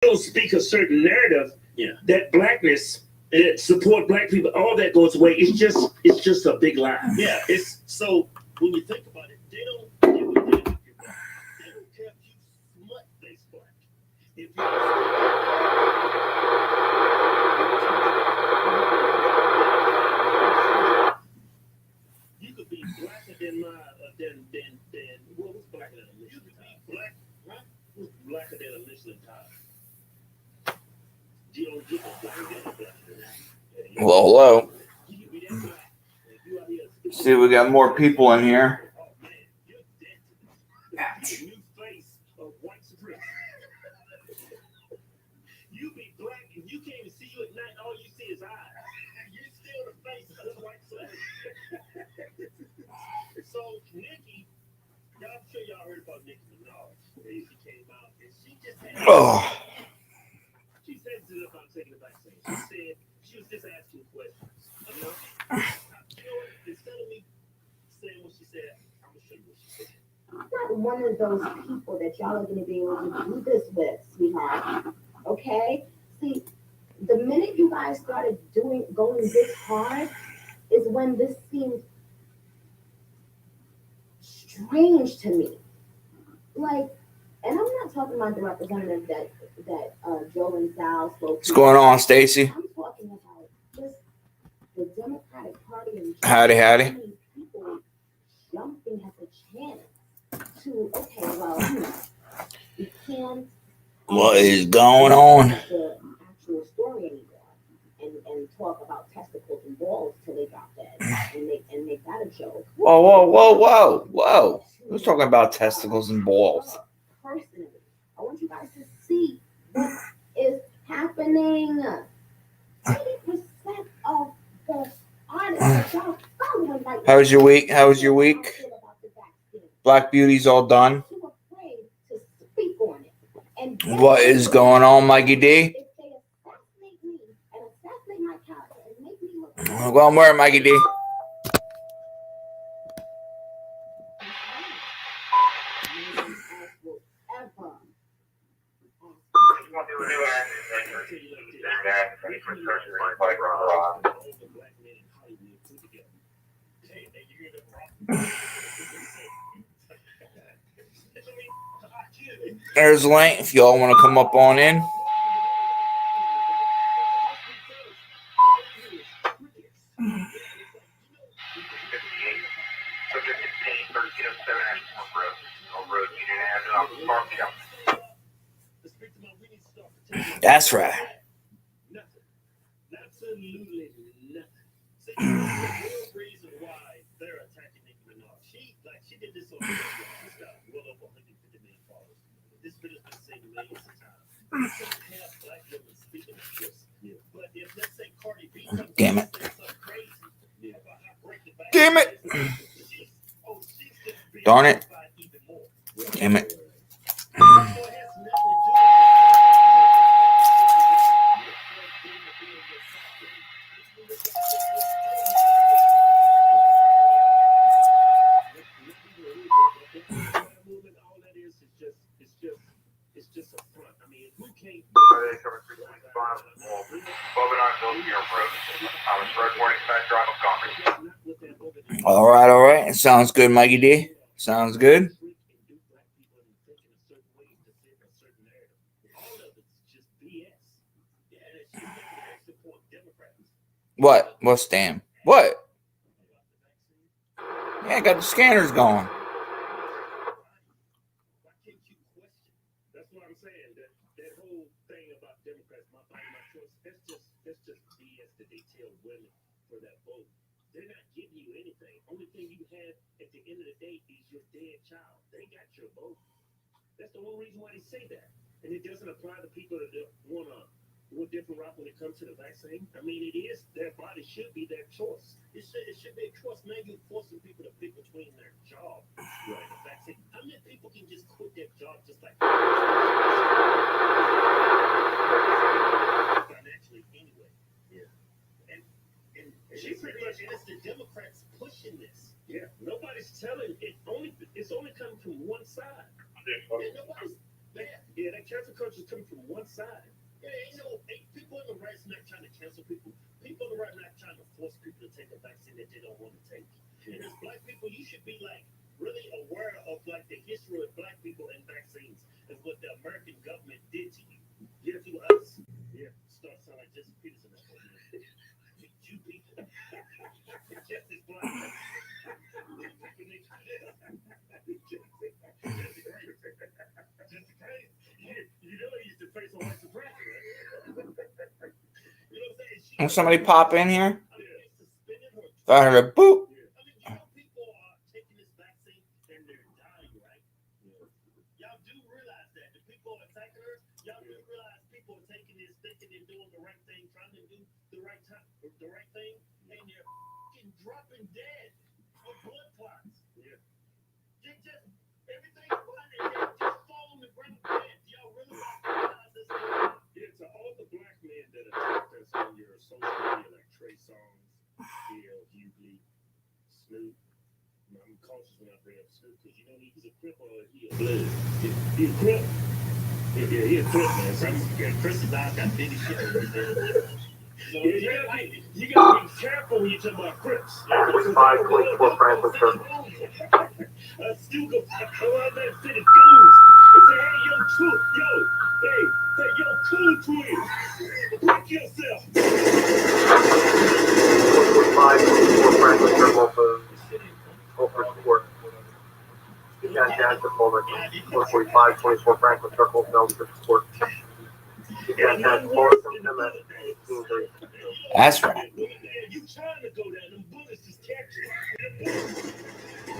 don't speak a certain narrative, that blackness support black people, all that goes away. It's just a big lie. Yeah, it's so when you think about it, they don't give a damn if you're black. They don't care if you smut face black. If you could be blacker than my than what was blacker than a Michelin tire? Black, right? What's blacker than a Michelin tire? You don't get no blacker than that. Well, hello. You be that black. If you out here See, we got more people in here. oh man, you're dead to me. New face of white supremacy. You be black and you can't even see you at night. All you see is eyes. You're still the face of white supremacy. So Nicki, I'm sure y'all heard about Nicki Minaj. She came out and she just had. She said it about taking the vaccine. She said she was just asking questions. You know what? Instead of me saying what she said, I'm gonna show you what she said. I'm not one of those people that y'all are going to be able to do this with, sweetheart. Okay? See, the minute you guys started going this hard is when this seemed strange to me. Like, and I'm not talking about the representative that Joe and Sal spoke to. What's going on, Stacy? I'm talking about just the Democratic Party and Howdy, howdy. so many people jumping at the chance to, okay, well, we can't. What is going on? The actual story anymore, and talk about testicles and balls till they drop dead, and make that a joke. Whoa. Who's talking about testicles and balls? Personally, I want you guys to see what is happening. 80% of the artists that y'all following right now. How was your week? How was your week? Black Beauty's all done. Too afraid to speak on it. And What is going on, Mikey D? if they assassinate me and assassinate my character and make me look Go on where, Mikey D? There's Lane. If y'all want to come up on in. That's right. Nothing. Absolutely nothing. See, the real reason why they're attacking Nicki Minaj, she did this on Facebook. She's got well over 150 million followers. This video has been seen millions of times. She doesn't have black women speaking of this. But if let's say Cardi B comes Damn it. and says something crazy about how great the vaccine Damn it. she's just being Darn it. vilified even more. Damn it. So it has nothing to do with it's just a front. I mean, who can't All right. Sounds good, Mikey D. Sounds good. What? What's damn? What? Yeah, I got the scanners going. That's what I'm saying. That whole thing about Democrats, my body, my choice, that's just BS that they tell women for that vote. They're not giving you anything. Only thing you have at the end of the day is your dead child. They got your vote. That's the only reason why they say that. And it doesn't apply to people that want to go a different route when it comes to the vaccine. I mean, it is their body should be their choice. It should be a choice. Now you're forcing people to pick between their job and the vaccine. How many people can just quit their job just like financially anyway? Yeah. And she pretty much, and it's the Democrats pushing this. Yeah. Nobody's telling it. It's only coming from one side. And nobody's bad. Yeah, that cancel culture is coming from one side. Yeah, people on the right's not trying to cancel people. People on the right not trying to force people to take a vaccine that they don't want to take. And as black people, you should be like really aware of like the history of black people and vaccines and what the American government did to you. Yeah, to us. Yeah, start sounding like Jesse Peterson. You people. Jesse black. You know he used to face on white supremacy, right? You know what I'm saying? Will somebody pop in here? I heard a boop. I mean, people are taking this vaccine and they're dying, right? Y'all do realize that. The people attacking her, y'all do realize people are taking this, thinking they're doing the right thing, trying to do the right thing, and they're fucking dropping dead of blood clots. Yeah. Just everything fine and they just fall on the ground dead. Y'all really realize this thing? Yeah, to all the black men that attacked us on your social media, like Trey Songz, Bill, Hughley, Snoop. I'm cautious when I bring up Snoop because you know he's a crip or he a blood. He a crip. Yeah, he a crip, man. So Chris's eyes got big as shit. So you gotta be careful when you talk about crips. 4524 Franklin Circle. Stu go come out there and fit the goons and say, hey, yo, cool twins. Break yourself. 4524 Franklin Circle for support. You got that support. 4524 Franklin Circle, no for support. You got that support. That's right. You trying to go down, them bullets just catch you.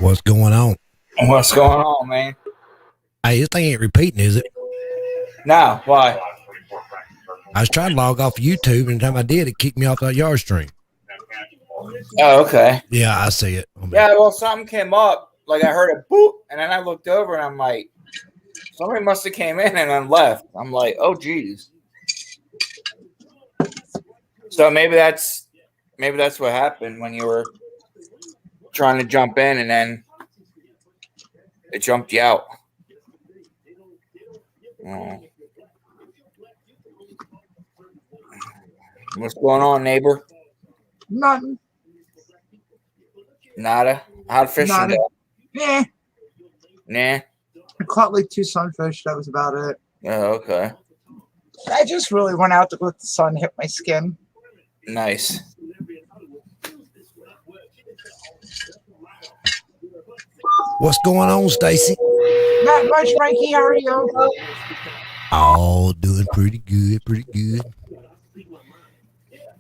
What's going on? What's going on, man? Hey, this thing ain't repeating, is it? No, why? I was trying to log off YouTube, and the time I did, it kicked me off that yard stream. Oh, okay. Yeah, I see it. Yeah, well, something came up. Like I heard a boop, and then I looked over, and I'm like, somebody must have came in and then left. I'm like, oh, geez. So maybe that's what happened when you were trying to jump in, and then it jumped you out. Oh. What's going on, neighbor? Nothing. Nada. How'd fishing Nada. go? Yeah. Nah. I caught like 2 sunfish. That was about it. Oh, okay. I just really went out to let the sun hit my skin. Nice. What's going on, Stacy? Not much, Mikey. How are you? Oh, doing pretty good, pretty good.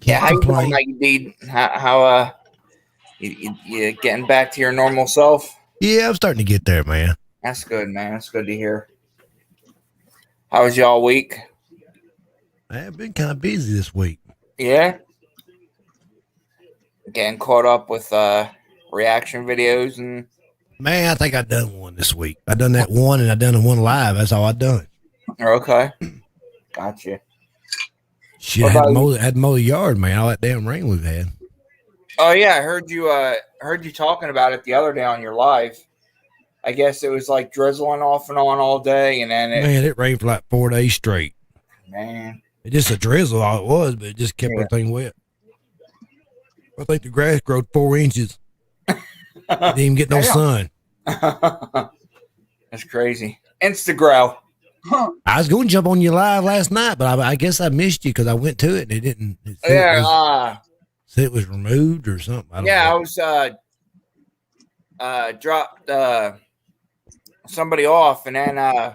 Yeah, how you doing, complain. Mikey D? How you getting back to your normal self? Yeah, I'm starting to get there, man. That's good, man. That's good to hear. How was y'all week? I've been kind of busy this week. Yeah. Getting caught up with reaction videos and. Man, I think I done one this week. I done that one, and I done the one live. That's all I done. Okay. Gotcha. Shit, I had to mow the yard, man. All that damn rain we've had. Oh yeah, I heard you talking about it the other day on your live. I guess it was like drizzling off and on all day, and then it rained for like 4 days straight. Man, it just a drizzle, all it was, but it just kept everything wet. I think the grass growed 4 inches. Didn't even get no sun. That's crazy. Instagrow. Huh. I was going to jump on you live last night, but I guess I missed you because I went to it and it didn't. Said it was removed or something. I don't know. I was dropped somebody off, and then I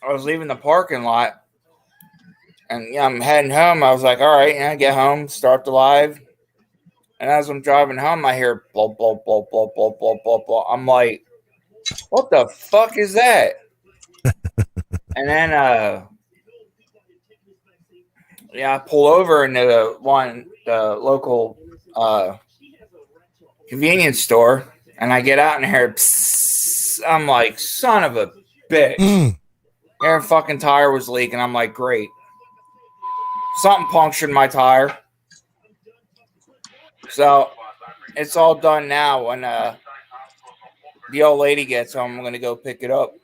was leaving the parking lot, and I'm heading home. I was like, all right, I get home, start the live. And as I'm driving home, I hear blah, blah, blah, blah, blah, blah, blah, blah. I'm like, what the fuck is that? And then, I pull over into the local convenience store, and I get out and hear, psst. I'm like, son of a bitch. Air fucking tire was leaking. I'm like, great. Something punctured my tire. So it's all done now. When the old lady gets home, I'm going to go pick it up.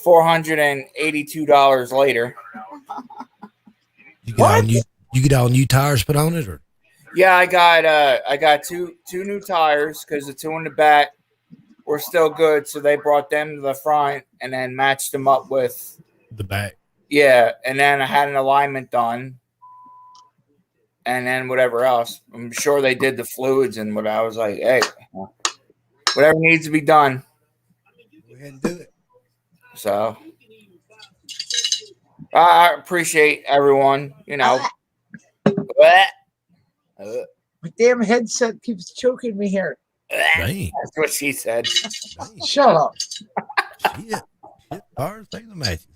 $482 later. You get all new tires put on it, or? Yeah, I got two new tires because the two in the back were still good, so they brought them to the front and then matched them up with the back. Yeah, and then I had an alignment done, and then whatever else. I'm sure they did the fluids and what. I was like, hey, whatever needs to be done. Go ahead and do it. So I appreciate everyone. My damn headset keeps choking me here. Dang. That's what she said. Dang. Shut up. Shit. Cars taking the matches.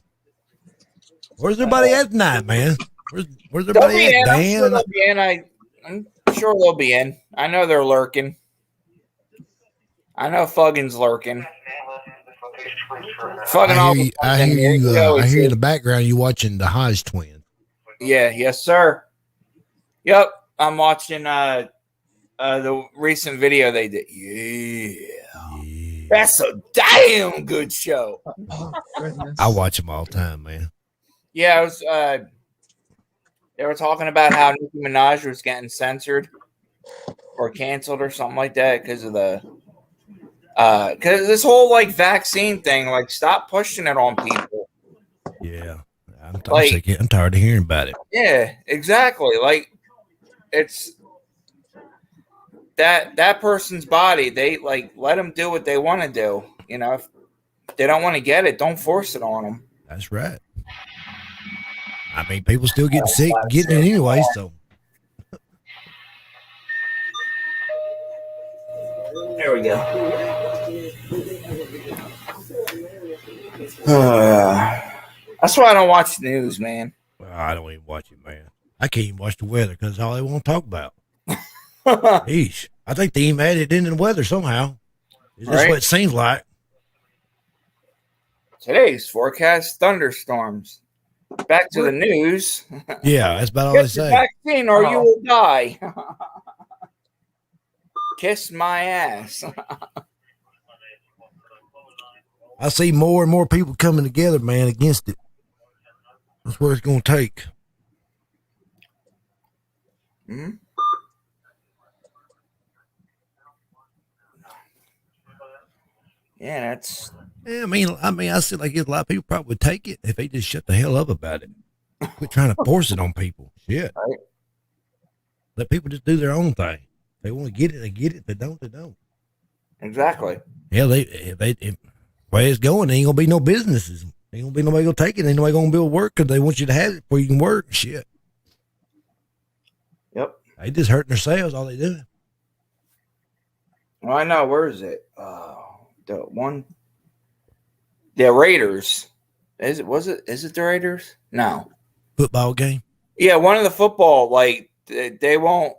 Where's everybody at tonight, man? Where's everybody at? Dan? I'm sure they'll be in. I know they're lurking. I know Fuggin's lurking. I hear you in the background. You watching the Hodge twins. Yeah, yes, sir. Yep, I'm watching the recent video they did. Yeah. That's a damn good show. Oh, goodness. I watch them all the time, man. Yeah, it was. They were talking about how Nicki Minaj was getting censored or canceled or something like that because of because this whole like vaccine thing. Like, stop pushing it on people. Yeah, I'm tired of hearing about it. Yeah, exactly. Like, it's that person's body. They let them do what they want to do. If they don't want to get it, don't force it on them. That's right. I mean, people still getting sick, getting it anyway. So there we go. That's why I don't watch the news, man. Well, I don't even watch it, man. I can't even watch the weather because all they want to talk about. Yeesh. I think they even added it in the weather somehow. Is this what it seems like? Today's forecast thunderstorms. Back to the news. Yeah, that's about all Get they say. Vaccine or you will die. Kiss my ass. I see more and more people coming together, man, against it. That's what it's going to take. Hmm? Yeah, that's. Yeah, I mean, I see like a lot of people probably would take it if they just shut the hell up about it. Quit trying to force it on people. Shit. Right. Let people just do their own thing. If they want to get it, they get it. If they don't, they don't. Exactly. Hell, if the way it's going, there ain't gonna be no businesses. Ain't gonna be nobody gonna take it. Ain't nobody gonna be able to work because they want you to have it before you can work. Shit. Yep. They just hurting themselves. All they do. Well, I know. Where is it? The one. The Raiders. Is it the Raiders? No. Football game. Yeah, one of the football, like, they won't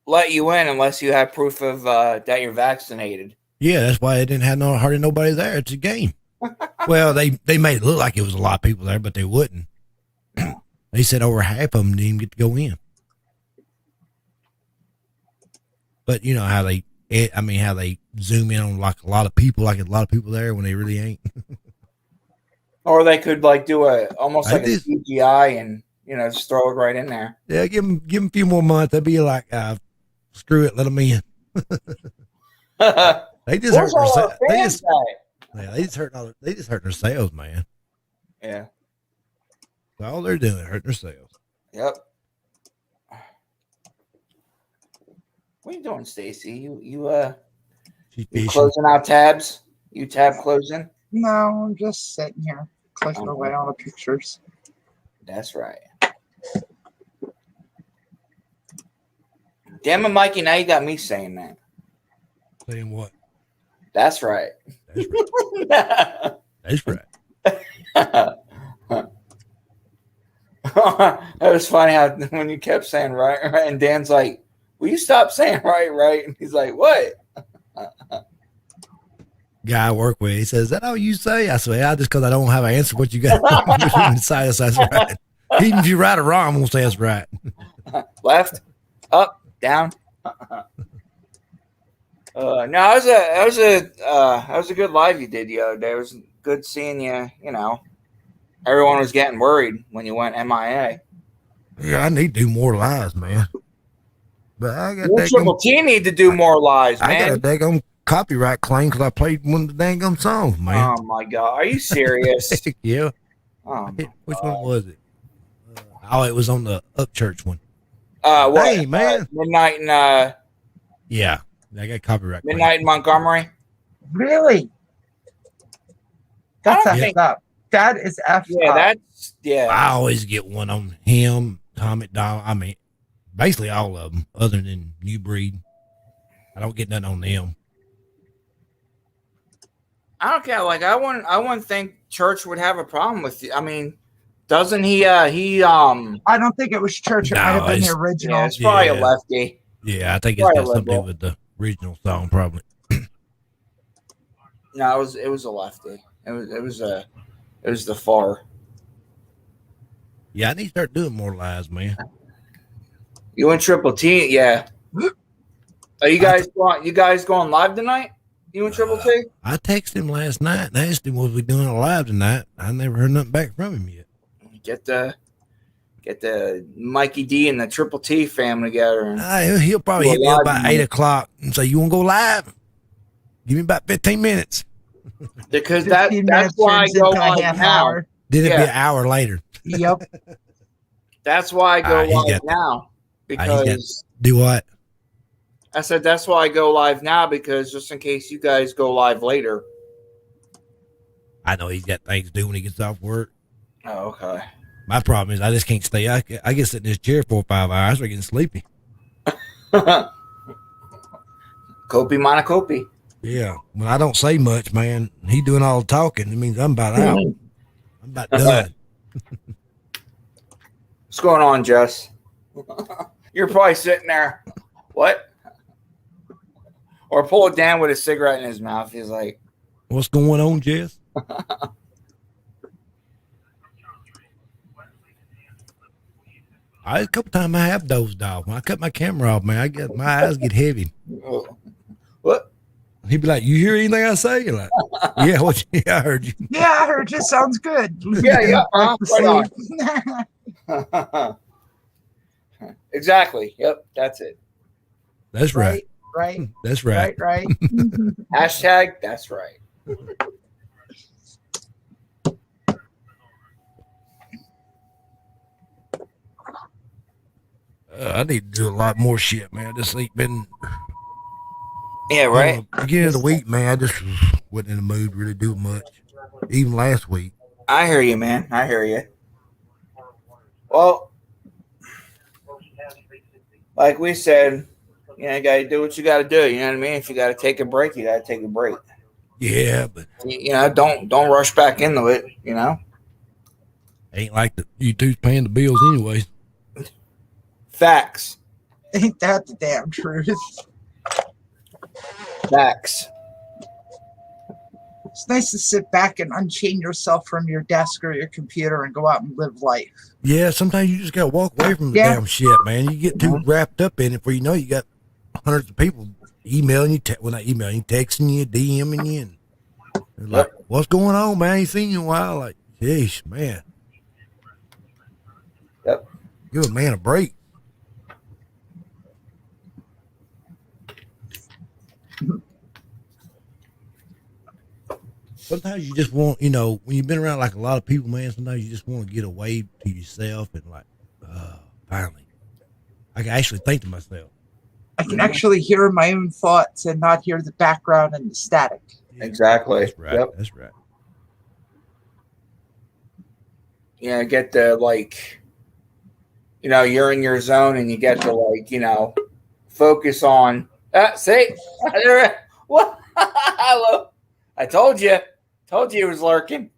let you in unless you have proof of that you're vaccinated. Yeah, that's why they didn't have hardly nobody there. It's a game. Well, they made it look like it was a lot of people there, but they wouldn't. They said over half of them didn't even get to go in. But you know how they zoom in on like a lot of people there when they really ain't. Or they could do almost like a CGI and just throw it right in there. Yeah, give them a few more months. They'd be like, screw it, let them in. They just hurt themselves. They just hurt themselves, man. Yeah. That's all they're doing, hurting themselves. Yep. What are you doing, Stacy? You closing out tabs? You tab closing? No, I'm just sitting here clicking away on the pictures. That's right. Damn it, Mikey! Now you got me saying that. Saying what? That's right. That's right. That's right. That was funny how when you kept saying right, and Dan's like, "Will you stop saying right?" And he's like, "What?" Guy I work with, he says, "Is that all you say?" I say, "Yeah, just because I don't have an answer. What you got to say? That's right. Even if you're right or wrong, I'm gonna say it's right." Left, up, down. No, that was a good live you did the other day. It was Good seeing you. You know, everyone was getting worried when you went MIA. Yeah, I need to do more lives, man. But I got You and Triple T need to do more lives, man. I got a daggum copyright claim because I played one of the daggum songs, man. Oh my god, are you serious? Yeah. Oh, Which one was it? It was on the Upchurch one. what? Hey, man. Midnight in Yeah, I got copyright. Midnight in Montgomery. Really? That's I don't effed think- up. That is effed Yeah, up. I always get one on him, Tom McDonald. I mean, basically all of them, other than New Breed. I don't get nothing on them. I don't care. Like I wouldn't think Church would have a problem with you. I mean, doesn't he? I don't think it was Church. It might have been the original. Yeah, it's probably a lefty. Yeah, I think it's got something to do with the original song, probably. No, it was a lefty. It was the far. Yeah, I need to start doing more lives, man. You and Triple T, yeah. Are you guys going live tonight? You and Triple T? I texted him last night and asked him, was we doing a live tonight? I never heard nothing back from him yet. Get the Mikey D and the Triple T family together. And he'll probably hit me up about 8 o'clock and say, you want to go live? Give me about 15 minutes. Because that's why I go live now. Then it'll be an hour later. Yep. That's why I go live now. Because do what? I said that's why I go live now, because just in case you guys go live later. I know he's got things to do when he gets off work. Oh, okay. My problem is I just can't stay. I get sit in this chair 4 or 5 hours. I start getting sleepy. Copy monocopy. Yeah. When I don't say much, man, he doing all the talking. It means I'm about out. I'm about done. What's going on, Jess? You're probably sitting there. What? Or pull it down with a cigarette in his mouth. He's like, what's going on, Jess? A couple times I have dozed off. When I cut my camera off, man, my eyes get heavy. What? He'd be like, you hear anything I say? You're like, yeah, I heard you. Yeah, I heard you. Sounds good. Yeah. Right on. Exactly. Yep, that's it. That's right. Right. That's right. Right. Hashtag, that's right. I need to do a lot more shit, man. This week been. Yeah, right. Beginning of the week, man, I just wasn't in the mood to really do much. Even last week. I hear you, man. I hear you. Well, like we said, you got to do what you got to do. You know what I mean? If you got to take a break, you got to take a break. Yeah, but don't rush back into it. Ain't like you two's paying the bills anyways. Facts. Ain't that the damn truth? Facts. It's nice to sit back and unchain yourself from your desk or your computer and go out and live life. Yeah, sometimes you just gotta walk away from the damn shit, man. You get too wrapped up in it before you know you got hundreds of people emailing you, not emailing you, texting you, DMing you, and like, what's going on, man? I ain't seen you in a while. Like, jeez, man. Yep. Give a man a break. Sometimes you just want, when you've been around like a lot of people, man, sometimes you just want to get away to yourself and like, finally, I can actually think to myself. I can actually hear my own thoughts and not hear the background and the static. Exactly. That's right. Yep. That's right. Yeah, get the you're in your zone and you get to focus on. See, what? Hello. I told you it was lurking.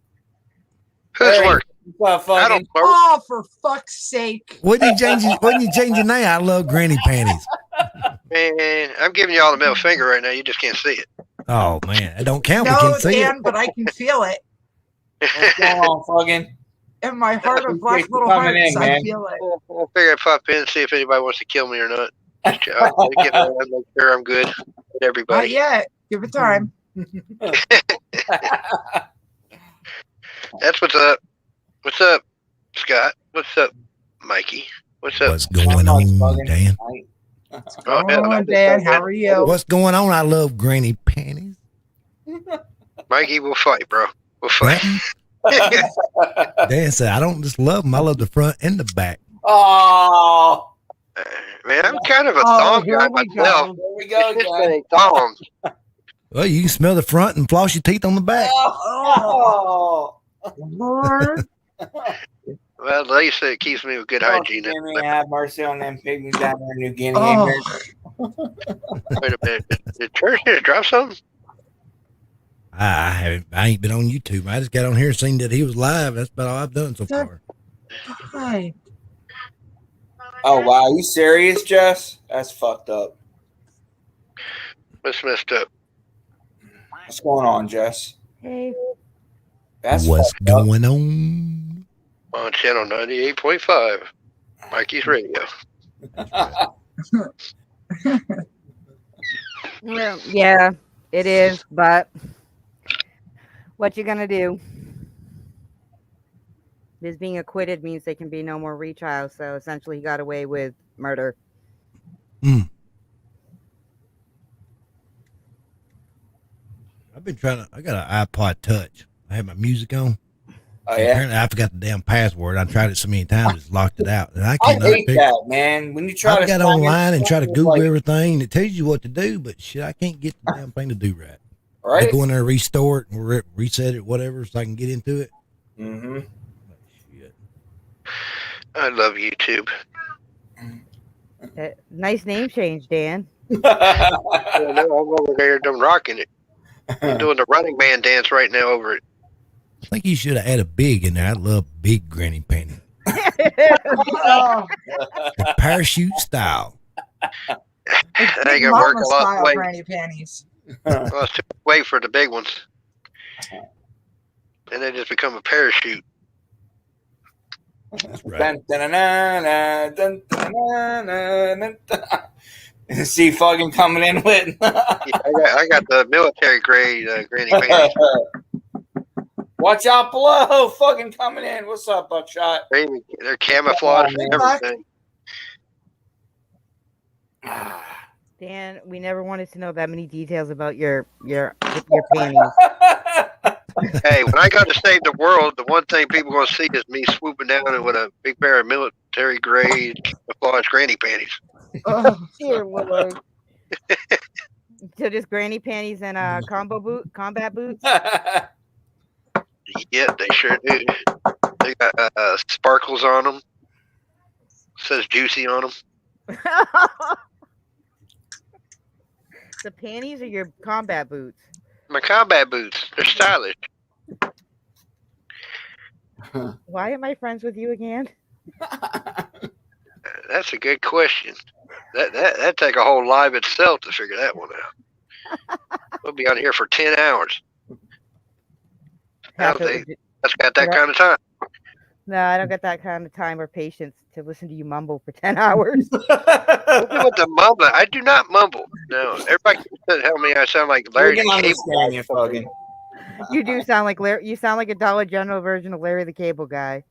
Who's lurking? I don't lurk. Oh, for fuck's sake! When you change your name, I love granny panties. Man, I'm giving you all the middle finger right now. You just can't see it. Oh man, I don't count. We No, can't see Dan, it. but I can feel it What's going on, fucking? in my heart of black Appreciate you little coming hearts. in, I man. feel it. I'll figure I'd pop in and see if anybody wants to kill me or not. I'll get around, make sure I'm good with Not everybody. yet. Give it time. That's what's up. What's up, Scott? What's up, Mikey? What's up? What's going on, Dan? Oh, yeah, Oh, Dan, how are you? What's going on? I love granny panties. Mikey, we'll fight, bro. We'll fight. Dan said, I don't just love them. I love the front and the back. Oh, Man, I'm kind of a Oh, thong here guy we myself. go. there we go It's just again. ain't thongs. Well, you can smell the front and floss your teeth on the back. Oh, Lord. Well, they say it keeps me with good hygiene. Jimmy, have mercy on them pygmies down there in New Guinea. Oh. Wait a minute. Did Church just drop something? I ain't been on YouTube. I just got on here and seen that he was live. That's about all I've done so far. Hi. Oh, wow. Are you serious, Jess? That's fucked up. What's messed up? What's going on, Jess? Hey. That's What's fucked up. going on? On channel 98.5, Mikey's Radio. Well, yeah, it is, but what you gonna do? This being acquitted means there can be no more retrial, so essentially he got away with murder. I've been trying to. I got an iPod Touch. I have my music on. Oh, So yeah? apparently I forgot the damn password. I tried it so many times, it's locked it out. And I I cannot hate figure. that, man. When you try I to got sign online and try to yourself, Google like, everything. And it tells you what to do, but shit, I can't get the damn thing to do right. I right? go in there, restore it, and reset it, whatever, so I can get into it. Mm-hmm. Shit. I love YouTube. Nice name change, Dan. Yeah, no, I'm over there done rocking it. I'm doing the Running Man dance right now over it. I think you should have added big in there. I love big granny panties. Oh, The parachute style. it's I big gotta work mama a lot style weight. granny panties. Well, it's too much weight for the big ones. And they just become a parachute. That's right. Dun, dun, dun, dun, dun, dun, dun, dun, dun. See fucking coming in with. Yeah, I got the military grade granny panties. Watch out below. Fucking coming in. What's up, Buckshot? They're camouflaged and everything. Dan, we never wanted to know that many details about your panties. Hey, when I go to save the world, the one thing people gonna see is me swooping down with a big pair of military grade camouflage granny panties. Oh, Dear Lord. So just granny panties and combat boots. Yeah, they sure do. They got sparkles on them. Says juicy on them. The panties or your combat boots? My combat boots. They're stylish. Why am I friends with you again? That's a good question. That take a whole live itself to figure that one out. We'll be on here for 10 hours. That's got that kind of time. No, I don't got that kind of time or patience to listen to you mumble for 10 hours. What's with the mumbling? I do not mumble. No, everybody tell me I sound like Larry the Cable You fucking. You do sound like Larry. You sound like a Dollar General version of Larry the Cable Guy.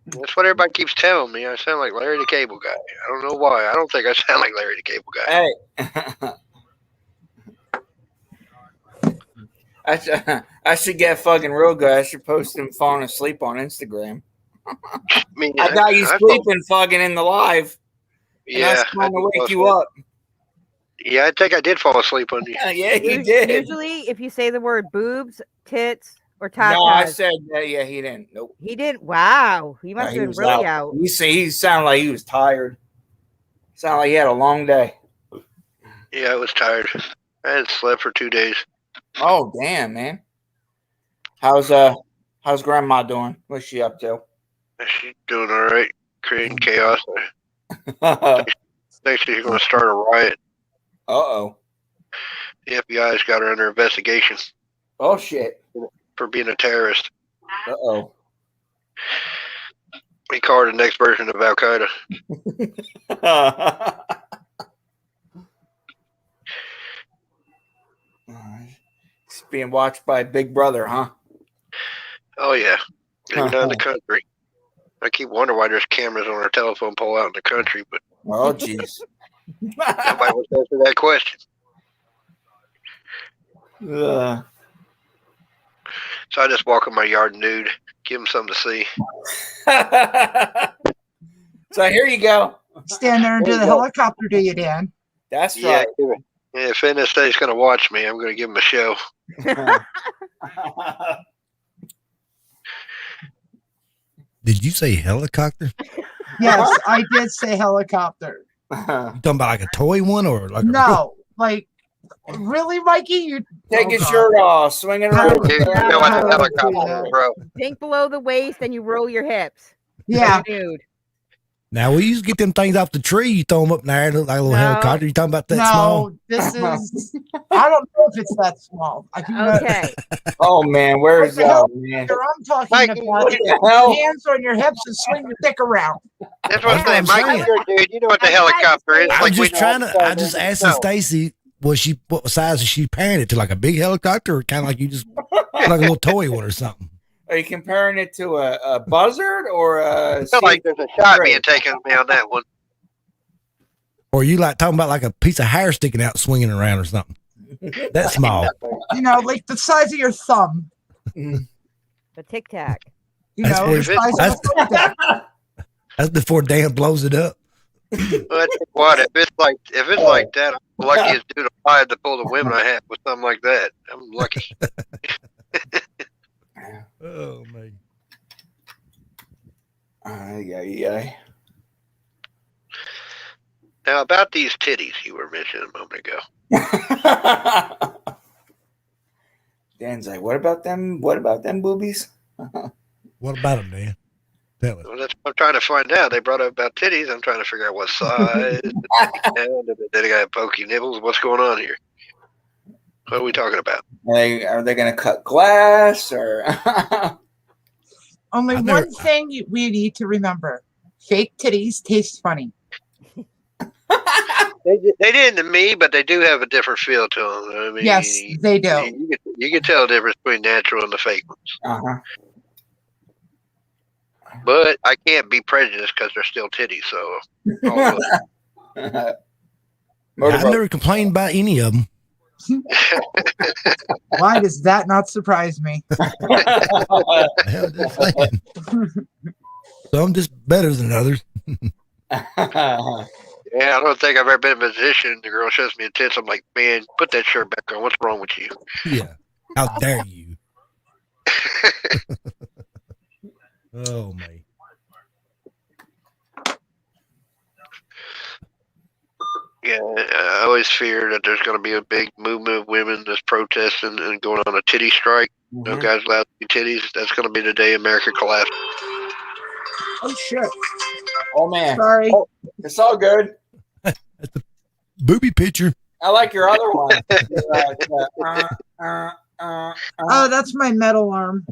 That's what everybody keeps telling me. I sound like Larry the Cable Guy. I don't know why. I don't think I sound like Larry the Cable Guy. Hey. I should get fucking real good. I should post him falling asleep on Instagram. I got you sleeping fucking in the live. Yeah. That's trying to wake you up. Yeah, I think I did fall asleep on you. Yeah, you did. Usually, if you say the word boobs, tits, or top No, I ties, said that. Yeah, he didn't. Nope. he didn't. Wow, he must He have been was really out. He sounded like he was tired. Sounded like he had a long day. Yeah, I was tired. I hadn't slept for 2 days. Oh damn, man. How's grandma doing? What's she up to? She's doing all right, creating chaos. I think she's going to start a riot. Uh-oh. The FBI's got her under investigation Oh shit. for being a terrorist. Uh-oh. We call her the next version of Al Qaeda. It's being watched by Big Brother, huh? Oh yeah, even out in the country. I keep wondering why there's cameras on our telephone pole out in the country, but Oh, jeez. nobody wants to answer that question. So I just walk in my yard nude, give them something to see. So here you go. Stand there and do the helicopter, do you, Dan? That's Yeah, right. if NSA's going to watch me, I'm going to give them a show. Did you say helicopter? Yes, I did say helicopter. You talking about like a toy one or like No, like really, Mikey? You Take your shirt off, swinging around. Dude, you know what the helicopter is, bro. Sink below the waist and you roll your hips. Yeah. Nude. Now we used to get them things off the tree. You throw them up in the air, look like a little helicopter. You talking about that small? No, this is. I don't know if it's that small. I do not. Okay. Oh man, where's What man? I'm talking Mike, about what the hell? hands on your hips and swing your dick around. That's what I'm saying. That's what I'm Mike, saying. you're a dude. You know what the helicopter is. I was just trying to. I just asked No. Stacy, what size is she pairing it to? Like a big helicopter, or kind of like you just like a little toy one or something? Are you comparing it to a buzzard or a? I feel like there's a shot being taken of me on that one. Or you like talking about like a piece of hair sticking out, swinging around or something? That small. You know, like the size of your thumb. The Tic Tac. You That's know, where- the size that's- of a thumb. That's before Dan blows it up. Well, I tell you what, if it's like that, I'm the luckiest dude alive to pull the women I have with something like that. I'm lucky. Oh man. Yeah. Now about these titties you were mentioning a moment ago. Dan's like, what about them? What about them boobies? What about them, Dan? Tell us. Well, that's what I'm trying to find out. They brought up about titties. I'm trying to figure out what size. Did they got pokey nipples? What's going on here? What are we talking about? Are they going to cut glass or? Only I've one never- thing we need to remember: fake titties taste funny. They didn't to me, but they do have a different feel to them. I mean, Yes, they do. You can tell the difference between natural and the fake ones. Uh-huh. But I can't be prejudiced because they're still titties. So I've never complained about any of them. Why does that not surprise me? Hell, just saying. Some just better than others. yeah, I don't think I've ever been in a position. The girl shows me a tits. I'm like, man, put that shirt back on. What's wrong with you? Yeah. How dare you? Oh man. Yeah, I always fear that there's going to be a big movement of women that's protesting and going on a titty strike. No guys allowed to be titties. That's going to be the day America collapses. Oh shit! Oh man. Sorry. Oh, it's all good. Booby picture. I like your other one. Oh, that's my metal arm.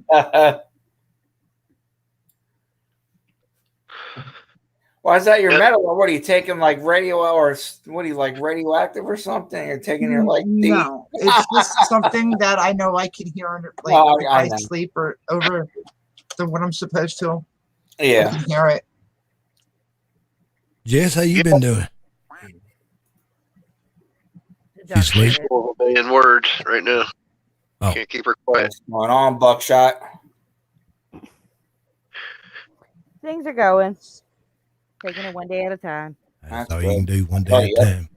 Why is that your Yeah. metal? Or what are you taking, like radio, or what are you, like radioactive or something? You're taking your like deep? No, it's just something that I know I can hear under, like Oh, if I I know. sleep or over what I'm supposed to. I Yeah. can hear it. Jess, how you been doing? You sleep? Full of a million words right now. Oh. Can't keep her quiet. What's going on, Buckshot? Things are going. Taking it one day at a time. That's all you can do, one day at a time.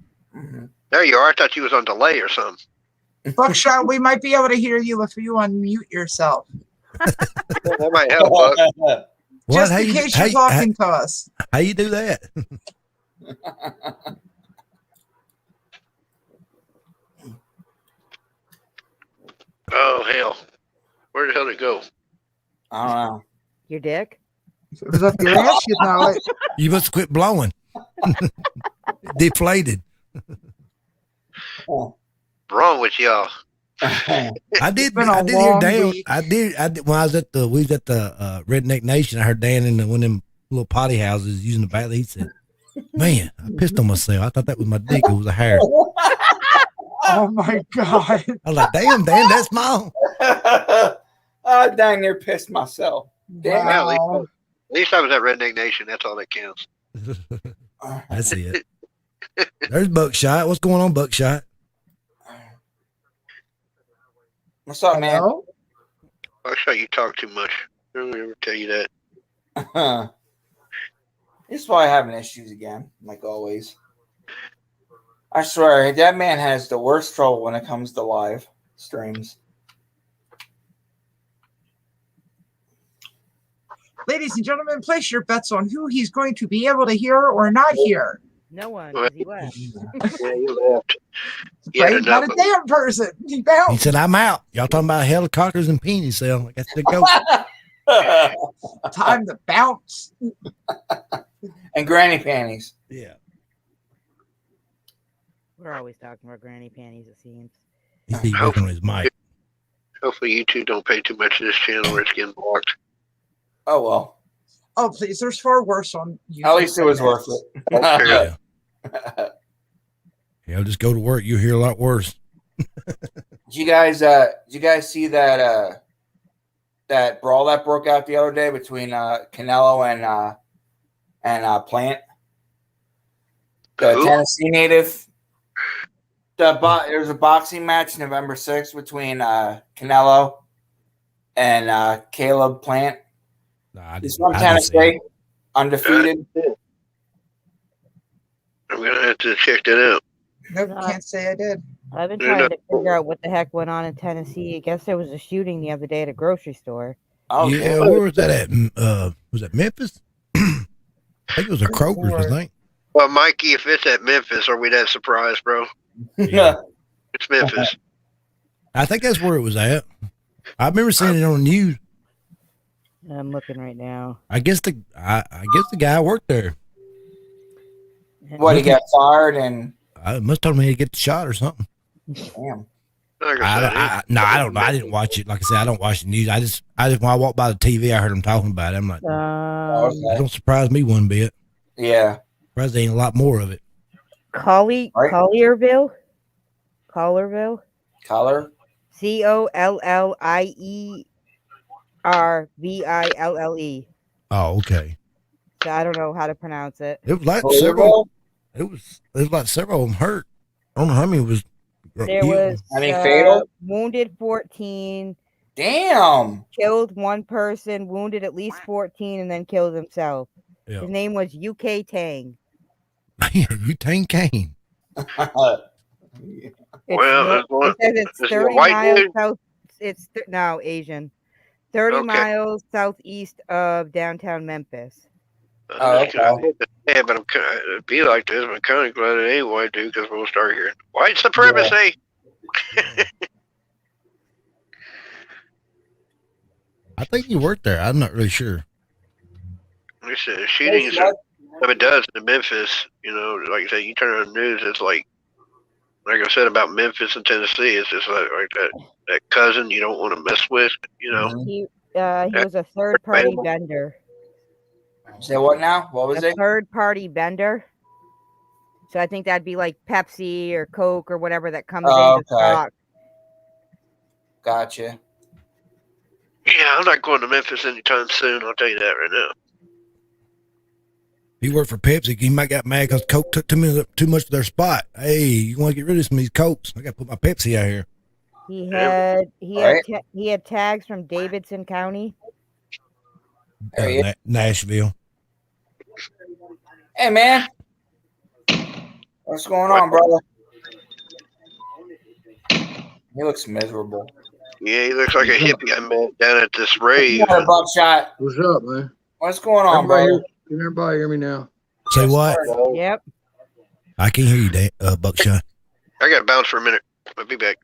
There you are. I thought you was on delay or something. Buckshot, we might be able to hear you if you unmute yourself. That might help, Buck. What? Just How in you- case how you're you- how- talking to us. How you do that? Oh, hell. Where the hell did it go? I don't know. Your dick? If it was up your ass, you'd know it. You must quit blowing. Deflated. Wrong with y'all. I did. been a I did hear long Dan. week. I did. When I was at we was at the Redneck Nation. I heard Dan in one of them little potty houses using the bathroom. He said, "Man, I pissed on myself. I thought that was my dick. It was a hair." Oh my god. I was like, "Damn, Dan, that's small." I dang near pissed myself. Damn it. Well, at least I was at Redneck Nation. That's all that counts. That's it. There's Buckshot. What's going on, Buckshot? What's up, man? Hello? I saw you talk too much. I don't ever tell you that. This is why I'm having issues again, like always. I swear, that man has the worst trouble when it comes to live streams. Ladies and gentlemen, place your bets on who he's going to be able to hear or not hear. No one, 'cause he left. Yeah, you left. Yeah, Right? Not a damn person. He bounced. He said, "I'm out." Y'all talking about helicopters and penis sale? I guess to go. Time to bounce. And granny panties. Yeah. We're always talking about granny panties, it seems. He's working on his mic. Hopefully you two don't pay too much to this channel or it's getting blocked. Oh, well. Oh, please. There's far worse on YouTube. At least it was worth it. Yeah. Yeah, just go to work. You'll hear a lot worse. Did you guys see that that brawl that broke out the other day between Canelo and Plant? The Who? Tennessee native. There was a boxing match November 6th between Canelo and Caleb Plant. Nah, He's from Tennessee, undefeated. I'm going to have to check that out. Nope, can't say I did. I've been trying to figure out what the heck went on in Tennessee. I guess there was a shooting the other day at a grocery store. Oh, yeah, where was that at? Was that Memphis? I think it was a Kroger's, I think. Well, Mikey, if it's at Memphis, are we that surprised, bro? Yeah. It's Memphis. I think that's where it was at. I remember seeing it on the news. I'm looking right now. I guess the guy worked there. What, he got fired and I must have told me he get the shot or something. damn. I don't know. I didn't watch it. Like I said, I don't watch the news. I just when I walked by the TV, I heard him talking about it. I'm like, it don't surprise me one bit. Yeah. Surprised there ain't a lot more of it. Collierville? Collar? COLLIERVILLE. Oh, okay. So I don't know how to pronounce it. It was like several. It was like several of them hurt. I don't know how many was. There was fatal? wounded 14. Damn. Killed one person, wounded at least 14, and then killed himself. Yeah. His name was UK Tang. Man, you Tang Kane. It Well, says it's is he a 30 white miles dude? south. It's no Asian. 30 Okay. miles southeast of downtown Memphis. Okay. Yeah, but it'd be like this. I'm kind of glad it ain't white dude because we'll start hearing white supremacy. I think he worked there. I'm not really sure. Like I said, shootings it does in Memphis. You know, like I said, you turn on the news, it's like I said about Memphis and Tennessee, it's just like that cousin you don't want to mess with. You know, He was a third party vendor. Say what now? What was it? Third party vendor. So I think that'd be like Pepsi or Coke or whatever that comes into stock. Gotcha. yeah, I'm not going to Memphis anytime soon. I'll tell you that right now. He worked for Pepsi. He might got mad because Coke took too much of their spot. Hey, you want to get rid of some of these Cokes? I got to put my Pepsi out here. He had tags from Davidson County. Nashville. Hey, man. What's going on, brother? He looks miserable. Yeah, he looks like a hippie I met down at this rave. Buckshot. What's up, man? What's going on, brother? Can everybody hear me now? Say what? Yep. I can't hear you, Buckshot. I got to bounce for a minute. I'll be back.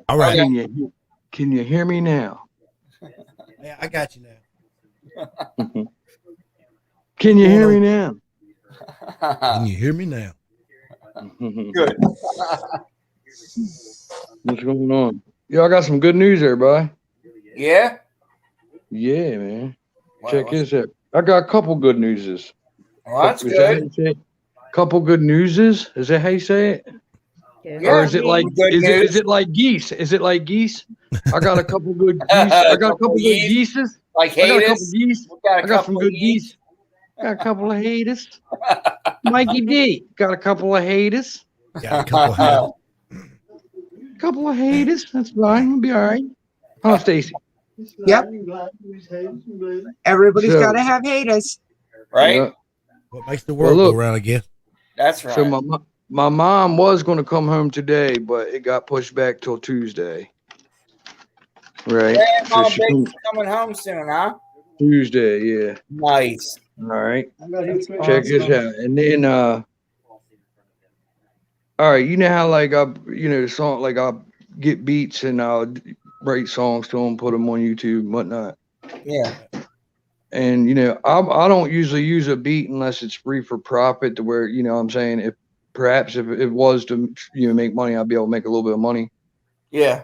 All right. Can you hear me now? Yeah, I got you now. Can you hear me now? Can you hear me now? Good. What's going on? Yo, I got some good news, everybody. Yeah? Yeah, man. Wow, Check this out. I got a couple good newses. Well, that's good. Couple good newses? Is that how you say it? Or is it like Good is news. it like geese? Is it like geese? I got a couple good geese. I got a couple good geeses. Like I got a couple haters. geese. We got a I got couple some of good geese. geese. Got a couple of haters. Mikey D. Got a couple of haters. Got a couple of haters. Couple of haters. That's fine. We'll be all right. Huh, Stacy? Yep. Everybody's So- got to have haters. Right? Yeah. What makes the world look. go round, I guess. That's right. So my mom was going to come home today, but it got pushed back till Tuesday. Right. Yeah, So Mama she Baker's coming home soon, huh? Tuesday, yeah. Nice. All right. That's Check this awesome. out. And then all right, you know how like the song, like I'll get beats and I'll write songs to them, put them on YouTube and whatnot. Yeah. And I don't usually use a beat unless it's free for profit, to where what I'm saying, if it was to make money, I'd be able to make a little bit of money. Yeah.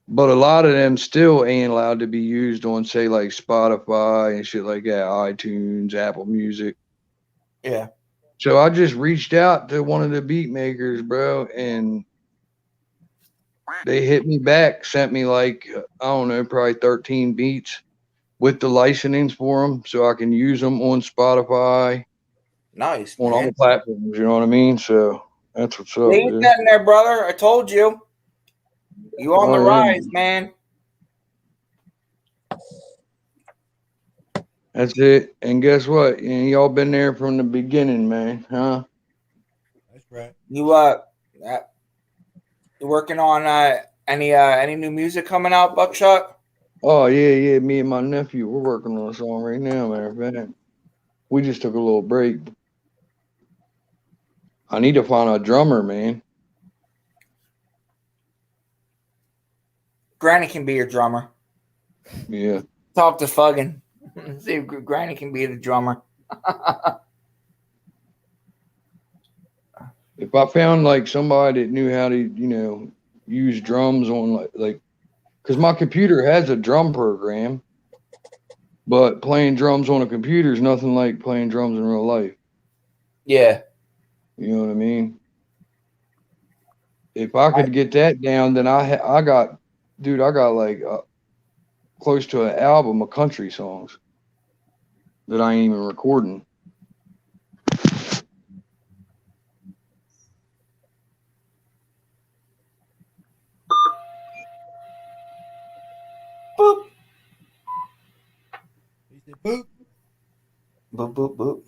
But a lot of them still ain't allowed to be used on, say, like Spotify and shit like that, iTunes, Apple Music. Yeah. So I just reached out to one of the beat makers, bro, and they hit me back, sent me like, I don't know, probably 13 beats with the licensings for them, so I can use them on Spotify, Nice. on Man. all the platforms. You know what I mean? So that's what's up. You ain't Dude. getting there, brother. I told you. You on the Oh, yeah. rise, man. That's it. And guess what? Y'all been there from the beginning, man, huh? That's right. You working on any new music coming out, Buckshot? Oh, yeah. Me and my nephew, we're working on a song right now, matter of fact. We just took a little break. I need to find a drummer, man. Granny can be your drummer. Yeah. Talk to Fuggin. See if Granny can be the drummer. If I found like somebody that knew how to, use drums on like, because my computer has a drum program, but playing drums on a computer is nothing like playing drums in real life. Yeah. You know what I mean? If I could get that down, then I got like close to an album of country songs that I ain't even recording. Boop. He said, boop. Boop, boop, boop.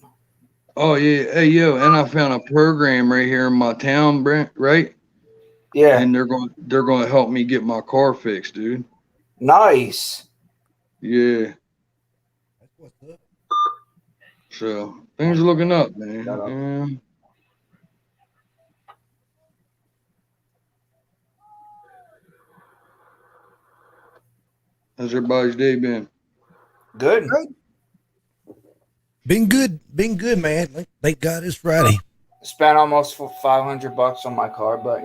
Oh yeah, hey yo, and I found a program right here in my town, Brent. Right? Yeah. And they're going to help me get my car fixed, dude. Nice. Yeah. That's what's up. So things are looking up, man. Shut up. Yeah. How's everybody's day been? Good. Been good, man. Thank God it's Friday. Spent almost $500 on my car, but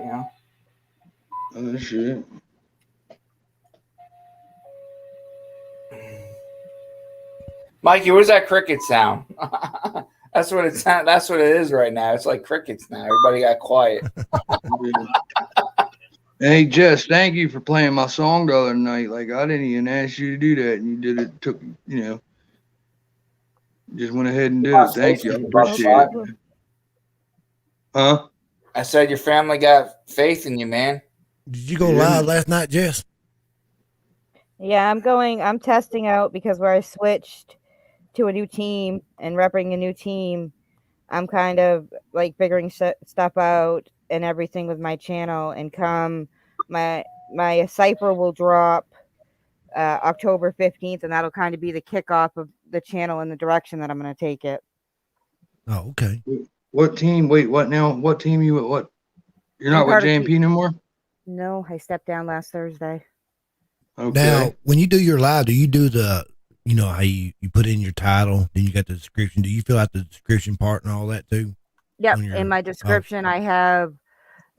Oh shit. Mikey, where's that cricket sound? That's what it sounds. That's what it is right now. It's like crickets now. Everybody got quiet. Hey Jess, thank you for playing my song the other night. Like I didn't even ask you to do that, and you did it. Just went ahead and did it. Thank you. I appreciate it. Huh? I said your family got faith in you, man. Did you go live last night, Jess? Yeah, I'm testing out because where I switched to a new team and repping a new team, I'm kind of like figuring stuff out and everything with my channel. And come my cipher will drop October 15th, and that'll kind of be the kickoff of the channel and the direction that I'm going to take it. Oh, okay. What team? Wait, what now? What team you at? What? You're not with JMP no more? No, I stepped down last Thursday. Okay. Now, when you do your live, do you do the, how you put in your title, then you got the description. Do you fill out the description part and all that too? Yep. In my description, I have,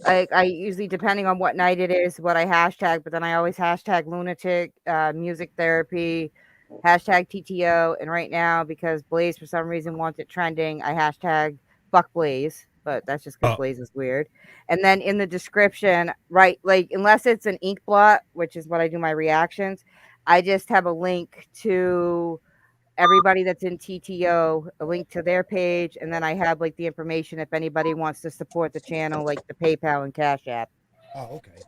I usually, depending on what night it is, what I hashtag, but then I always hashtag lunatic, music therapy, hashtag TTO. And right now, because Blaze for some reason wants it trending, I hashtag fuck Blaze. but that's just because Blaze is weird. And then in the description, right, like unless it's an ink blot, which is what I do my reactions, I just have a link to everybody that's in TTO, a link to their page, and then I have like the information if anybody wants to support the channel, like the PayPal and Cash App. Oh, okay.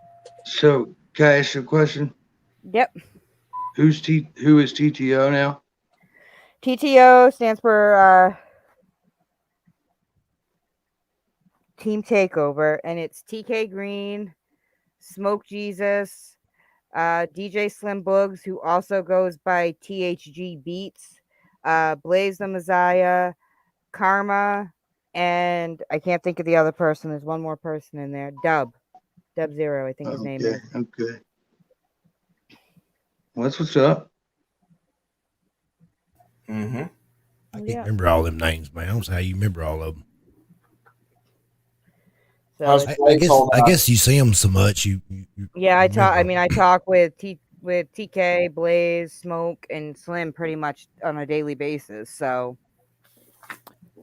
So, can I ask you a question? Yep. Who is TTO now? TTO stands for Team Takeover, and it's TK Green, Smoke Jesus, DJ Slim Boogs, who also goes by THG Beats, Blaze the Messiah, Karma, and I can't think of the other person. There's one more person in there. Dub Zero, I think his name is. Okay. Well, that's what's up. Mm-hmm. I can't remember all them names, man. I don't know how you remember all of them. So I guess you see them so much. Yeah, I talk. I mean, I talk with TK, Blaze, Smoke, and Slim pretty much on a daily basis. So,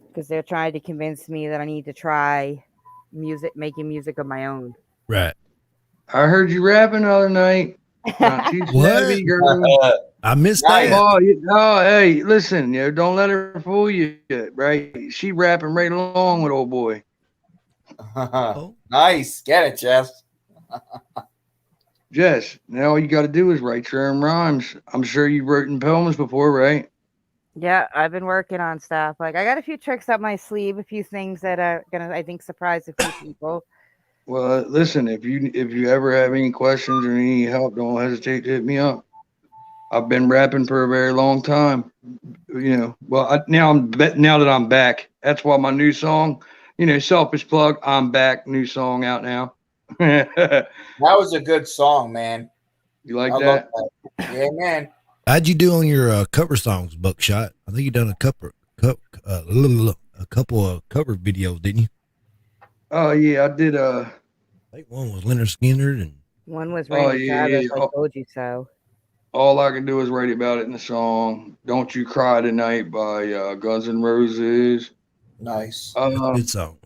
because they're trying to convince me that I need to try making music of my own. Right. I heard you rapping the other night. Not too shabby, girl. I missed that. Oh, hey, listen, don't let her fool you, right? She rapping right along with old boy. Nice. Get it, Jess. Jess, now all you got to do is write your own rhymes. I'm sure you've written poems before, right? Yeah, I've been working on stuff. Like, I got a few tricks up my sleeve, a few things that are gonna, I think, surprise a few people. Well, listen, if you ever have any questions or need help, don't hesitate to hit me up. I've been rapping for a very long time. Well, now that I'm back, that's why my new song, selfish plug, I'm back, new song out now. That was a good song, man. You like that? Yeah, man. How'd you do on your cover songs, Buckshot? I think you done a couple of cover videos, didn't you? Oh yeah, I did. I think one was Leonard Skinner and one was Randy Travis. I told you so. All I can do is write about it in the song "Don't You Cry Tonight" by Guns N' Roses. Nice. Good song.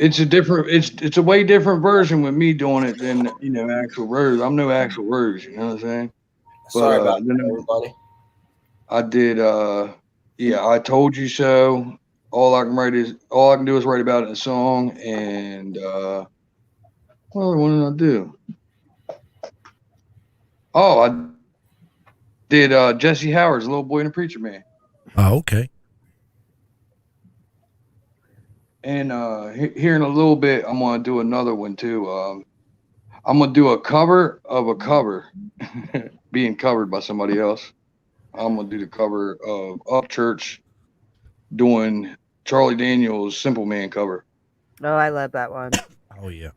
It's a way different version with me doing it than actual words. I'm no actual words, you know what I'm saying? Sorry about that, everybody. I did I Told You So. All I can do is write about it in a song, and what did I do? Oh, I did Jesse Howard's Little Boy and the Preacher Man. Oh, okay. And here in a little bit, I'm gonna do another one too. I'm gonna do a cover of a cover being covered by somebody else. I'm gonna do the cover of Upchurch doing Charlie Daniels' Simple Man cover. Oh, I love that one. Oh yeah.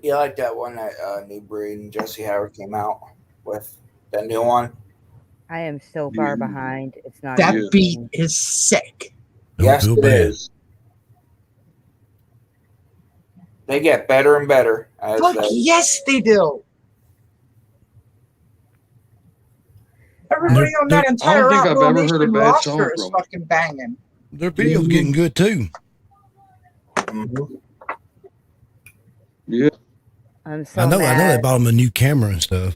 Yeah, I like that one that New Breed and Jesse Howard came out with. That new one. I am so far behind. It's not. That beat is sick. Yes, it is. They get better and better. Fuck yes, they do. Everybody on that entire I don't think I've ever heard a bad roster song is from fucking banging. Their video's getting good too. Mm-hmm. Yeah. I'm so I know mad. they bought them a new camera and stuff.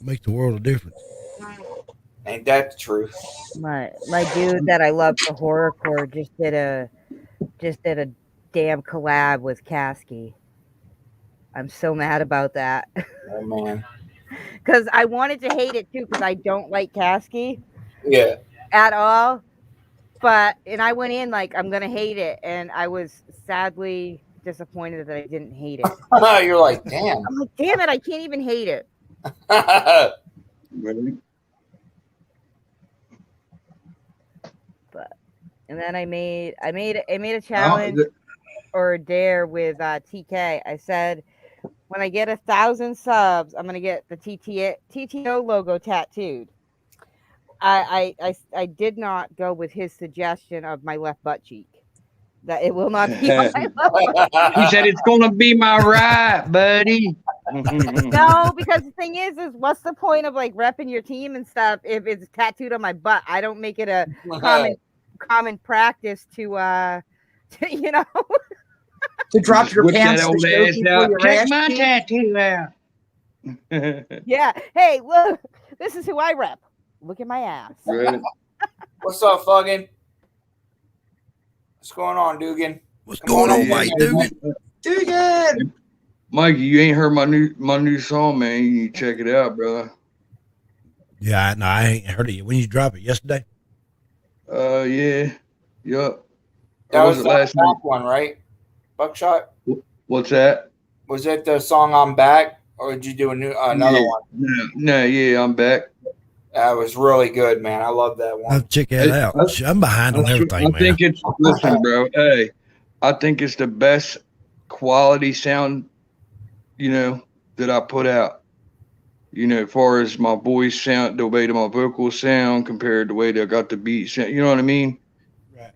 Makes the world of difference. Ain't that the truth? My dude that I love for horrorcore just did a damn collab with Kasky. I'm so mad about that. Oh man. Because I wanted to hate it too, because I don't like Kasky. Yeah. At all. And I went in like I'm gonna hate it, and I was sadly disappointed that I didn't hate it. You're like, damn. I'm like, damn it, I can't even hate it. Really? And then I made a challenge or a dare with TK. I said, when I get 1,000 subs, I'm gonna get the TTO logo tattooed. I did not go with his suggestion of my left butt cheek. That it will not be on my logo. He said it's gonna be my right, buddy. No, because the thing is what's the point of like repping your team and stuff if it's tattooed on my butt? I don't make it a common practice to you know. To drop your Whip that pants to old show ass people out. your Check ass my cheek. tattoo out. Yeah. Hey, look, this is who I rep. Look at my ass. Right. What's up, Fuggin? What's going on, Dugan? What's Come going on on, in, white man. dude? Dugan. Mikey, you ain't heard my new song, man. You need to check it out, brother. Yeah, no, I ain't heard it yet. When you drop it yesterday? Yeah. Yup. That Or was was it the last night? back one, right? Buckshot. What's that? Was it the song "I'm Back" or did you do another Yeah. one? No, yeah, I'm back. That was really good, man. I love that one. I'll check that out. I'm behind on everything, I man. think it's listen, bro. Hey, I think it's the best quality sound, that I put out. As far as my voice sound, the way that my vocals sound compared to the way that I got the beat sound. You know what I mean? Right.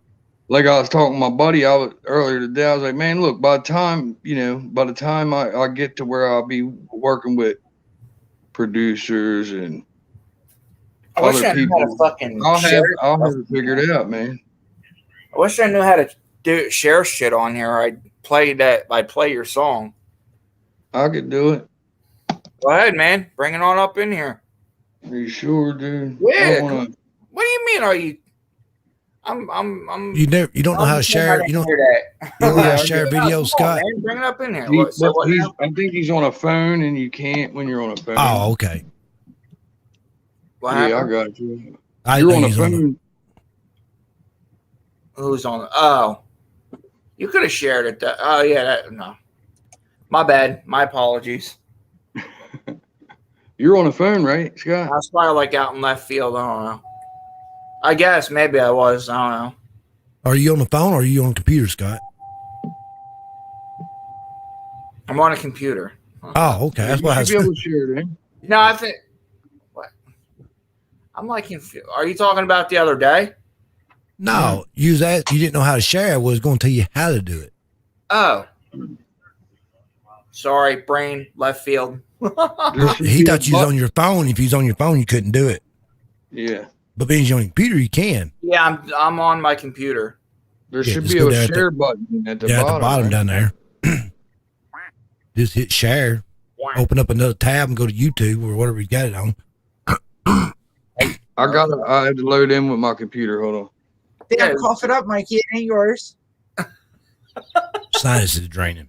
Like I was talking to my buddy earlier today. I was like, man, look, by the time I get to where I'll be working with producers and I wish other I knew how to people, fucking I'll share. have it figured out, man. I wish I knew how to share shit on here. I'd play your song. I could do it. Go ahead, man. Bring it on up in here. Are you sure, dude? Yeah. I wanna... What do you mean? Are you? I'm. You don't know how to share. You don't know how to share videos, Scott. Man, bring it up in here. I think he's on a phone, and you can't when you're on a phone. Oh, okay. What Yeah, happened? I got you. I You're think on a he's phone. Who's on? Oh, you could have shared it. Oh yeah, no. My bad. My apologies. You're on a phone, right, Scott? I was probably like out in left field. I don't know. I guess maybe I was. I don't know. Are you on the phone or are you on the computer, Scott? I'm on a computer. Oh, okay. That's what I You was. should be able to share it, eh? No, I think. What? I'm like confused. Are you talking about the other day? No, you didn't know how to share. I was going to tell you how to do it. Oh. Sorry, brain left field. He thought you was on your phone. If you was on your phone, you couldn't do it. Yeah. But being you're on your computer, you can. Yeah, I'm on my computer. There Yeah, should just be go a down at share button at the Yeah, bottom. at the bottom right? down there. Just hit share. Open up another tab and go to YouTube or whatever you got it on. I had to load in with my computer. Hold on. Damn, cough it up, Mikey. It ain't yours. Sinus is draining.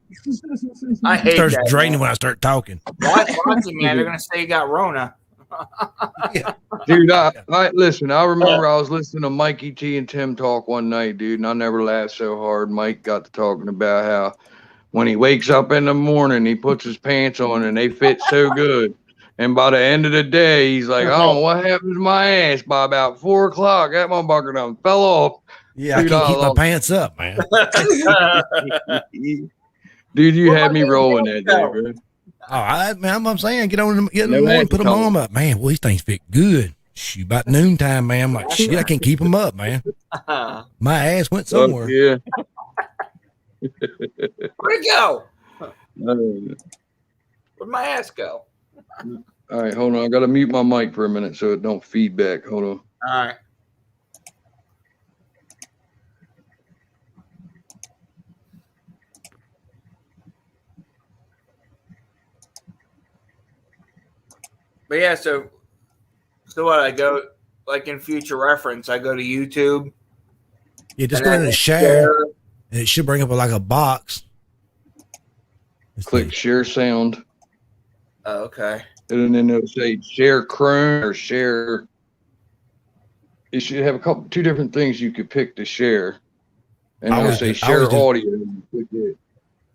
I It hate starts that. draining when I start talking. Watch it, man. They're gonna say you got Rona. Dude, I listen, I remember I was listening to Mikey T and Tim talk one night, dude, and I never laughed so hard. Mike got to talking about how when he wakes up in the morning, he puts his pants on and they fit so good. And by the end of the day, he's like, I don't know what happened to my ass. By about 4 o'clock, that motherfucker done fell off. Yeah, Dude, I can't keep my love- pants up, man. Dude, you had me rolling that day, bro. All right, man. I'm saying, get in the No morning, ass put them color. on up, man. Well, these things fit good. Shoot, about noontime, man. I'm like, shit, I can't keep them up, man. My ass went somewhere. Yeah. Where'd it go? Where'd my ass go? All right, hold on. I got to mute my mic for a minute so it don't feedback. Hold on. All right. But yeah, so what I go like in future reference, I go to YouTube. Yeah, just and go I in and hit share, and it should bring up like a box. Click share sound. Oh, okay. And then it'll say share Chrome or share. It should have two different things you could pick to share. And it'll say share audio.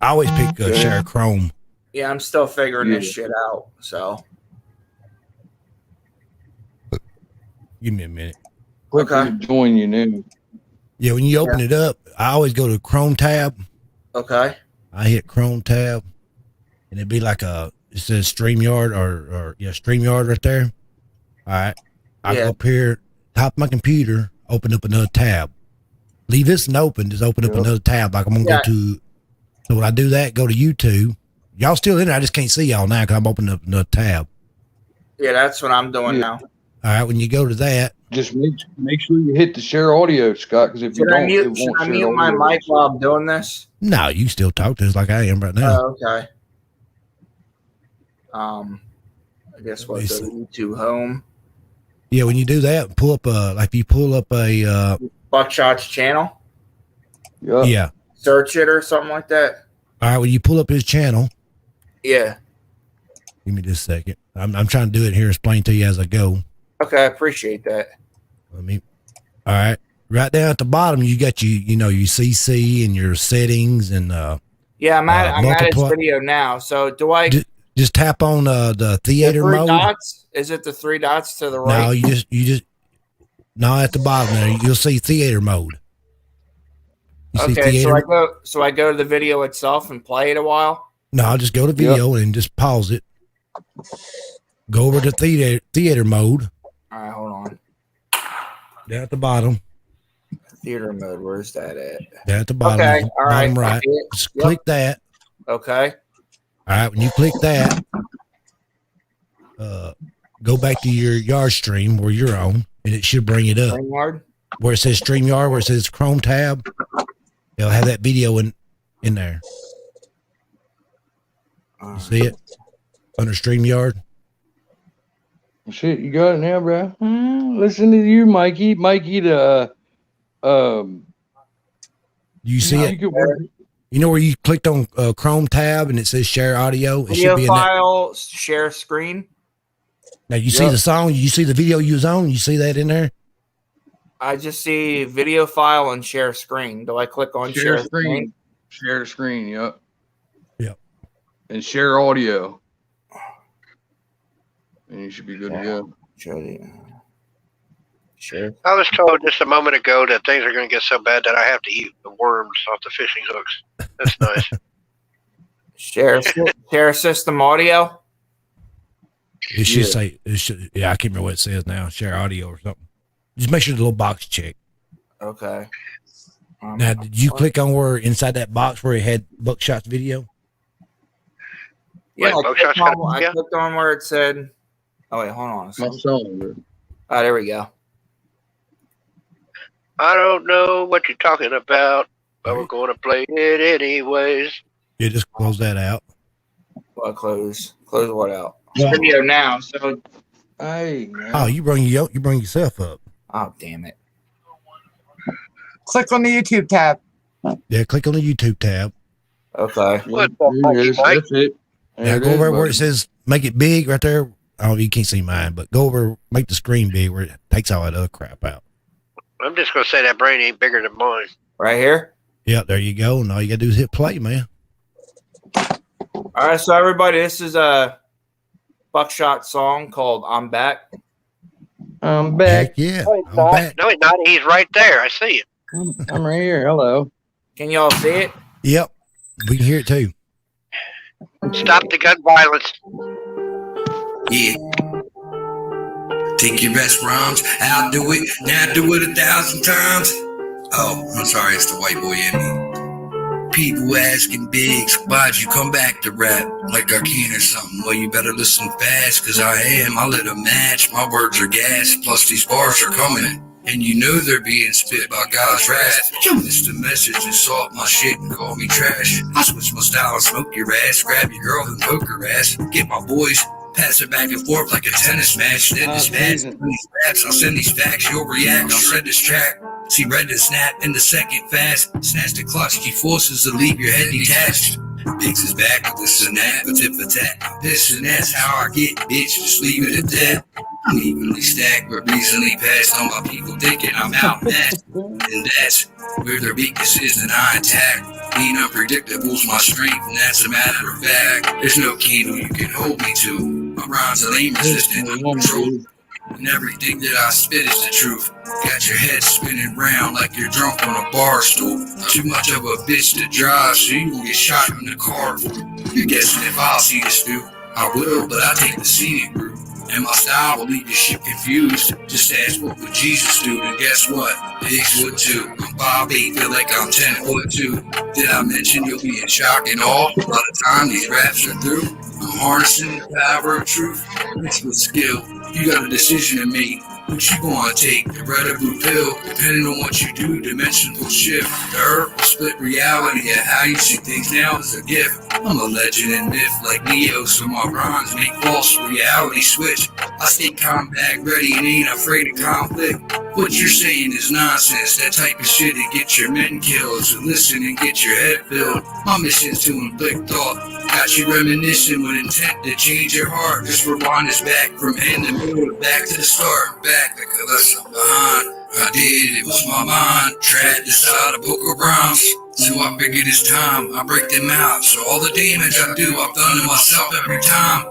I always pick share Chrome. Yeah, I'm still figuring this shit out. So give me a minute. Click to join you now. Yeah, when you open it up, I always go to Chrome tab. Okay. I hit Chrome tab, and it'd be like it says StreamYard or StreamYard right there. All right. I go up here, top of my computer, open up another tab. leave this one open. Just open up Yep. another tab. Like I'm gonna go to. So when I do that, go to YouTube. Y'all still in there? I just can't see y'all now because I'm opening up another tab. Yeah, that's what I'm doing now. All right, when you go to that, Just make sure you hit the share audio, Scott, because if you Should I don't, mute, it should won't I share mute my audio. mic while I'm doing this? no, you can still talk to us like I am right now. Oh, okay. I guess we'll go to YouTube home. Yeah, when you do that, pull up like you pull up a Buckshot's channel. yeah. Search it or something like that. All right, when you pull up his channel, Yeah. give me just a second. I'm trying to do it here, explain to you as I go. Okay, I appreciate that. Let me. All right, right down at the bottom, you got your CC and your settings and Yeah, I'm at his multiply- video now. So do I just tap on the theater three mode. dots? Is it the 3 dots to the right? No, you just no at the bottom there. You'll see theater mode. You see Okay, theater? so I go to the video itself and play it a while. No, I'll just go to video and just pause it. Go over to theater mode. All right, hold on. Down at the bottom. Theater mode. Where's that at? Down at the bottom. Okay, all bottom right. right. Just click that. Okay. All right, when you click that, go back to your yard stream where you're on, and it should bring it up. StreamYard? Where it says StreamYard, where it says Chrome tab, it'll have that video in there. You see it? Under StreamYard? Shit, you got it now, bro. Listen to you, Mikey. Mikey, the You see it? You know where you clicked on Chrome tab and it says share audio? It Video should be in that. file, share screen. Now you see the song, you see the video you was on, you see that in there? I just see video file and share screen. Do I click on share screen? Share screen, yep. Yep. And share audio. And you should be good to go. Sure. I was told just a moment ago that things are going to get so bad that I have to eat the worms off the fishing hooks. That's nice. Share system audio. It should say, I can't remember what it says now, share audio or something. Just make sure the little box check. Okay. Now, did you click on where inside that box where it had Buckshot's video? Yeah, Wait, I clicked on where it said. Oh wait, hold on. My song. Oh, there we go. I don't know what you're talking about, but we're going to play it anyways. Yeah, just close that out. Well, close what out? Video now. So. Hey. Oh, you bring yourself up. Oh, damn it. Click on the YouTube tab. Yeah, click on the YouTube tab. Okay. What the fuck, Mike? That's it. Now go over where it says make it big right there. Oh, you can't see mine, but go over, make the screen big where it takes all that other crap out. I'm just going to say that brain ain't bigger than mine. Right here? Yeah, there you go. And all you got to do is hit play, man. All right, so everybody, this is a Buckshot song called I'm Back. I'm back. Heck yeah. No, he's I'm not. back. No, he's not. He's right there. I see it. I'm right here. Hello. Can y'all see it? Yep. We can hear it too. Stop the gun violence. Yeah. Take your best rhymes, I'll do it, now do it 1,000 times. Oh, I'm sorry, it's the white boy in me. People asking Biggs, why'd you come back to rap? Like I can or something. Well, you better listen fast, cause I lit a match. My words are gas, plus these bars are coming. And you know they're being spit by God's wrath. It's the message and salt my shit and call me trash. I switch my style and smoke your ass, grab your girl and poke her ass. Get my boys, pass it back and forth like a tennis match. Then dispatch these raps, I'll send these facts, you'll react, I'll shred this track. See red and snap in the second fast. Snatch the clutch, he forces to leave your head detached. Biggs is back with this and that, but tip for tat. This and that's how I get, bitch, just leave it at that. I'm evenly stacked, but recently passed on my people thinking I'm outmatched. And that's where their weakness is and I attack. Being unpredictable's my strength, and that's a matter of fact. There's no candle you can hold me to. My rhymes are lame resistant, uncontrolled. And everything that I spit is the truth. Got your head spinning round like you're drunk on a bar stool. Too much of a bitch to drive, so you will get shot in the car. You're guessing if I'll see this through. I will, but I take the scenic route. And my style will leave your shit confused. Just ask what would Jesus do, and guess what? Pigs would too. I'm 5'8", feel like I'm 10'2". Did I mention you'll be in shock and awe by the time these raps are through? I'm harnessing the power of truth, mixed with skill. You got a decision to make. What you gonna take, the red or blue pill? Depending on what you do, dimensions will shift. The earth will split reality, and how you see things now is a gift. I'm a legend and myth like Neo, so my rhymes make false reality switch. I stay compact, ready, and ain't afraid of conflict. What you're saying is nonsense, that type of shit to get your men killed. So listen and get your head filled. My mission's to inflict thought. Got you reminiscing with intent to change your heart. Just rewind us back from end to middle, back to the start. Back like I left something behind. I did, it was my mind. Tried to start a book of rhymes. So I figured it's time, I break them out. So all the damage I do, I've done to myself every time.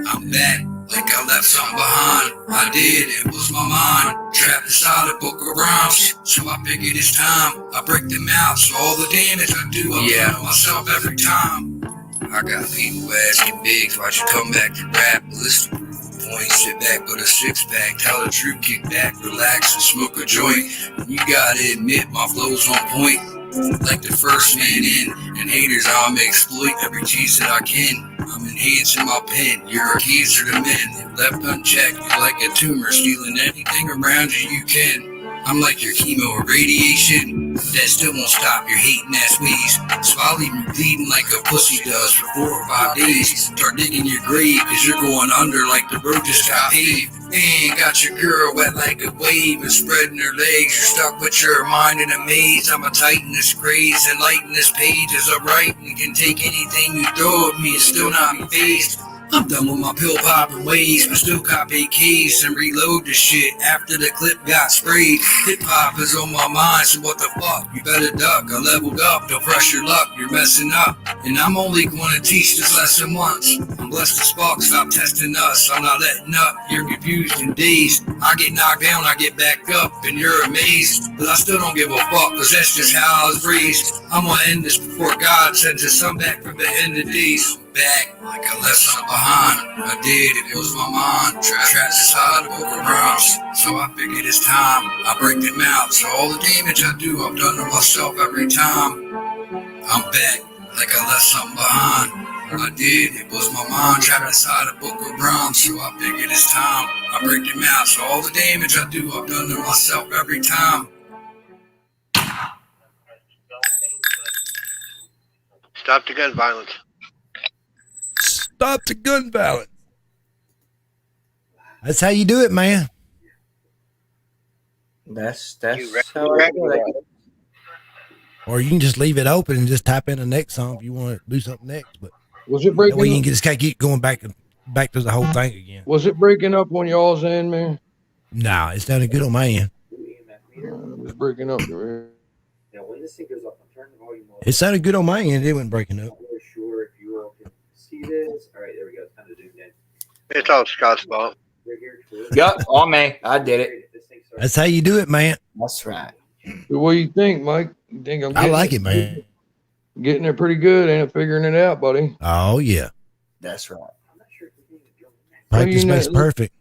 I'm back, like I left something behind. I did, it was my mind. Trapped inside a book of rhymes. So I figured it's time, I break them out. So all the damage I do, I've done to myself every time. I got people asking Biggs, why'd you come back to rap? List of proof points, sit back with a six-pack. Tell the truth, kick back, relax, and smoke a joint. You gotta admit, my flow's on point. Like the first man in, and haters I'ma exploit every chance that I can. I'm enhancing my pen, you're a cancer to men. If left unchecked, you're like a tumor, stealing anything around you can. I'm like your chemo or radiation, that still won't stop your hating ass ways. So I'll leave you bleeding like a pussy does for 4 or 5 days. Start digging your grave, cause you're going under like the road just got paved. And got your girl wet like a wave and spreading her legs. You're stuck with your mind in a maze. I'ma tighten this craze and lighten this page as I write and can take anything you throw at me and still not be phased. I'm done with my pill popping ways, but still cop AKs and reload the shit after the clip got sprayed. Hip hop is on my mind, so what the fuck? You better duck. I leveled up, don't press your luck, you're messing up. And I'm only gonna teach this lesson once. I'm blessed as fuck, stop testing us. I'm not letting up, you're confused and dazed. I get knocked down, I get back up, and you're amazed. But I still don't give a fuck, cause that's just how I was raised. I'm gonna end this before God sends his son back from the end of days. Back, like I left something behind. I did, it was my mind. Trapped inside a book of rhymes. So I figured it's time, I break them out. So all the damage I do, I've done to myself every time. I'm back, like I left something behind. I did, it was my mind. Trapped inside a book of rhymes. So I figured it's time, I break them out. So all the damage I do, I've done to myself every time. Stop the gun violence. Stop the gun violence. That's how you do it, man. That's how I do it. Or you can just leave it open and just type in the next song if you want to do something next. But Was it that breaking way you up? can just keep going back to the whole thing again. Was it breaking up on y'all's end, man? Nah, it sounded good on my end. It was breaking up. Right? Now, when this thing goes up, I'm turning the volume off. It sounded good on my end. It wasn't breaking up. I'm not really sure if you all can see this. All right, there we go. It's kind of zoomed in. It's all Scott's fault. Right here, true. Yup, on me. I did it. This thing starts- That's how you do it, man. That's right. So what do you think, Mike? You think I'm I like it, man. getting there pretty good, ain't it? Figuring it out, buddy. Oh, yeah. That's right. I'm not sure if we need to drum in that. Practice you know, makes perfect.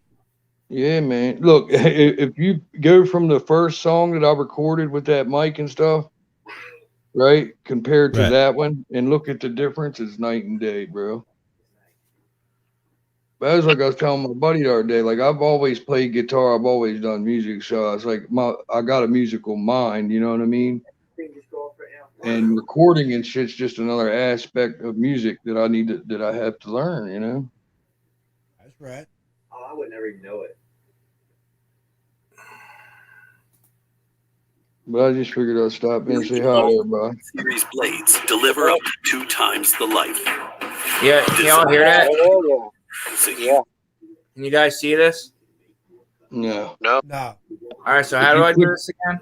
Yeah, man. Look, if you go from the first song that I recorded with that mic and stuff, right, compared to Right. that one, and look at the difference, it's night and day, bro. But that was like I was telling my buddy the other day, like I've always played guitar, I've always done music, so it's like I got a musical mind, you know what I mean? Thing just go off right now. And recording and shit's just another aspect of music that I have to learn, you know? That's right. Oh, I would never even know it. But I just figured I'd stop in and say hi to everybody. Series blades deliver up to 2 times the life. Yeah, can y'all hear that? Yeah. Can you guys see this? No. No. All right, so how do I do this again?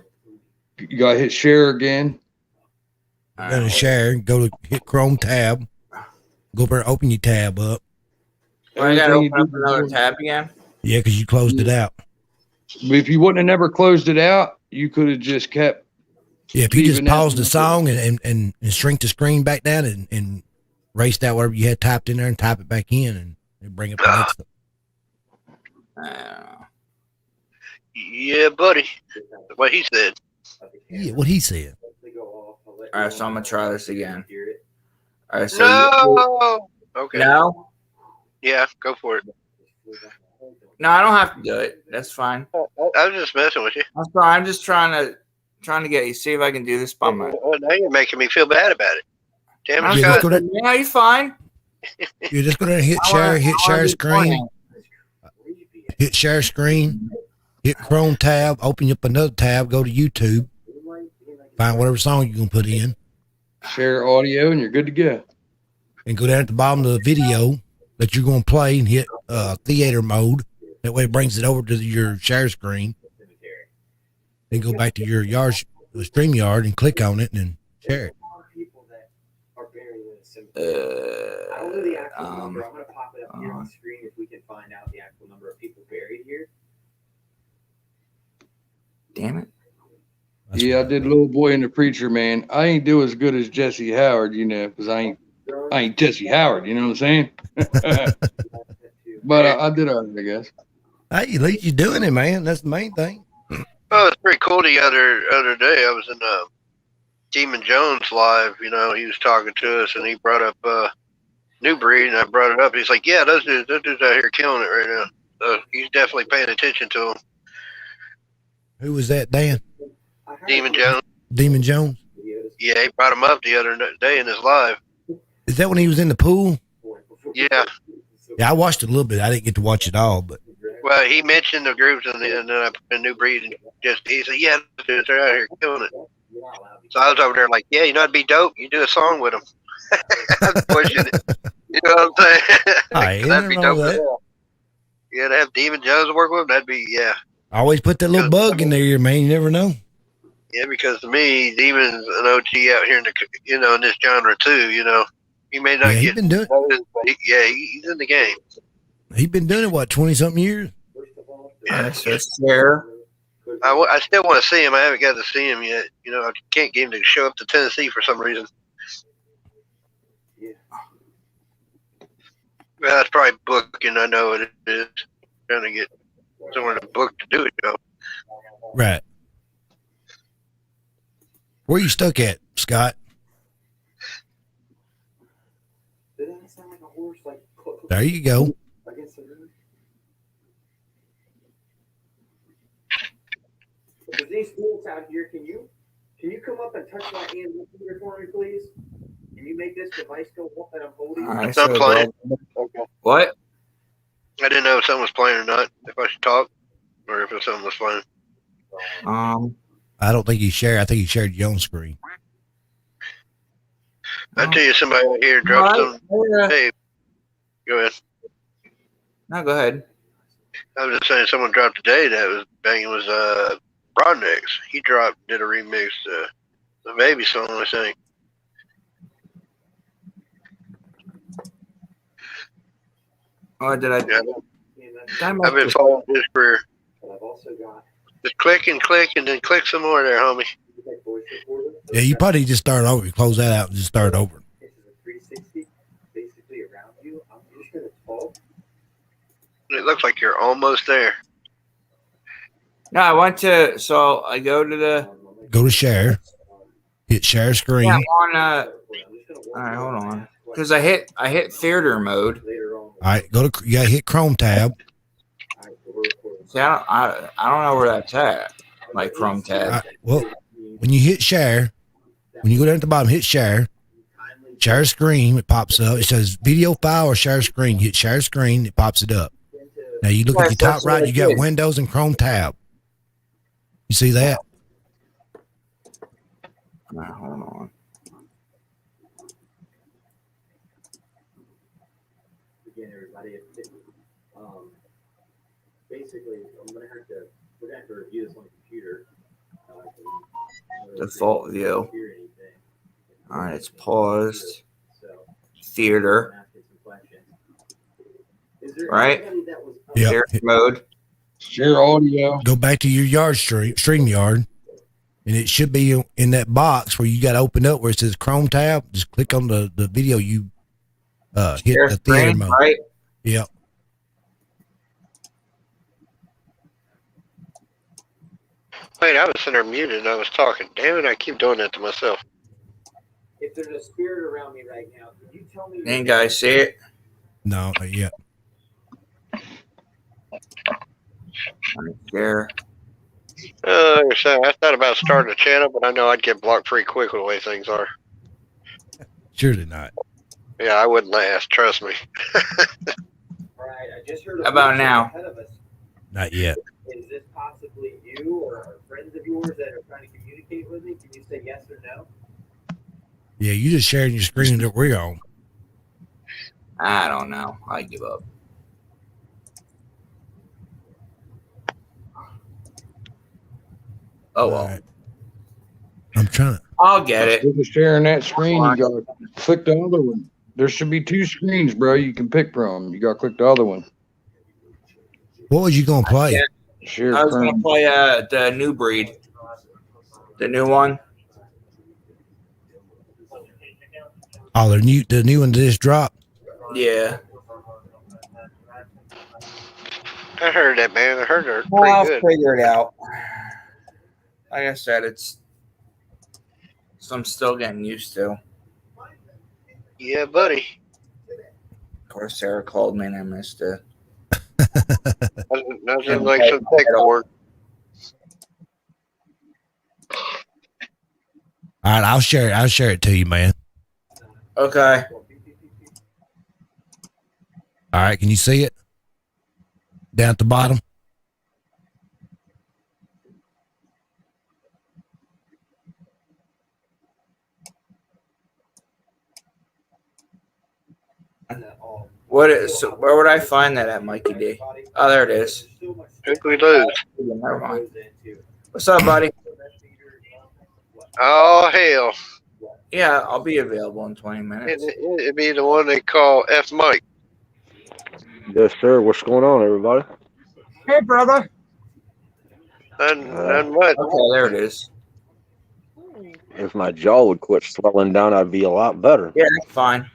You gotta hit share again. Go to share, go to hit Chrome tab, go over and open your tab up. I gotta Everything open up you do- another tab again. Yeah, because you closed it out. But if you wouldn't have never closed it out, you could have just kept. Yeah, if you just leaving that paused the one song and shrink the screen back down and erased out whatever you had typed in there and type it back in and bring up the next Yeah, buddy. That's what he said. Yeah, what he said. All right, so I'm gonna try this again. All right, so No. Okay. no, Yeah, go for it. no, I don't have to do it. That's fine. I was just messing with you. That's fine. I'm just trying to get you. See if I can do this by my. Oh, now you're making me feel bad about it. Damn it, I'm Yeah, Scott. just go to, Yeah, you're fine. you're just going to hit share screen, hit share screen, hit Chrome tab, open up another tab, go to YouTube, find whatever song you're going to put in, Share audio, and you're good to go. and go down at the bottom of the video that you're going to play and hit theater mode. That way it brings it over to your share screen. Then go back to your StreamYard and click on it and then share it. I don't know the actual number. I'm going to pop it up here on the screen if we can find out the actual number of people buried here. Damn it. Yeah, I did Little Boy and the Preacher, man. I ain't do as good as Jesse Howard, you know, because I ain't Jesse Howard, you know what I'm saying? But I did all right, I guess. Hey, at least you're doing it, man. That's the main thing. Oh, it's pretty cool. The other day, I was in Demon Jones live. You know, he was talking to us, and he brought up New Breed, and I brought it up. He's like, "Yeah, those dudes out here killing it right now." So he's definitely paying attention to them. Who was that, Dan? Demon Jones. Demon Jones? Yeah, he brought him up the other day in his live. Is that when he was in the pool? Yeah. Yeah, I watched it a little bit. I didn't get to watch it all, but Well, he mentioned the groups, and then I put a New Breed, and he said, "Yeah, dudes, they're out here killing it." So I was over there like, "Yeah, you know, it'd be dope. You do a song with them." I was pushing it. You know what I'm saying? I That'd be dope. that. Yeah, to have Demon Jones work with him, that'd be, yeah. I always put that little bug in there, man. You never know. Yeah, because to me, Demon's an OG out here in the, you know, in this genre too. You know, he may not Yeah, he's get been doing it. noticed, but he's in the game. He's been doing it, what, 20-something years? Yeah, so share. I still want to see him. I haven't got to see him yet. You know, I can't get him to show up to Tennessee for some reason. Well, that's probably booking. I know it is. Trying to get somewhere to book to do it, you know. Right. Where you stuck at, Scott? There you go. There's these fools out here. Can you come up and touch my hand for me, please? Can you make this device go off that I'm holding? Right, It's not playing. Okay. What? I didn't know if something was playing or not. If I should talk, or if something was playing. I don't think he shared. I think he shared your own screen. I tell you, somebody out here dropped some. Hey, go ahead. No, go ahead. I was just saying, someone dropped today that was banging was Broadnex. He did a remix to the Baby song, I think. Oh, did I? Yeah. I've been following his career. Just click and click and then click some more there, homie. Yeah, you probably just start over. You close that out and just start over. It looks like you're almost there. No, I went to. So I go to Go to share. Hit share screen. Yeah, I'm on. All right, hold on. Because I hit theater mode. All right, go to. You gotta hit Chrome tab. See, I don't know where that's at. Like Chrome tab. Well, when you hit share, when you go down at the bottom, hit share. Share screen, it pops up. It says video file or share screen. You hit share screen, it pops it up. Now you look at your top right, you got Windows and Chrome tab. You see that? All right, hold on. Again, everybody, basically, we're gonna have to review this on the computer. Default view. All right, it's paused. Theater. Right? Yeah. Theater mode. Share audio. Go back to your yard StreamYard, and it should be in that box where you got to open up where it says Chrome tab. Just click on the video you hit Share the theater screen, mode. right? Yep. wait, I was sitting there muted and I was talking. Damn it, I keep doing that to myself. If there's a spirit around me right now, can you tell me? You guys see it? No, not yet. There. Like I said, I thought about starting a channel, but I know I'd get blocked pretty quick with the way things are. Surely not. Yeah, I wouldn't last. Trust me. Right, I just heard. How about now? Ahead of us. Not yet. Is this possibly you or friends of yours that are trying to communicate with me? Can you say yes or no? Yeah, you just sharing your screen that we're on. I don't know. I give up. Oh well. Right. I'm trying to. I'll get it. If you're sharing that screen, you gotta click the other one. There should be 2 screens, bro. You can pick from. You gotta click the other one. What was you gonna play? Share I was gonna current. play the new breed, the new one. Oh, the new one that just dropped. Yeah. I heard that, man. I heard they're I'll pretty good. figure it out. Like I said, I'm still getting used to. Yeah, buddy. Of course, Sarah called me and I missed it. Nothing like some tech work. All right, I'll share it to you, man. Okay. All right, can you see it? Down at the bottom. Where would I find that at, Mikey D? Oh, there it is. Think we lose. Never mind. What's up, buddy? Oh, hell. Yeah, I'll be available in 20 minutes. It'd be the one they call F Mike. Yes, sir. What's going on, everybody? Hey, brother. None what? Okay, there it is. If my jaw would quit swelling down, I'd be a lot better. Yeah, that's fine.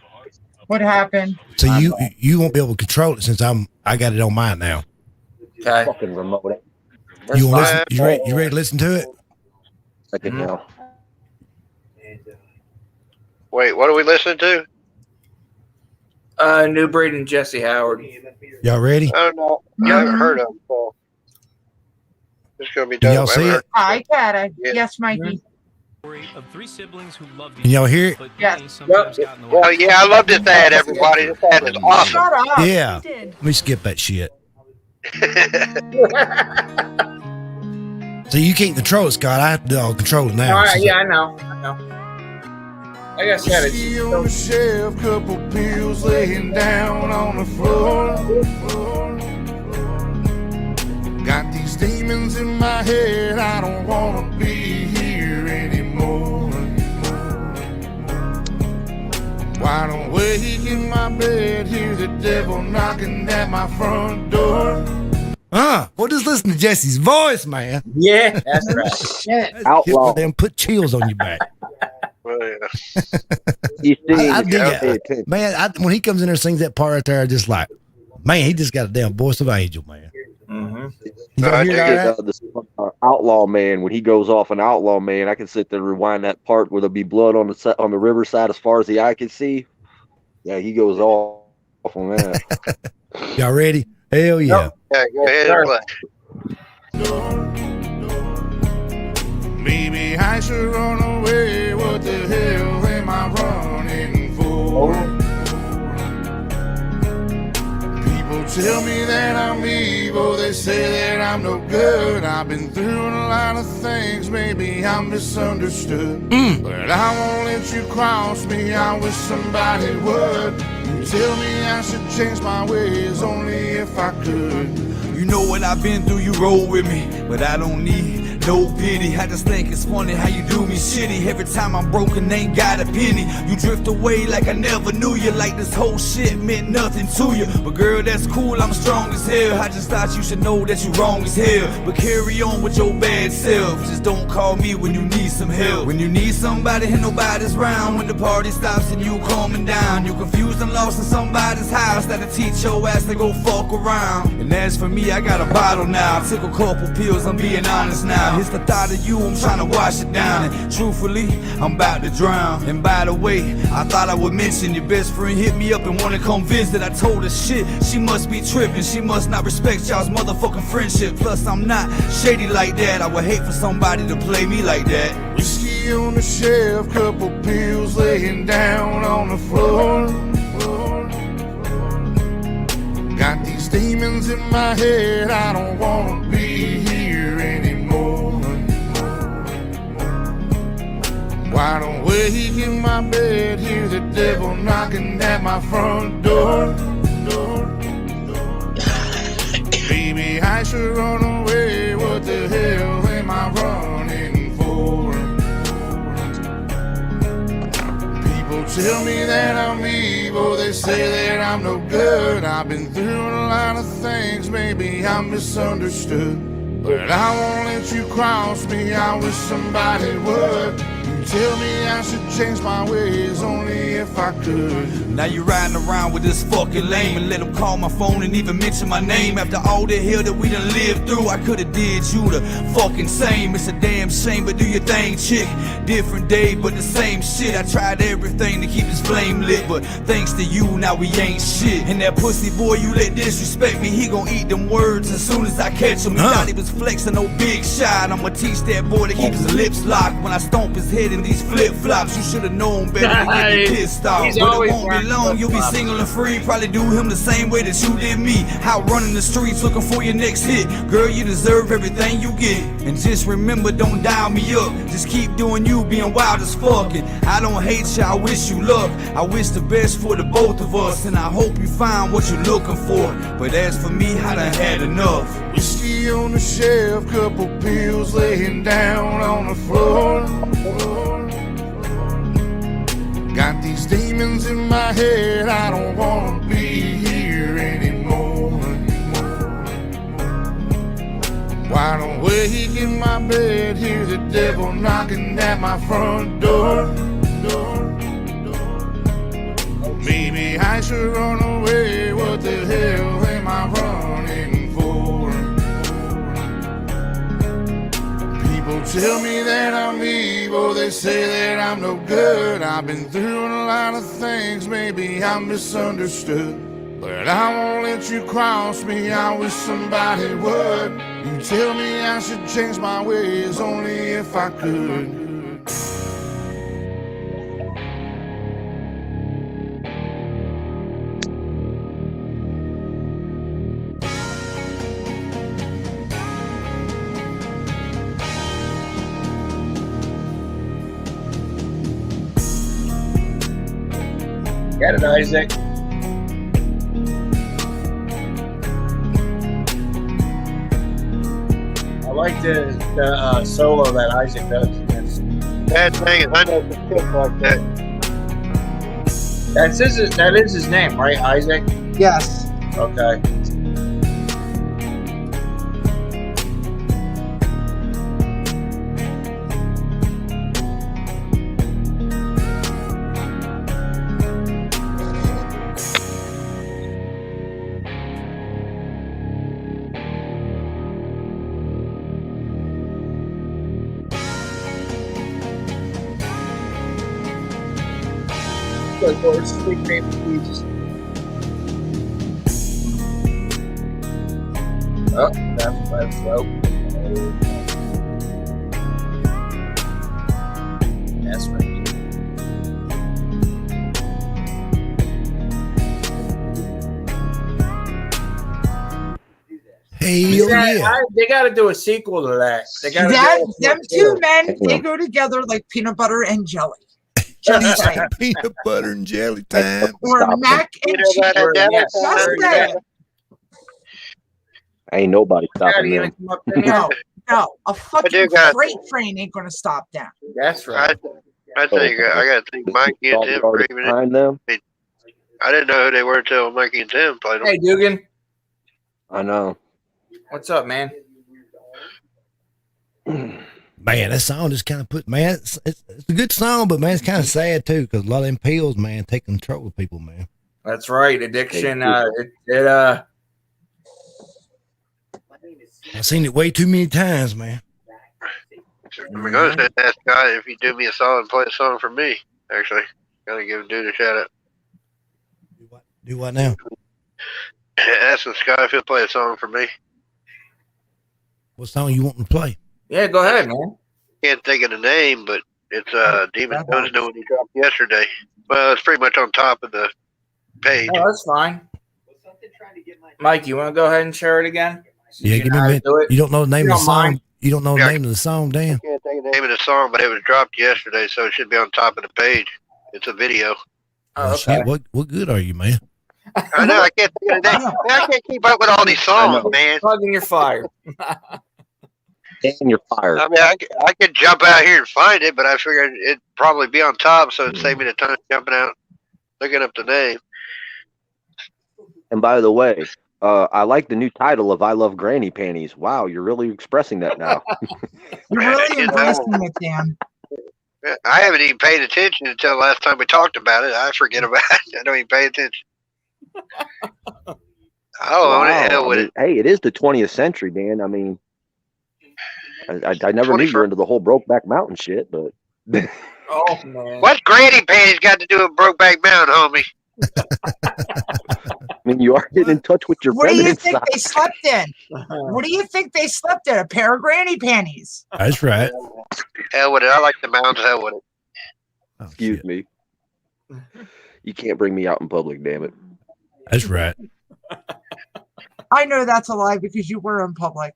What happened? So you won't be able to control it since I got it on mine now. Okay. Fucking remote. You want listen? You ready to listen to it? Second now. Wait, what are we listening to? New Breed and Jesse Howard. Y'all ready? I don't know. Yeah, I haven't heard of them before. It's gonna be Can dope. y'all see it? I got it. Yeah. Yes, Mikey. Of 3 siblings who loved Can y'all hear it? Yes. Oh yeah, I love this ad, everybody. This ad is awesome. Shut up. Yeah. Let me skip that shit. So you can't control it, Scott. I have to do all control it now. All right, yeah, I know. Like I said, See on the shelf, couple pills laying down on the floor. Got these demons in my head, I don't wanna be here anymore. Wide awake in my bed, hear the devil knocking at my front door. Well, just listen to Jesse's voice, man. Yeah, that's right. Outlaw. Them put chills on your back. Well, yeah. You see, I dig it. Man, when he comes in there and sings that part right there, I just like, man, he just got a damn voice of angel, man. Mm-hmm. You don't hear that? The Outlaw Man, when he goes off an Outlaw Man, I can sit there and rewind that part where there'll be blood on the riverside as far as the eye can see. Yeah, he goes off on that. Y'all ready? Hell yeah. Yeah, go ahead and play. Maybe I should run away. What the hell am I running for? People tell me that I'm evil. They say that I'm no good. I've been through a lot of things. Maybe I'm misunderstood. But I won't let you cross me. I wish somebody would. You tell me I should change my ways only if I could. You know what I've been through, you roll with me, but I don't need no pity. I just think it's funny how you do me shitty. Every time I'm broken, ain't got a penny. You drift away like I never knew you, like this whole shit meant nothing to you. But girl, that's cool, I'm strong as hell. I just thought you should know that you wrong as hell. But carry on with your bad self. Just don't call me when you need some help. When you need somebody and nobody's round. When the party stops and you calming down. You confused and lost in somebody's house. That'll teach your ass to go fuck around. And as for me, I got a bottle now. I took a couple pills, I'm being honest now. down. It's the thought of you, I'm trying to wash it down. And truthfully, I'm about to drown. And by the way, I thought I would mention your best friend hit me up and wanna come visit. I told her shit, she must be tripping. She must not respect y'all's motherfucking friendship. Plus, I'm not shady like that. I would hate for somebody to play me like that. Whiskey on the shelf, couple pills laying down on the floor. Got these demons in my head, I don't wanna be here anymore. Wide awake in my bed, hear the devil knocking at my front door. Baby, I should run away, what the hell am I running for? People tell me that I'm evil, they say that I'm no good. I've been through a lot of things, maybe I'm misunderstood. But I won't let you cross me, I wish somebody would. You tell me I should change my ways only if I could. Now you riding around with this fucking lame and let him call my phone and even mention my name. After all the hell that we done lived through, I could've did you the fucking same. It's a damn shame, but do your thing, chick. Different day, but the same shit. I tried everything to keep this flame lit, but thanks to you, now we ain't shit. And that pussy boy you let disrespect me, he gon' eat them words as soon as I catch him. He thought he was flexing, no big shot. I'ma teach that boy to keep his lips locked when I stomp his head in these flip-flops. You should've known better than get me pissed off. He's But it always won't be long, you'll be single and free. Probably do him the same way that you did me. Out running the streets looking for your next hit. Girl, you deserve everything you get. And just remember, don't dial me up. Just keep doing you, being wild as fuck. And I don't hate you, I wish you luck. I wish the best for the both of us, and I hope you find what you're looking for. But as for me, I done had enough. Whiskey on the shelf, couple pills laying down on the floor. Got these demons in my head, I don't wanna be here anymore. Wide awake in my bed, hear the devil knocking at my front door. Maybe I should run away, what the hell am I running for? People tell me that I'm evil, they say that I'm no good. I've been through a lot of things, maybe I'm misunderstood. But I won't let you cross me, I wish somebody would. You tell me I should change my ways only if I could. Get it, Isaac. I like the solo that Isaac does. Bad thing is, I know some kids like that. That is his name, right, Isaac? Yes. Okay. Oh, that's rope. That's right. They got to do a sequel to that. They got them two men, they go together like peanut butter and jelly. Peanut butter and jelly time. Or mac and cheese. Ain't nobody stopping them. No, a fucking freight train ain't gonna stop them. That's right. I think I got to think Mikey and Tim were even behind them. I didn't know who they were until Mikey and Tim played them. Hey, Dugan. I know. What's up, man? Man, that song just kind of put, man, it's a good song, but man, it's kind of sad too, because a lot of them pills, man, take control of people, man. That's right. Addiction. I've seen it way too many times, man. I'm going to ask Scott if he'd do me a solid and play a song for me. Actually, gotta give dude a shout out. Do what now? Asking Scott if he'll play a song for me. What song you want to play? Yeah, go ahead, man. Can't think of the name, but it's Demon Jones knew when he dropped yesterday. Well, it's pretty much on top of the page. Oh, that's fine. Mike, you want to go ahead and share it again? Yeah, give me a minute. You don't know the name of the song? You don't know the name of the song, Dan? I can't think of the name of the song, but it was dropped yesterday, so it should be on top of the page. It's a video. Oh, shit. What good are you, man? I know. I can't think of the name. I can't keep up with all these songs, man. Plugging your fire. And you're fired. I mean, I could jump out here and find it, but I figured it'd probably be on top, so it'd save me the time of jumping out, looking up the name. And by the way, I like the new title of I Love Granny Panties. Wow, you're really expressing that now. You're really embracing it, Dan. I haven't even paid attention until last time we talked about it. I forget about it. I don't even pay attention. I'll own it. Hell with it. Hey, it is the 20th century, Dan. I mean, I never knew you were into the whole Brokeback Mountain shit, but. Oh, man. What's Granny Panties got to do with Brokeback Mountain, homie? I mean, you are getting in touch with your What do you feminine think side. they slept in? What do you think they slept in? A pair of granny panties. That's right. Hell with it. I like the mountains. Hell with it. Excuse me. You can't bring me out in public, damn it. That's right. I know that's a lie because you were in public.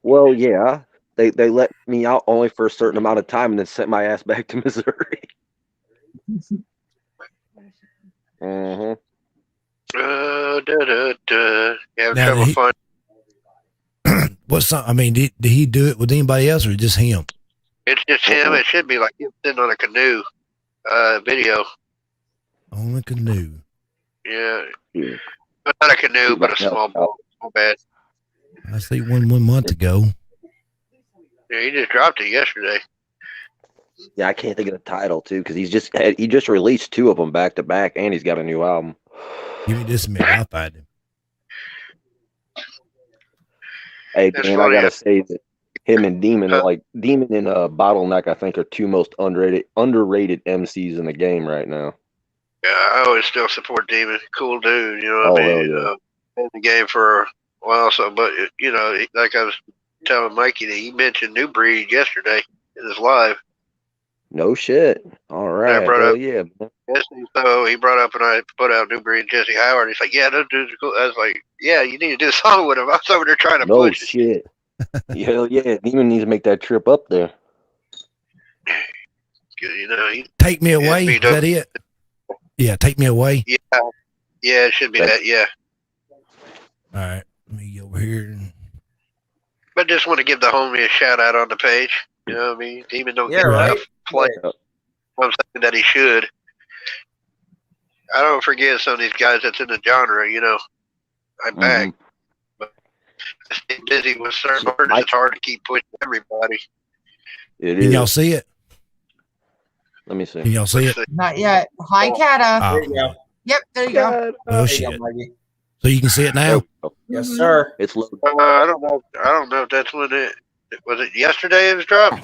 Well, yeah. They let me out only for a certain amount of time and then sent my ass back to Missouri. Mm-hmm. You having Now, trouble did he- finding? What song? I mean, did he do it with anybody else or just him? It's just him. It should be like him sitting on a canoe video. On a canoe. Yeah. Not a canoe, but a small boat. Not bad. I see one month ago. Yeah, he just dropped it yesterday. Yeah, I can't think of the title too because he just released 2 of them back to back, and he's got a new album. Give me just a minute. I'll find him. Hey, That's Dan, I funny. gotta say that him and Demon, Demon and Bottleneck, I think are 2 most underrated MCs in the game right now. Yeah, I always still support Demon. Cool dude, you know what I Oh, mean? hell yeah. Been in the game for a while, so, but, you know, like I was telling Mikey that he mentioned New Breed yesterday in his live. No shit. All right. brought Hell up- yeah. Man. So he brought up and I put out New Breed and Jesse Howard. He's like, yeah, those dudes are cool. I was like, yeah, you need to do a song with him. I was over there trying to No push it. shit. Hell yeah. Demon needs to make that trip up there. You know, Take Me Away. he Is that it? Yeah, Take Me Away. yeah, it should be that, yeah. All right. Let me go over here. But just want to give the homie a shout out on the page. You know what I mean? Demon don't Yeah, get right. enough play. I'm saying that he should. I don't forget some of these guys that's in the genre, you know. I back. But I stay busy with certain artists. It's hard to keep pushing everybody. It Can is. y'all see it? Let me see. Can y'all see it? Not yet. Hi, Kata. Oh. There you go. Yep, there you go. Oh, shit. So you can see it now? Yes, sir. It's low. I don't know if that's when it was. It yesterday it was dropped.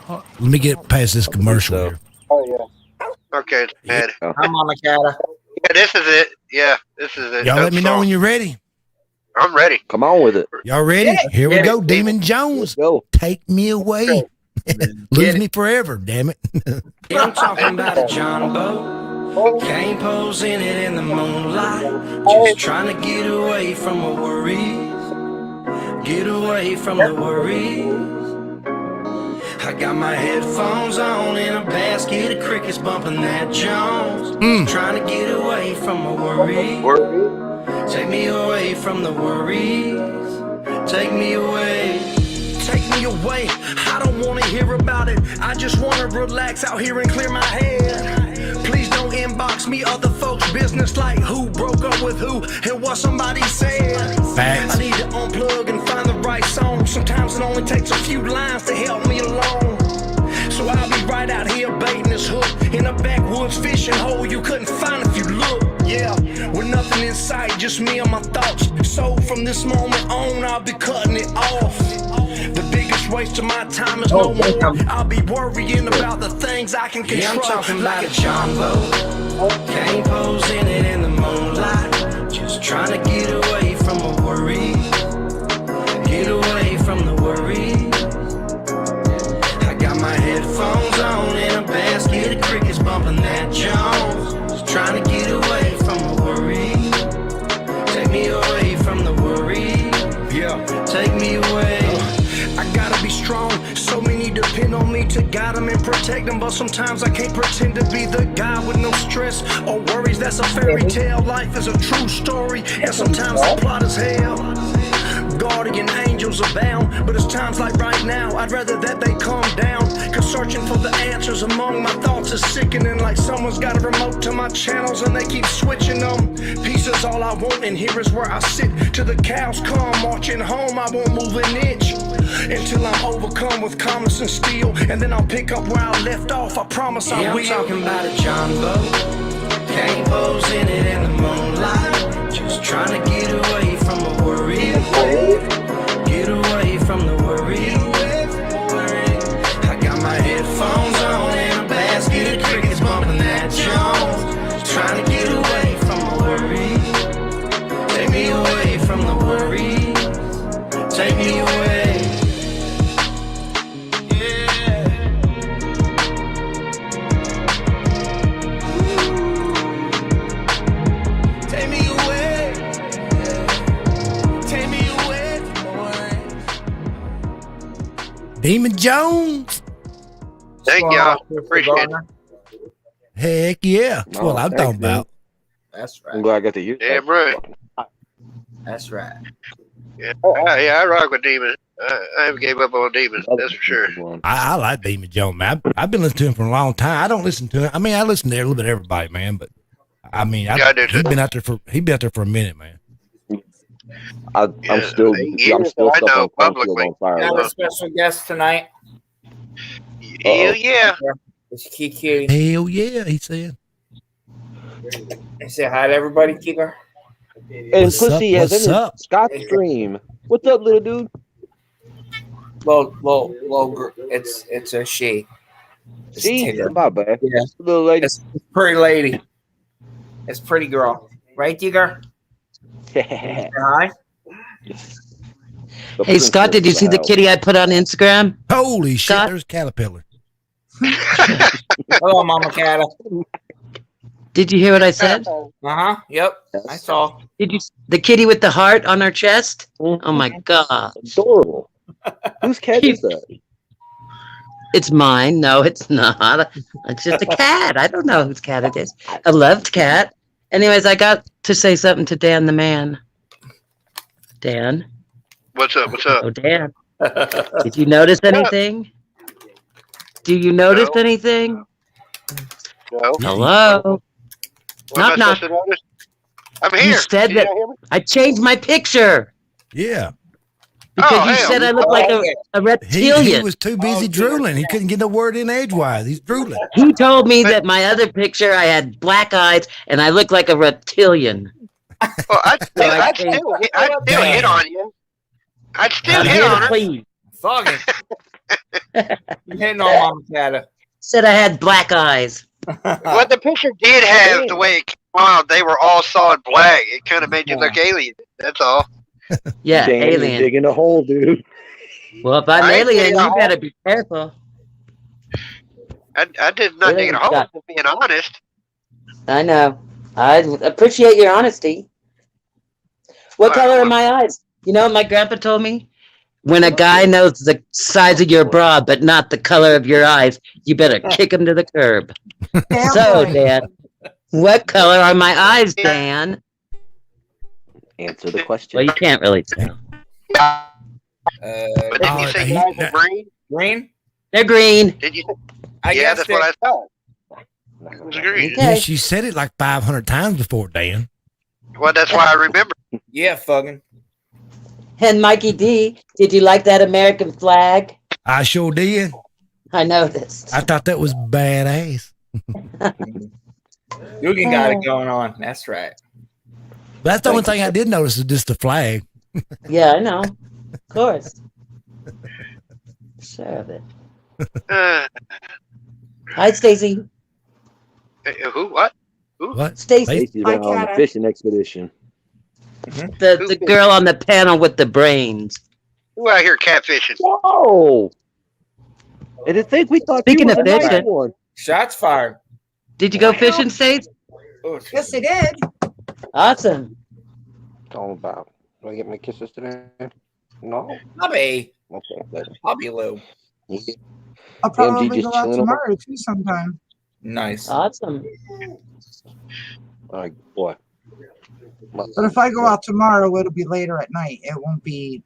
Let me get past this commercial here. Oh yeah. Okay, it's bad. I'm Mama Cata. Yeah, this is it. Yeah, this is it. Y'all let That's me know all. when you're ready. I'm ready. Come on with it. Y'all ready? Here we Get go. it. Demon Jones. Go. Take me away. Lose me forever, damn it. Yeah, I'm talking about a John Boat. Can't pose in it in the moonlight. Just trying to get away from the worries. Get away from the worries. I got my headphones on in a basket of crickets bumping that Jones. Trying to get away from the worries. Take me away from the worries. Take me away. Take me away. I don't want to hear about it. I just want to relax out here and clear my head. Please don't inbox me other folks' business like who broke up with who and what somebody said. Facts. I need to unplug and find the right song. Sometimes it only takes a few lines to help me along. So I'll be right out here baiting this hook in a backwoods fishing hole you couldn't find if you look. Yeah, with nothing in sight, just me and my thoughts. So from this moment on, I'll be cutting it off. The biggest waste of my time is no more. I'll be worrying about the things I can control. Yeah, I'm talking about a jumbo. Can't pose in it in the moonlight. Just trying to get away from the worries. Get away from the worries. I got my headphones on in a basket of crickets bumping that Jones. Just trying to get away from the worries. Take me away from the worries. Yeah, take me away. I gotta be strong, so many depend on me to guide them and protect them. But sometimes I can't pretend to be the guy with no stress or worries. That's a fairy tale, life is a true story. And sometimes the plot is hell. Guardian angels abound, but it's times like right now I'd rather that they calm down. Cause searching for the answers among my thoughts is sickening. Like someone's got a remote to my channels and they keep switching them. Peace is all I want, and here is where I sit till the cows come. Marching home, I won't move an inch until I'm overcome with calmness and steel. And then I'll pick up where I left off, I promise I will. I'm talking about a jumbo. Can't pose in it in the moonlight. Just trying to get away from the worry. Get away from the worry. I got my headphones on in a basket of crickets bumping that Jones. Trying to get away from the worry. Take me away from the worry. Take me away. Demon Jones. Thank y'all. Appreciate it. Heck yeah. That's what I'm talking about. That's right. I'm glad I got to use Damn right. That's right. Yeah, I rock with Demon. I haven't gave up on Demon. That's for sure. I like Demon Jones, man. I've been listening to him for a long time. I don't listen to him. I mean, I listen to a little bit of everybody, man. But I mean, I do too. he's been out there for a minute, man. I'm still stuck on publicly. On fire. We have a special guest tonight. Hell yeah. It's Kiki. Hell yeah, he said. Say hi to everybody, Kiki. And Pussy has in Scott's stream. What's up, little dude? Well, it's a she. She, my bad. Yeah, little lady. It's pretty lady. It's pretty girl, right, Tigger? Hi. Hey Scott, did you see the kitty I put on Instagram? Holy shit! There's Caterpillar. Hello, Mama Cata. Did you hear what I said? Yep. I saw. Did you? The kitty with the heart on her chest? Oh my god! Adorable. Whose cat is that? It's mine. No, it's not. It's just a cat. I don't know whose cat it is. A loved cat. Anyways, I got to say something to Dan the man. Dan. What's up? What's up? Oh, Dan. Did you notice anything? Do you notice anything? No. Hello. What am I supposed to notice? I'm here. You said that I changed my picture. Yeah. Because you said I look like a reptilian. He was too busy drooling. He couldn't get no word in edgewise. He's drooling. He told me that my other picture, I had black eyes and I look like a reptilian. Well, I'd still hit on you. I'd still hit on her. Please. Fucking. You're hitting on Mama Cata. Said I had black eyes. What the picture did have, the way it came out, they were all solid black. It kind of made you look alien. That's all. Yeah, alien. Digging a hole, dude. Well, if I'm alien, you better be careful. I did not dig a hole, if I'm being honest. I know. I appreciate your honesty. What color are my eyes? You know what my grandpa told me? When a guy knows the size of your bra, but not the color of your eyes, you better kick him to the curb. So, Dan, what color are my eyes, Dan? Answer the question. Well, you can't really tell. But didn't you say guys were green? Green? They're green. Did you? Yeah, that's what I thought. It was green. Yeah, she said it like 500 times before, Dan. Well, that's why I remember. Yeah, fucking. And Mikey D, did you like that American flag? I sure did. I noticed. I thought that was badass. Dugan got it going on. That's right. That's the only thing I did notice is just the flag. Yeah, I know. Of course. Serve it. Uh, Hi, Stacy. who? What? Who? What? Stacy. Stacy's been on a fishing expedition. The girl on the panel with the brains. Who out here catfishing? Whoa! And to think we thought Speaking you of were the nice fishing, one. Shots fired. Did you go fishing, Stace? Yes, I did. Awesome. All about. Do I get my kisses today? No. Hubby. Okay. Hubby Lou. I'll probably go out tomorrow too sometime. Nice. Awesome. Boy. But if I go out tomorrow, it'll be later at night. It won't be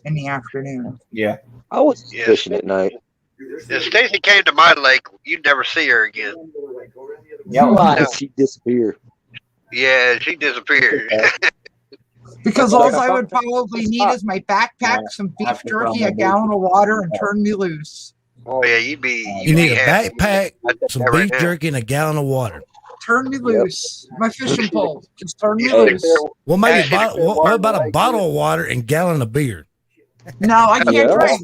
in the afternoon. Yeah. I was fishing at night. If Stacy came to my lake, you'd never see her again. Why? She disappeared. Yeah, she disappeared. Because all I would probably need is my backpack, some beef jerky, a gallon of water, and turn me loose. Oh yeah, you'd be. You need a happy. backpack, I'd some that right beef now. jerky, and a gallon of water. Turn me loose. My fishing pole. Just turn me Hey. loose. Well, maybe Yeah, what about a bottle of water and gallon of beer? No, I can't Yeah. drink.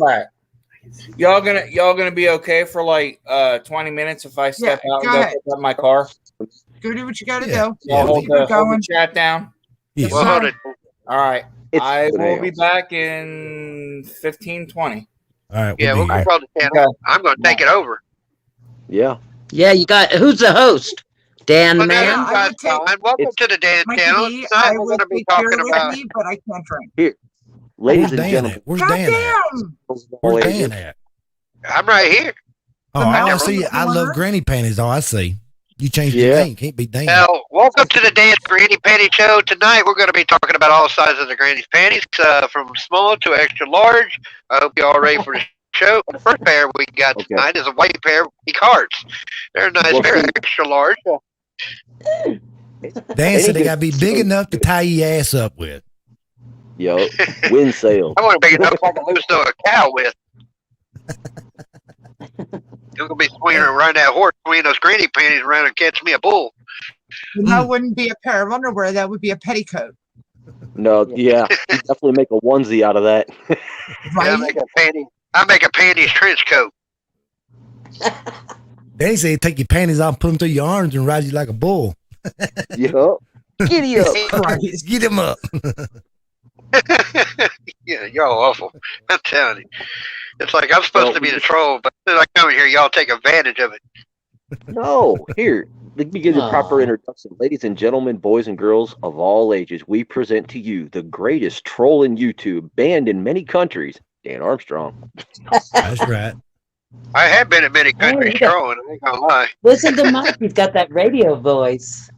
Y'all gonna be okay for like 20 minutes if I step Yeah, out go and go ahead. pick up my car? Go do what you gotta Yeah. do. Yeah, Y'all hold Keep it the going. chat down. Yeah. Well, hold it. All right. It's I good will be hands. back in 15, 20. All right. Yeah, We'll we'll be go here. the channel. Okay. I'm going to take it over. Yeah. Yeah, you got. Who's the host? Dan the But now man. you guys fine. Welcome to the Dan Mikey channel. D, Tonight I we're would going to be take beer talking with about. me, but I can't drink. Here. Ladies Where's and Dan gentlemen. at? Where's God Dan at? damn! Where's Dan at? I'm right here. Oh, The I mouse in see. the I love corner? granny panties. Oh, I see. You changed your Yeah. name. Can't be Dan. Now, welcome to the Dan Granny Panty Show. Tonight we're going to be talking about all sizes of the granny's panties, from small to extra large. I hope you're all ready for the show. The first pair we got Okay. tonight is a white pair of big hearts. They're a nice Well, pair, see- extra large. Dan said they Any got to be big enough to tie your ass up with. Yo, wind sail. I want to big enough I can lose to a cow with. You're going to be swinging around that horse, swinging those granny panties around and catch me a bull. And that wouldn't be a pair of underwear. That would be a petticoat. No, yeah. You definitely make a onesie out of that. Yeah, Right? I make a panties trench coat. Dan said take your panties off, put them through your arms, and ride you like a bull. Yup. Giddy up. Christ. Get him up. Yeah, y'all awful. I'm telling you. It's like I'm supposed to be the troll, but as I come in here, y'all take advantage of it. No, here. Let me give you a proper Aw. introduction. Ladies and gentlemen, boys and girls of all ages, we present to you the greatest troll in YouTube, banned in many countries, Dan Armstrong. That's right. I have been in many countries you got- trolling, I ain't gonna lie. Listen to Mike. He's got that radio voice.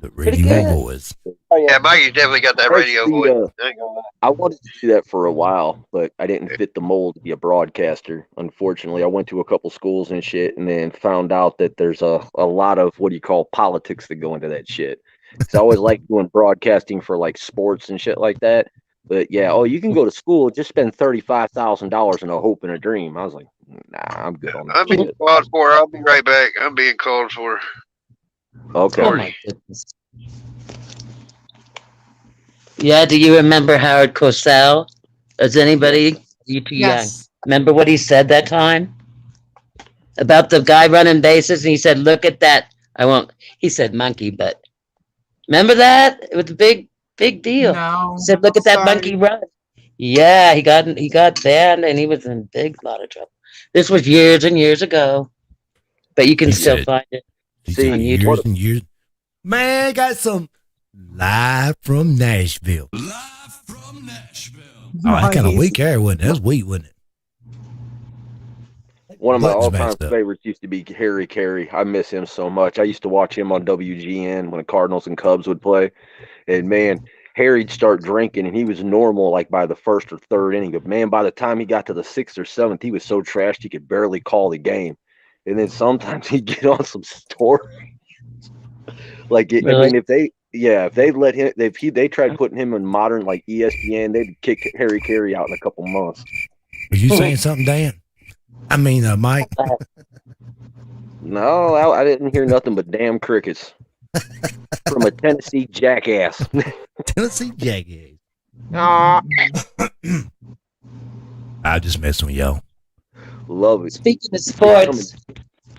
The Pretty radio good. boys. Yeah, Mikey's definitely got that radio Actually, voice. I ain't gonna lie. I wanted to do that for a while, but I didn't fit the mold to be a broadcaster. Unfortunately, I went to a couple schools and shit, and then found out that there's a lot of what do you call politics that go into that shit. So I always like doing broadcasting for like sports and shit like that. But yeah, oh, you can go to school, just spend $35,000 in a hope and a dream. I was like, nah, I'm good on that I'm being shit. called for. I'll be right back. I'm being called for. Okay. Oh my goodness. Yeah, do you remember Howard Cosell? Is anybody? You too Yes. young. Remember what he said that time? About the guy running bases, and he said, look at that. I won't, he said monkey, but remember that? It was a big deal. No. He said, look at that Sorry. monkey run. Yeah, he got banned and he was in big lot of trouble. This was years and years ago. But you can still said- find it. See, on years YouTube. and years. Man, got some live from Nashville. Live from Nashville. Oh, that's kind of Nice. weak air, wasn't it? That was weak, wasn't it? One of my Buttons all-time messed up. favorites used to be Harry Carey. I miss him so much. I used to watch him on WGN when the Cardinals and Cubs would play. And man, Harry'd start drinking, and he was normal like by the first or third inning. But man, by the time he got to the sixth or seventh, he was so trashed he could barely call the game. And then sometimes he'd get on some story. Like, I Really? mean, if they let him, they tried putting him in modern like ESPN, they'd kick Harry Carey out in a couple months. Was you saying something, Dan? I mean, Mike. No, I didn't hear nothing but damn crickets from a Tennessee jackass. Tennessee Jackass. Aw. I Nah, just messing with y'all. Love it. Speaking of sports,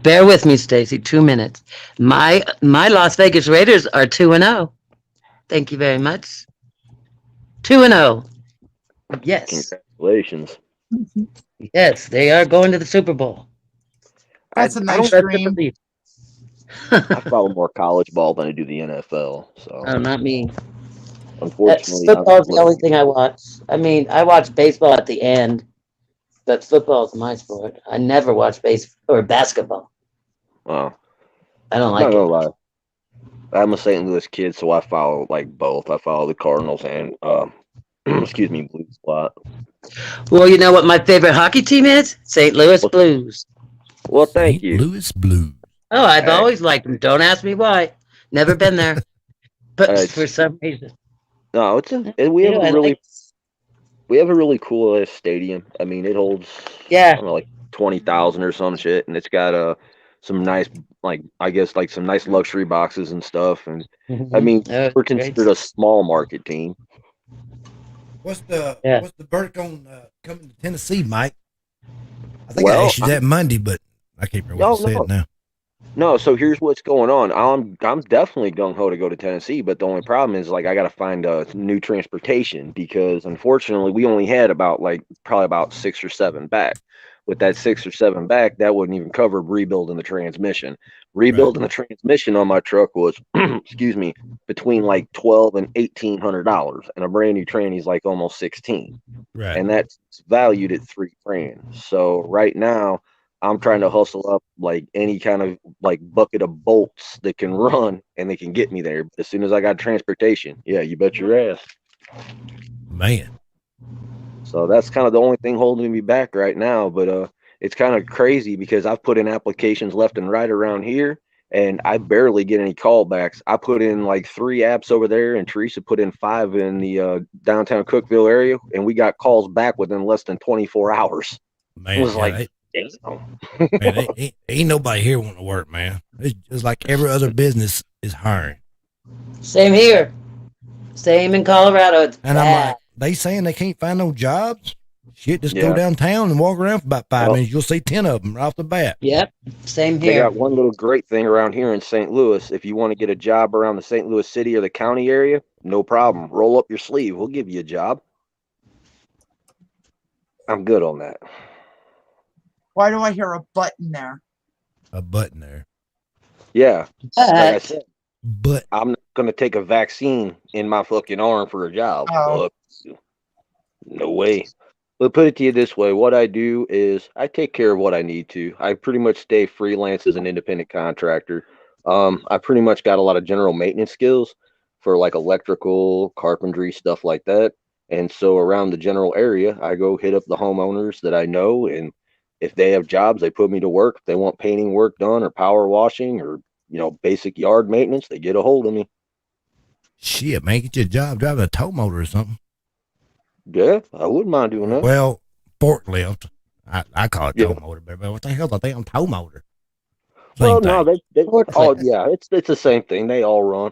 bear with me, Stacy. 2 minutes. My Las Vegas Raiders are 2-0. Thank you very much. 2-0. Yes. Congratulations. Yes, they are going to the Super Bowl. That's a I nice don't dream. I follow more college ball than I do the NFL. So Oh, not me. unfortunately, Football's the only thing I watch. I mean, I watch baseball at the end, but football's my sport. I never watch baseball or basketball. Well, I don't I'm not like gonna it. lie. I'm a St. Louis kid, so I follow like both. I follow the Cardinals and excuse me, Blues a lot. Well, you know what my favorite hockey team is? St. Louis Blues. Well, thank you. Louis Blues. Oh, I've Hey. always liked them. Don't ask me why. Never been there. But for some reason. No, we have a really cool stadium. I mean, it holds Yeah. I don't know, like 20,000 or some shit, and it's got some nice some nice luxury boxes and stuff. And I mean, we're considered a small market team. What's the verdict on coming to Tennessee, Mike? I think Well, I asked you that Monday, but I can't remember what you said now. No, so here's what's going on. I'm definitely gung ho to go to Tennessee, but the only problem is like I got to find new transportation because unfortunately we only had probably about 6 or 7 back. With that 6 or 7 back, that wouldn't even cover rebuilding the transmission. Rebuilding the transmission on my truck was, excuse me, between like $1,200 and $1,800, and a brand new tranny's like almost 16, right? And that's valued at $3,000. So right now, I'm trying to hustle up like any kind of like bucket of bolts that can run and they can get me there. But as soon as I got transportation, yeah, you bet your ass, man. So that's kind of the only thing holding me back right now. But it's kind of crazy because I've put in applications left and right around here, and I barely get any callbacks. I put in like 3 apps over there, and Teresa put in 5 in the downtown Cookeville area, and we got calls back within less than 24 hours. Man, it was yeah, like, man, ain't nobody here wanting to work, man. It's like every other business is hiring. Same here. Same in Colorado. It's and bad. I'm like, they saying they can't find no jobs? Shit, just go downtown and walk around for about 5 minutes. You'll see 10 of them right off the bat. Yep, same They here. got one little great thing around here in St. Louis. If you want to get a job around the St. Louis city or the county area, no problem. Roll up your sleeve. We'll give you a job. I'm good on that. Why do I hear a button there? A button there. Yeah. Like I said, but I'm not going to take a vaccine in my fucking arm for a job. Oh. No way. But put it to you this way. What I do is I take care of what I need to. I pretty much stay freelance as an independent contractor. I pretty much got a lot of general maintenance skills for like electrical, carpentry, stuff like that. And so around the general area, I go hit up the homeowners that I know. And if they have jobs, they put me to work. If they want painting work done or power washing or, basic yard maintenance, they get a hold of me. Shit, man, get you a job driving a tow motor or something. Yeah, I wouldn't mind doing that. Well, forklift. I call it tow motor, but what the hell's a damn tow motor? Well, no, they yeah, it's the same thing. They all run,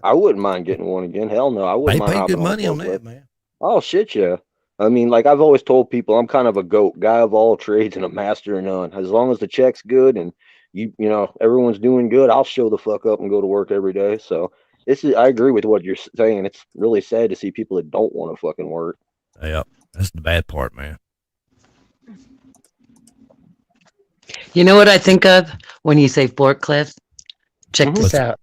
I wouldn't mind getting one again. Hell no, I wouldn't mind. They pay hopping good money on forklift. that, man. Oh shit, yeah. I mean, like I've always told people, I'm kind of a goat, guy of all trades and a master of none. As long as the check's good and everyone's doing good, I'll show the fuck up and go to work every day. So I agree with what you're saying. It's really sad to see people that don't want to fucking work. Yeah, that's the bad part, man. You know what I think of when you say forklift? Check this out.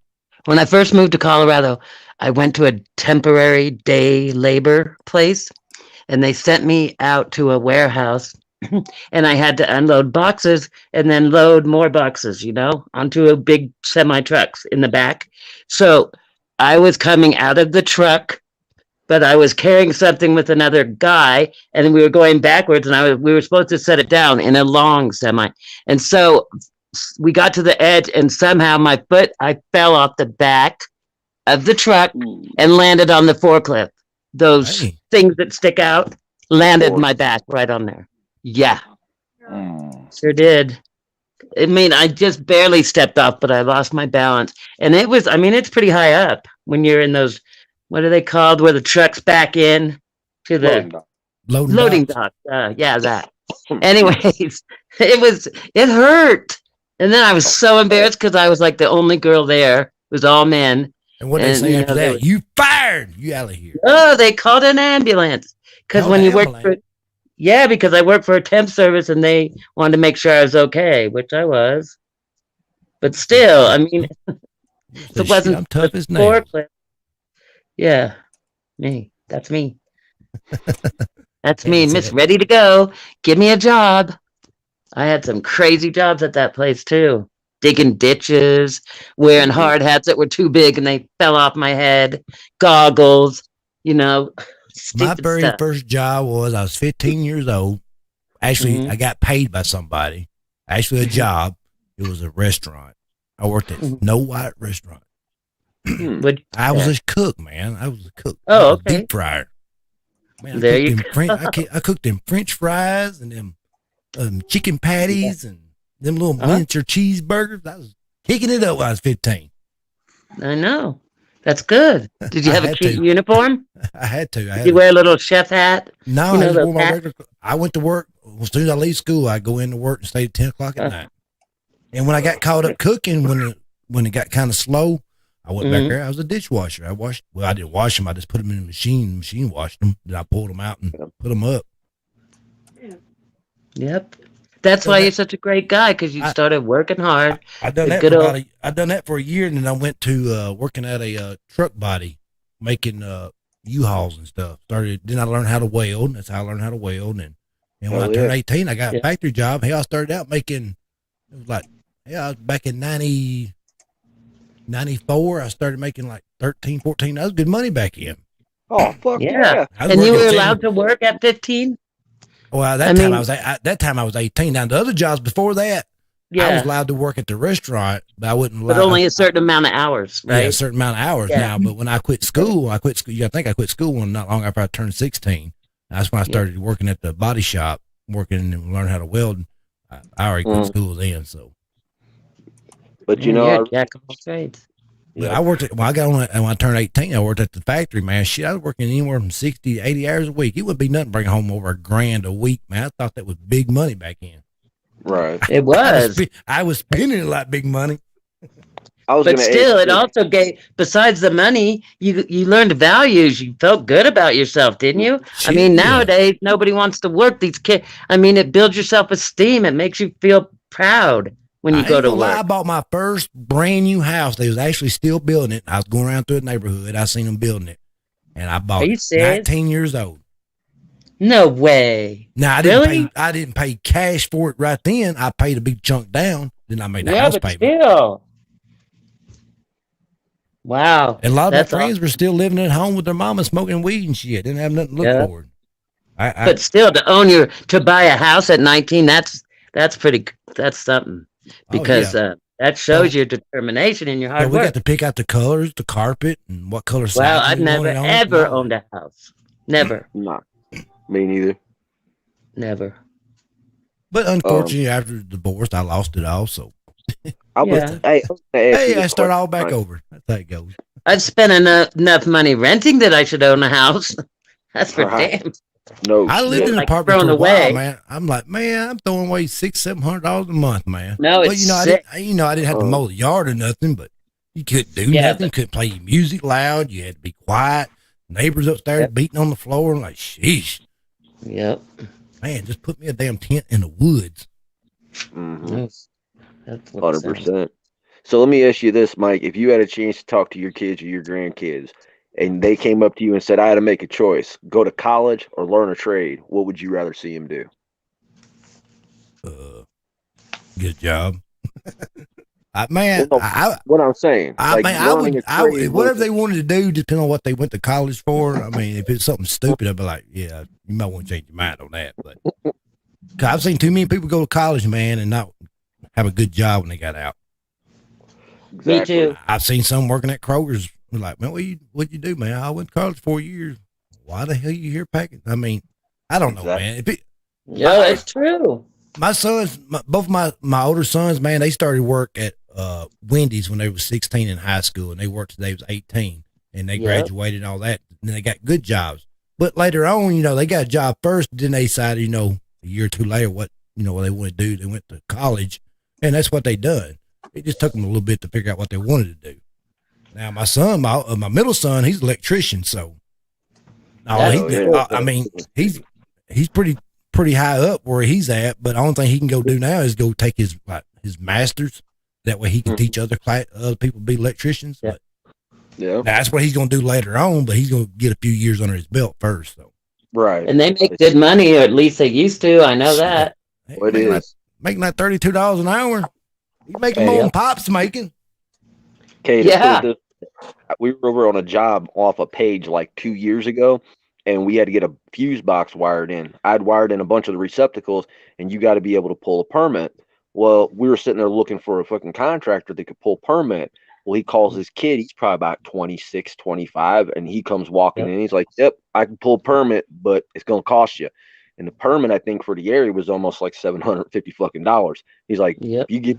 When I first moved to Colorado, I went to a temporary day labor place, and they sent me out to a warehouse, and I had to unload boxes and then load more boxes, onto a big semi trucks in the back. So I was coming out of the truck, but I was carrying something with another guy, and we were going backwards, and we were supposed to set it down in a long semi. And so we got to the edge, and somehow I fell off the back of the truck and landed on the forklift. Those things that stick out landed my back right on there. Yeah, sure did. I mean, I just barely stepped off, but I lost my balance. And it's pretty high up when you're in those, what are they called, where the trucks back in to the Loading dock. Yeah, that. Anyways, it hurt. And then I was so embarrassed because I was like the only girl there. It was all men. And what they say after that, you fired. You out of here. Oh, they called an ambulance. Because when you work for, because I worked for a temp service and they wanted to make sure I was okay, which I was. But still, I mean, if it wasn't I'm tough as nails. Yeah, me. That's me. That's me, Miss Ready to Go. Give me a job. I had some crazy jobs at that place too. Digging ditches, wearing hard hats that were too big and they fell off my head, goggles, My very first job was I was 15 years old. Actually, I got paid by somebody. Actually, a job. It was a restaurant. I worked at Snow White Restaurant. I was a cook, man. I was a cook. Oh, okay. Deep fryer. Man, there you go. I cooked them French fries and them chicken patties and them little miniature cheeseburgers. I was kicking it up when I was 15. I know. That's good. Did you have a cute uniform? I had to. Did you wear a little chef hat? No, I just wore my regular. I went to work. As soon as I leave school, I go into work and stay at 10 o'clock at night. And when I got caught up cooking, when it got kind of slow, I went back there. I was a dishwasher. I didn't wash them. I just put them in the machine. Machine washed them. Then I pulled them out and put them up. Yep. That's why you're such a great guy, because you started working hard. I done that for a year, and then I went to working at a truck body, making U-Hauls and stuff. Then I learned how to weld. That's how I learned how to weld. And when I turned 18, I got a factory job. Hey, I started out making, it was like, back in 94, I started making like 13, 14. That was good money back in. Oh, fuck yeah. And you were allowed to work at 15? Well, that time I was 18. Now the other jobs before that, I was allowed to work at the restaurant, but I wouldn't. But only a certain amount of hours, right? Yeah, a certain amount of hours now. But when I quit school, You got to think I quit school not long after I turned 16. That's when I started working at the body shop, working and learning how to weld. I already quit school then, so. But jack of all trades. But I worked when I turned 18, I worked at the factory, man. Shit, I was working anywhere from 60 to 80 hours a week. It wouldn't be nothing bringing home over $1,000 a week, man. I thought that was big money back then. Right. It was. I was spending a lot of big money. But still, it also gave, besides the money, you learned values. You felt good about yourself, didn't you? I mean, nowadays, nobody wants to work. These kids, I mean, it builds your self-esteem. It makes you feel proud when you go to work. I bought my first brand new house. They was actually still building it. I was going around through the neighborhood. I seen them building it. And I bought it 19 years old. No way. Now, I didn't pay cash for it right then. I paid a big chunk down. Then I made the house payment. Still. Wow. And a lot of my friends were still living at home with their mama smoking weed and shit. Didn't have nothing to look forward. But still, to buy a house at 19, that's something. Because that shows your determination and your hard work. We got to pick out the colors, the carpet, and what color size. Well, I've never ever owned a house. Never. No, me neither. Never. But unfortunately, after the divorce, I lost it all. So I start all back over. That's how it goes. I've spent enough money renting that I should own a house. That's for damn. No, I lived in an apartment for a while, man. I'm like, man, I'm throwing away $600-700 a month, man. No, I didn't have to mow the yard or nothing, but you couldn't do nothing. You couldn't play your music loud. You had to be quiet. Neighbors upstairs beating on the floor. I'm like, sheesh. Yep. Man, just put me a damn tent in the woods. Mm-hmm. 100%. So let me ask you this, Mike. If you had a chance to talk to your kids or your grandkids, and they came up to you and said, I had to make a choice, go to college or learn a trade, what would you rather see them do? Good job. What I'm saying. Whatever they wanted to do, depending on what they went to college for. I mean, if it's something stupid, I'd be like, yeah, you might want to change your mind on that. But cause I've seen too many people go to college, man, and not have a good job when they got out. Exactly. Me too. I've seen some working at Kroger's. Like, man, what'd you do, man? I went to college 4 years. Why the hell you here packing? I mean, I don't know, man. It's true. My sons, both my older sons, man, they started work at Wendy's when they were 16 in high school, and they worked till they was 18, and they graduated and all that. And then they got good jobs. But later on, they got a job first, then they decided, a year or two later, what they want to do. They went to college, and that's what they done. It just took them a little bit to figure out what they wanted to do. Now, my son, my middle son, he's an electrician, so he's pretty high up where he's at. But the only thing he can go do now is go take his master's. That way he can teach other people to be electricians. But that's what he's going to do later on. But he's going to get a few years under his belt first, though. Right. And they make good money, or at least they used to. I know that. Hey, making that $32 an hour. He's making more than Pop's making. Okay, we were over on a job off a page like 2 years ago, and we had to get a fuse box wired in. I'd wired in a bunch of the receptacles, and you got to be able to pull a permit. Well, we were sitting there looking for a fucking contractor that could pull permit. Well, he calls his kid. He's probably about 26, 25, and he comes walking in. He's like, "Yep, I can pull a permit, but it's going to cost you." And the permit, I think, for the area was almost like $750 fucking dollars. He's like, "If you get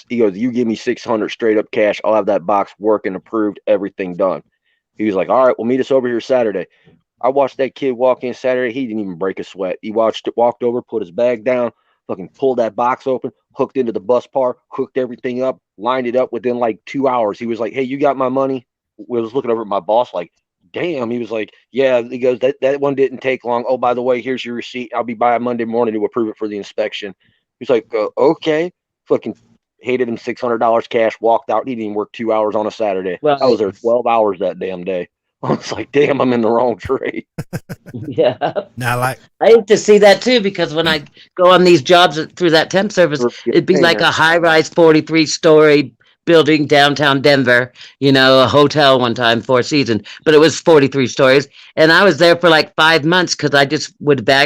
he goes, you give me 600 straight up cash, I'll have that box working, approved, everything done." He was like, "All right, we'll meet us over here Saturday." I watched that kid walk in Saturday. He didn't even break a sweat. He walked over, put his bag down, fucking pulled that box open, hooked into the bus bar, hooked everything up, lined it up within like 2 hours. He was like, "Hey, you got my money?" We was looking over at my boss like, "Damn." He was like, "Yeah." He goes, that one didn't take long. "Oh, by the way, here's your receipt. I'll be by Monday morning to approve it for the inspection." He's like, "Okay." Fucking hated him $600 cash, walked out. He didn't even work 2 hours on a Saturday. I was there 12 hours that damn day. I was like, "Damn, I'm in the wrong trade." Yeah. Now, I hate to see that too, because when I go on these jobs through that temp service, it'd be like a high-rise 43-story building downtown Denver, a hotel one time, Four Seasons, but it was 43 stories. And I was there for like 5 months because I just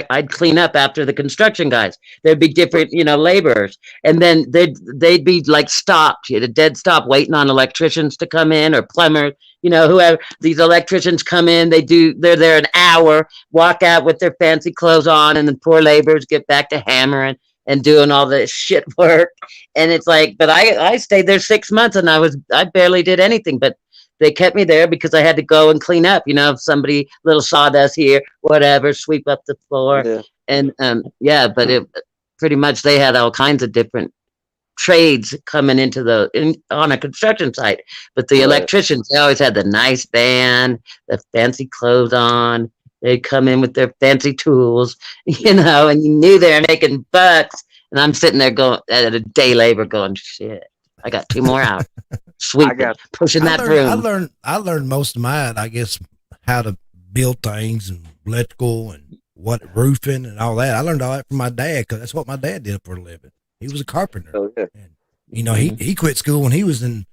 I'd clean up after the construction guys. There'd be different, laborers. And then they'd be like stopped, a dead stop, waiting on electricians to come in, or plumbers, whoever. These electricians come in, they're there an hour, walk out with their fancy clothes on, and the poor laborers get back to hammering and doing all this shit work. And it's like, but I stayed there 6 months, and I barely did anything, but they kept me there because I had to go and clean up, if somebody, little sawdust here, whatever, sweep up the floor. Yeah. And but it pretty much, they had all kinds of different trades coming into on a construction site. But the electricians, they always had the nice van, the fancy clothes on. They'd come in with their fancy tools, and you knew they were making bucks. And I'm sitting there going at a day labor going, shit, I got 2 more hours. Sweeping, pushing that broom. I learned most of mine, I guess, how to build things and electrical and roofing and all that. I learned all that from my dad, because that's what my dad did for a living. He was a carpenter. Oh, yeah. And, he quit school when he was in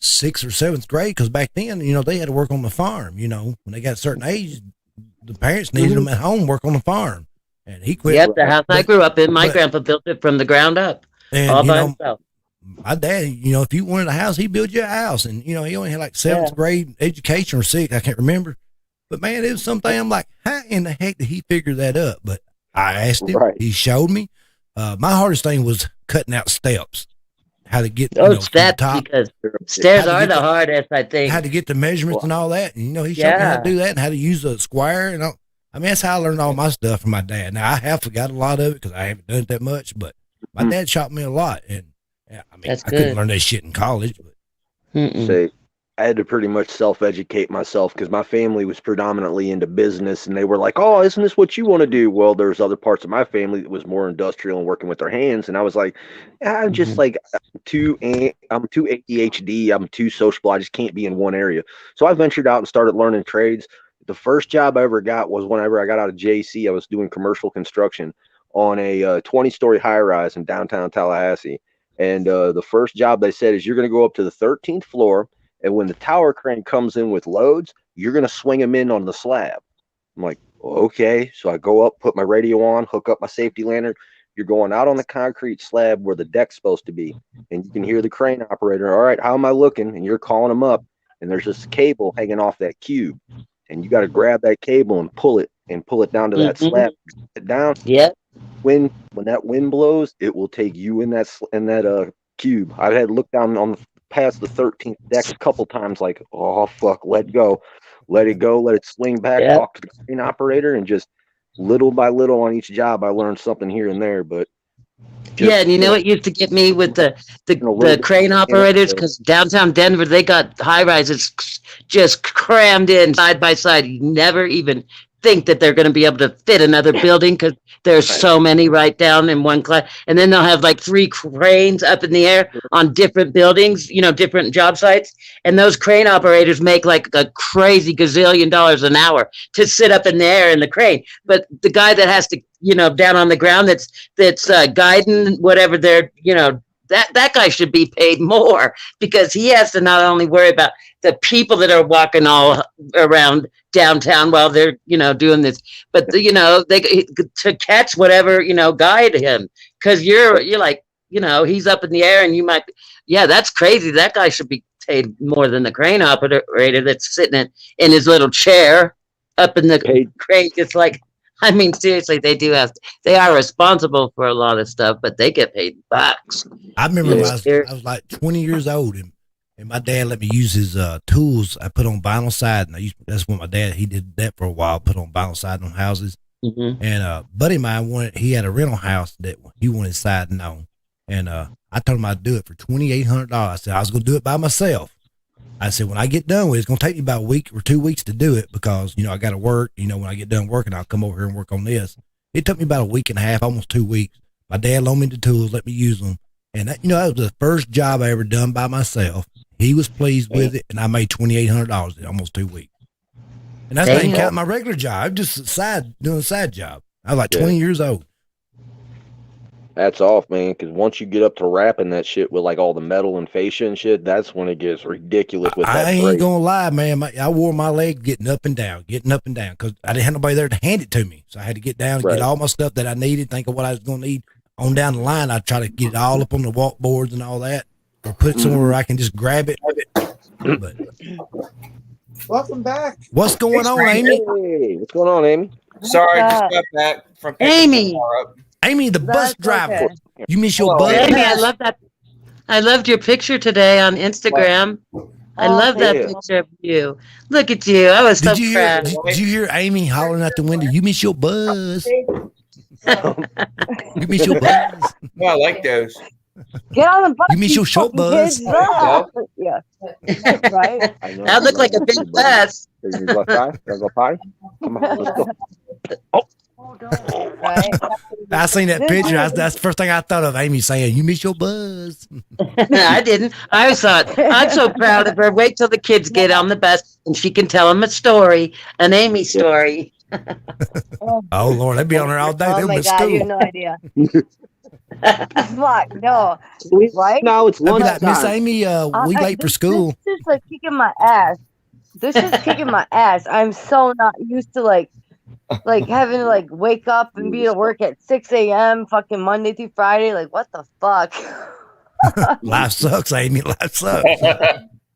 6th or 7th grade, because back then, they had to work on the farm. When they got a certain age, the parents needed them at home, work on the farm. And he quit. Yep, the house I grew up in, my grandpa built it from the ground up, all by himself. My dad, if you wanted a house, he built you a house. And, he only had like 7th grade education, or 6th, I can't remember. But man, it was something I'm like, how in the heck did he figure that up? But I asked him, he showed me. My hardest thing was cutting out steps. How to get steps, top, because stairs are the hardest, I think. How to get the measurements and all that. And, he showed me how to do that, and how to use a square and all. I mean, that's how I learned all my stuff from my dad. Now, I have forgot a lot of it because I haven't done it that much, but my dad taught me a lot. And I mean, I couldn't learn that shit in college. But. See, I had to pretty much self-educate myself, because my family was predominantly into business, and they were like, "Oh, isn't this what you want to do?" Well, there's other parts of my family that was more industrial and working with their hands, and I was like, I'm just like, I'm too ADHD, I'm too sociable, I just can't be in one area. So I ventured out and started learning trades. The first job I ever got was whenever I got out of JC. I was doing commercial construction on a 20-story high-rise in downtown Tallahassee. And the first job they said is, you're going to go up to the 13th floor, and when the tower crane comes in with loads, you're going to swing them in on the slab. I'm like, okay. So I go up, put my radio on, hook up my safety lantern. You're going out on the concrete slab where the deck's supposed to be. And you can hear the crane operator, "All right, how am I looking?" And you're calling them up. And there's this cable hanging off that cube. And you got to grab that cable and pull it down to that slab. It down. Yeah. When that wind blows, it will take you in that cube. I've had to look down on past the 13th deck a couple times, like, oh fuck, let go. let it go, let it swing back, Yeah. talk to the crane operator, and just little by little on each job, I learned something here and there. But Yeah, and you know what used to get me with the crane operators, because downtown Denver, they got high rises just crammed in side by side. You never even think that they're going to be able to fit another building because there's so many right down in one class. And then they'll have like 3 cranes up in the air on different buildings, you know, different job sites. And those crane operators make like a crazy gazillion dollars an hour to sit up in the air in the crane. But the guy that has to, you know, down on the ground that's guiding whatever they're, you know, that guy should be paid more because he has to not only worry about the people that are walking all around downtown while they're, you know, doing this, but you know, they to catch whatever, you know, guide him, because you're like, you know, he's up in the air and you might, yeah, that's crazy. That guy should be paid more than the crane operator that's sitting in his little chair up in the crane. It's like, I mean, seriously, they are responsible for a lot of stuff, but they get paid bucks. I remember when I was like 20 years old, and my dad let me use his tools. I put on vinyl siding. That's what my dad, he did that for a while, put on vinyl siding on houses. Mm-hmm. And a buddy of mine he had a rental house that he wanted siding on. And I told him I'd do it for $2,800. I said I was going to do it by myself. I said, when I get done with it, it's going to take me about a week or 2 weeks to do it because, you know, I got to work. You know, when I get done working, I'll come over here and work on this. It took me about a week and a half, almost 2 weeks. My dad loaned me the tools, let me use them. And that, you know, that was the first job I ever done by myself. He was pleased with it, and I made $2,800 in almost 2 weeks. And that's not even counting my regular job, just doing a side job. I was like 20 years old. Hats off, man, because once you get up to wrapping that shit with like all the metal and fascia and shit, that's when it gets ridiculous with that. I ain't gonna lie, man. I wore my leg getting up and down, because I didn't have nobody there to hand it to me. So I had to get down and get all my stuff that I needed, think of what I was gonna need. On down the line, I try to get it all up on the walk boards and all that, or put it somewhere where I can just grab it. But welcome back. What's going on, Amy? Hey, what's going on, Amy? Sorry, just got back from Amy. Amy, the bus driver. Okay. You miss your bus? Amy, I love that. I loved your picture today on Instagram. I love that picture of you. Look at you. I was so proud. Did you hear Amy hollering out the window? You miss your buzz. You miss your buzz. Well, I like those. Get on the bus. You miss your short buzz. Yeah. Right. That looked like a big bus. Come on, let's go. Oh. Right. I seen that picture. That's the first thing I thought of. Amy saying, "You miss your buzz." I didn't. I thought, I'm so proud of her. Wait till the kids get on the bus and she can tell them a story, an Amy story. Oh Lord, they'd be on her all day. Oh They'll my miss God, school. you have no idea. Fuck, no. Right? No, it's I'd be lunch like, Miss Amy, we late for school. This is like kicking my ass. This is kicking my ass. I'm so not used to like having to like wake up and be at work at 6 a.m. fucking Monday through Friday. Like, what the fuck? Life sucks, Amy. Life sucks.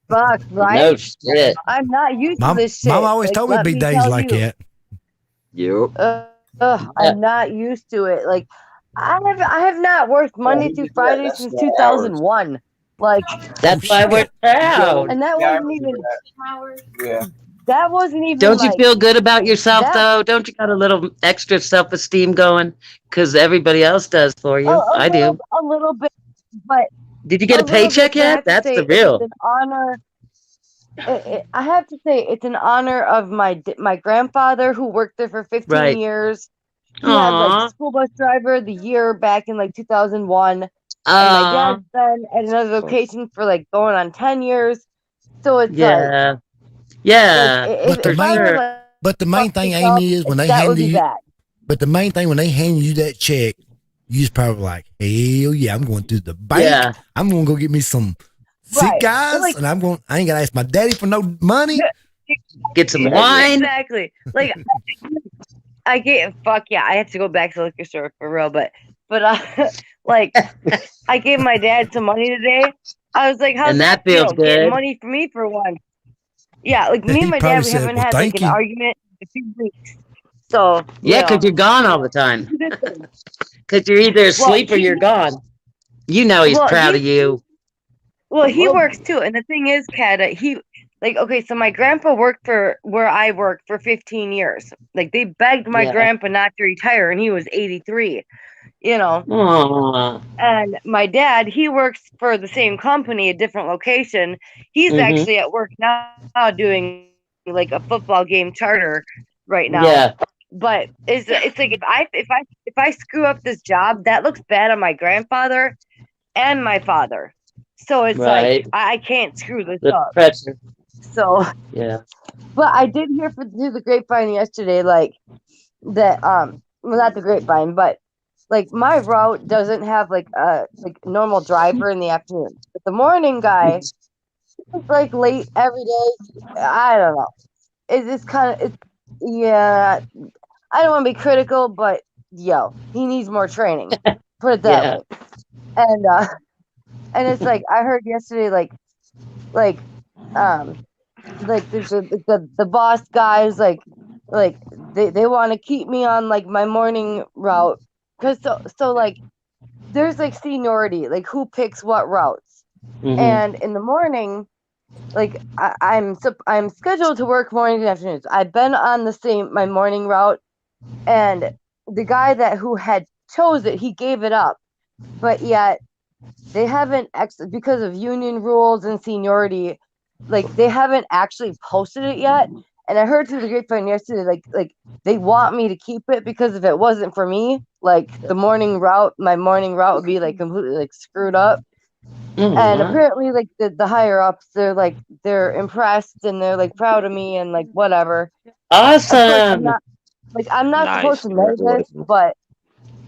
Fuck, right? No shit. I'm not used to this shit. Mom always told me let it'd be days tell like you. that. Yep. I'm not used to it. Like, I have not worked Monday through Friday since 2001. Like, that's why we're proud. And that wasn't even. Yeah. That wasn't even. Don't you like, feel good about yourself though? Don't you got a little extra self-esteem going? Because everybody else does for you. I do. A little bit, but did you get a paycheck yet? That's the real. It's an honor. I have to say, it's an honor of my grandfather who worked there for 15 years. He had like school bus driver of the year back in like 2001. And my dad's been at another location for like going on 10 years. So it's like. Yeah. But the main thing, Amy, is when they hand you. But the main thing when they hand you that check, you just probably like, hell yeah, I'm going to the bank. Yeah. I'm going to go get me some cigars, and I ain't gonna ask my daddy for no money. Get some wine. Exactly. Like I had to go back to the liquor store for real, but like I gave my dad some money today. I was like, how's that feels feel? Getting good. money for me for one. Yeah, like me and my dad, we haven't had like an argument in a few weeks. So yeah, because you're gone all the time. Because you're either asleep or you're gone. You know he's proud of you. Well, he works too, and the thing is, Kat, like, okay, so my grandpa worked for where I worked for 15 years. Like, they begged my Yeah. grandpa not to retire, and he was 83, you know. Aw. And my dad, he works for the same company, a different location. He's Mhm. actually at work now doing like a football game charter right now. Yeah. But it's like if I screw up this job, that looks bad on my grandfather and my father. So it's Right. like I can't screw this The up. pressure. So, Yeah. but I did hear through the grapevine yesterday, like that. Well, not the grapevine, but like my route doesn't have like a normal driver in the afternoon. But the morning guy is like late every day. I don't know. It's kind of yeah. I don't want to be critical, but yo, he needs more training. Put it that Yeah. way. And it's like I heard yesterday, like there's the boss guys like they want to keep me on like my morning route because so like there's like seniority, like who picks what routes. Mhm. And in the morning, like I'm scheduled to work mornings and afternoons. I've been on my morning route, and the guy who had chose it, he gave it up, but yet they haven't because of union rules and seniority, like they haven't actually posted it yet. And I heard through the grapevine yesterday, like they want me to keep it because if it wasn't for me, like my morning route would be like completely like screwed up. And apparently, like the higher ups, they're impressed and they're like proud of me and like whatever. Of course, Awesome. I'm not supposed to know this,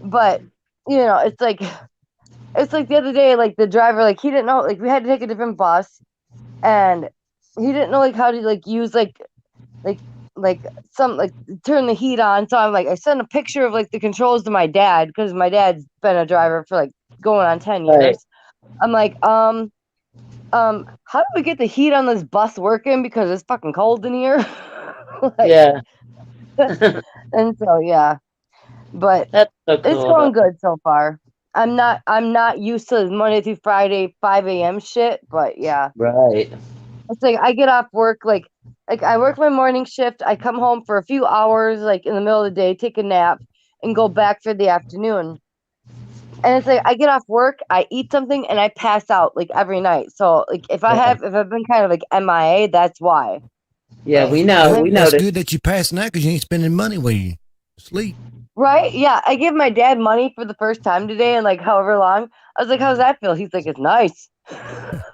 but you know, it's like the other day, like the driver, like he didn't know, like we had to take a different bus, and he didn't know like how to like use some like turn the heat on. So I'm like, I sent a picture of like the controls to my dad because my dad's been a driver for like going on 10 years. Right. I'm like, how do we get the heat on this bus working because it's fucking cold in here? Yeah. And so yeah, but That's so it's cool. going good so far. I'm not used to Monday through Friday 5 a.m. shit, but yeah. Right. It's like I get off work like I work my morning shift, I come home for a few hours like in the middle of the day, take a nap, and go back for the afternoon. And it's like I get off work, I eat something, and I pass out like every night. So like if I've been kind of like MIA, that's why. Yeah, we know. Well, We that's know good that you passing out because you ain't spending money when you sleep. Right? Yeah. I gave my dad money for the first time today in like however long. I was like, how's that feel? He's like, it's nice.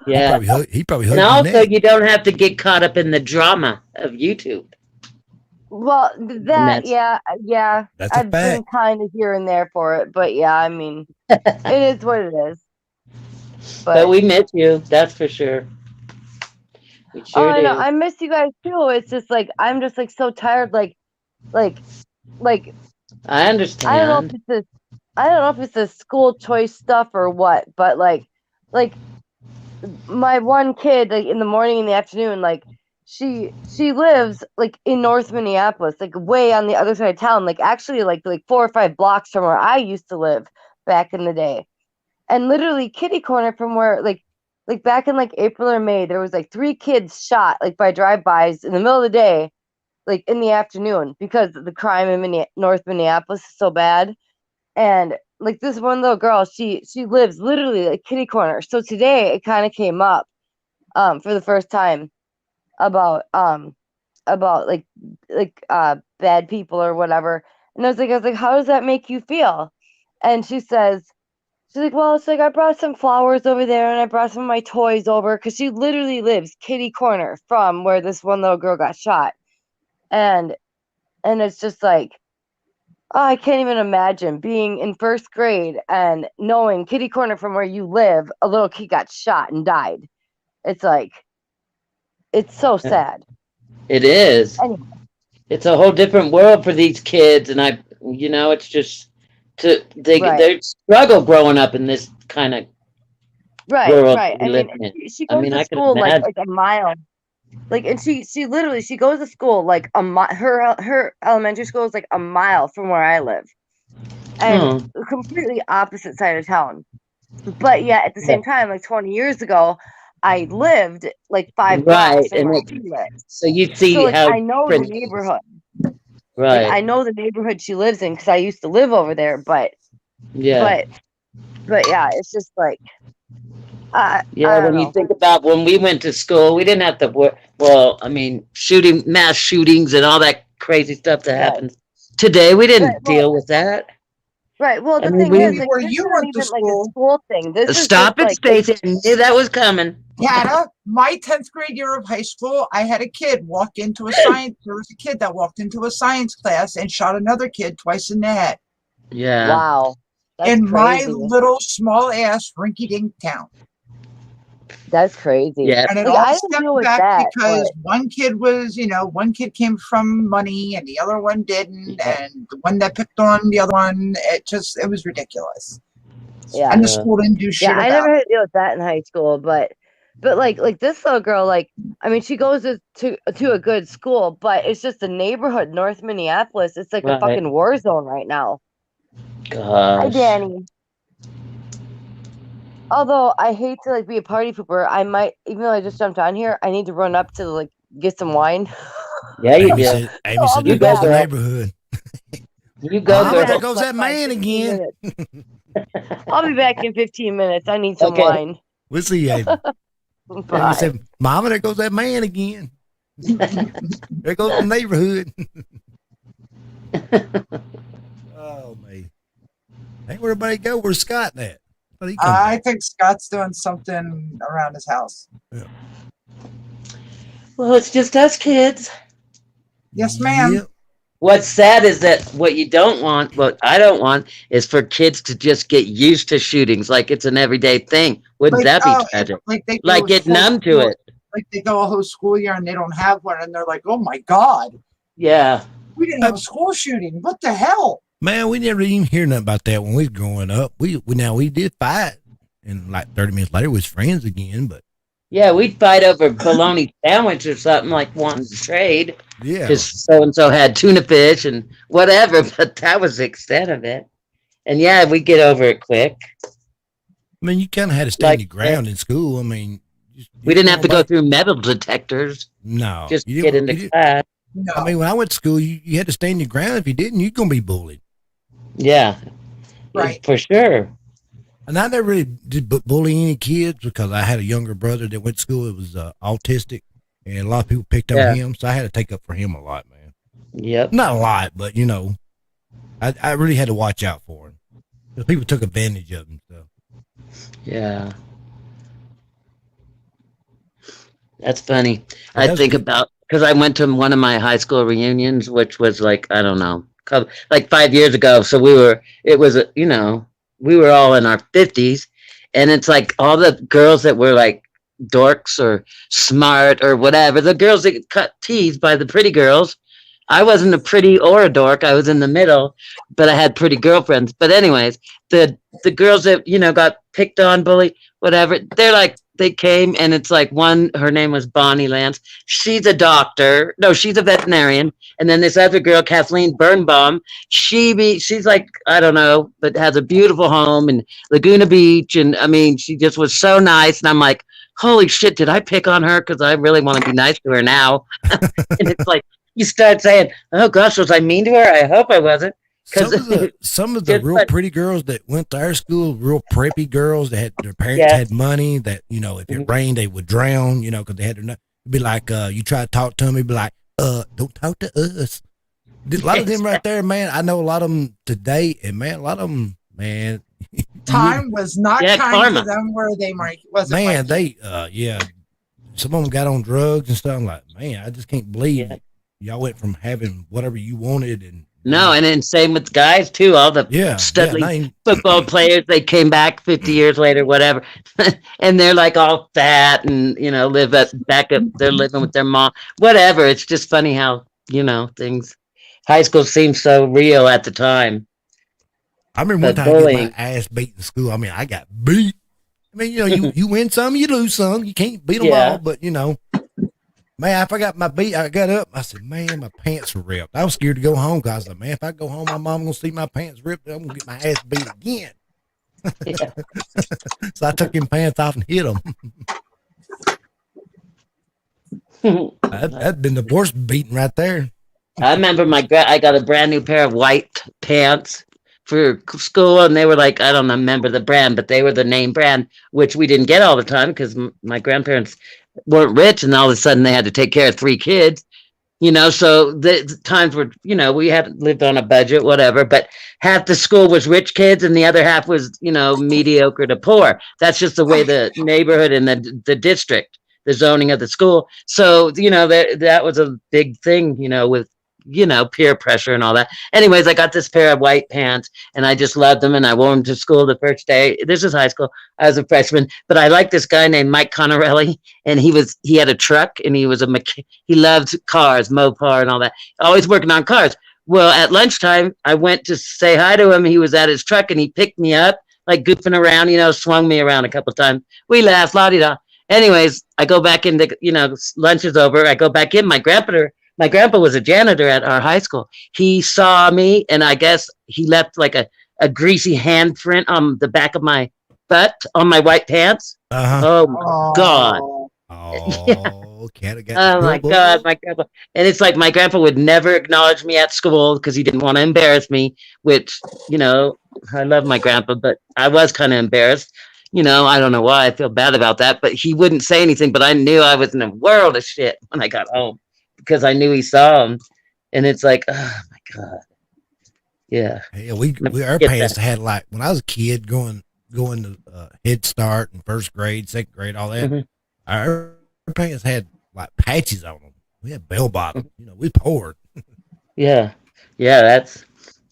Yeah. He probably And hugged your also, neck. you don't have to get caught up in the drama of YouTube. Well, that's yeah. That's a I've been fact. kind of here and there for it, but yeah, I mean, it is what it is. But we miss you. That's for sure. We sure I know. do. I miss you guys too. It's just like I'm just like so tired. Like I understand. I don't know if it's the school choice stuff or what, but like my one kid, like in the morning and the afternoon, like she lives like in North Minneapolis, like way on the other side of town, like actually like 4 or 5 blocks from where I used to live back in the day. And literally kitty corner from where like back in like April or May, there was like 3 kids shot like by drive-bys in the middle of the day, like in the afternoon, because the crime in North Minneapolis is so bad. And like this one little girl, she lives literally like kitty corner. So today it kind of came up for the first time about like bad people or whatever. And I was like, how does that make you feel? And she's like, well, it's like I brought some flowers over there and I brought some of my toys over, because she literally lives kitty corner from where this one little girl got shot. And it's just like, oh, I can't even imagine being in first grade and knowing kitty corner from where you live, a little kid got shot and died. It's like, it's so sad. It is. Anyway. It's a whole different world for these kids, and it's just they struggle growing up in this kind of world Right. we I live mean, in. she I goes mean, to I can school like imagine. a mile. Like, and she literally goes to school like her elementary school is like a mile from where I live, and completely opposite side of town. But yeah, at the same time, like 20 years ago, I lived like 5 Right, blocks from and where it, she lived. so you So see like how I know the different it is. neighborhood. Like Right. I know the neighborhood she lives in because I used to live over there. Yeah. But yeah, it's just like I Yeah, don't when you know. think about when we went to school, we didn't have to work. Well, I mean, mass shootings and all that crazy stuff that Right. happens today, we Right. didn't Well, deal with that. right. Well, I the mean, thing is, we like, Where this you isn't went to even like a school, school thing. This is stop just it, like Stacy. I knew that was coming. Tana, my 10th grade year of high school, I had a kid walk into a science. There was a kid that walked into a science class and shot another kid twice in the head. Yeah. wow. That's In my crazy. little small ass rinky dink town. That's crazy. Yeah. And it Like all I didn't stemmed deal with back that, because but one kid was, one kid came from money and the other one didn't. Yeah. And the one that picked on the other one, it was ridiculous. yeah. And the school didn't do shit Yeah, I about never it. had to deal with that in high school, but like this little girl, like I mean, she goes to a good school, but it's just a neighborhood, North Minneapolis. It's like a Right. fucking war zone right now. Hi, Gosh. Danny. Although I hate to like be a party pooper, I might, even though I just jumped on here, I need to run up to like get some wine. Yeah, you Amy do. said, Amy I'll said, be there go, goes the back. girl. neighborhood. You go, I'll be Mama, back there girl. goes in that like man 15 again. minutes. I'll be back in 15 minutes. I need some Okay. wine. We'll see you, Amy. Amy Bye. said, Mama, there goes that man again. There goes the neighborhood. Oh, man. Hey, where'd everybody go? Where's Scott at? Where'd he come I back? think Scott's doing something around his house. Well, it's just us kids. Yes, ma'am. Yep. What's sad is that what you don't want, what I don't want, is for kids to just get used to shootings like it's an everyday thing. Wouldn't that be tragic? Like they Like go get full numb to school- it. Like they go a whole school year and they don't have one, and they're like, "Oh my god, Yeah. we didn't have a school shooting. What the hell?" Man, we never even hear nothing about that when we was growing up. We did fight, and like 30 minutes later, we was friends again. But Yeah, we'd fight over bologna sandwich or something, like wanting to trade. yeah, Because so and so had tuna fish and whatever, but that was the extent of it. And yeah, we get over it quick. I mean, you kind of had to stand your ground in school. I mean, We didn't have to go through metal detectors. No, Just you get didn't- into you class. No. I mean, when I went to school, you had to stand your ground. If you didn't, you're gonna be bullied. Yeah. Right. For sure. And I never really did bully any kids because I had a younger brother that went to school that was autistic, and a lot of people picked on Yeah. him, so I had to take up for him a lot, man. Yep. Not a lot, but I really had to watch out for him because people took advantage of him. So Yeah. That's funny. Oh, I that's think good. about, because I went to one of my high school reunions, which was like, I don't know, like 5 years ago. So we were all in our 50s. And it's like all the girls that were like dorks or smart or whatever, the girls that cut teased by the pretty girls. I wasn't a pretty or a dork. I was in the middle, but I had pretty girlfriends. But anyways, the girls that, got picked on, bullied, whatever, they came, and it's like her name was Bonnie Lance. She's a doctor. No, she's a veterinarian. And then this other girl, Kathleen Birnbaum, she's like, I don't know, but has a beautiful home in Laguna Beach. And I mean, she just was so nice. And I'm like, holy shit, did I pick on her? Because I really want to be nice to her now. And it's like, you start saying, oh gosh, was I mean to her? I hope I wasn't. Some of the real pretty girls that went to our school, real preppy girls that had their parents had money, that if it rained they would drown, because they had it'd be like you try to talk to them, it'd be like, don't talk to us. A lot of them right there, man. I know a lot of them today, and man, a lot of them, man. Time was not kind to them where they wasn't. Man, like some of them got on drugs and stuff. I'm like, man, I just can't believe y'all went from having whatever you wanted and. No, and then same with guys too. All the studly football players, they came back 50 years later, whatever, and they're like all fat and live back up. They're living with their mom, whatever. It's just funny how things. High school seems so real at the time. I remember one time I got my ass beat in school. I mean, I got beat. I mean, you win some, you lose some. You can't beat them all, but man, if I got my beat, I got up. I said, man, my pants were ripped. I was scared to go home because I was like, man, if I go home, my mom gonna see my pants ripped. I'm gonna get my ass beat again. So I took them pants off and hit them. That'd been the worst beating right there. I remember I got a brand new pair of white pants for school, and they were like, I don't remember the brand, but they were the name brand, which we didn't get all the time because my grandparents weren't rich, and all of a sudden they had to take care of 3 kids. So the times were, we had lived on a budget, whatever, but half the school was rich kids and the other half was, mediocre to poor. That's just the way the neighborhood and the district, the zoning of the school. So, that was a big thing, with, peer pressure and all that. Anyways, I got this pair of white pants and I just loved them, and I wore them to school the first day. This is high school. I was a freshman, but I liked this guy named Mike Connorelli, and he had a truck, and he loved cars, Mopar and all that, always working on cars. Well, at lunchtime, I went to say hi to him. He was at his truck and he picked me up, like goofing around, swung me around a couple of times. We laughed, la-di-da. Anyways, I go back in lunch is over. I go back in. My grandpa was a janitor at our high school. He saw me, and I guess he left like a greasy handprint on the back of my butt on my white pants. Oh my God. Oh, oh my God, my grandpa. And it's like my grandpa would never acknowledge me at school because he didn't want to embarrass me, which, I love my grandpa, but I was kind of embarrassed. I don't know why I feel bad about that, but he wouldn't say anything, but I knew I was in a world of shit when I got home because I knew he saw him. And it's like, oh my God. Yeah. Yeah, our parents had, like, when I was a kid going to Head Start and first grade, second grade, all that. Mm-hmm. Our parents had like patches on them. We had bell bottoms. We poor. Yeah. Yeah,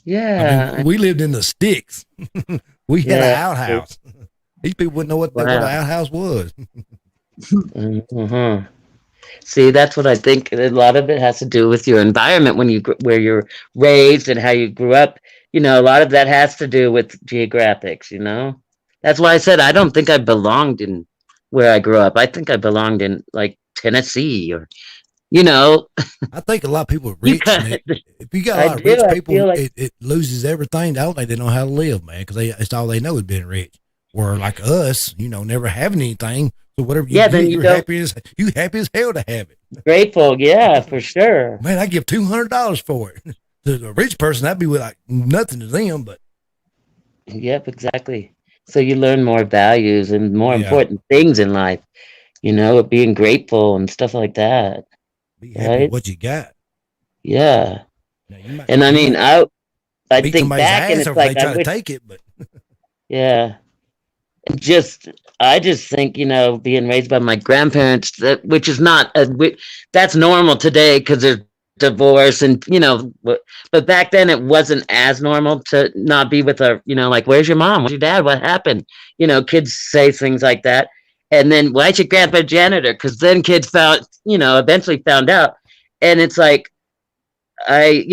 I mean, we lived in the sticks. We had an outhouse. These people wouldn't know what an outhouse was. Mm-hmm. See, that's what I think. A lot of it has to do with your environment where you're raised and how you grew up. A lot of that has to do with geographics. That's why I said I don't think I belonged in where I grew up. I think I belonged in like Tennessee or, I think a lot of people are rich. If you got a lot of rich people, it loses everything. I don't think they know how to live, man, because it's all they know is being rich. Or like us, never having anything. So whatever you do, you're happy as hell to have it. Grateful, yeah, for sure. Man, I give $200 for it. To a rich person, that'd be like nothing to them, but. Yep, exactly. So you learn more values and more important things in life, being grateful and stuff like that. Be happy with what you got. Yeah. And I mean, I think back and it's like, I wish, take it, but. Yeah. I just think, being raised by my grandparents, which is that's normal today because there's divorce and, but back then it wasn't as normal to not be with like, where's your mom? Where's your dad? What happened? Kids say things like that. And then why's your grandpa janitor? Because then kids eventually found out. And it's like, I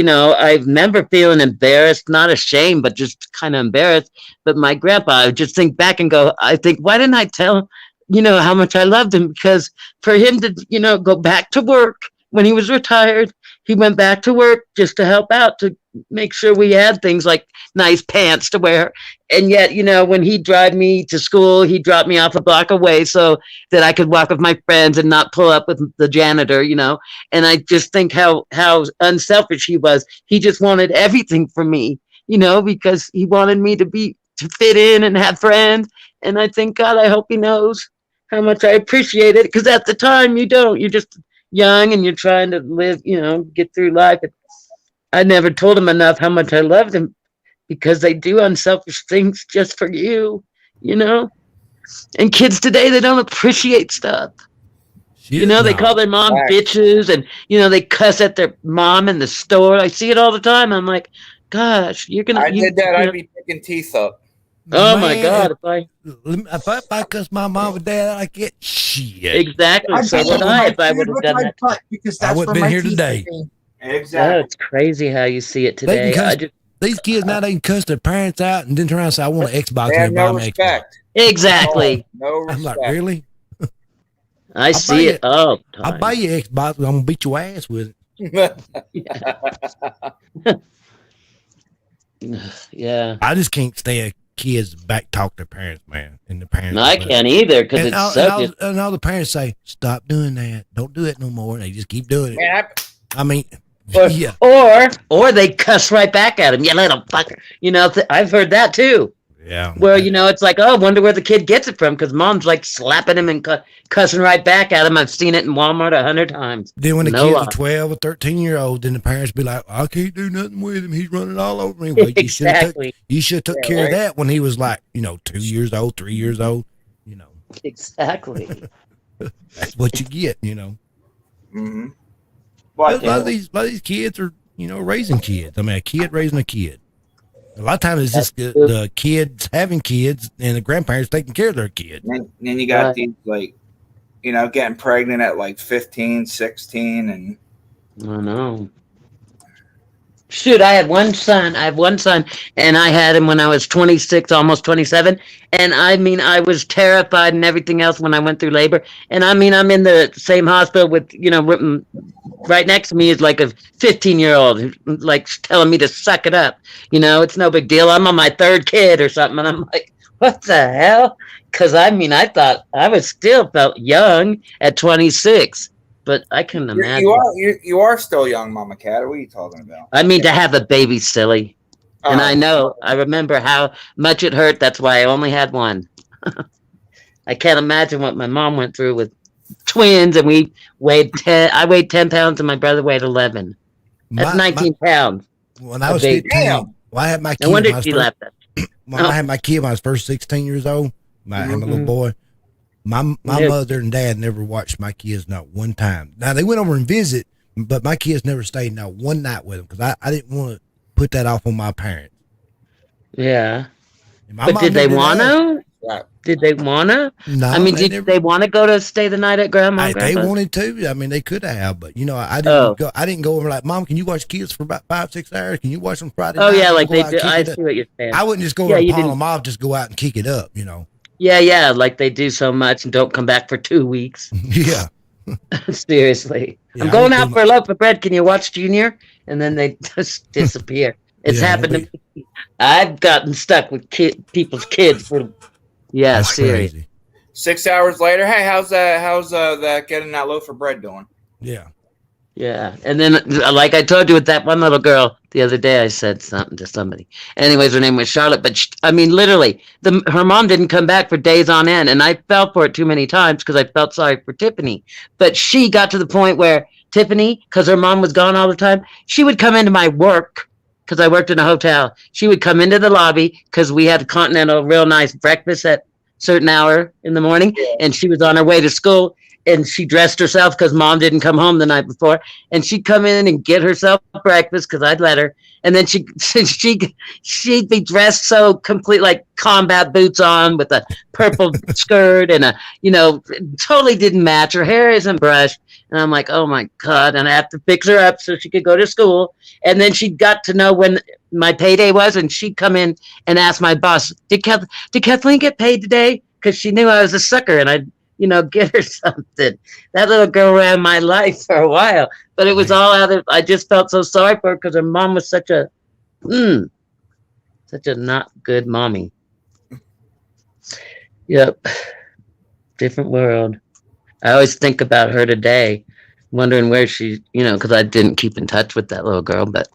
remember feeling embarrassed, not ashamed, but just kind of embarrassed. But my grandpa, I just think back and why didn't I tell, how much I loved him? Because for him to, go back to work when he was retired, he went back to work just to help out, to make sure we had things like nice pants to wear. And yet, when he'd drive me to school, he'd drop me off a block away so that I could walk with my friends and not pull up with the janitor, And I just think how unselfish he was. He just wanted everything for me, because he wanted me to fit in and have friends. And I think, God, I hope he knows how much I appreciate it. Because at the time you don't, you're just young and you're trying to live, get through life. And I never told him enough how much I loved him, because they do unselfish things just for you, And kids today, they don't appreciate stuff. They call their mom bitches and, they cuss at their mom in the store. I see it all the time. I'm like, gosh, you're going to. I did that. I'd be picking teeth up. Oh, my God. If I cuss my mom and dad, I get shit. Exactly. So would I if I would have done that. Because that's I wouldn't been here today. Exactly. Oh, it's crazy how you see it today. These kids now, they can cuss their parents out and then turn around and say, I want an Xbox. They have no respect. Exactly. No respect. I'm like, really? I see it all the time. I'll buy you an Xbox, but I'm going to beat your ass with it. Yeah. I just can't stand kids back talk their parents, man, and the parents. No, I can't either because and it's and all the parents say, "Stop doing that. Don't do it no more." And they just keep doing it. Yeah. I mean, Or, yeah. or they cuss right back at him. You little fucker. You know, I've heard that too. Yeah. Well, you know, it's like, oh, I wonder where the kid gets it from because mom's like slapping him and cussing right back at him. I've seen it in Walmart 100 times. Then when the No kids lie. are 12 or 13-year-old, then the parents be like, I can't do nothing with him. He's running all over me. Well, Exactly. You should have took Yeah, care of right. that when he was like, 2 years old, 3 years old. Exactly. That's what you get, Mm-hmm. A lot of these kids are, raising kids. I mean, a kid raising a kid. A lot of times it's just the kids having kids and the grandparents taking care of their kids. And then you got these like, getting pregnant at like 15, 16 and I know. Shoot, I have one son, and I had him when I was 26, almost 27. And I mean, I was terrified and everything else when I went through labor. And I mean, I'm in the same hospital with, right next to me is like a 15-year-old who's like telling me to suck it up. It's no big deal. I'm on my third kid or something. And I'm like, what the hell? Because I mean, I thought I was still felt young at 26. But I couldn't imagine. You are still young, Mama Cat. What are you talking about? I mean, to have a baby, silly. And I remember how much it hurt. That's why I only had one. I can't imagine what my mom went through with twins, and we weighed 10. I weighed 10 pounds, and my brother weighed 11. That's 19 pounds. When I was 15, I had my kid. No wonder she left us. When I had my kid when I was first 16 years old, my little boy. My mother and dad never watched my kids not one time. Now they went over and visit, but my kids never stayed not one night with them because I didn't want to put that off on my parents. Yeah. My But mom did they never want did. to? Did they want to? No. I mean, did they want to go to stay the night at grandma? and They grandpa's? wanted to. I mean, they could have, but I didn't go. I didn't go over like, Mom, can you watch kids for about 5-6 hours? Can you watch them Friday Oh night? yeah, We'll like go they out do. and kick I it see up. what you're saying. I wouldn't just go Yeah, over and you palm didn't- them off. Just go out and kick it up. Yeah, like they do so much and don't come back for 2 weeks. Yeah. Seriously. Yeah, I'm I going would out do for a loaf of bread. Can you watch Junior? And then they just disappear. It's Yeah, happened to me. I've gotten stuck with people's kids for That's serious. crazy. 6 hours later, hey, how's that getting that loaf of bread doing? Yeah. Yeah. And then, like I told you with that one little girl the other day, I said something to somebody. Anyways, her name was Charlotte. But I mean, literally, her mom didn't come back for days on end. And I fell for it too many times because I felt sorry for Tiffany. But she got to the point where Tiffany, because her mom was gone all the time, she would come into my work because I worked in a hotel. She would come into the lobby because we had a continental, real nice breakfast at certain hour in the morning. And she was on her way to school. And she dressed herself because mom didn't come home the night before. And she'd come in and get herself breakfast because I'd let her. And then she'd be dressed so complete, like combat boots on with a purple skirt and totally didn't match. Her hair isn't brushed. And I'm like, oh my God. And I have to fix her up so she could go to school. And then she got to know when my payday was. And she'd come in and ask my boss, did Kathleen get paid today? Because she knew I was a sucker and I'd, get her something. That little girl ran my life for a while, but it was all out of, I just felt so sorry for her because her mom was such a not good mommy. Yep. Different world. I always think about her today, wondering where she, because I didn't keep in touch with that little girl, but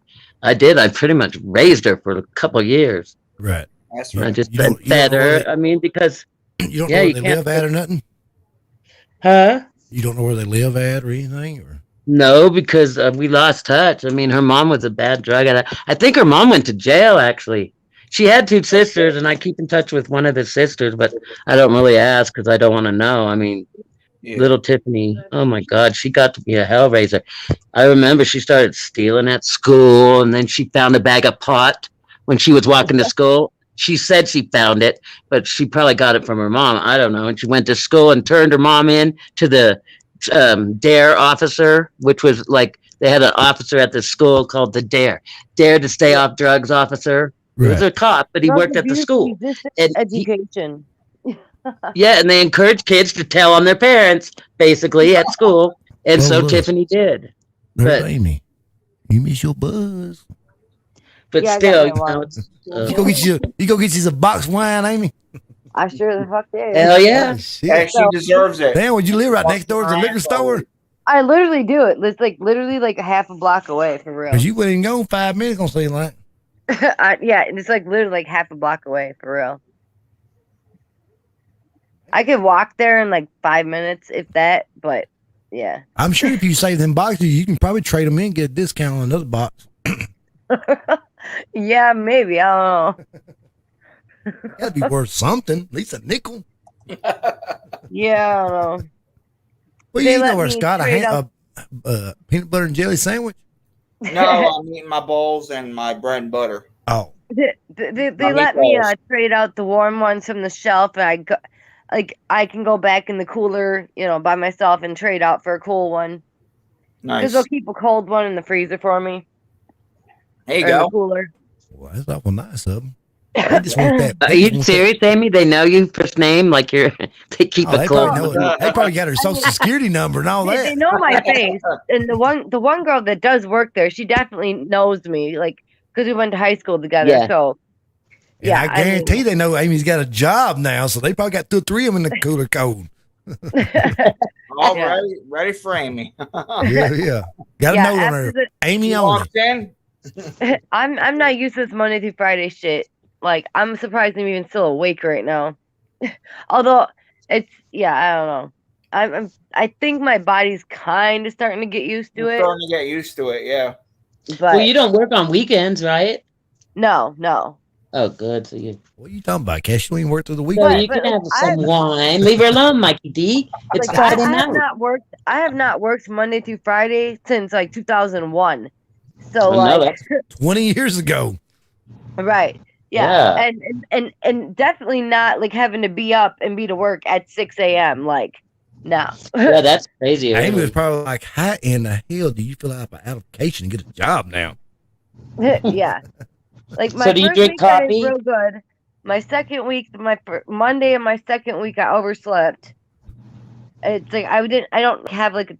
I did. I pretty much raised her for a couple of years. Right. That's I right. just fed her. I mean, because You don't know where they live at or nothing? Huh? You don't know where they live at or anything? Or No, because we lost touch. I mean, her mom was a bad drug addict. I think her mom went to jail, actually. She had 2 sisters, and I keep in touch with one of the sisters, but I don't really ask because I don't want to know. I mean, little Tiffany, oh my God, she got to be a hellraiser. I remember she started stealing at school, and then she found a bag of pot when she was walking to school. She said she found it, but she probably got it from her mom. I don't know. And she went to school and turned her mom in to the DARE officer, which was like they had an officer at the school called the DARE to Stay Off Drugs officer. He was a cop, but he worked at the school. And education. yeah, and they encourage kids to tell on their parents, basically, at school. And so look. Tiffany did. There's But Amy. You miss your buzz. But Yeah, I got still, my you know, wine. it's, You go get you a box of wine, Amy. I sure the fuck did. hell yeah. Oh, shit. Hey, she deserves it. Damn, would you live right next door to the liquor store? I literally do it. It's like literally like a half a block away for real. Cause you wouldn't go 5 minutes gonna seem like. Yeah, and it's like literally like half a block away for real. I could walk there in like 5 minutes if that, but yeah. I'm sure if you save them boxes, you can probably trade them in and get a discount on another box. Yeah, maybe. I don't know. That'd be worth something, at least a nickel. Yeah, I don't know. Well, They you let know where me Scott, trade a peanut butter and jelly sandwich. No, I'm eating my balls and my bread and butter. Oh, They let me trade out the warm ones from the shelf, and I can go back in the cooler, by myself and trade out for a cool one. Nice. Because they'll keep a cold one in the freezer for me. There you Or in go. the cooler. well, that's awful nice of them. They just want that. Are you serious, Amy? They know you first name, like you're. They keep They a close. probably got her social security number and all They that. know my face, and the one girl that does work there, she definitely knows me, like because we went to high school together. Yeah. So, And I guarantee they know Amy's got a job now, so they probably got 2 or 3 of them in the cooler cold. All Yeah. ready for Amy. Yeah. Got a Yeah, note on after her. the- Amy She only. walked in. I'm not used to this Monday through Friday shit. Like I'm surprised I'm even still awake right now. Although I don't know. I think my body's kind of starting to get used to You're it. starting to get used to it, yeah. But Well, you don't work on weekends, right? no. Oh, good. So you. What are you talking about, Cash? You ain't worked through the week. So But- you can but, have like, some wine. Leave her alone, Mikey D. It's Like Friday I have night. not worked. I have not worked Monday through Friday since like 2001. So Oh, no, like 20 years ago. right. Yeah. Yeah. And definitely not like having to be up and be to work at 6 a.m. Like, no. Yeah, that's crazy. Amy was probably like, how in the hell do you fill out an application and get a job now? Yeah. Like my So do you first drink week I did coffee? real good. My second week, Monday and my second week, I overslept. It's like I don't have like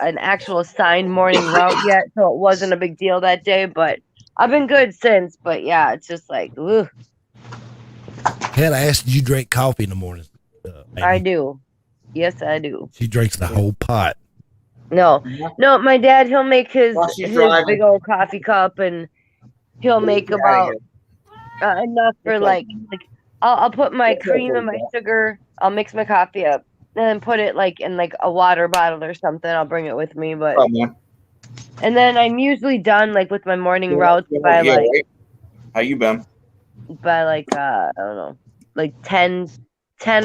an actual assigned morning route yet, so it wasn't a big deal that day. But I've been good since. But yeah, it's just like, ugh, Hell, I asked, did you drink coffee in the morning? Amy? I do. Yes, I do. She drinks the whole pot. No, my dad, he'll make his While she's his driving. big old coffee cup, and he'll make Get outta about enough for like I'll put my cream and my sugar. I'll mix my coffee up and then put it like in like a water bottle or something. I'll bring it with me, but Oh, man. and then I'm usually done like with my morning routes by Yeah, like right. How you been? I don't know, like 10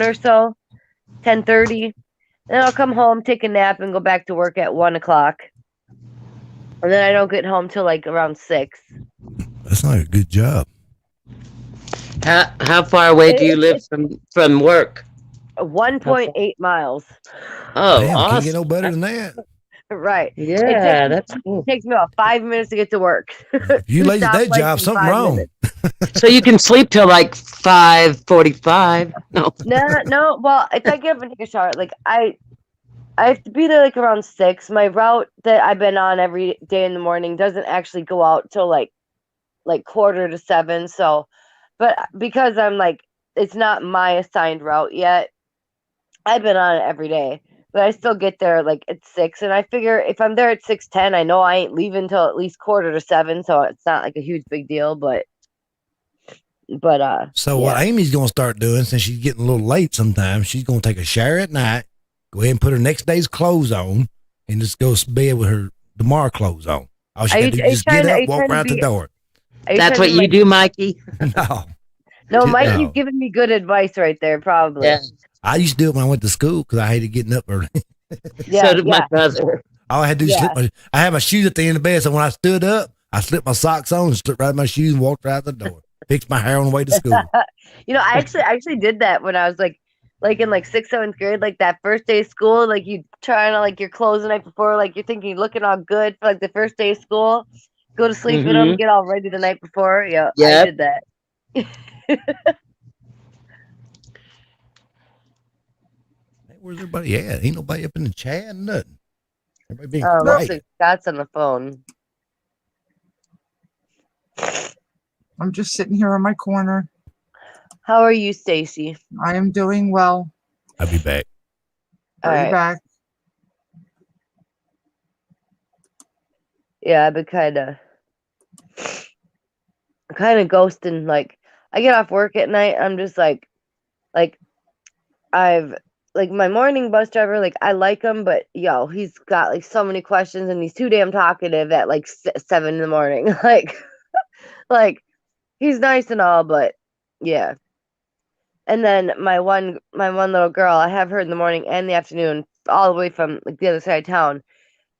or so, 10:30. Then I'll come home, take a nap, and go back to work at 1 o'clock. And then I don't get home till like around 6. That's not a good job. How far away do you live from work? 1.8 miles. Oh, Damn, can't awesome. get no better than that. Right. Yeah, that's cool. It takes me about 5 minutes to get to work. If you lazy at that job, something wrong. So you can sleep till like 5:45. No. No. Well, if I get up and take a shower, like I have to be there like around 6. My route that I've been on every day in the morning doesn't actually go out till like 6:45. So, but because I'm like, it's not my assigned route yet. I've been on it every day, but I still get there like at 6. And I figure if I'm there at 6:10, I know I ain't leaving till at least 6:45. So it's not like a huge big deal, but So what Amy's gonna start doing, since she's getting a little late sometimes, she's gonna take a shower at night, go ahead and put her next day's clothes on, and just go to bed with her tomorrow clothes on. All she Are gotta you- do are is you just get trying to- up, walk right out the door. Are you That's trying what to, you do, Mikey? No. No, Mike, No. you've given me good advice right there, probably. Yeah. I used to do it when I went to school because I hated getting up early. Yeah, So did my brother. All I had to do is I had my shoes at the end of the bed, so when I stood up, I slipped my socks on and slipped right in my shoes and walked right out the door. Fixed my hair on the way to school. I actually did that when I was like in like 6th, 7th grade, like that first day of school, like you trying to like your clothes the night before, like you're thinking you're looking all good for like the first day of school, go to sleep in them, Mhm. get all ready the night before. Yeah, I Yep. did that. Hey, where's everybody at? Ain't nobody up in the chat, nothing. Everybody being Looks quiet. like Scott's on the phone. I'm just sitting here in my corner. How are you, Stacy? I am doing well. I'll be back. Are you right. back? Yeah, I've been kind of ghosting. Like, I get off work at night. I'm just like I've like my morning bus driver. Like, I like him, but yo, he's got like so many questions, and he's too damn talkative at like 7 in the morning. like he's nice and all, but yeah. And then my one little girl, I have her in the morning and the afternoon, all the way from like the other side of town,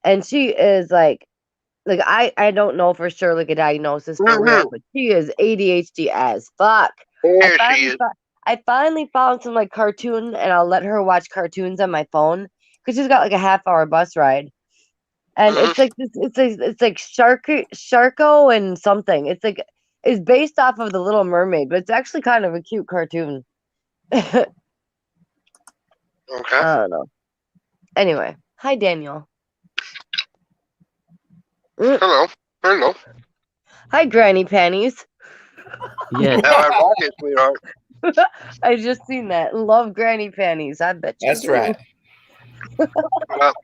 and she is like I don't know for sure like a diagnosis for real, but she is ADHD as fuck. There she is. I finally found some like cartoon, and I'll let her watch cartoons on my phone because she's got like a half-hour bus ride, and it's like this, it's like Sharko and something. It's based off of the Little Mermaid, but it's actually kind of a cute cartoon. Okay. I don't know. Anyway, hi Daniel. Hello. Hello. Hi, Granny Panties. Yeah. How I rock it, sweetheart. I just seen that. Love Granny Panties. I bet you That's do. right. Well,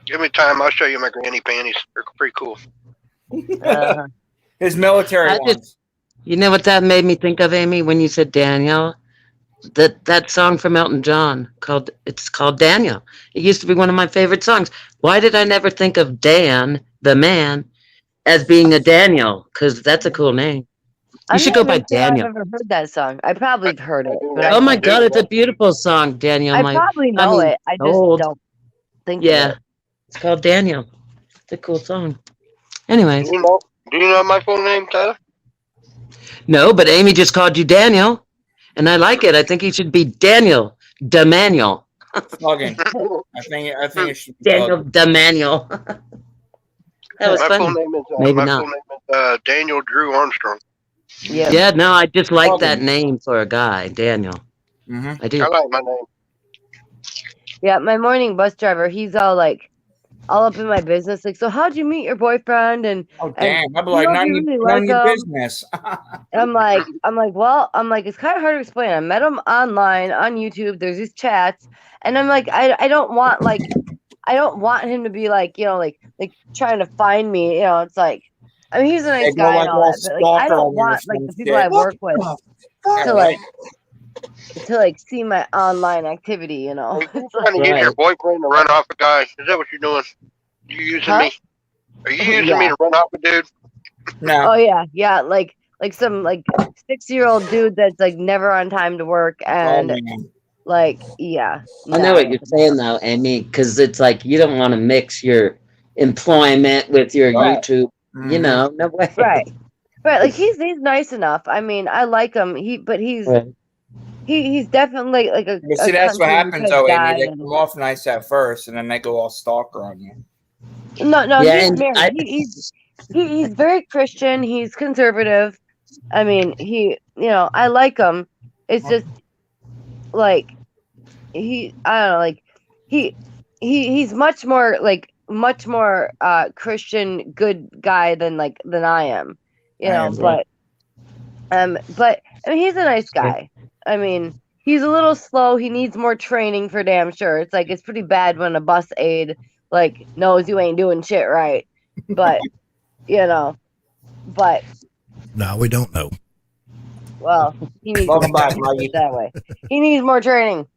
give me time. I'll show you my granny panties. They're pretty cool. His military I ones. just, you know what that made me think of, Amy, when you said Daniel? That song from Elton John called Daniel. It used to be one of my favorite songs. Why did I never think of Dan, the man, as being a Daniel? Because that's a cool name. You should go by Daniel. I've ever heard that song. I probably have heard it. But Oh my God, it's a beautiful song, Daniel. I probably know it. I just don't think of it. It's called Daniel. It's a cool song. Anyways. Do you know my full name, Tyler? No, but Amy just called you Daniel, and I like it. I think he should be Daniel DeManuel. Slugging. I think it should be Daniel DeManuel. That was my funny. full name is Maybe my not. full name is Daniel Drew Armstrong. Yeah, no, I just like that name for a guy, Daniel. I do. I like my name. Yeah, my morning bus driver, he's all up in my business. Like, so how'd you meet your boyfriend? And Damn, I'd be you like, know, if none you of really your like him. business. I'm like, it's kind of hard to explain. I met him online on YouTube. There's these chats, and I'm like, I don't want him to be like, you know, like trying to find me. You know, it's like, I mean, he's a nice guy and all that, but like, I don't want like the people I work with to see my online activity. You know, Are you trying to get your boyfriend to run off a guy? Is that what you're doing? You using me? Are you using me to run off a dude? No. Oh yeah, like some 6-year-old dude that's like never on time to work and I know what you're saying though, Amy, because it's like you don't want to mix your employment with your YouTube. You know, no way. Right. Like he's nice enough. I mean, I like him. He's definitely like a. But see, that's what happens though, guy. Amy. They come off nice at first, and then they go all stalker on you. No, Yeah, he's and married. He's very Christian. He's conservative. I mean, I like him. It's just like I don't know, like he's much more Christian good guy than I am, you know. But I mean, he's a nice guy. I mean, he's a little slow. He needs more training for damn sure. It's like it's pretty bad when a bus aide knows you ain't doing shit right. But no, we don't know. Well, he needs more training that way. He needs more training.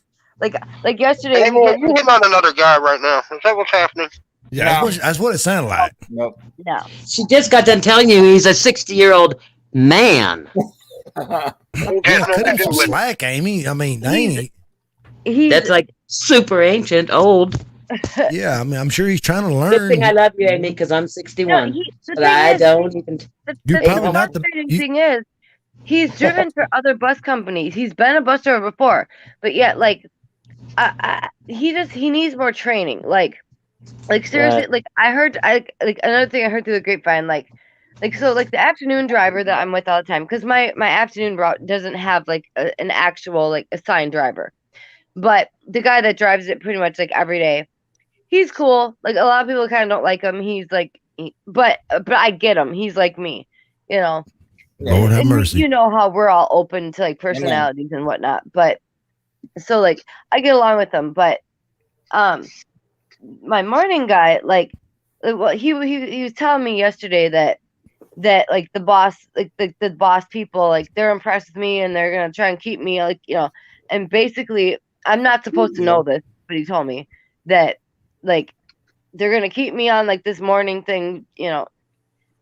Like yesterday. Hey, man, you hitting on another guy right now. Is that what's happening? Yeah, that's what it sounded like. Nope. No. She just got done telling you he's a 60-year-old man. Yeah, cut him some slack, Amy. I mean, dang. That's like super ancient, old. Yeah, I mean, I'm sure he's trying to learn. Good thing I love you, Amy, because I'm 61. But I don't even. You're probably not the thing is, he's driven for other bus companies. He's been a bus driver before, but yet, he needs more training. Like seriously, I heard another thing I heard through the grapevine, the afternoon driver that I'm with all the time, because my afternoon route doesn't have an actual assigned driver, but the guy that drives it pretty much every day, he's cool. Like a lot of people kind of don't like him. He's but I get him. He's like me, you know. Lord have and mercy. you know how we're all open to like personalities and whatnot, but so like I get along with them, but my morning guy, like, well, he was telling me yesterday that like the boss, like the boss people, like they're impressed with me and they're gonna try and keep me, like, you know, and basically I'm not supposed to know this, but he told me that like they're gonna keep me on like this morning thing, you know,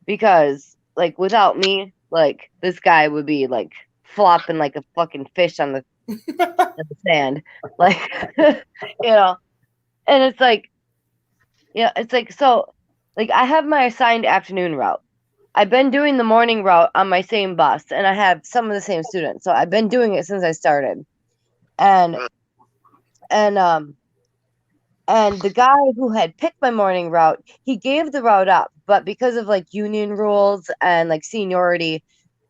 because like without me, like this guy would be like flopping like a fucking fish on the, on the sand, like you know, and it's like, yeah, it's like, so like I have my assigned afternoon route. I've been doing the morning route on my same bus, and I have some of the same students, so I've been doing it since I started, and and and the guy who had picked my morning route, he gave the route up, but because of like union rules and like seniority,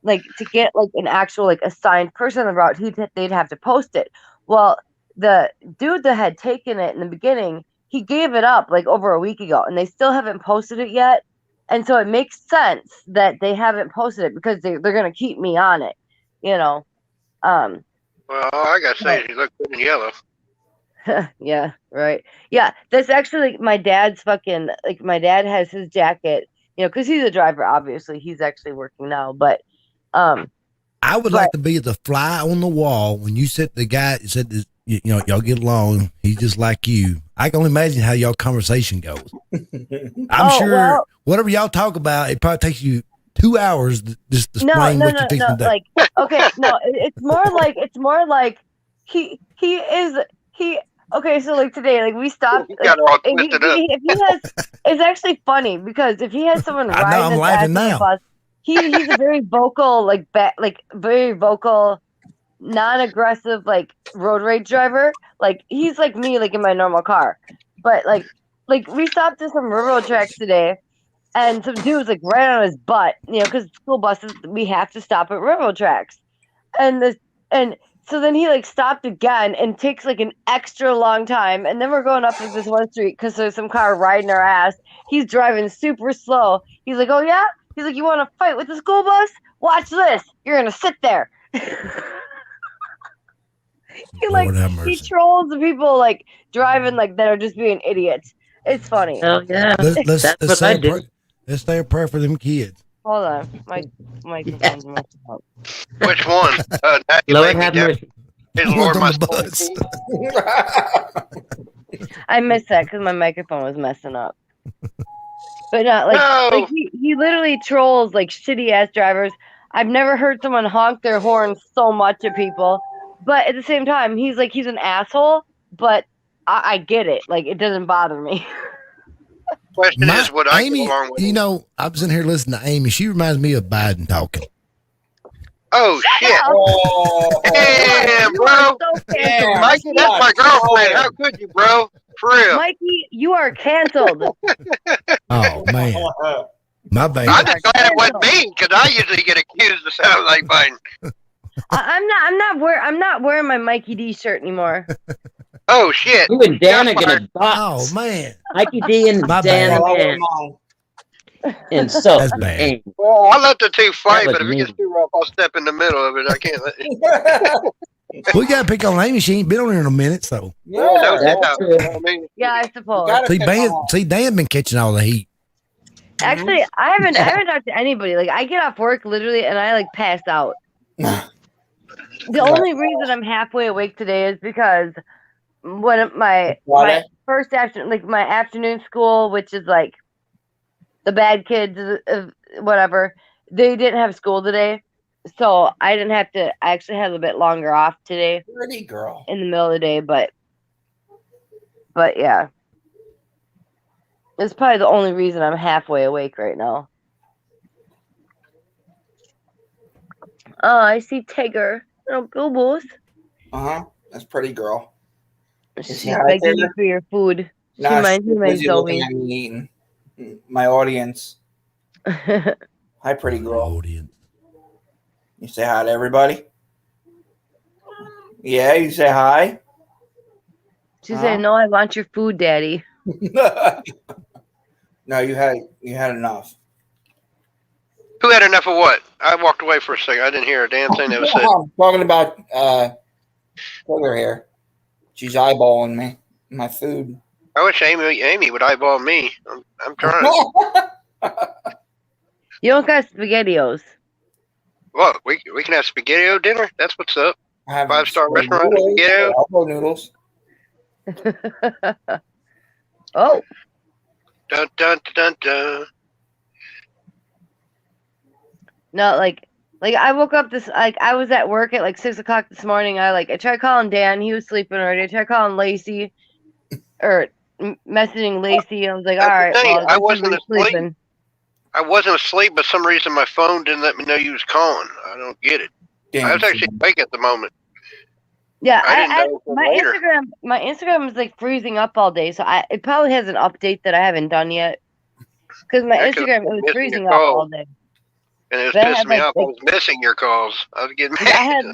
like to get like an actual like assigned person on the route, they'd have to post it. Well, the dude that had taken it in the beginning, he gave it up like over a week ago, and they still haven't posted it yet. And so it makes sense that they haven't posted it because they're gonna keep me on it, you know. Well, all I gotta say is you look good in yellow. Yeah, right. Yeah, that's actually like my dad's fucking, like my dad has his jacket, you know, because he's a driver. Obviously, he's actually working now, but I would like to be the fly on the wall when you said the guy said this, you know, y'all get along. He's just like you. I can only imagine how y'all conversation goes. I'm sure whatever y'all talk about, it probably takes you 2 hours to just explain what you're fixing to do. like okay, no, it's more like he is he. Okay, so like today, like we stopped. Like, if he has, it's actually funny because if he has someone I know, I'm riding his ass laughing on the now. bus, he's a very vocal, like very vocal, non-aggressive, like road rage driver. Like he's like me, like in my normal car. But like we stopped at some railroad tracks today, and some dude was like right on his butt, you know, because school buses we have to stop at railroad tracks, and so then he like stopped again and takes like an extra long time, and then we're going up like this one street because there's some car riding our ass. He's driving super slow. He's like, "Oh yeah," he's like, "You want to fight with the school bus? Watch this. You're gonna sit there." He trolls the people like driving like that are just being idiots. It's funny. Oh yeah, Let's say a prayer for them kids. Hold on, my microphone's messed up. Which one? Now you Lord make me have down. mercy. Hey, Lord, my bus. I missed that because my microphone was messing up. But not like he literally trolls like shitty ass drivers. I've never heard someone honk their horn so much at people. But at the same time, he's an asshole. But I get it. Like it doesn't bother me. Question is, would I Amy, get along with you know, I was in here listening to Amy. She reminds me of Biden talking. Oh shit! Damn, bro. Damn, Mikey, that's my girlfriend. How could you, bro? For real. Mikey, you are canceled. Oh man, my bad. I'm just glad it wasn't me because I usually get accused of sounding like Biden. I'm not wearing my Mikey D shirt anymore. Oh shit! You and Dan are gonna box. Oh man, Mikey D and My Dan bad. again. And so That's bad. Well, I let the two fight, That but if was it gets too rough, I'll step in the middle of it. I can't let it. We gotta pick on Amy. She ain't been on here in a minute, so. No that's doubt. true. I mean, Yeah, I suppose. See, Dan been catching all the heat. Actually, I haven't talked to anybody. Like I get off work literally and I like pass out. The only reason I'm halfway awake today is because when my first afternoon, like my afternoon school, which is like the bad kids, whatever, they didn't have school today, so I didn't have to. I actually had a bit longer off today. Pretty girl. In the middle of the day, but yeah, it's probably the only reason I'm halfway awake right now. Oh, I see Tigger. Little boo-boos. That's pretty girl. She's begging you for your food. She reminds me of my Zoe. At me eating. My audience. Hi, pretty girl. You say hi to everybody? Yeah, you say hi? She said, "No, I want your food, Daddy." No, you had enough. Who had enough of what? I walked away for a second. I didn't hear a damn thing that was said. I'm talking about Sugar here. She's eyeballing me. My food. I wish Amy would eyeball me. I'm trying. You don't got SpaghettiOs. What? We can have SpaghettiO dinner? That's what's up. I have 5-star restaurant SpaghettiO. elbow noodles. Oh. Dun dun dun dun. No, like I woke up I was at work at like 6 o'clock this morning. I tried calling Dan, he was sleeping already. I tried calling Lacey or messaging Lacey. I was like, all right, well, I wasn't asleep. sleeping. I wasn't asleep, but some reason my phone didn't let me know you was calling. I don't get it. I was actually awake at the moment. Yeah, my my Instagram is like freezing up all day, so it probably has an update that I haven't done yet. Because my Instagram it was freezing up all day. And it was pissing me off. I was missing your calls. I was getting mad. I had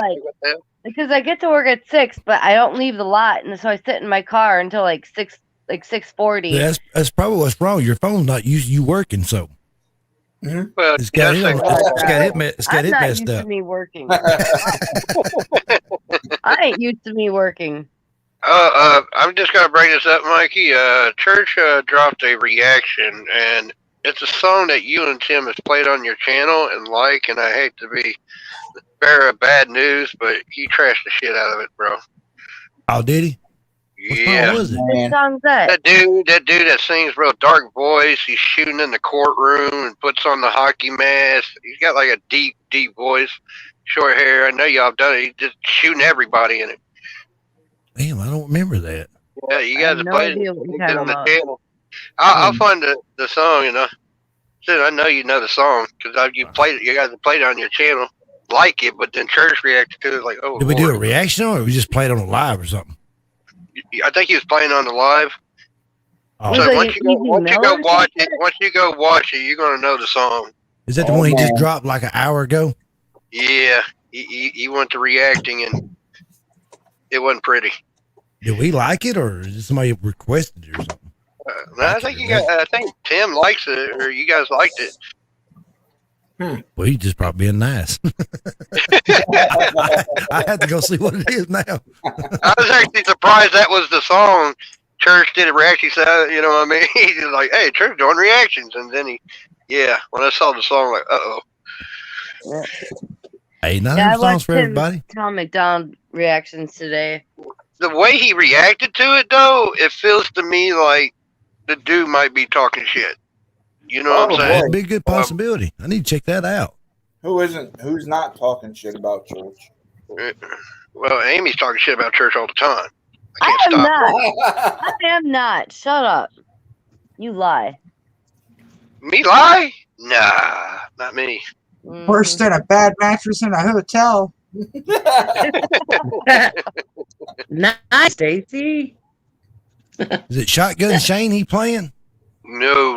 because I get to work at 6, but I don't leave the lot, and so I sit in my car until like 6:40. Yeah, that's probably what's wrong. Your phone's not used to you working, so. Mm-hmm. Well, it's got it messed I'm not used up. to me working. I ain't used to me working. I'm just gonna bring this up, Mikey. Church dropped a reaction, and it's a song that you and Tim has played on your channel and I hate to be the bearer of bad news, but he trashed the shit out of it, bro. Oh, did he? Yeah. What was it? What song's that? That dude that sings real dark voice, he's shooting in the courtroom and puts on the hockey mask. He's got like a deep, deep voice, short hair. I know y'all have done it. He's just shooting everybody in it. Damn, I don't remember that. Yeah, you guys have played it on the about. channel. I'll find the song, you know. I know you know the song because you played it. You guys have played it on your channel, like it, but then church reacted to it like, oh. Did we do a reaction on it, or we just played on a live or something? I think he was playing on the live. Oh. So once you go watch it, you're gonna know the song. Is that the one he just dropped like an hour ago? Yeah, he went to reacting and it wasn't pretty. Did we like it, or did somebody requested it or something? No, I think Tim likes it, or you guys liked it. Well, he's just probably being nice. I have to go see what it is now. I was actually surprised that was the song. Church did a reaction, so you know what I mean? He's like, hey, Church doing reactions. And then when I saw the song, like, uh-oh. Yeah. Hey, not enough songs for everybody. Tom McDonald reactions today. The way he reacted to it, though, it feels to me like the dude might be talking shit. You know what I'm saying? That'd be a good possibility. I need to check that out. Who's not talking shit about church? Well, Amy's talking shit about church all the time. I am not. Shut up. You lie. Me lie? Nah, not me. Worse than a bad mattress in a hotel. Nice, Stacy. Is it Shotgun Shane he playing? No.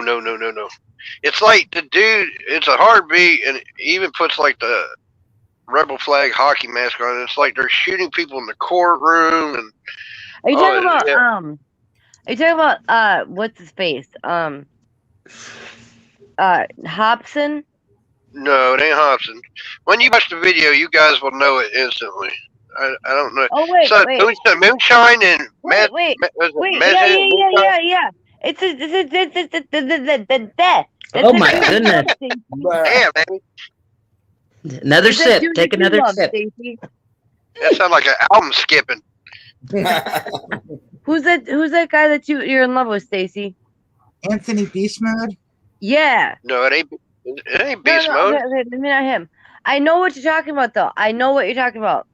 It's like the dude, it's a hard beat, and he even puts like the rebel flag hockey mask on. It's like they're shooting people in the courtroom. And Are you talking about Are you talking about what's his face? Hobson? No, it ain't Hobson. When you watch the video, you guys will know it instantly. I don't know. Oh wait, so wait. It was the Moonshine and Wait. Yeah. It's Oh my goodness. Yeah, baby. Another sip. Take another sip. Stacey. That sounds like an album skipping. Who's that guy that you're in love with, Stacy? Anthony Beast Mode? Yeah. No, it ain't Beast Mode. Not him. I know what you're talking about, though. I know what you're talking about.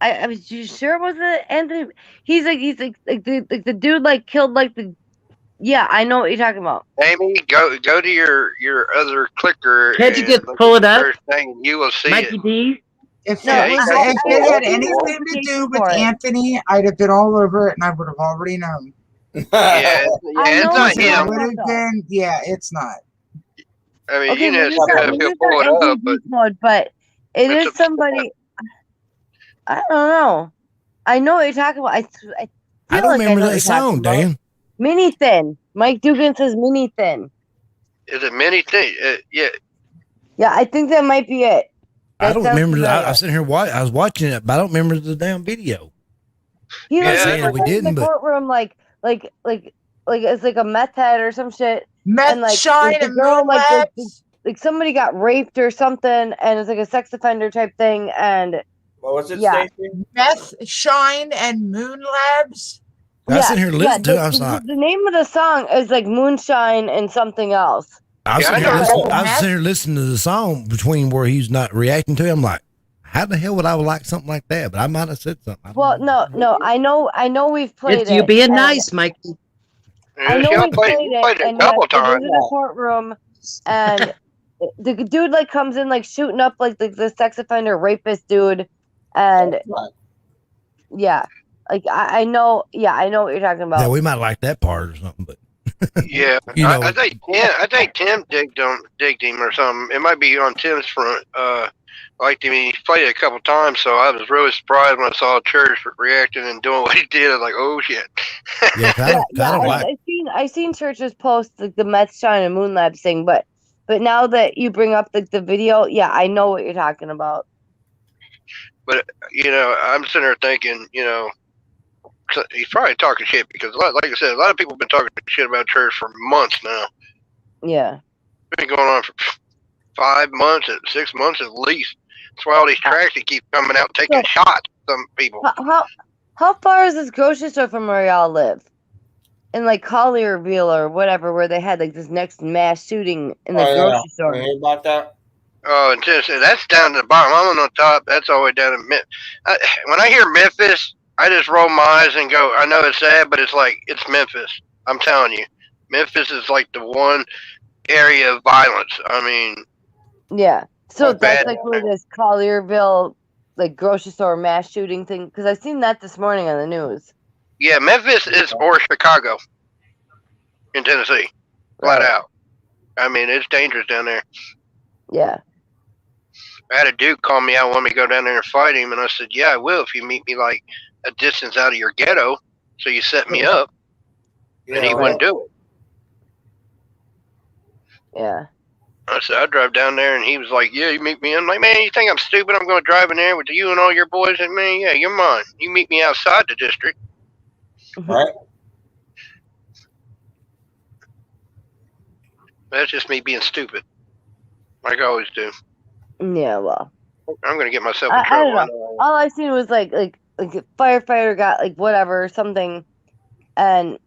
I was you sure it wasn't Anthony? He's like the dude like killed like the. Yeah, I know what you're talking about. Amy, go to your other clicker. Can't you just pull it up? Thing, you will see Mikey it. D. If it had anything to do with Anthony, I'd have been all over it, and I would have already known. Yeah, it's not him. Would have been, yeah, it's not. I mean, Okay, you know, it's pull it up, but it is somebody. I don't know. I know what you're talking about. I don't remember that song, Dan. Mini Thin. Mike Dugan says Mini Thin. Is it many things? Yeah. Yeah, I think that might be it. I don't remember. I was sitting here I was watching it, but I don't remember the damn video. He Not was saying that we didn't, in the but courtroom like it's like a meth head or some shit. Meth and like shine the and girl moon labs? like somebody got raped or something, and it's like a sex offender type thing. And what was it, yeah, Stacey? Meth shine and moon labs. I was sitting here listening to it. I was the, like, the name of the song is like Moonshine and something else. I was sitting here listening to the song between where he's not reacting to it. I'm like, how the hell would I like something like that? But I might have said something. Well, no, I know we've played It's it. you being and nice, Mikey. I know y'all we played it, a and couple it was times. in a courtroom, and the dude like comes in like shooting up like the sex offender rapist dude, and yeah, like I know what you're talking about. Yeah, we might like that part or something, but Yeah, You know. I think Tim digged him or something. It might be on Tim's front. Liked him. He played it a couple times, so I was really surprised when I saw Church reacting and doing what he did. I was like, oh shit. I've seen churches post like the Meth Shine and Moon Labs thing, but now that you bring up the video, yeah, I know what you're talking about. But I'm sitting there thinking, he's probably talking shit because, like I said, a lot of people have been talking shit about Church for months now. Yeah, It's been going on for 5 months, 6 months at least. That's why all these tracks that keep coming out taking shots at some people. How far is this grocery store from where y'all live? In like Collierville or whatever, where they had like this next mass shooting in the grocery store. You heard about that? Oh, in Tennessee, that's down to the bottom. I'm on the top. That's all the way down to Memphis. When I hear Memphis, I just roll my eyes and go, I know it's sad, but it's like, it's Memphis. I'm telling you. Memphis is like the one area of violence. I mean, Yeah, so That's that's bad. like where this Collierville like grocery store mass shooting thing. Because I seen that this morning on the news. yeah, Memphis is or Chicago in Tennessee. Flat out. I mean, it's dangerous down there. Yeah. I had a dude call me out, want me to go down there and fight him, and I said, yeah, I will if you meet me like a distance out of your ghetto, so you set me up. And he wouldn't do it. Yeah. I said, I'd drive down there, and he was like, yeah, you meet me. I'm like, man, you think I'm stupid? I'm going to drive in there with you and all your boys? And man, yeah, you're mine. You meet me outside the district. Right. That's just me being stupid, like I always do. Yeah, well, I'm going to get myself in I trouble. don't know. All I seen was like a firefighter got like whatever something, and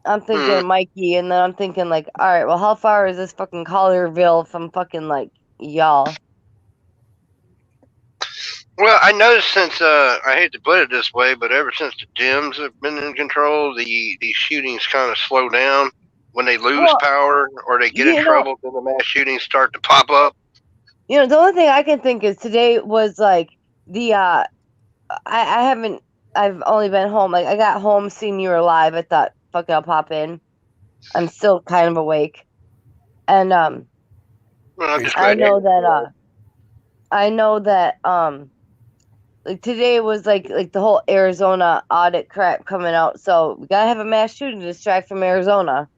I'm thinking Mikey, and then I'm thinking like, all right, well, how far is this fucking Collierville from fucking like y'all? Well, I noticed since I hate to put it this way, but ever since the gyms have been in control, the shootings kind of slow down. When they lose power or they get in trouble, then the mass shootings start to pop up. You know, the only thing I can think is today was like the I've only been home. Like I got home, seen you were live. I thought, fuck it, I'll pop in. I'm still kind of awake, and I know that like today was like the whole Arizona audit crap coming out. So we gotta have a mass shooting to distract from Arizona.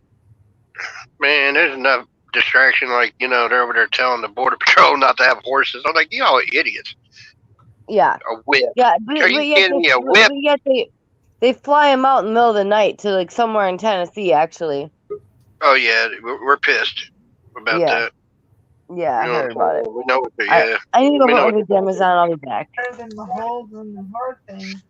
Man, there's enough distraction. Like, they're over there telling the Border Patrol not to have horses. I'm like, y'all are idiots. Yeah. A whip. Yeah. Are you kidding me? A whip? But yet they fly them out in the middle of the night to like somewhere in Tennessee, actually. Oh, yeah. We're pissed about that. Yeah, I heard about it. We know what yeah. I need to We go know put my pajamas on. I'll be back. Better than the holes and the hard thing.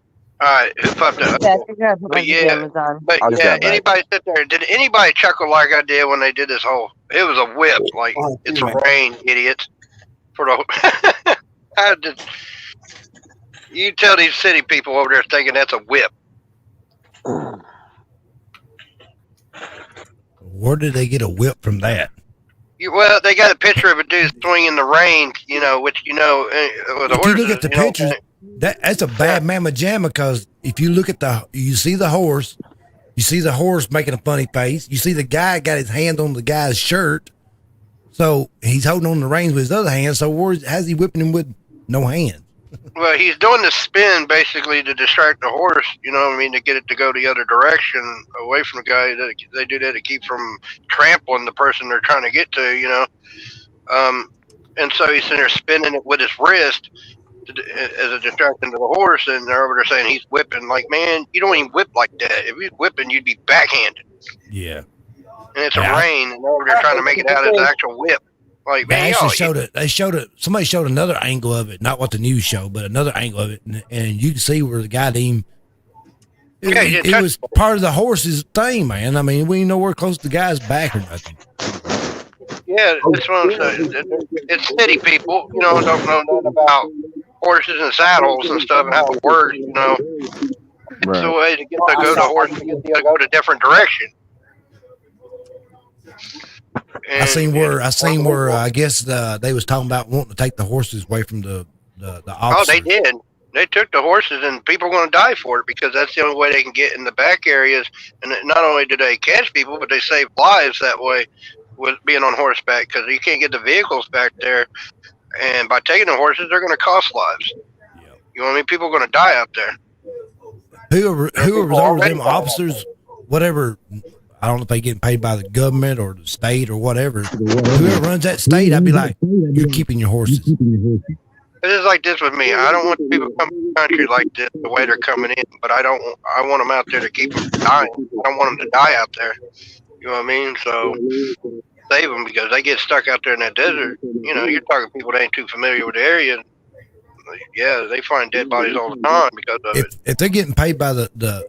All right, who popped up? Yeah, I gotta put my pajamas on. But yeah, anybody sit there? Did anybody chuckle like I did when they did this whole? It was a whip, like it's rain, idiots. For the, you tell these city people over there thinking that's a whip. Where did they get a whip from that? Well, they got a picture of a dude swinging the reins, which with the If you look at the pictures, that's a bad mamma jamma, because if you look at you see the horse making a funny face. You see the guy got his hand on the guy's shirt, so he's holding on the reins with his other hand. So how's he whipping him with no hands? Well, he's doing the spin basically to distract the horse. You know what I mean? To get it to go the other direction, away from the guy. They do that to keep from trampling the person they're trying to get to. You know. And so he's sitting there spinning it with his wrist as a distraction to the horse, and they're over there saying he's whipping. Like, man, you don't even whip like that. If you was whipping, you'd be backhanded. Yeah. And it's a rein, and they're over there trying to make it out as an actual whip. Like, They man, actually y'all, showed it. They showed it. Somebody showed another angle of it, not what the news showed, but another angle of it, and you can see where the guy didn't. It was part of the horse's thing, man. I mean, we ain't nowhere close to the guy's back or nothing. yeah, that's what I'm saying. It's city people, you know, don't know nothing about horses and saddles and stuff and how it works, you know. It's a way to get to go to horse to get to go to different direction. I seen where I guess they was talking about wanting to take the horses away from the Oh, officers. they did. They took the horses, and people are going to die for it because that's the only way they can get in the back areas. And not only do they catch people, but they save lives that way with being on horseback because you can't get the vehicles back there. And by taking the horses, they're going to cost lives. You know what I mean? People are going to die out there. Whoever was over them officers, whatever, I don't know if they getting paid by the government or the state or whatever. Whoever runs that state, I'd be like, you're keeping your horses. It is like this with me. I don't want people coming to the country like this, the way they're coming in, but I want them out there to keep them dying. I don't want them to die out there. You know what I mean? So save them because they get stuck out there in that desert. You know, you're talking people that ain't too familiar with the area. Yeah, they find dead bodies all the time because of it. If they're getting paid by the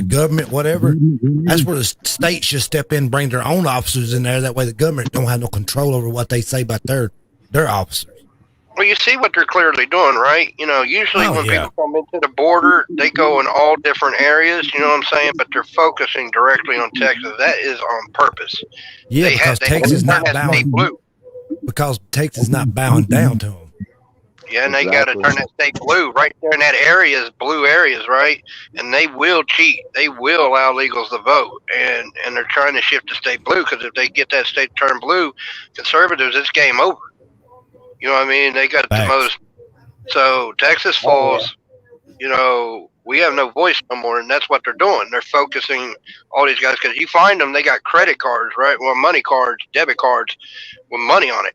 government, whatever, that's where the state should step in and bring their own officers in there. That way the government don't have no control over what they say about their officers. Well, you see what they're clearly doing, right? You know, usually when people come into the border, they go in all different areas, you know what I'm saying? But they're focusing directly on Texas. That is on purpose. Yeah, because Texas is not bowing. Because Texas is not bowing down to them. Yeah, and they got to turn that state blue. Right there in that area is blue areas, right? And they will cheat. They will allow illegals to vote. And they're trying to shift the state blue because if they get that state turned blue, conservatives, it's game over. You know what I mean? They got the most. So Texas falls, you know, we have no voice no more, and that's what they're doing. They're focusing all these guys because you find them, they got credit cards, right? Well, money cards, debit cards with money on it.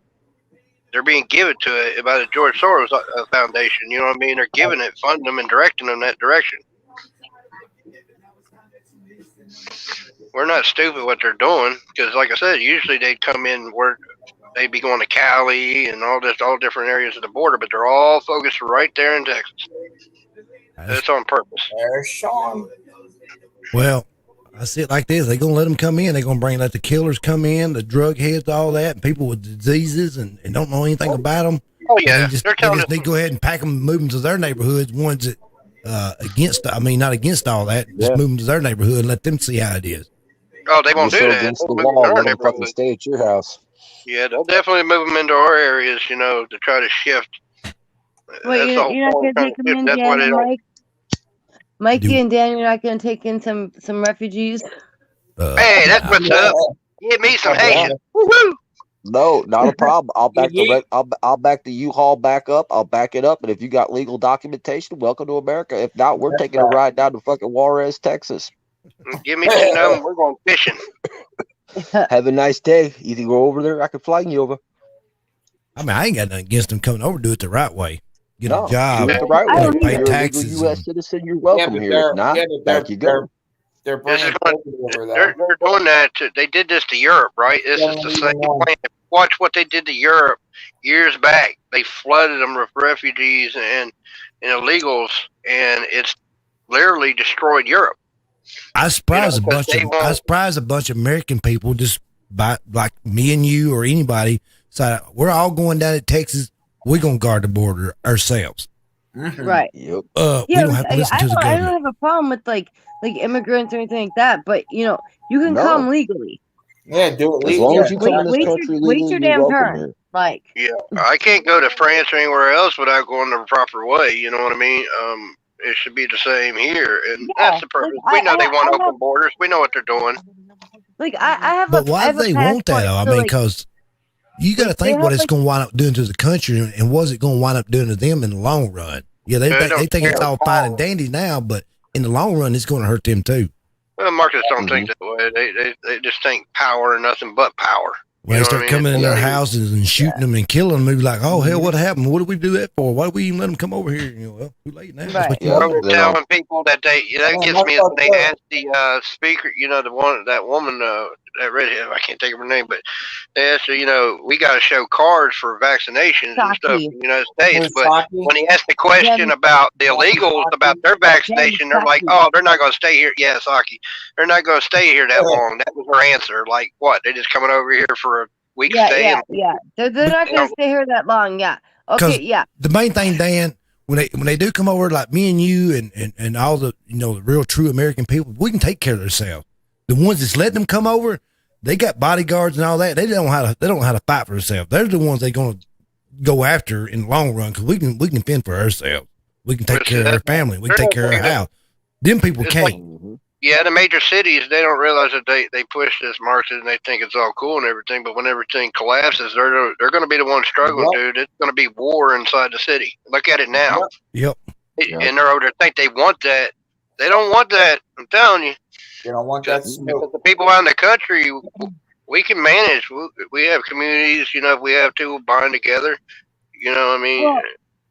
They're being given to it by the George Soros Foundation. You know what I mean? They're giving it, funding them, and directing them that direction. We're not stupid what they're doing because, like I said, usually they'd come in where they'd be going to Cali and all different areas of the border, but they're all focused right there in Texas. That's on purpose. There's Sean. Well, I see it like this. They're going to let them come in. They're going to let the killers come in, the drug heads, all that, and people with diseases and don't know anything about them. Oh, yeah. They just need to go ahead and pack them and move them to their neighborhoods, ones that, not against all that, just move them to their neighborhood and let them see how it is. Oh, they won't do that. Against the wall, let them fucking stay at your house. Yeah, they'll definitely move them into our areas, you know, to try to shift. Wait, you're not going to take them in, Dan and Mike? Mikey and Dan, you're not going to take in some refugees? Hey, that's what's up. Give me some Haitians. Woo-hoo! No, not a problem. I'll back the U-Haul back up. I'll back it up. And if you got legal documentation, welcome to America. If not, we're taking a ride down to fucking Juarez, Texas. Give me some of them. We're going fishing. Have a nice day. Either go over there, I can fly you over. I mean, I ain't got nothing against them coming over. Do it the right way. Get a job. Do it the right way. Pay You're a taxes. legal U.S. citizen. You're welcome here. If not, back you go. They're bringing over They're doing that. They did this to Europe, right? This is the same plan. Watch what they did to Europe years back. They flooded them with refugees and illegals, and it's literally destroyed Europe. I surprised a bunch of American people just by like me and you or anybody. So we're all going down to Texas. We're gonna guard the border ourselves. Right. Yep. We don't have to listen to the I government. don't have a problem with like immigrants or anything like that, but you know, you can come legally. Yeah, do it legally. As long as you come in this country legally, wait your you're damn welcome turn. here. Like, yeah, I can't go to France or anywhere else without going the proper way. You know what I mean? It should be the same here, and that's the purpose. We know they want open borders. We know what they're doing. Like I have. But why do they want that? I mean, because You got to think what it's going to wind up doing to the country, and what's it going to wind up doing to them in the long run. Yeah, they think it's all fine and dandy now, but in the long run, it's going to hurt them too. Well, Marxists don't think that way. They just think power and nothing but power. When they start coming in their houses and shooting them and killing them, they'd be like, "Oh hell, what happened? What did we do that for? Why did we even let them come over here?" You know, well, too late now. Right. We're telling people that that gets me when they ask the speaker, that woman, that redhead, I can't think of her name, but they asked her, we got to show cards for vaccinations and stuff in the United States. But when he asked the question about the illegals, about their vaccination, they're like, "Oh, they're not going to stay here." Yeah, Saki, they're not going to stay here that long. That was her answer. Like, what? They're just coming over here for a week stay? Yeah. They're not going to stay here that long. Yeah. Okay. Yeah. The main thing, Dan, when they do come over, like me and you and all the the real true American people, we can take care of themselves. The ones that's letting them come over, they got bodyguards and all that. They don't know how to fight for themselves. They're the ones they're going to go after in the long run, because we can fend for ourselves. We can take care of our family. We can take care of our house. Them people can't. Yeah, the major cities, they don't realize that they push this Marxism and they think it's all cool and everything, but when everything collapses, they're going to be the ones struggling, dude. It's going to be war inside the city. Look at it now. Yep. And they're over there think they want that. They don't want that. I'm telling you. They don't want that. Because the people out in the country, we can manage. We have communities, if we have to, we'll bind together. You know what I mean?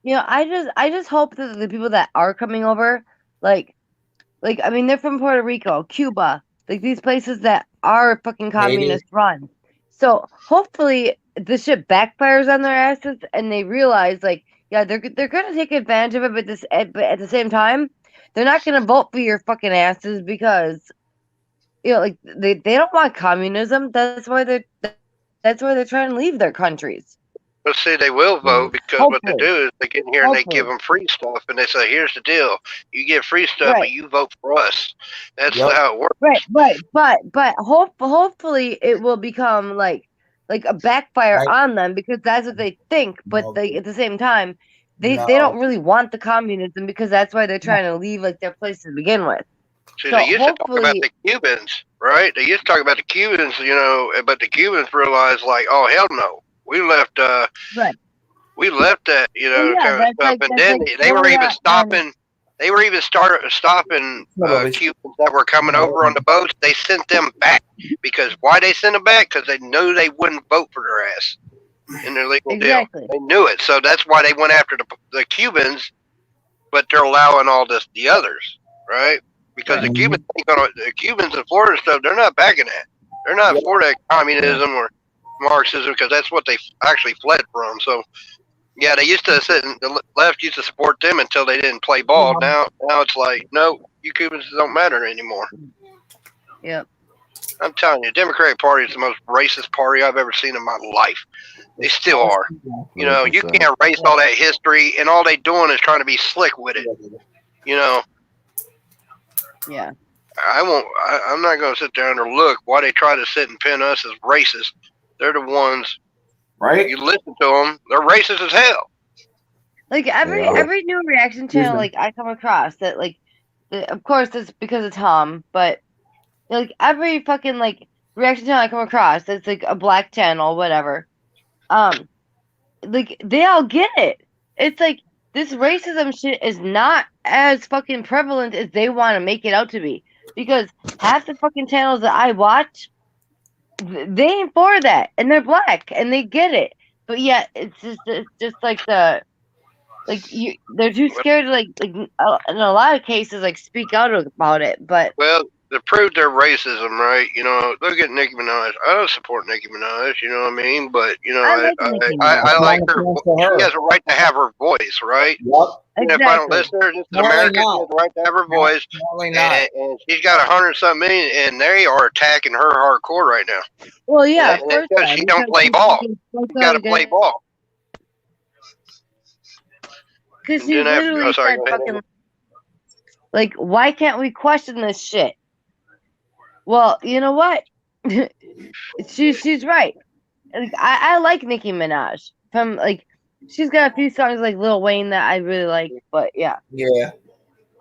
Well, I just hope that the people that are coming over, I mean, they're from Puerto Rico, Cuba, these places that are fucking communist run. So hopefully this shit backfires on their asses and they realize, they're gonna take advantage of it, but at the same time, they're not gonna vote for your fucking asses because they don't want communism. That's why they're trying to leave their countries. But see, they will vote because what they do is they get in here and they give them free stuff, and they say, "Here's the deal: you get free stuff, but you vote for us." That's how it works. Right. But hopefully it will become like a backfire on them, because that's what they think. But at the same time, they don't really want the communism, because that's why they're trying to leave their place to begin with. See, they used to talk about the Cubans, right? They used to talk about the Cubans, but the Cubans realized, oh hell no. We left that, kind of stuff, and then they were even stopping. They were even stopping Cubans that were coming over on the boats. They sent them back because why they sent them back? Because they knew they wouldn't vote for their ass in their legal deal. They knew it, so that's why they went after the Cubans. But they're allowing all the others, right? Because the Cubans in Florida and stuff, they're not backing that. They're not for that communism or Marxism, because that's what they actually fled from. So yeah, they used to the left used to support them until they didn't play ball. Now it's like, no, you Cubans don't matter anymore. Yep. I'm telling you, the Democratic Party is the most racist party I've ever seen in my life. They still are. You can't erase all that history, and all they doing is trying to be slick with it. Yeah. I'm not going to sit there and look why they try to sit and pin us as racist. They're the ones, right? You listen to them; they're racist as hell. Every new reaction channel, I come across that, of course, it's because of Tom, but every fucking reaction channel I come across, that's a black channel, whatever. They all get it. It's this racism shit is not as fucking prevalent as they want to make it out to be, because half the fucking channels that I watch, they ain't for that, and they're black, and they get it, but yet it's just they're too scared to in a lot of cases speak out about it. But to prove their racism, right? Look at Nicki Minaj. I don't support Nicki Minaj, you know what I mean? But I like her. She has a right to have her voice, right? Yep. Exactly. If I don't listen to her, this is America. She has a right to have her voice, and she's got 100-something million, and they are attacking her hardcore right now. Well, yeah, because she don't play ball. You got to play ball. Because she literally said, why can't we question this shit? Well, you know what? she's right. I like Nicki Minaj. From she's got a few songs like Lil Wayne that I really like, but yeah. Yeah.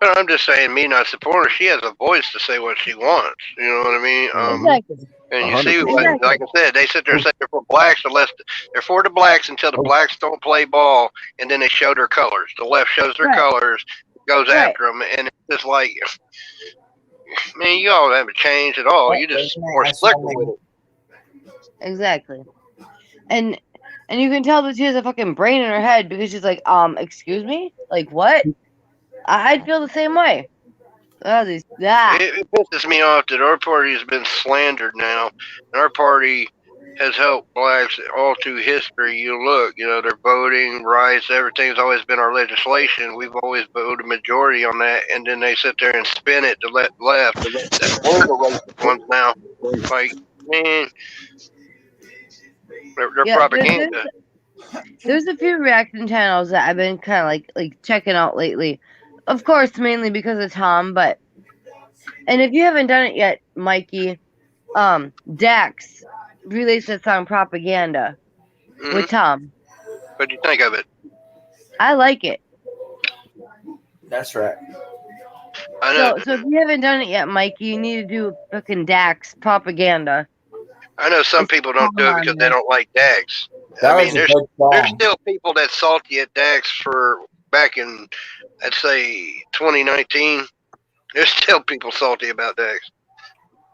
But I'm just saying, me not supporting her, she has a voice to say what she wants. You know what I mean? Exactly. And you see, like I said, they sit there and say they're for blacks unless they're for the blacks until the blacks don't play ball, and then they show their colors. The left shows their colors, goes after them, and it's just like, man, you all haven't changed at all. You just more slicker with it. Exactly. And you can tell that she has a fucking brain in her head because she's like, excuse me? Like, what? I'd feel the same way. It pisses me off that our party has been slandered now, and our party has helped blacks all through history. You look, their voting rights, everything's always been our legislation. We've always voted majority on that, and then they sit there and spin it to let left. That's one of the racist ones now. Like, man, they're propaganda. There's a few reaction channels that I've been kind of like checking out lately. Of course, mainly because of Tom, and if you haven't done it yet, Mikey, Dax released that song Propaganda with Tom. What do you think of it? I like it. That's right. I know. So if you haven't done it yet, Mikey, you need to do fucking Dax Propaganda. I know some people don't do it because they don't like Dax. There's still people that salty at Dax for back in, I'd say, 2019. There's still people salty about Dax.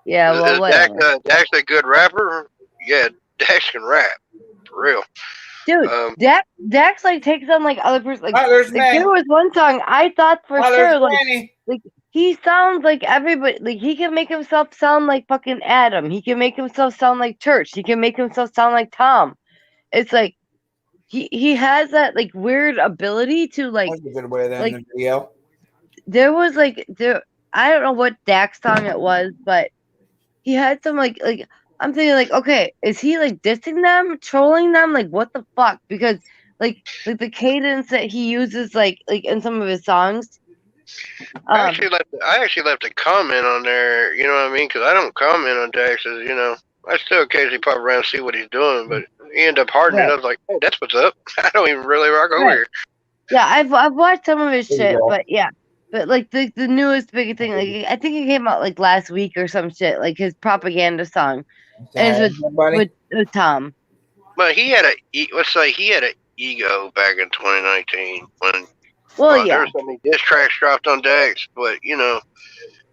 Yeah, well, is Dax a good rapper? Yeah, Dax can rap, for real. Dude, Dax like takes on like other person. Like there was one song I thought for sure, like he sounds like everybody. Like he can make himself sound like fucking Adam. He can make himself sound like Church. He can make himself sound like Tom. It's like he has that like weird ability to like. In the video. There was I don't know what Dax song it was, but he had some like I'm thinking like, okay, is he like dissing them, trolling them? Like what the fuck? Because like the cadence that he uses like in some of his songs. I actually left a comment on there, you know what I mean? Because I don't comment on Dax's, I still occasionally pop around and see what he's doing, but he ended up hardening. I was like, hey, that's what's up. I don't even really rock over here. Yeah, I've watched some of his shit, but yeah. But like the newest big thing, like I think it came out like last week or some shit, like his Propaganda song, and it's with Tom. But he had an ego back in 2019 when there were so many diss tracks dropped on Dax, but and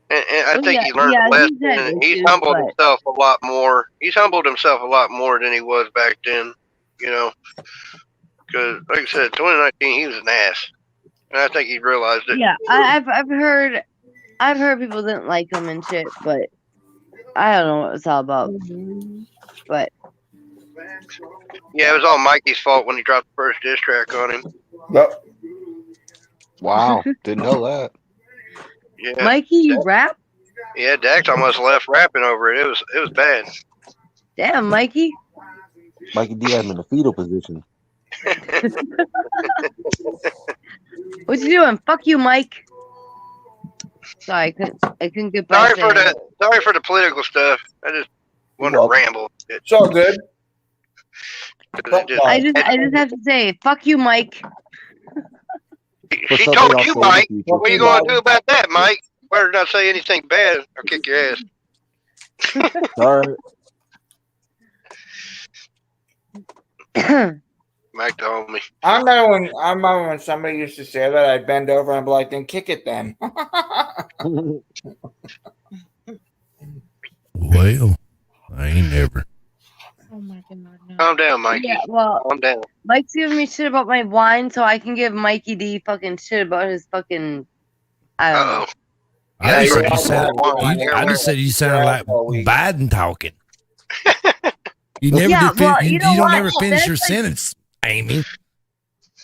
I think he learned a lesson. And he's humbled himself a lot more. He's humbled himself a lot more than he was back then, because like I said, 2019 he was an ass. And I think he realized it. Yeah, I've heard people didn't like him and shit, but I don't know what it's all about. But yeah, it was all Mikey's fault when he dropped the first diss track on him. Yep. Wow, didn't know that. Yeah, Mikey, you rap? Yeah, Dax almost left rapping over it. It was bad. Damn, Mikey. Mikey D had him in the fetal position. What you doing? Fuck you, Mike. Sorry, I couldn't get by. Sorry for the political stuff. I just want to ramble. It's all good. I just have to say, fuck you, Mike. She told you, Mike. What are you going to do about that, Mike? Better not say anything bad or kick your ass. Sorry. Mike told me. I remember when somebody used to say that, I'd bend over and be like, then kick it then. Well, I ain't never. Oh my God. No. Calm down, Mikey. Yeah, well, calm down. Mike's giving me shit about my wine, so I can give Mikey D fucking shit about his fucking. I don't know. I just said you sounded like Biden talking. You never you don't ever finish your sentence, Amy.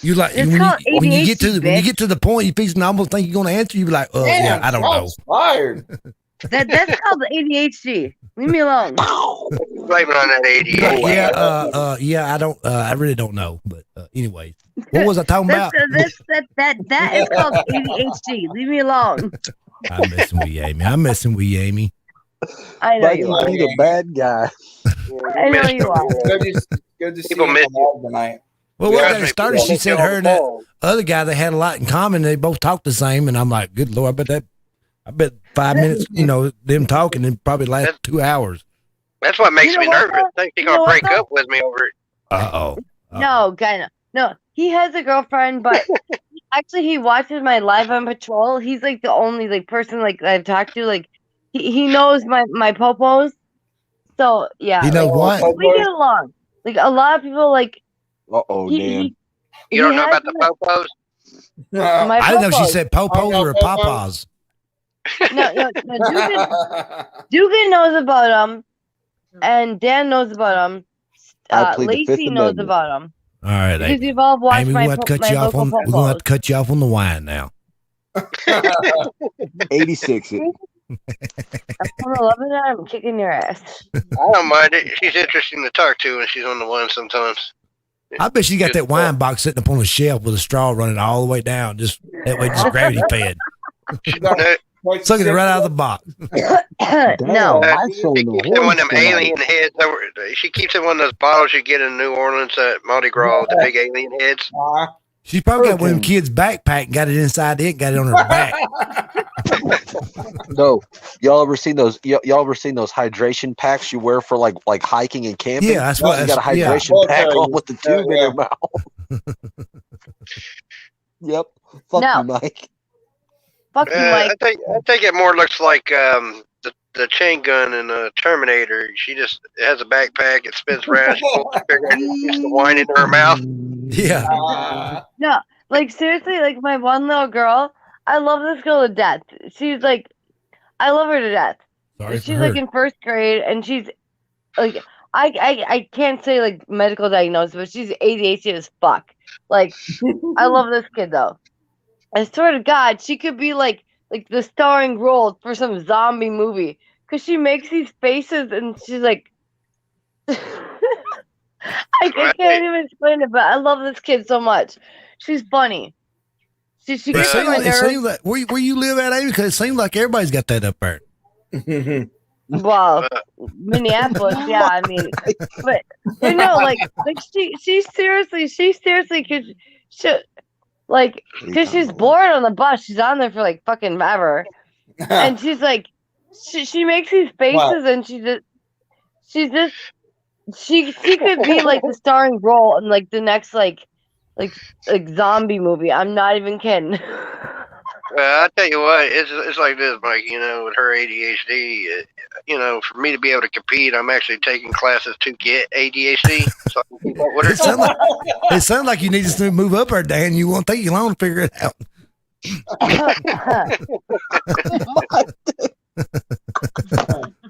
You like when you get to the point you fix and almost think you're gonna answer, you be like, yeah, I don't know. Fired. That's called ADHD. Leave me alone. Blaming on that ADHD. Yeah, I don't. I really don't know. But anyway, what was I talking about? That is called ADHD. Leave me alone. I'm messing with you, Amy. I know you are. He's a bad guy. I know you are. Good to see you tonight. Well, when I started, she said her and that other guy, they had a lot in common. They both talked the same, and I'm like, good Lord, I bet 5 minutes, them talking, and probably last 2 hours. That's what makes You know me what, nervous. though? I think she's You know gonna what, break though? up with me over it. No, kind of. No, he has a girlfriend, but actually, he watches my Live on Patrol. He's like the only like person like I've talked to. Like he knows my popos. So yeah, He knows like what? we get along. Like a lot of people like Uh-oh, he, Dan. he You don't know has about the popos? my I didn't know she popos. said popos or papas. No, Dugan knows about them, and Dan knows about them. I plead the Fifth Lacey knows Amendment. about them. All right, Because we've all watched Amy, my we're gonna have to cut you off local on. We're gonna have to cut you off on the wine now. 86. I'm 11 and I'm kicking your ass. I don't mind it. She's interesting to talk to when she's on the one sometimes. I bet she got that wine box sitting up on a shelf with a straw running all the way down. Just that way, just gravity fed. Sucking it right out of the box. No. She keeps in one of them alien heads. She keeps in one of those bottles you get in New Orleans at Mardi Gras, the big alien heads. She probably got one of them kids' backpack and got it inside it, got it on her back. No, y'all ever seen those? Y'all ever seen those hydration packs you wear for like hiking and camping? Yeah, that's what. You got a hydration pack on with the tube in her mouth. Yep. Fuck you, Mike. Fuck you, Mike. I think it more looks like the chain gun in Terminator. She just has a backpack. It spins around. She pulls the trigger and gets the wine into her mouth. Yeah. No, like seriously, like my one little girl, I love this girl to death. She's like, I love her to death. Sorry she's like in first grade, and she's like, I can't say like medical diagnosis, but she's ADHD as fuck. Like, I love this kid though. I swear to God, she could be like the starring role for some zombie movie, because she makes these faces and she's like. I can't even explain it, but I love this kid so much. She's funny. She gets on my It nerves. seems like where you live at, Amy, because it seems like everybody's got that up there. Well, Minneapolis, yeah. I mean, but you know, like she seriously could, because she's bored on the bus. She's on there for like fucking ever, and she's like, she makes these faces, and she could be like the starring role in like the next like zombie movie. I'm not even kidding. I'll tell you what, it's like this, Mike. You know, with her ADHD, you know, for me to be able to compete, I'm actually taking classes to get ADHD. So I can keep up with her. It sounds like you need to move up there, Dan. You won't take you long to figure it out.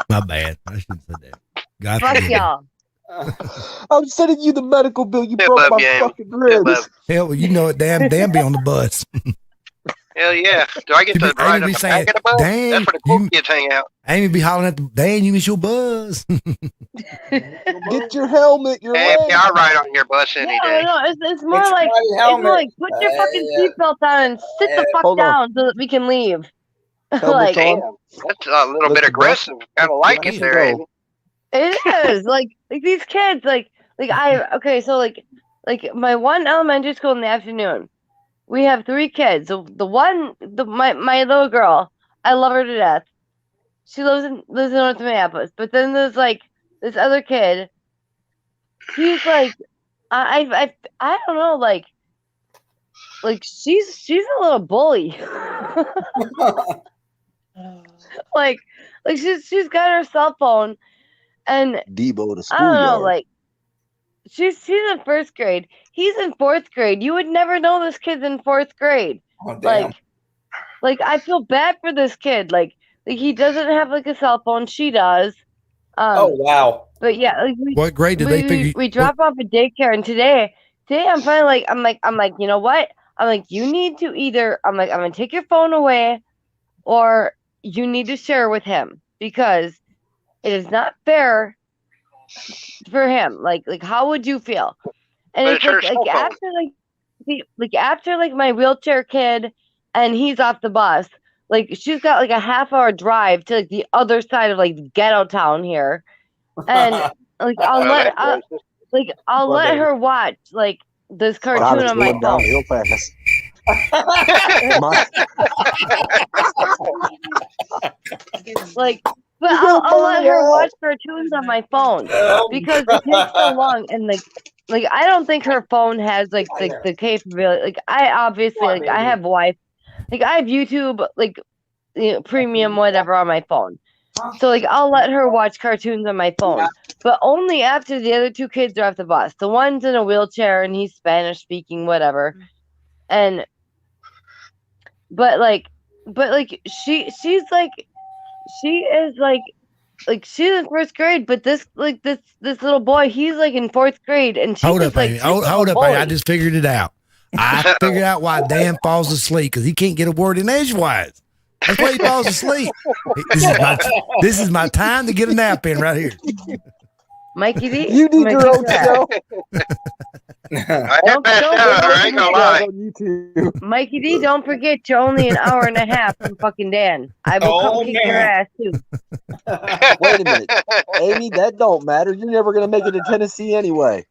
My bad. I should have said that. God Fuck forgive me. y'all. I'm sending you the medical bill. You broke my fucking ribs. Hell, well, you know it. Dan be on the bus. Hell yeah! Do I get to ride on the back of the bus? Dan, That's where the cool kids hang out. Amy be hollering at the Dan. You miss your buzz. Get your helmet. Your Hey, leg. I'll ride on your bus any day. No, it's more like put your fucking seatbelt on and sit the fuck Hold on. down so that we can leave. Helmet's Like, on. That's a little bit aggressive. Kind of like it there, Amy. it is like these kids so my one elementary school in the afternoon, we have 3 kids. So my little girl, I love her to death. She lives in North Minneapolis. But then there's like this other kid. He's like, I don't know, like she's a little bully. like she's got her cell phone, and Debo to I don't know, schoolyard. like she's in 1st grade. He's in 4th grade. You would never know this kid's in 4th grade. Oh, damn. Like I feel bad for this kid. Like he doesn't have like a cell phone. She does. Oh wow. But yeah, like What grade did they figure? we drop off at daycare, and today I'm finally I'm like, you know what? I'm like, you need to either, I'm gonna take your phone away, or you need to share with him, because it is not fair for him. Like how would you feel? And But it's it's her like cell phone. after my wheelchair kid, and he's off the bus. Like she's got like a half-hour drive to like the other side of like ghetto town here, and like I'll let her watch like this God, cartoon it's on my going down phone. real fast. Like But I'll let her watch cartoons on my phone because it takes so long, and like I don't think her phone has like the capability. Like I obviously like I have Wi-Fi, like I have YouTube, like premium whatever on my phone. So like I'll let her watch cartoons on my phone, but only after the other two kids are off the bus. The one's in a wheelchair and he's Spanish speaking, whatever. And but she's like she is like she's in first grade, but this little boy, he's like in fourth grade, and she's Hold just up, Amy. Hold up, Amy. I just figured it out. I figured out why Dan falls asleep because he can't get a word in edgewise. That's why he falls asleep. This is my time to get a nap in right here. Mikey D, you need your own show. I ain't gonna lie. Mikey D, don't forget you're only an hour and a half from fucking Dan. I will come kick your ass too. Wait a minute, Amy. That don't matter. You're never gonna make it to Tennessee anyway.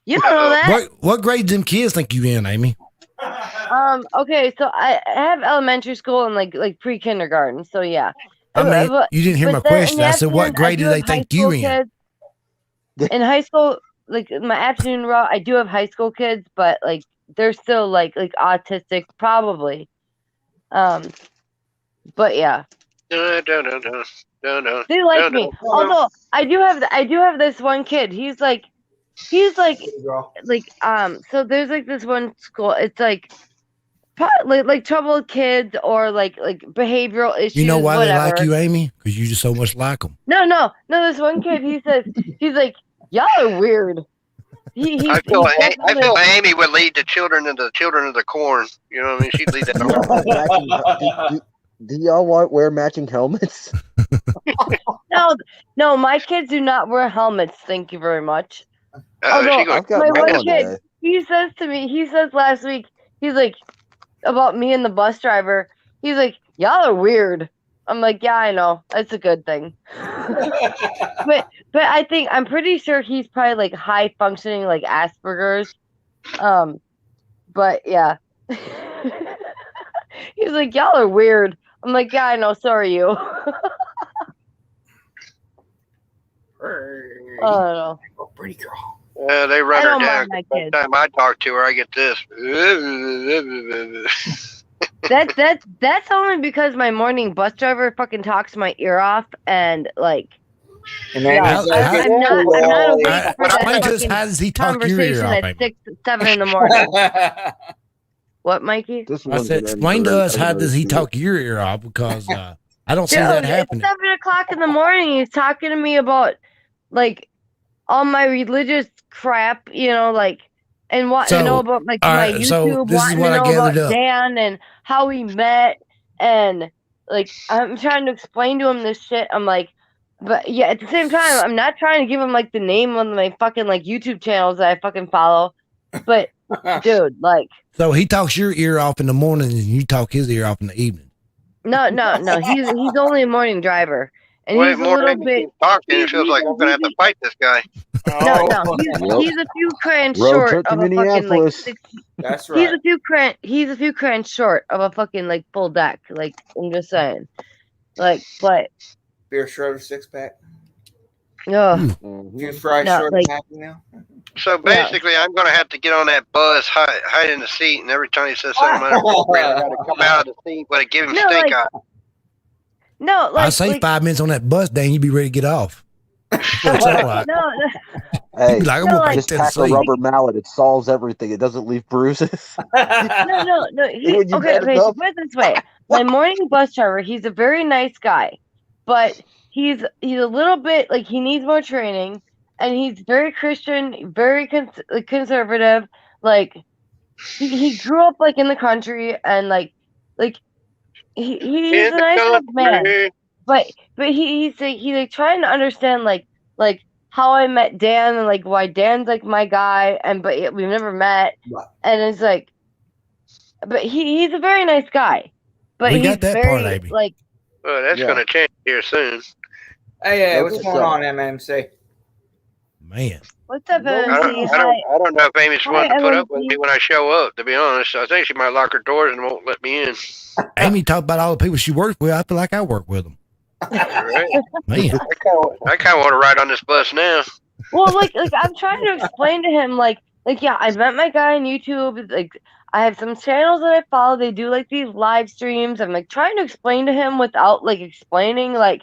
You don't know that. What grade them kids think you in, Amy? Okay, so I have elementary school and like pre-kindergarten. So yeah. I mean, you didn't hear my question. I said, what grade do they think you in? In high school, like my afternoon route, I do have high school kids, but like they're still like autistic, probably. But yeah. They like me. Although I do have this one kid. He's like so there's like this one school. It's like troubled kids or like behavioral issues. You know why whatever. they like you, Amy? Because you just so much like them. No. This one kid, he says, he's like, y'all are weird. I feel like Amy would lead the children of the corn. You know what I mean? She'd lead that. Do y'all wear matching helmets? No, my kids do not wear helmets. Thank you very much. Although my one kid, he says last week, he's like, about me and the bus driver, he's like, y'all are weird. I'm like, yeah, I know. That's a good thing. but I'm pretty sure he's probably like high functioning, like Asperger's. But yeah. He's like, y'all are weird. I'm like, yeah, I know. So are you. I don't know. Pretty girl. They run her down. Every time I talk to her, I get this. That's only because my morning bus driver fucking talks my ear off and like. I'm not awake for that how does he talk your ear off, at 6, 7 in the morning. What, Mikey? I said, explain to us how does he talk your ear off because I don't see that happening. It's 7:00 in the morning. He's talking to me about like all my religious crap, like, and what about like my YouTube, wanting to know about Dan and how we met, and like I'm trying to explain to him this shit. I'm like, but yeah, at the same time, I'm not trying to give him like the name of my fucking like YouTube channels that I fucking follow, but dude, like. So he talks your ear off in the morning, and you talk his ear off in the evening. No. He's only a morning driver. And he's a little bit talking. It feels like I'm gonna have to fight this guy. No. He's a few crayons short of a fucking like. That's right. He's a few crayons short of a fucking like full deck. Like I'm just saying, like, but beer schroeder 6-pack. No. You fry short like, happy now. So basically, I'm gonna have to get on that bus, hide in the seat, and every time he says something, I gotta come out of the seat, but I give him stink eye. No, like, I say 5 minutes on that bus, Dan, you be ready to get off. That's all right. Hey, like, just pack a rubber mallet. It solves everything. It doesn't leave bruises. No. Okay, so put it this way. My morning bus driver, he's a very nice guy, but he's a little bit like he needs more training, and he's very Christian, very conservative. Like he grew up like in the country, and like he's a nice enough man, but he's like trying to understand like how I met Dan and like why Dan's like my guy, and but we've never met, and it's like, but he's a very nice guy, but he's very like. Well, that's gonna change here soon. Hey, what's going on, MMC? Man. What's up, MMC? I don't know if Amy's wanting to put up with me when I show up, to be honest. I think she might lock her doors and won't let me in. Amy talked about all the people she works with. I feel like I work with them. Right. Man. I kind of want to ride on this bus now. Well, like I'm trying to explain to him, like yeah, I met my guy on YouTube. Like I have some channels that I follow. They do like these live streams. I'm like trying to explain to him without like explaining, like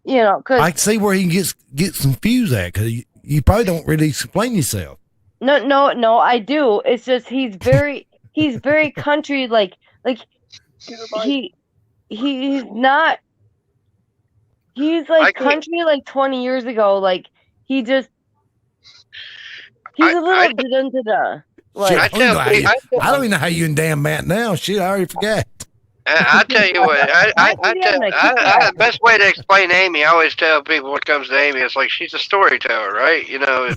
because I can see where he can get some fuse at because you probably don't really explain yourself. No, I do. It's just he's very country, like he's not. He's like country like 20 years ago. Like he's a little da-da-da-da. Like Shit, I don't even know how you and Dan Matt now. Shit, I already forgot. I tell you what, the best way to explain Amy, I always tell people when it comes to Amy, it's like she's a storyteller, right?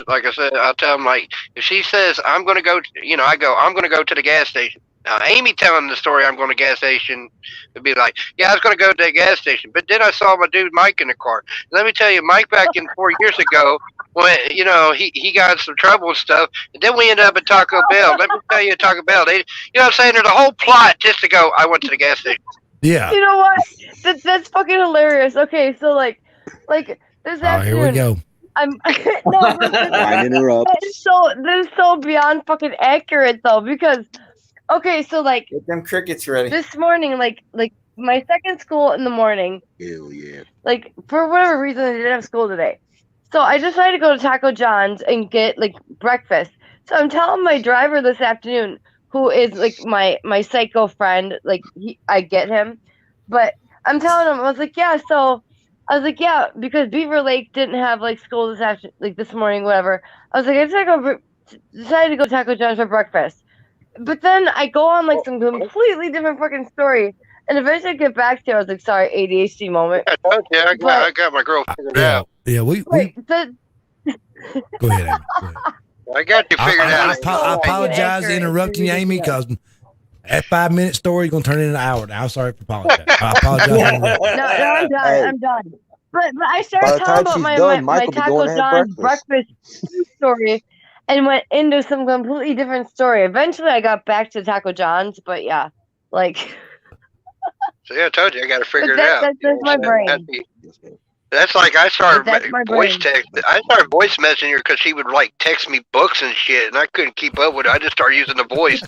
Like I said, I'll tell them, like, if she says, I'm going to go, I'm going to go to the gas station. Now, Amy telling the story, I'm going to the gas station, would be like, yeah, I was going to go to the gas station, but then I saw my dude Mike in the car. Let me tell you, Mike back in 4 years ago, when, he got in some trouble and stuff, and then we ended up at Taco Bell. Let me tell you, Taco Bell, they, what I'm saying, there's a whole plot just to go, I went to the gas station. Yeah. You know what? That's fucking hilarious. Okay, so like this afternoon. Here we go. I'm no, Line interrupt. this is so beyond fucking accurate though, because okay, so like Get them crickets ready. this morning, like my second school in the morning. Hell yeah. Like for whatever reason, I didn't have school today, so I decided to go to Taco John's and get like breakfast. So I'm telling my driver this afternoon, who is like my psycho friend, like I get him, but I'm telling him, I was like, yeah, because Beaver Lake didn't have like school this morning, whatever. I was like, I decided to go to Taco John's for breakfast, but then I go on like some completely different fucking story, and eventually I get back to you. I was like, sorry, ADHD moment. Yeah, I got my girl figured out. Yeah, we go ahead, Amy. Go ahead. I got you figured out. I apologize for interrupting you, Amy, because that 5-minute story is going to turn into an hour. Now, sorry for apologizing. I apologize. No, I'm done. But I started talking about my Taco John's breakfast story and went into some completely different story. Eventually, I got back to Taco John's, but yeah, like. So yeah, I told you I got to figure it out. That's my brain. That's like I started voice text. I started voice messaging her because she would like text me books and shit, and I couldn't keep up with it. I just started using the voice.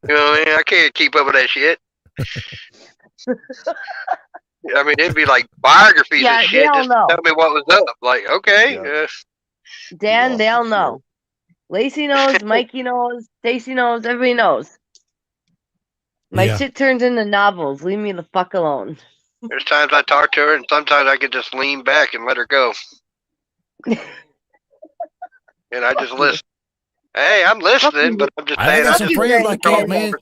I can't keep up with that shit. I mean, it'd be like biographies and shit. Just tell me what was up. Like, okay. Dan, they all know. Lacey knows. Mikey knows. Stacy knows. Everybody knows. My shit turns into novels. Leave me the fuck alone. There's times I talk to her, and sometimes I could just lean back and let her go. And I just listen. Hey, I'm listening, but I'm just saying. I got some friends like that, man.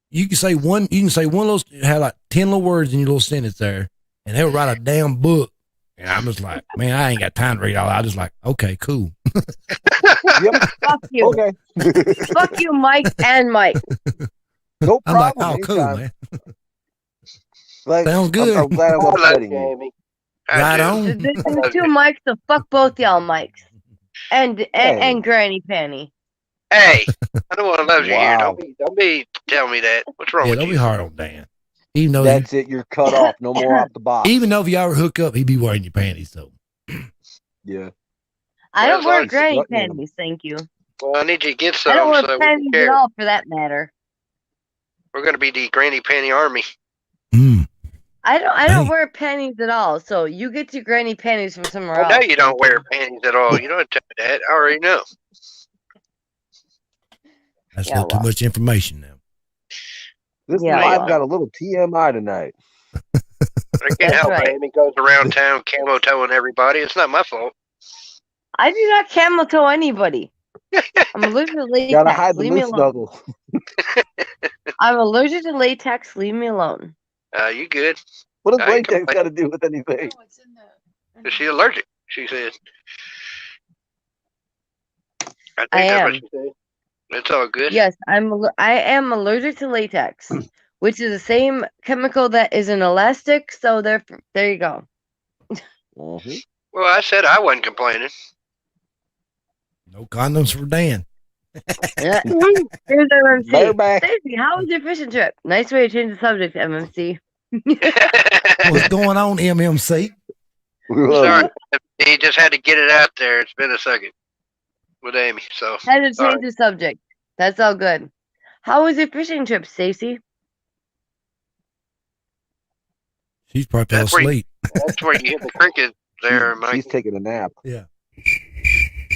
You can say one little, have like 10 little words in your little sentence there, and they'll write a damn book. And I'm just like, man, I ain't got time to read all that. I'm just like, okay, cool. Fuck you. Okay. Fuck you, Mike and Mike. No problem. I'm like, oh, cool, man. Sounds good. I'm glad I'm upsetting you. Right on. There's 2 mics, so fuck both y'all mics. And Granny Panty. Hey, I don't want to love you here. Don't be telling me that. What's wrong with don't you? be hard on Dan. Even though That's it. You're cut off. No more off the box. Even though if you ever hook up, he'd be wearing your panties. So. Yeah. I don't wear granny panties, thank you. Well, I need you to get some. I don't wear panties at all, for that matter. We're going to be the granny panty army. I don't wear panties at all, so you get your granny panties from somewhere else. I know you don't wear panties at all. You don't tell me that. I already know. That's not too much information now. This live got a little TMI tonight. I can't help it. Amy goes around town camo towing everybody. It's not my fault. I do not camo toe anybody. I'm allergic to latex. Gotta hide the Leave me moose alone. snuggle. I'm allergic to latex. Leave me alone. You good? What does latex got to do with anything? She's allergic, she said. I think I that's am. what she said. It's all good. Yes, I am allergic to latex, which is the same chemical that is an elastic. So there you go. Well, I said I wasn't complaining. No condoms for Dan. Here's MMC. Stacey, how was your fishing trip? Nice way to change the subject, MMC. What's going on, MMC? Sorry, he just had to get it out there. It's been a second with Amy, so Had to sorry. change the subject. That's all good. How was your fishing trip, Stacy? She's probably fell asleep. That's where you hit the cricket there, Mike. She's taking a nap. Yeah.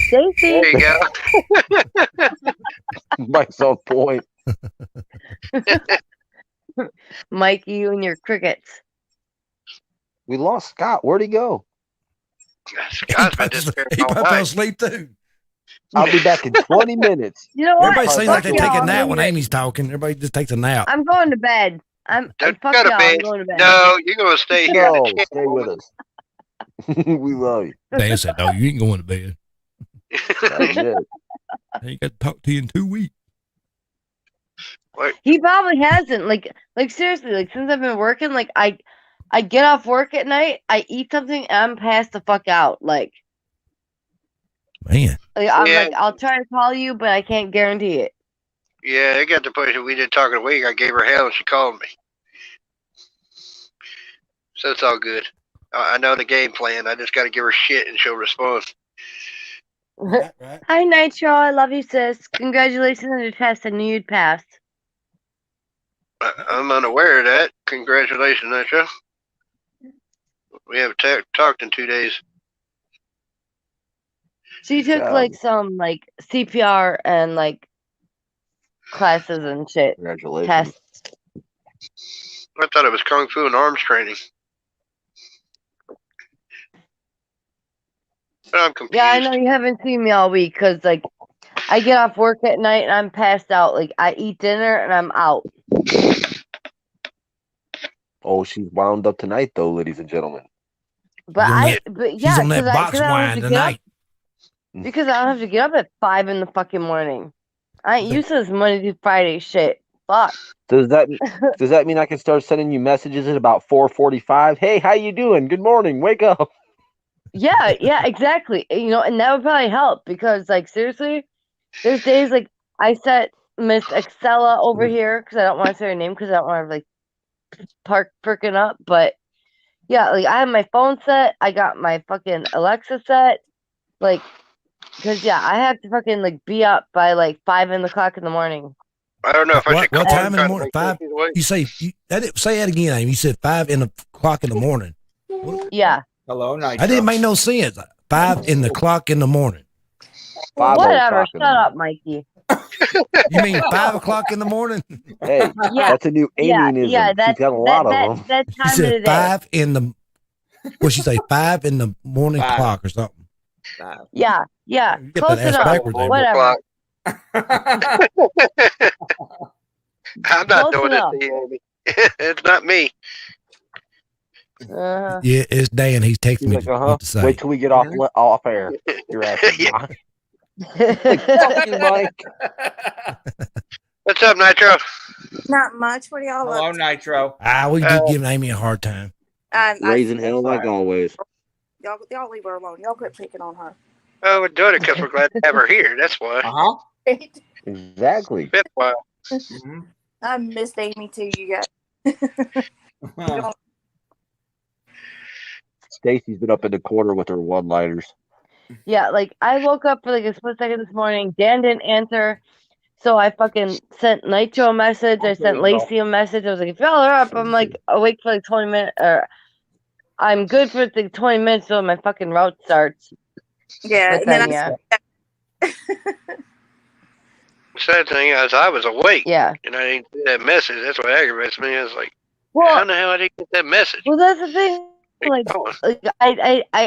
Stacy. There you go. Mike's on point. Mikey, you and your crickets. We lost Scott. Where'd he go? Scott's been disappearing He all probably fell night. asleep too. I'll be back in 20 minutes. You know what? Everybody seems like they Fuck take a y'all. nap when Amy's talking. Everybody just takes a nap. I'm going to bed. I'm fuck Go to y'all. bed. I'm going to bed. No, you're gonna stay here. in No, the chair. stay with us. We love you. Dan said, "No, you ain't going to bed. Not yet. I ain't got to talk to you in 2 weeks." He probably hasn't. Like seriously, like since I've been working, like I get off work at night, I eat something, and I'm passed the fuck out. Like Man. I'm Yeah. like, I'll try to call you, but I can't guarantee it. Yeah, it got to the point that we didn't talk in a week. I gave her hell and she called me. So it's all good. I know the game plan. I just got to give her shit and she'll respond. Hi Nitro, I love you, sis. Congratulations on your test. I knew you'd pass. I'm unaware of that. Congratulations, Nacho. We haven't talked in 2 days. She took job. like some like CPR and like classes and shit. Congratulations. Tests. I thought it was Kung Fu and arms training. But I'm confused. Yeah, I know you haven't seen me all week because like I get off work at night and I'm passed out. Like I eat dinner and I'm out. Oh, she's wound up tonight, though, ladies and gentlemen. But yeah, She's on that box I don't have wine to get tonight. up, because I don't have to get up at 5 in the fucking morning. I ain't used to this Monday through Friday shit. Fuck. Does that mean I can start sending you messages at about 4:45? Hey, how you doing? Good morning. Wake up. Yeah, exactly. You know, and that would probably help because, like, seriously, there's days like I set Miss Excella over here because I don't want to say her name because I don't want to like perking up. But yeah, like I have my phone set. I got my fucking Alexa set. Like, because yeah, I have to fucking like be up by like 5 in the morning. I don't know if I should call What time and in try the to morning? make 5. sure she's awake. You say say that again, Amy. You said 5 o'clock in the morning. Yeah. Hello, Nitro. I didn't make no sense. 5 o'clock in the morning. Whatever. Shut up, Mikey. You mean 5 o'clock in the morning? Hey, Yeah. that's a new Amyism. Yeah, She's got a lot of them. That She time of the said day. 5 in the. What she say? 5 in the morning 5. clock or something. Yeah. Get Close that ass enough. backwards, Amy. Whatever. I'm not Close doing enough. it to you, Amy. It's not me. Yeah, it's Dan. He's texting She's me like, what to say. Wait till we get off air. You're asking. Like, fuck you, Mike. What's up, Nitro? Not much. What are y'all Hello, up to? Nitro. We just giving Amy a hard time. Raising hell like always. Y'all leave her alone. Y'all quit picking on her. Oh, we're doing it because we're glad to have her here. That's why. Uh-huh. Exactly. Been a while. I missed Amy too, you guys. Stacy's been up in the corner with her one-liners. Yeah, like I woke up for like a split second this morning. Dan didn't answer. So I fucking sent Nitro a message. I sent Lacey a message. I was like, if y'all are up, I'm like awake for like 20 minutes. Or I'm good for like 20 minutes till my fucking route starts. Yeah, But and then yeah. Sad thing is, I was awake. Yeah. And I didn't get that message. That's what aggravates me. I was like, Well, how the hell I didn't get that message? Well, that's the thing. Like I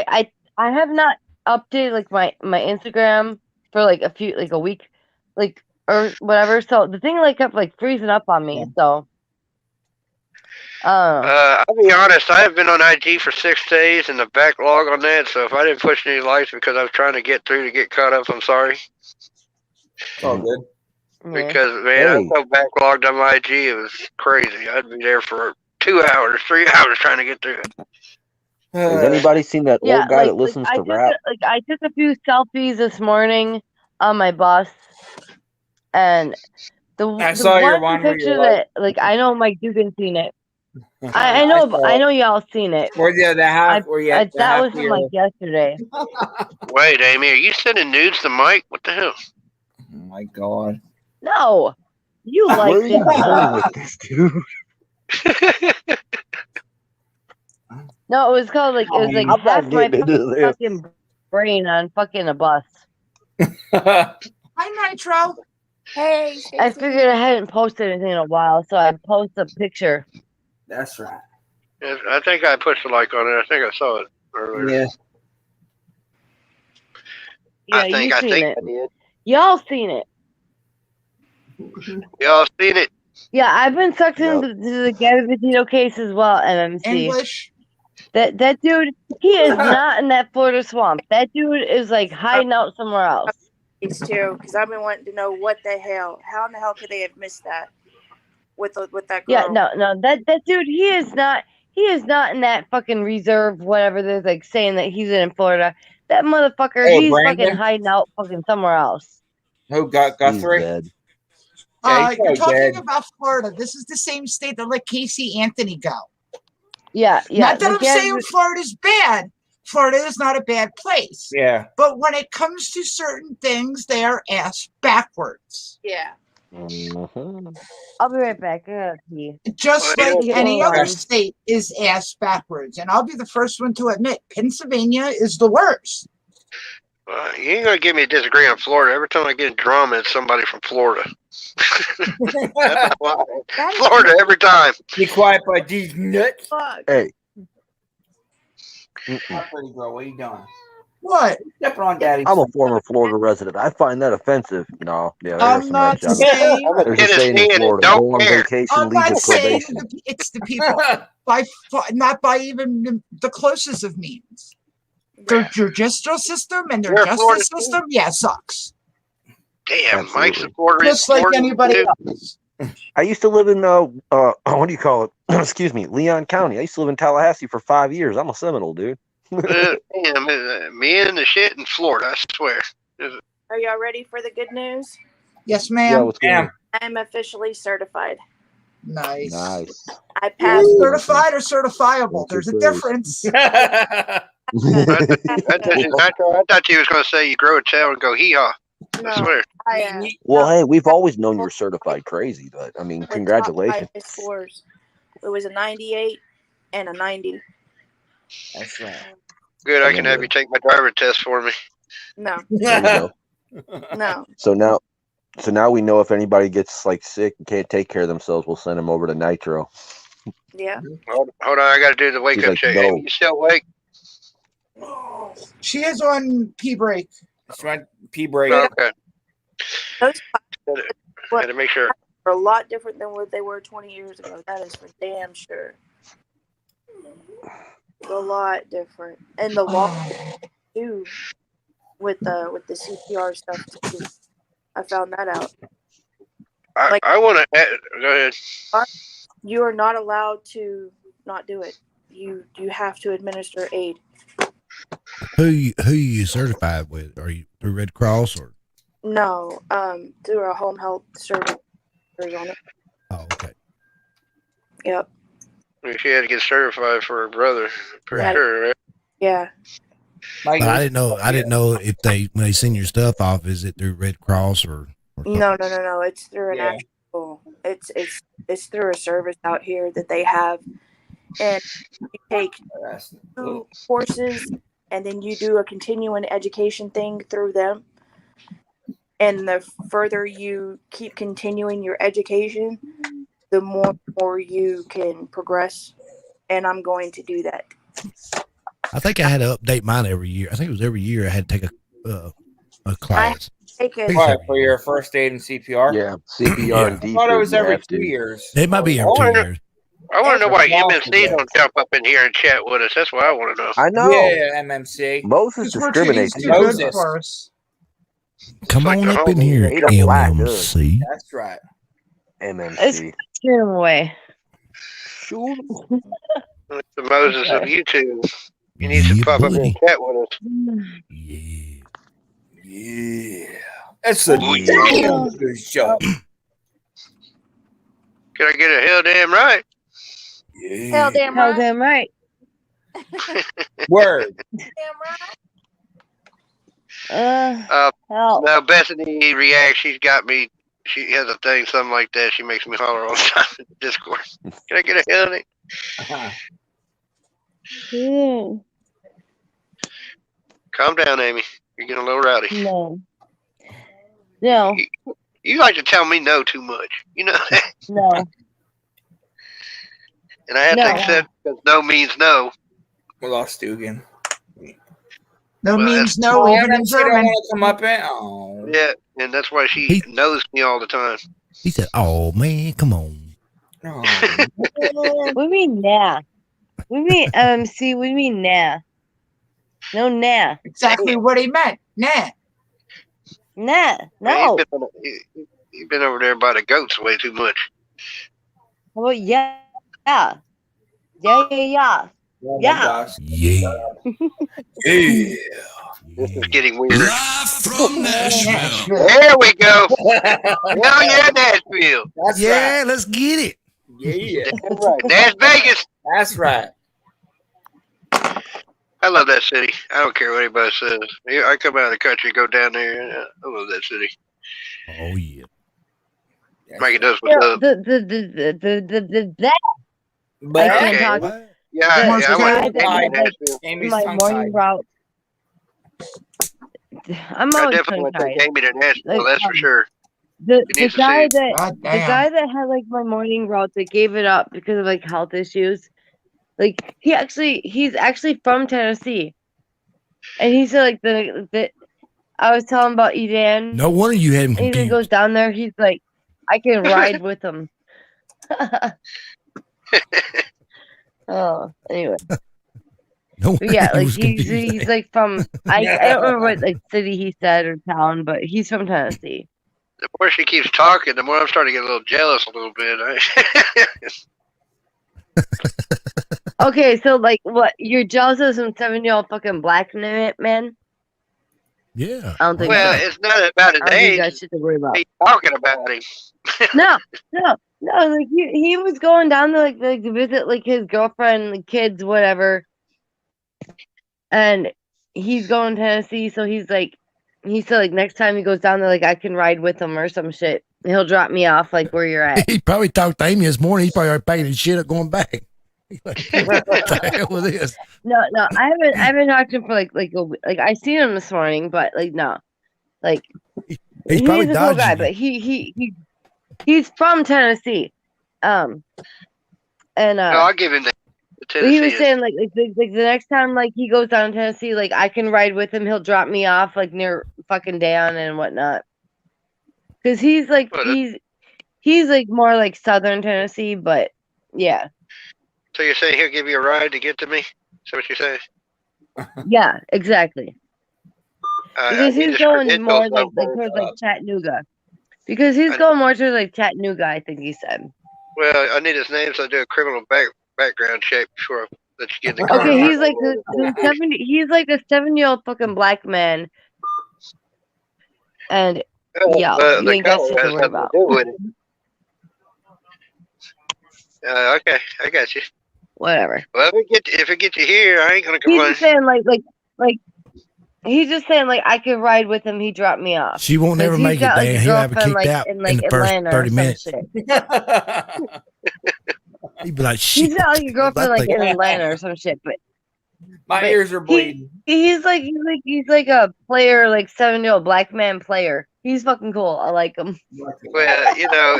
have not updated like my Instagram for like a week, like or whatever. So the thing like kept like freezing up on me. So. I'll be honest, I have been on IG for 6 days and the backlog on that, so if I didn't push any likes because I was trying to get through to get caught up, I'm sorry. Oh, good. Because, man, I was so backlogged on my IG, it was crazy. I'd be there for 2 hours, 3 hours trying to get through it. Has anybody seen that old guy that listens to rap? I took a few selfies this morning on my bus, and I saw your one where picture you're like- that like I know Mike Dugan seen it. I know y'all seen it. Where the half? Where you? That was from like yesterday. Wait, Amy, are you sending nudes to Mike? What the hell? Oh my god. No, you Where are liked you it. going with this, dude? No, it was called like I'm not half my getting into this. fucking brain on fucking a bus. Hi, Nitro. Hey, I Stacey. figured I hadn't posted anything in a while, so I post a picture. That's right. Yeah, I think I pushed a like on it. I think I saw it earlier. Yeah. Yeah, I think I it. did. Y'all seen it. Y'all seen it? Yeah, I've been sucked into the Garavitino case as well, MMC. English. That dude, he is not in that Florida swamp. That dude is like hiding out somewhere else. These two, because I've been wanting to know what the hell. How in the hell could they have missed that with that girl? Yeah, no, that dude, he is not in that fucking reserve, whatever they're like saying that he's in Florida. That motherfucker, Oh, he's Brandon? fucking hiding out fucking somewhere else. Who got Guthrie? Dead. Yeah, You're talking dead. about Florida. This is the same state that let Casey Anthony go. Yeah. Not that I'm saying Florida's bad. Florida is not a bad place. Yeah. But when it comes to certain things, they are ass backwards. Yeah. I'll be right back. I gotta pee. Just like Yeah. any other state is ass backwards. And I'll be the first one to admit Pennsylvania is the worst. You ain't gonna get me to disagree on Florida. Every time I get in drama, it's somebody from Florida. Florida every time. Be quiet, by these nuts. Hey. Pretty girl, what are you doing? What? Stepping on daddy. I'm a former Florida resident. I find that offensive. No, yeah, I'm not saying. There's a saying in Florida: go on vacation, I'm leave not with saying probation. it's the people, not by even the closest of means. Their judicial system and their justice system, sucks. Damn, Absolutely. Mike's a Florida. Just like anybody else. I used to live in what do you call it? Excuse me, Leon County. I used to live in Tallahassee for 5 years. I'm a Seminole, dude. Damn, me and the shit in Florida, I swear. Are y'all ready for the good news? Yes, ma'am. Yeah, what's going on? I'm officially certified. Nice. Nice. I passed. Certified or certifiable? There's a difference. I thought you was going to say you grow a tail and go hee-haw. I swear. Well, hey, we've always known you were certified crazy, but I mean, congratulations. Top 5 scores. It was a 98 and a 90. That's right. Good, I can have you take my driver test for me. No. There you go. No. So now we know if anybody gets like sick and can't take care of themselves, we'll send them over to Nitro. Yeah. Hold on, I got to do the wake-up check. no. Hey, you still awake? She is on P break. That's right. P break. Okay. Those Got to make sure. are a lot different than what they were 20 years ago. That is for damn sure. A lot different, and the law too with the CPR stuff too. I found that out. I want to go ahead. You are not allowed to not do it. You have to administer aid. Who you certified with? Are you through Red Cross or? No, through a home health service on it. Oh, okay. Yep. She had to get certified for her brother, for sure, right? Yeah. But I didn't know if when they send your stuff off, is it through Red Cross or No. It's through an actual. It's through a service out here that they have, and you take 2 courses, and then you do a continuing education thing through them. And the further you keep continuing your education, the more you can progress. And I'm going to do that. I think I had to update mine every year. I think it was every year I had to take a class. For your first aid and CPR? Yeah, CPR and I thought it was every 2 years. It might be every 2 years. I want to know why MMC don't jump up in here and chat with us. That's what I want to know. I know. Yeah, MMC. Moses discriminates. Come on up in here, He don't like us. MMC. That's right. MMC. Shoot him away. Shoot The Moses of YouTube. You need to pop up and chat with us. Yeah. That's a damn good show. Can I get a hell damn right? Hell damn right. Word. Hell. No, Bethany reacts. She's got me. She has a thing, something like that. She makes me holler all the time in Discord. Can I get a hell in it? Calm down, Amy. You're getting a little rowdy. No. No. You like to tell me no too much. You know that? No. And I have to accept because no means no. We lost Stu again. No Well, means that's- no, Oh, even in that shit I German. want to come up in. Oh. Yeah, and that's why she knows me all the time. He said, "Oh man, come on." No. What do you mean nah? What do you mean see what do you mean nah? No nah. Exactly what he meant. Nah. Nah. Man, No. he's been over there by the goats way too much. How about yeah? Yeah. Yeah. Yeah. Oh my Yeah. gosh. Yeah. Yeah. This is getting weird. Live from Nashville. There we go. Hell yeah, Nashville. That's Yeah, right. let's get it. Yeah. That's right. Las Vegas. That's right. I love that city. I don't care what anybody says. I come out of the country, go down there. And I love that city. Oh yeah. Mikey does what's up. That I can't Okay. talk. Yeah, The I guy went that to had, like, Nashville. Amy's my morning route. I'm I always definitely want to tongue-tied. take Amy to Nashville. Like, That's for sure. The He needs to guy see it. that the guy that had like my morning route that gave it up because of like health issues, like he's actually from Tennessee, and he said like the I was telling about Edan. No wonder you had him And he confused. goes down there. He's like, I can ride with him. Oh, anyway. No But yeah, wonder he like was confused. he's like from I don't remember what like city he said or town, but he's from Tennessee. The more she keeps talking, the more I'm starting to get a little jealous a little bit. Okay, so like what? You're jealous of some 7-year-old fucking black man? Yeah. I don't think Well, so. it's not about his I don't think age. that shit to worry about. He's talking about him. No. Like he was going down there like to visit like his girlfriend, the kids, whatever. And he's going to Tennessee, so he said like next time he goes down there, like I can ride with him or some shit. He'll drop me off like where you're at. He probably talked to Amy this morning. He probably already packing his shit up going back. He's like, what the hell with this? No, I haven't talked to him for like I seen him this morning, but like no, like He's probably a cool dodging guy, you. but he's from Tennessee, No, I'll give him that. but he was Tennessee. saying like the next time like he goes down to Tennessee, like I can ride with him. He'll drop me off like near fucking Dan and whatnot. Because he's like he's like more like southern Tennessee, but yeah, So you're saying he'll give you a ride to get to me? Is that what you're saying? yeah, exactly. I Because need he's his going credentials more like number. towards like Chattanooga. Because he's going more towards like Chattanooga, I think he said. Well, I need his name so I do a criminal background check before I let you get in the car. Okay, he's like he's like a 7-year-old fucking black man. And yeah, you the ain't got color shit to has worry nothing about. to do with it. Okay, I got you. Whatever. Well, if it gets you here, I ain't gonna He's complain. just saying like he's just saying like I could ride with him, he dropped me off. She won't 'Cause never he's make it, got, like, Dan. a He'll have it girlfriend, kicked like, out in, in like, the first Atlanta or 30 some minutes. shit. He'd be like, shit. He's got like a girlfriend like in Atlanta or some shit, but My ears are bleeding. he's like a player, like 7-year-old black man player. He's fucking cool. I like him. Well, you know,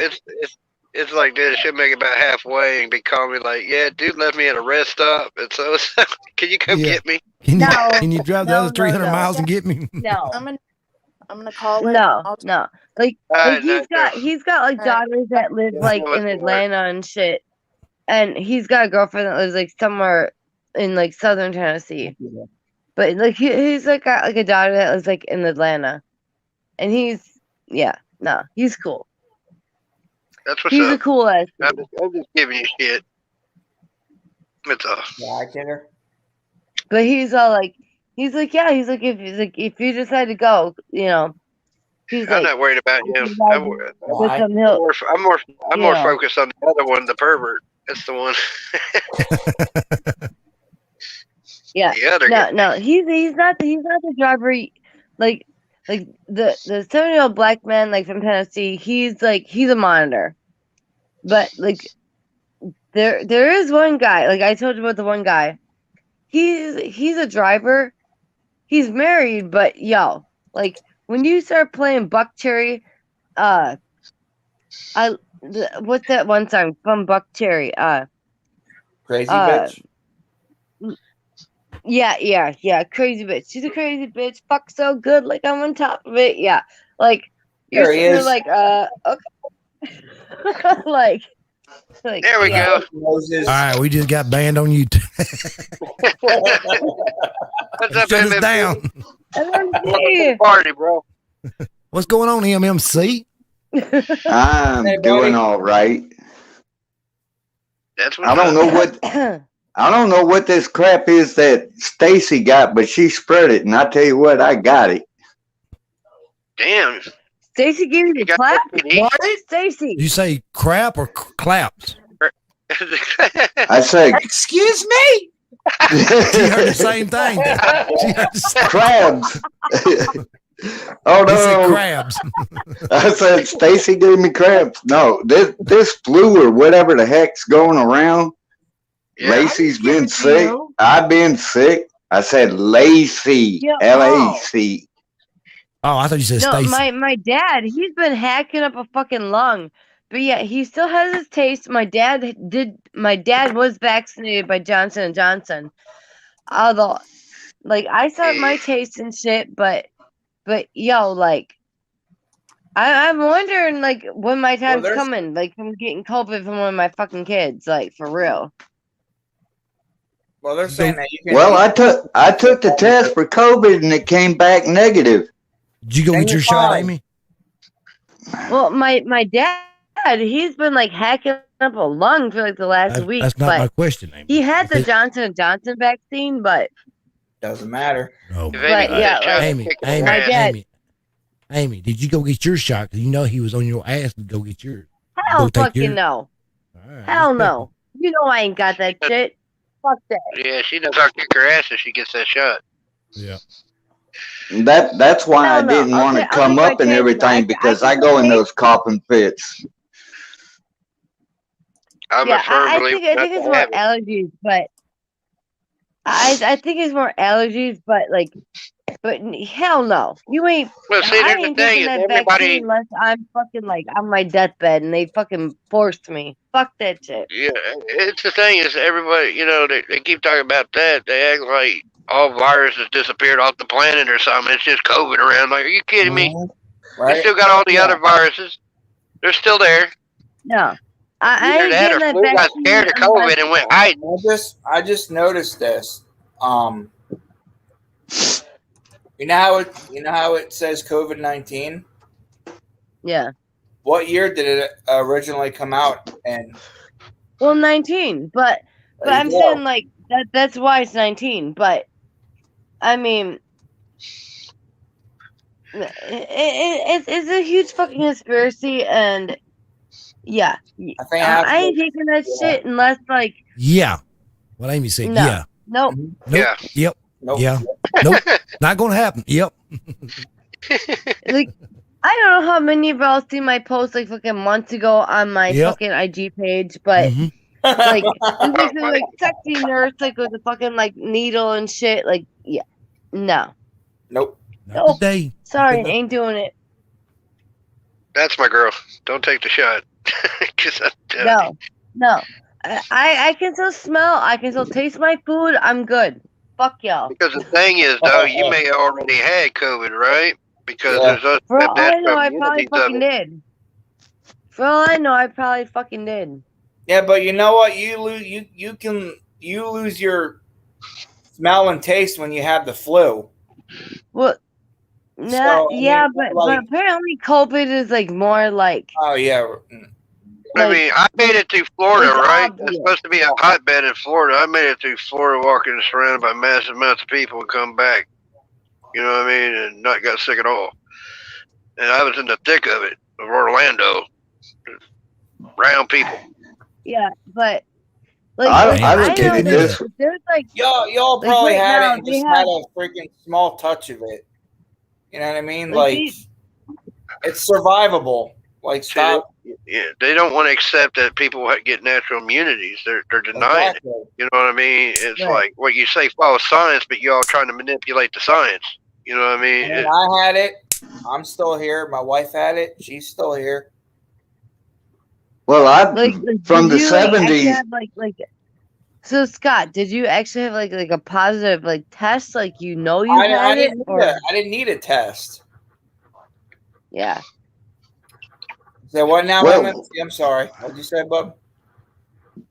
it's like this. She'll make it about halfway and be calling me like, "Yeah, dude left me at a rest stop, and so can you come get me?" Can you drive the other 300 miles and get me? No. I'm gonna call it. No. Like he's got like daughters that live like in Atlanta and shit. And he's got a girlfriend that lives like somewhere in like southern Tennessee. But like he's like got like a daughter that lives like in Atlanta. And he's cool. That's what's He's up. a cool ass. I'm just giving you shit. That's all. Yeah, I get her. But he's like if you decide to go, you know, he's I'm like not worried about him. I'm I'm more focused on the other one, the pervert. That's the one. Yeah. Yeah, they're No, getting- no, he's not the driver. Like the 7-year-old black man like from Tennessee. He's a monitor, but like there is one guy. Like I told you about the one guy. He's a driver. He's married, but yo, like when you start playing Buck Cherry, what's that one song from Buck Cherry? Crazy bitch. Yeah, crazy bitch. She's a crazy bitch. Fuck so good, like I'm on top of it. Yeah, like There you're he sitting there is. like, okay, like there we go. Moses. All right, we just got banned on YouTube. What's up, Shut us MBIP? down. Welcome to the party, bro. What's going on, MMC? I'm doing all right. That's I don't know what I don't know what this crap is that Stacy got, but she spread it, and I tell you what, I got it. Damn. Stacy gave you the clap. What, Stacy? You say crap or claps? I said Excuse me. She heard the same thing. She heard the same. crabs. Oh You said no, crabs. I said Stacy gave me crabs. No, this flu or whatever the heck's going around. Yeah. Lacey's give been it to sick. you. I've been sick. I said Lacey, Yeah, L-A-C. Oh, I thought you said No, Stacy. my dad, he's been hacking up a fucking lung. But yeah, he still has his taste. My dad was vaccinated by Johnson and Johnson. Although like I saw my taste and shit, but yo, like I'm wondering like when my time's there's- coming, like from getting COVID from one of my fucking kids, like for real. Well, they're saying that you can. Well, I took the test for COVID and it came back negative. Did you go get your shot, Amy? Well, my dad, he's been like hacking up a lung for like the last week. That's not but my question, Amy. he had the Johnson and Johnson vaccine, but Doesn't matter. No. If But, Amy gets yeah, that shot, Amy, kick Amy, her ass. dad- Amy, did you go get your shot? Because you know he was on your ass to go get yours. hell Go take fucking yours. no. All right, Hell respect no. You know I ain't got that shit. Fuck that. Yeah, she knows I'll kick her ass if she gets that shot. Yeah. That's why I No, didn't I'll want to take- I'll come take my up and chances. everything because I go in those coughing fits. I'm Yeah, a firm I believer think not it's to more have it. allergies, but I think it's more allergies, but hell no. You ain't Well, see, I there's the ain't thing taking is that everybody. vaccine unless I'm fucking like on my deathbed and they fucking forced me. Fuck that shit. Yeah, it's the thing is everybody. You know, they keep talking about that. They act like all viruses disappeared off the planet or something. It's just COVID around. Like, are you kidding me? Right? They still got all the other viruses. They're still there. No. I Either ain't that getting or that flu got vaccine scared of unless- COVID and went hiding. I just noticed this. You know how it says COVID-19? Yeah. What year did it originally come out in? Well, 19, but There you I'm go. saying like that's why it's 19, but I mean it's a huge fucking conspiracy and yeah. I think I ain't taking that shit unless like Yeah. What Amy said. no. Yeah. Nope. Nope. Yeah. Yep. Nope. Yeah. Nope. Not going to happen. Yep. Like I don't know how many of y'all seen my post like fucking months ago on my Yep. fucking IG page, but Mhm. like it's like this like sexy nurse like with a fucking like needle and shit. Like yeah. No. Nope. Not Nope. today. Sorry, ain't doing it. That's my girl. Don't take the shot. 'Cause I'm telling you. No. I can still smell, I can still taste my food, I'm good. Fuck y'all. Because the thing is, though, you may have already had COVID, right? Because Yeah. there's us For all that I know, I immunities probably of fucking it. did. For all I know, I probably fucking did. Yeah, but you know what? You lose your smell and taste when you have the flu. Well, So, I yeah, mean, but like- apparently COVID is like more like Oh yeah. I mean, I made it through Florida, it's right? obvious. It's supposed to be a hotbed in Florida. I made it through Florida walking surrounded by massive amounts of people and come back. You know what I mean? And not got sick at all. And I was in the thick of it, of Orlando. Round people. yeah, but I look at it know this. there's like Y'all like probably right had now it and they just have had a freaking small touch of it. You know what I mean? like Like they, it's survivable. Like See, stop. they don't want to accept that people get natural immunities. They're denying Exactly. it. You know what I mean? It's Right. like what you say follow science, but y'all trying to manipulate the science. You know what I mean? And I had it. I'm still here. My wife had it. She's still here. Well, I like from did the you like actually 70s. have like so Scott, did you actually have like a positive like test, like you had I it, didn't or need a test. yeah? So what now? Well, I'm sorry. What'd you say, Bub?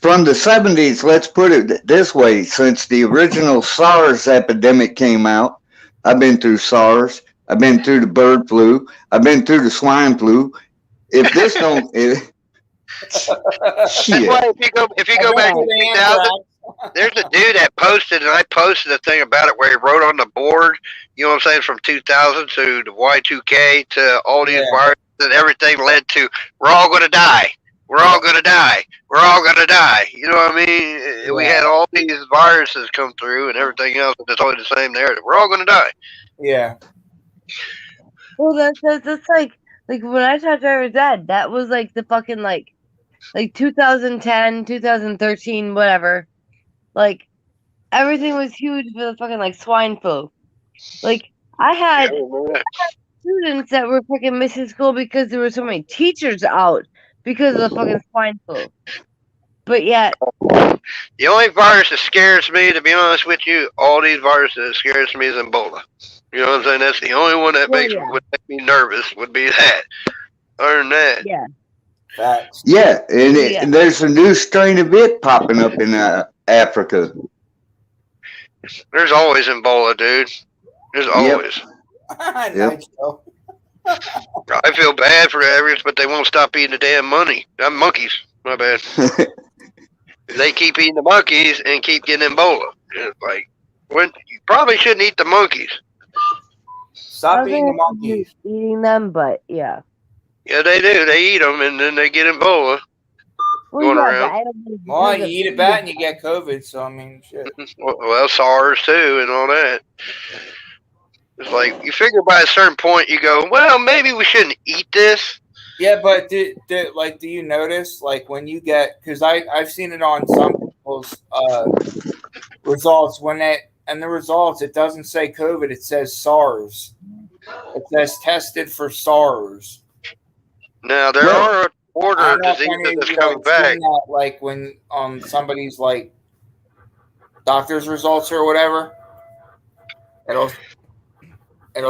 from the 70s, let's put it this way: since the original SARS epidemic came out, I've been through SARS. I've been through the bird flu. I've been through the swine flu. If this don't, That's why if you go back to 2000, there's a dude that posted, and I posted a thing about it where he wrote on the board. You know what I'm saying? From 2000 to the Y2K to all these viruses, and everything led to we're all going to die. We're all going to die. We're all going to die. You know what I mean? We had all these viruses come through and everything else, and it's always the same narrative. We're all going to die. Yeah. Well, that's like when I talked to my dad, that was like the fucking like 2010, 2013, whatever. Like everything was huge for the fucking like swine flu. Like I had students that were fucking missing school because there were so many teachers out because of the fucking swine flu. But yet, the only virus that scares me, to be honest with you, all these viruses that scares me is Ebola. You know what I'm saying? That's the only one that would make me nervous. Would be that. Other than that, yeah. Facts. Yeah, and there's a new strain of it popping up in Africa. There's always Ebola, dude. There's always. Yep. I feel bad for the areas, but they won't stop eating the damn monkeys. My bad. They keep eating the monkeys and keep getting Ebola. It's like, you probably shouldn't eat the monkeys. Stop eating the monkeys. Eating them, but yeah. Yeah, they do. They eat them, and then they get Ebola going around. Well, you eat a bat and you get COVID. So I mean, shit. Well, SARS too, and all that. It's like you figure by a certain point, you go, well, maybe we shouldn't eat this. Yeah, but do you notice like when you get, because I've seen it on some people's results, the results it doesn't say COVID, it says SARS. It says tested for SARS. Now there are order diseases that's coming back. That, like when somebody's like doctor's results or whatever, it'll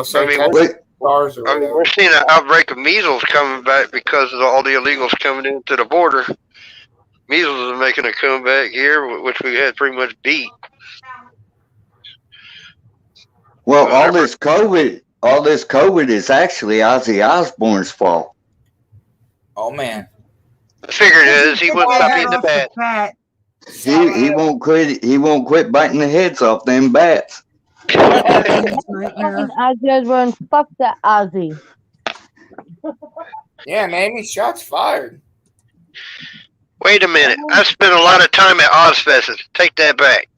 say tested for SARS or whatever. We're seeing an outbreak of measles coming back because of all the illegals coming into the border. Measles is making a comeback here, which we had pretty much beat. Well, all this COVID is actually Ozzy Osbourne's fault. Oh man. I figured it is. He wouldn't stop eating the bat. He won't quit. He won't quit biting the heads off them bats. Fucking Ozzy Osbourne, fuck that Ozzy. Yeah, man, shots fired. Wait a minute. I spent a lot of time at Ozfest. Take that back.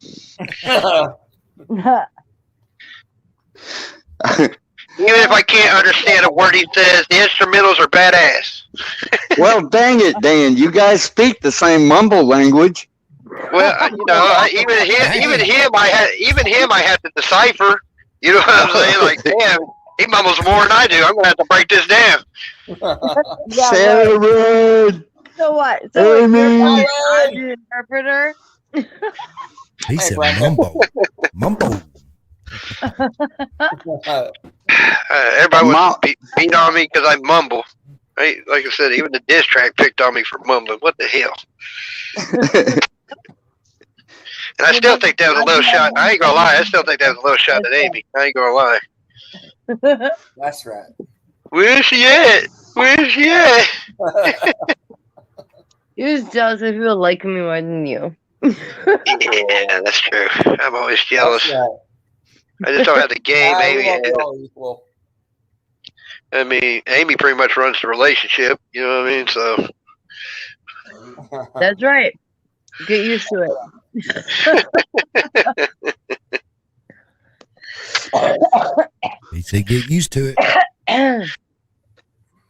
Even if I can't understand a word he says, the instrumentals are badass. Well, dang it, Dan. You guys speak the same mumble language. Well, even him, I had to decipher. You know what I'm saying? Like, damn, he mumbles more than I do. I'm gonna have to break this down. Sharon. So what? So you're an interpreter? He said mumbo. Everybody was beat on me because I mumble. Right? Like I said, even the diss track picked on me for mumbling. What the hell? And I still think that was a little shot. I ain't gonna lie. I still think that was a little shot at Amy. I ain't gonna lie. That's right. Where's she at? Where's she at? You're just jealous of people liking me more than you. Yeah, that's true. I'm always jealous. I just don't have the game Amy has. I mean, Amy pretty much runs the relationship. You know what I mean? So that's right. Get used to it. He said, "Get used to it."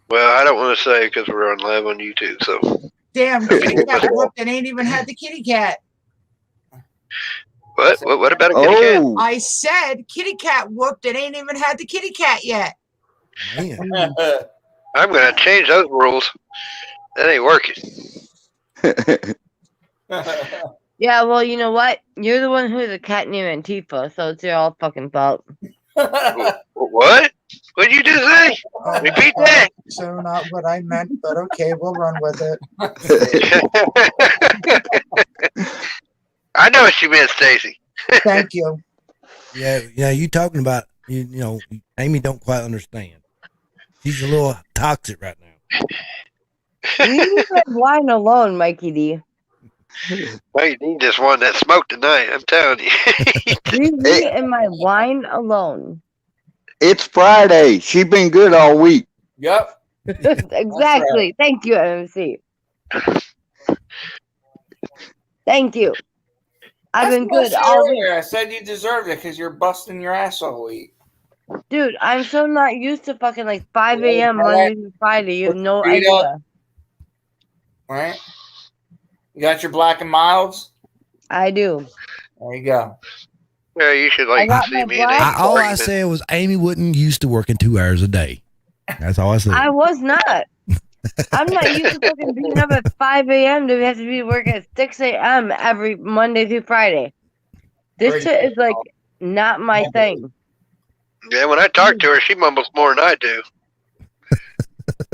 Well, I don't want to say because we're on live on YouTube. So Damn, kitty cat whooped and ain't even had the kitty cat. what? What about a kitty cat? Oh, I said kitty cat whooped and ain't even had the kitty cat yet. Man. I'm gonna change those rules. That ain't working. Yeah, well, you know what? You're the one who's a cat named Antifa, so it's your all fucking fault. What? What'd you just say? Repeat that. So not what I meant, but okay, we'll run with it. I know what you meant, Stacy. Thank you. Yeah, you talking about you know, Amy don't quite understand. She's a little toxic right now. You leave my wine alone, Mikey D. Hey, you just won that smoke tonight. I'm telling you. Leave me and my wine alone. it's Friday. She been good all week. Yep. Exactly. Right. Thank you, MC. Thank you. I've been good all week. I said you deserved it because you're busting your ass all week. Dude, I'm so not used to fucking like 5 a.m. Monday through Friday. You have no idea. Right? You got your black and milds? I do. There you go. Yeah, you should like to see me. All I said was Amy wasn't used to working 2 hours a day. That's all I said. I was not. I'm not used to fucking being up at 5 a.m. to have to be working at 6 a.m. every Monday through Friday. This shit is like not my thing. Yeah, when I talk to her, she mumbles more than I do.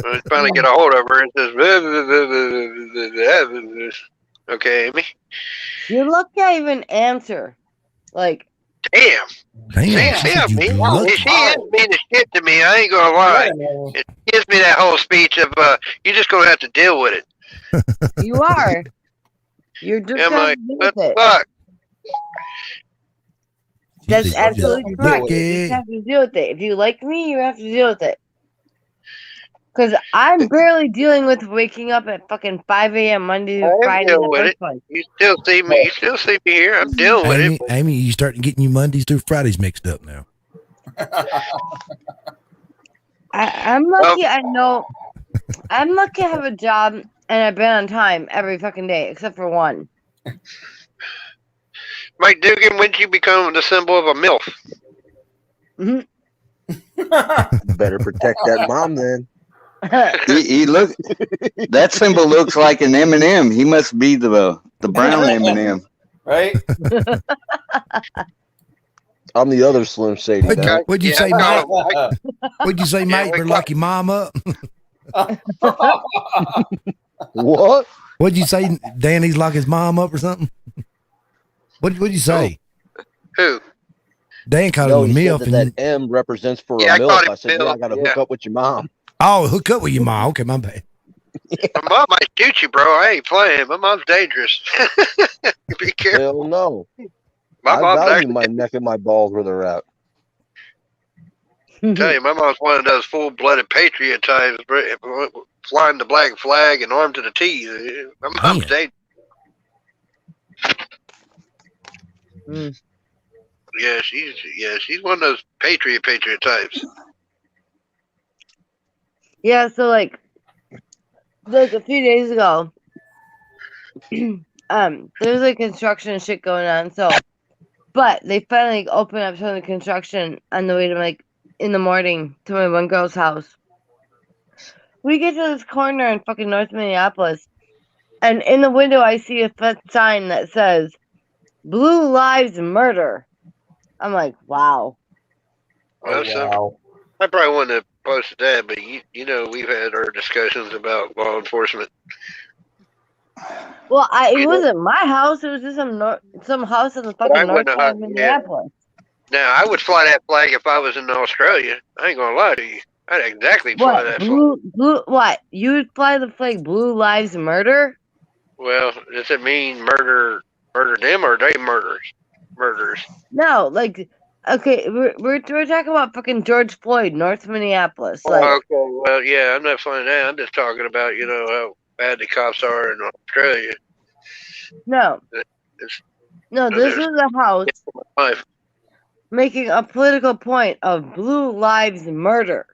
When I finally get a hold of her, it says, okay, Amy. You're lucky I even answer. Like, damn. She is mean as shit to me. I ain't gonna lie. It gives me that whole speech of, you just gonna have to deal with it. you are. You're just I'm gonna like, deal what with the it. fuck? That's absolutely correct. You just have to deal with it. If you like me, you have to deal with it. Because I'm barely dealing with waking up at fucking 5 a.m. Monday to Friday in the first place. You still see me. You still see me here. I'm dealing with it. Amy, you starting getting your Mondays through Fridays mixed up now. I'm lucky. I know. I'm lucky I have a job and I've been on time every fucking day except for one. Mike Dugan, when did you become the symbol of a MILF? Better protect that mom then. he look. That symbol looks like an M&M. He must be the brown M&M. Right? I'm the other Slim Shady. What'd you say, Mike? What'd you say, Mike? We're lucky mom up. What? What'd you say? Danny's lock his mom up or something? What'd you say? Who? Dan called No, him a he MILF. said that M represents for a MILF. I said, yeah, I got to hook up with your mom. Oh, hook up with your mom. Okay, my bad. My mom might shoot you, bro. I ain't playing. My mom's dangerous. Be careful. Hell no. My I mom's value actually, my neck and my balls where they're at. tell you, my mom's one of those full-blooded patriot types, flying the black flag and armed to the teeth. My mom's dangerous. Yeah, she's one of those patriot types. Yeah, so like a few days ago, there's like construction shit going on. So, but they finally opened up some of the construction on the way to like in the morning to my one girl's house. We get to this corner in fucking North Minneapolis, and in the window I see a sign that says "Blue Lives Murder." I'm like, wow. Well, so I probably wouldn't have posted that, but you know, we've had our discussions about law enforcement. Well, it wasn't my house. It was just some house in the fucking north side of Minneapolis. Now, I would fly that flag if I was in Australia. I ain't gonna lie to you. I'd exactly fly that flag. Blue, what? You would fly the flag Blue Lives Murder? Well, does it mean murder them or they murderers? No, like, okay, we're talking about fucking George Floyd, North Minneapolis. Like, okay, well, yeah, I'm not flying that. I'm just talking about, you know, how bad the cops are in Australia. No. No, this is a house making a political point of Blue Lives Murder.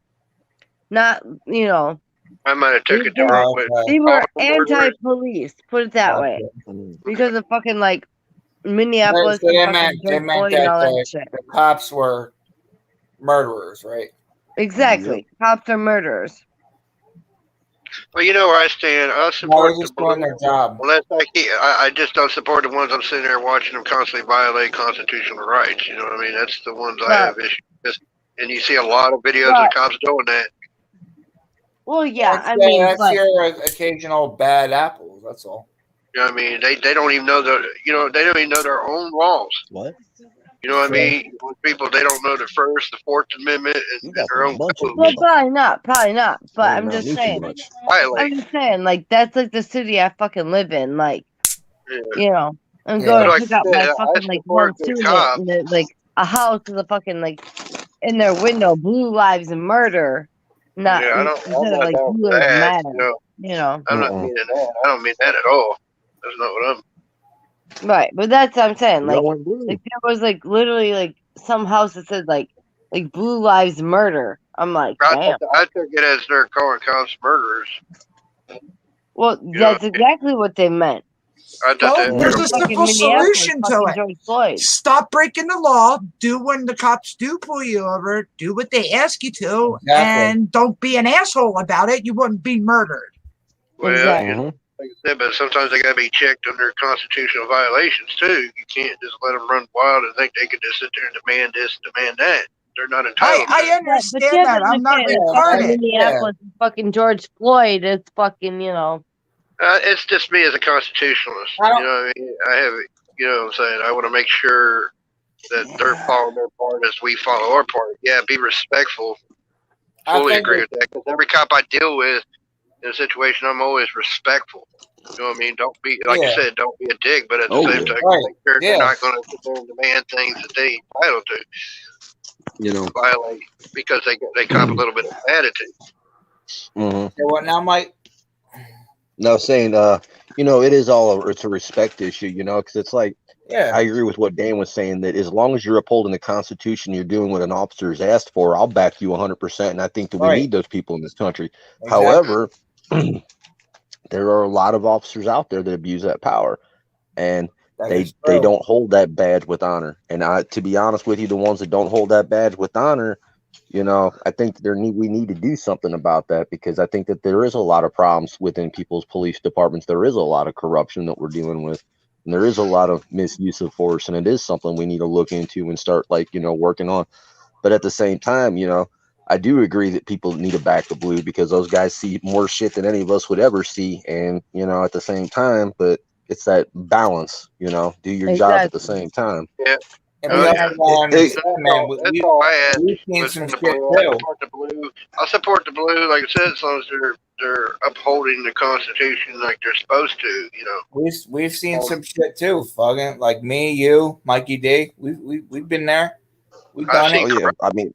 Not, you know. I might have took it the wrong way. They were anti-police, put it that way. Because of fucking, like, Minneapolis So they and meant fucking George Floyd and all that shit. the cops were murderers, right? Exactly. Cops are murderers. Well, you know where I stand. I support they're just doing their job. Unless I just don't support the ones I'm sitting there watching them constantly violate constitutional rights. You know what I mean? That's the ones I have issues with. And you see a lot of videos of cops doing that. Well, yeah, That's your occasional bad apples. That's all. You know what I mean? They don't even know they don't even know their own laws. What? You know what I mean? People, they don't know the First, the 4th Amendment, and their own codes. Well, probably not. But I'm just saying. Like, that's like the city I fucking live in. Like, you know, I'm going to pick up my fucking, like, one student, and there's, like, a house with a fucking, like, in their window, Blue Lives Murder. Not, I'm instead not of, like, down Blue for Lives that. Matter. You know. I'm not meaning that. I don't mean that at all. That's not what I'm. Right, but that's what I'm saying. Like there was like literally like some house that said like Blue Lives Murder. I'm like, damn. I took it as they're calling cops murderers. Well, that's exactly what they meant. Well, there's a simple solution to it. Stop breaking the law. Do when the cops do pull you over, do what they ask you to, and don't be an asshole about it. You wouldn't be murdered. Well, like I said, but sometimes they got to be checked under constitutional violations too. You can't just let them run wild and think they can just sit there and demand this, demand that. They're not entitled. I understand that. I'm not retarded. Minneapolis, fucking George Floyd. It's fucking, you know. It's just me as a constitutionalist. You know what I mean? I have, you know what I'm saying? I want to make sure that they're following their part as we follow our part. Yeah, be respectful. Fully agree with that. Because every cop I deal with in a situation, I'm always respectful. You know what I mean? Don't be, like you said, don't be a dick, but at the same time, make sure they're not going to sit there and demand things that they ain't entitled to. You know, violate because they cop a little bit of attitude. What now, Mike? No, saying, you know, it's a respect issue, you know, because it's like, I agree with what Dan was saying, that as long as you're upholding the Constitution, you're doing what an officer is asked for, I'll back you 100%. And I think that we need those people in this country. Exactly. However, there are a lot of officers out there that abuse that power, and they don't hold that badge with honor. And to be honest with you, the ones that don't hold that badge with honor, you know, I think we need to do something about that, because I think that there is a lot of problems within people's police departments. There is a lot of corruption that we're dealing with, and there is a lot of misuse of force, and it is something we need to look into and start, like, you know, working on. But at the same time, you know, I do agree that people need to back the blue, because those guys see more shit than any of us would ever see. And, you know, at the same time, but it's that balance, you know, do your job at the same time. Yeah. That's all I had. I support the blue, like I said, as long as they're upholding the Constitution like they're supposed to, you know. We've seen some shit too, fucking like me, you, Mikey D. We've been there. We've done it. Yeah, I mean,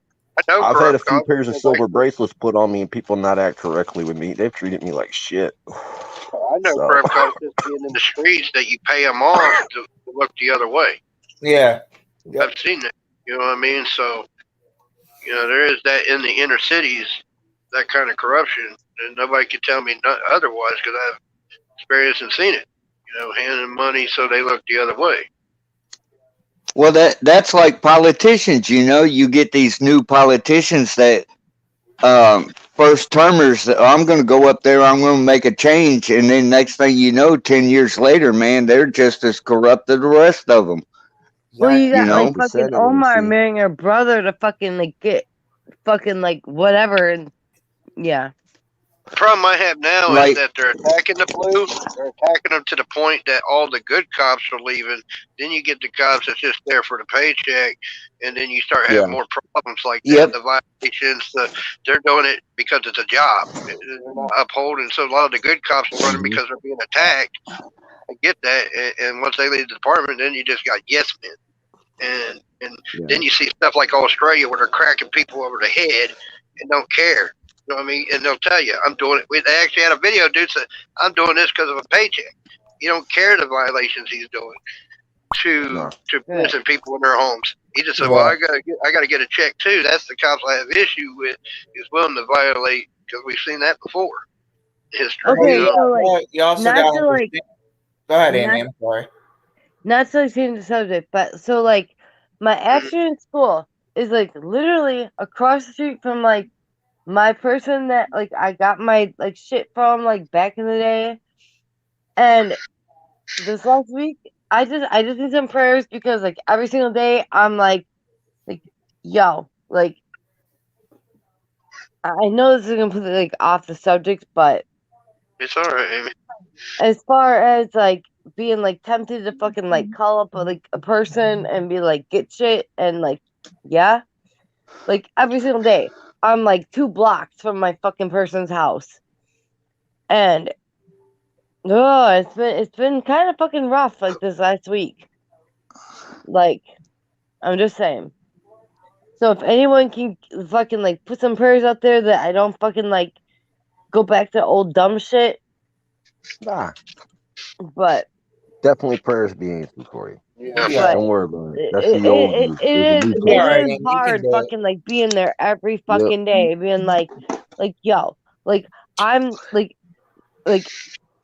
I've had a few pairs of silver bracelets put on me, and people not act correctly with me. They've treated me like shit. I know crime cops just being in the streets that you pay them off to look the other way. Yeah. I've seen that. You know what I mean? So, you know, there is that in the inner cities, that kind of corruption, and nobody can tell me otherwise, because I've experienced and seen it. You know, handing money so they look the other way. Well, that's like politicians. You know, you get these new politicians that first termers. I'm going to go up there. I'm going to make a change, and then next thing you know, 10 years later, man, they're just as corrupt as the rest of them. Well, you got like fucking Omar marrying her brother to fucking like get fucking like whatever, and yeah. The problem I have now is that they're attacking the blue. They're attacking them to the point that all the good cops are leaving. Then you get the cops that's just there for the paycheck, and then you start having more problems like that. The violations, they're doing it because it's a job. They're not upholding. So a lot of the good cops are running because they're being attacked. I get that. And once they leave the department, then you just got yes men. And then you see stuff like Australia where they're cracking people over the head and don't care. You know what I mean? And they'll tell you, I'm doing it. They actually had a video dude said, I'm doing this because of a paycheck. don't care the violations he's doing to prison people in their homes. He just said, "Well, I gotta get a check too." That's the cops I have issue with, is willing to violate, because we've seen that before. History. Okay, so like, you also not got to like, go ahead, not- Amy. I'm sorry. not to like change the subject, but so like, my afternoon school is like literally across the street from like my person that like I got my like shit from like back in the day, and this last week I just need some prayers because like every single day I'm like yo, like I know this is completely like off the subject, but It's all right, Amy. as far as like being like tempted to fucking like call up like a person and be like get shit and like yeah, like every single day I'm like 2 blocks from my fucking person's house, and oh, it's been kind of fucking rough like this last week. Like, I'm just saying. So if anyone can fucking like put some prayers out there that I don't fucking like go back to old dumb shit. Nah. But Definitely prayers be answered for you. Yeah. Don't worry about it. That's the old you. There's a new It time. is hard fucking like being there every fucking day, being like yo, like I'm like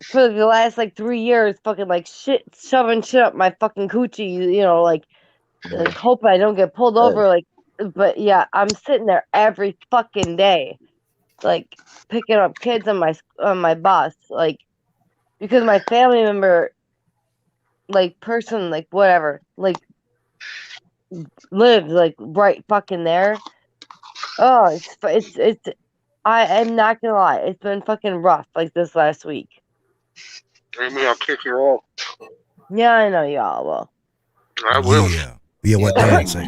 for the last like 3 years fucking like shoving shit up my fucking coochie, you know, like hoping I don't get pulled over, like, but yeah, I'm sitting there every fucking day, like picking up kids on my bus, like, because my family member, like person, like whatever, like lives like right fucking there. Oh, it's I am not gonna lie, it's been fucking rough like this last week. Amy, I'll kick you off. Yeah, I know y'all will. I will. Yeah, what Dan say?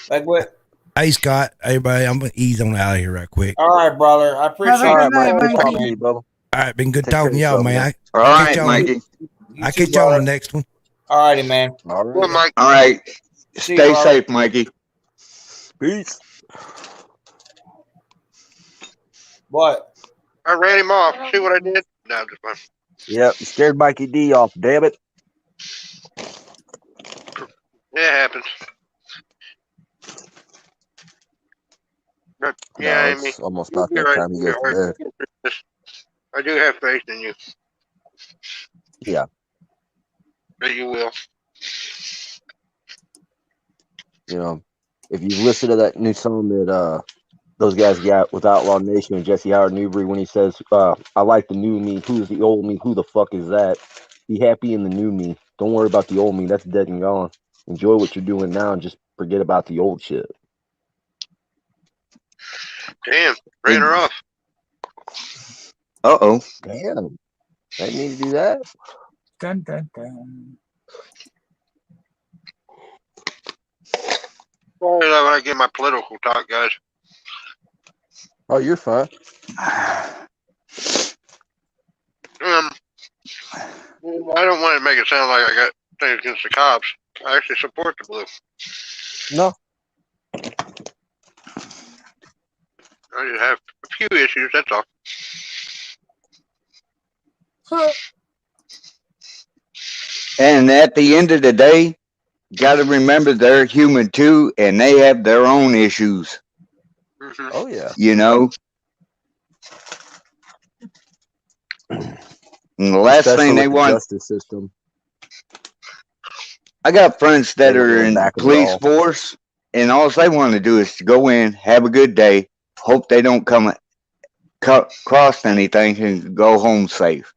Like what? Hey, Scott, everybody, I'm going to ease on out of here right quick. All right, brother. I appreciate it. All right, been good talking to y'all, man. All right, Mikey. I'll catch y'all on the next one. All righty, man. All right. Mike. All right. See Stay you, safe, Mikey. Peace. What? I ran him off. See what I did? No, I'm just fine. Yep, you scared Mikey D off, damn it. It happens. But, yeah, No, Amy. it's almost you'll not be that right. time to go to bed. I do have faith in you. Yeah. But you will. You know, if you listen to that new song that those guys got with Outlaw Nation and Jesse Howard Newbury, when he says, I like the new me, who's the old me, who the fuck is that? Be happy in the new me. Don't worry about the old me, that's dead and gone. Enjoy what you're doing now and just forget about the old shit. Damn, ran her off. Uh-oh. Damn. I didn't need to do that. Dun, dun, dun. Sorry that when I get my political talk, guys. Oh, you're fine. I don't want to make it sound like I got things against the cops. I actually support the blue. No. I just have a few issues, that's all. And at the end of the day, got to remember they're human too, and they have their own issues. Mm-hmm. Oh, yeah. You know? And the last thing they want. Justice system. I got friends that are in the police force, and all they want to do is to go in, have a good day, hope they don't come across anything, and go home safe.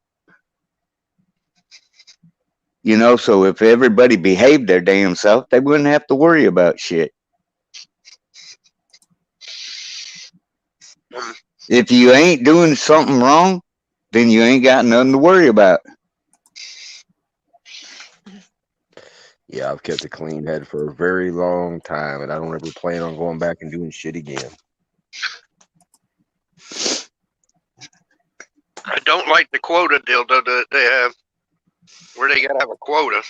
You know, so if everybody behaved their damn self, they wouldn't have to worry about shit. If you ain't doing something wrong, then you ain't got nothing to worry about. Yeah, I've kept a clean head for a very long time, and I don't ever plan on going back and doing shit again. I don't like the quota deal that they have, where they got to have a quota.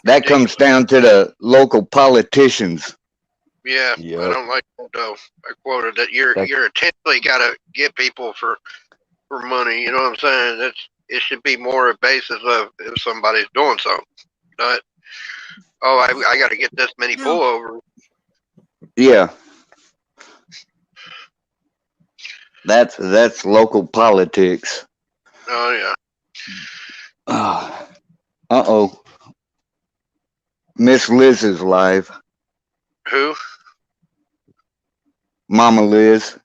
That comes down to the local politicians. Yeah, Yep. I don't like that though. A quota that you're intentionally got to get people for money. You know what I'm saying? it should be more a basis of if somebody's doing something. Not, oh, I got to get this many pullovers. Yeah. That's local politics. Oh yeah. Uh-oh. Miss Liz is live. Who? Mama Liz.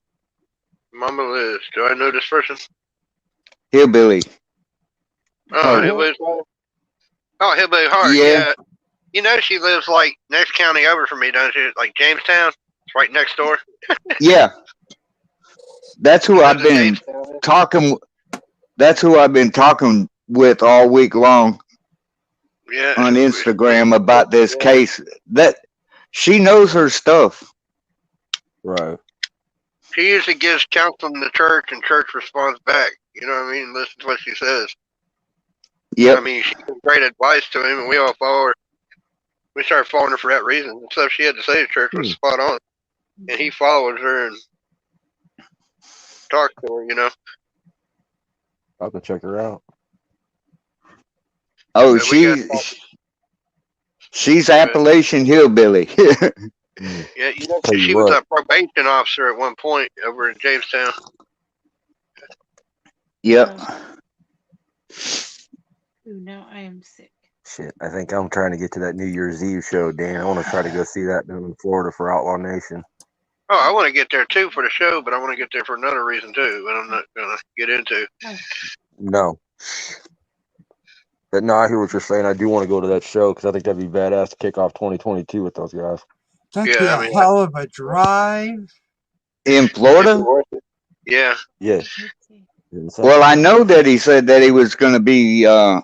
Mama Liz. Do I know this person? Hillbilly. Oh, Hillbilly. Oh, Hillbilly Heart. Yeah. You know she lives like next county over from me, don't she? Like Jamestown. It's right next door. Yeah. That's who I've been talking. That's who I've been talking with all week long. Yeah. On Instagram about this case. That she knows her stuff. Right. She usually gives counsel in the church, and church responds back. You know what I mean? Listen to what she says. Yep. I mean, she gives great advice to him, and we all follow her. We started following her for that reason. The stuff she had to say to church was spot on, and he follows her and talks to her. You know. I'll go check her out. Oh, she's Appalachian Hillbilly. Yeah, you know, she was a probation officer at one point over in Jamestown. Yep. Ooh, now I am sick. Shit, I think I'm trying to get to that New Year's Eve show, Dan. I want to try to go see that down in Florida for Outlaw Nation. Oh, I want to get there too for the show, but I want to get there for another reason too, but I'm not going to get into. No. But no, I hear what you're saying. I do want to go to that show because I think that'd be badass to kick off 2022 with those guys. That'd be a hell of a drive. In Florida? Yeah. Yeah. Well, I know that he said that he was going to be at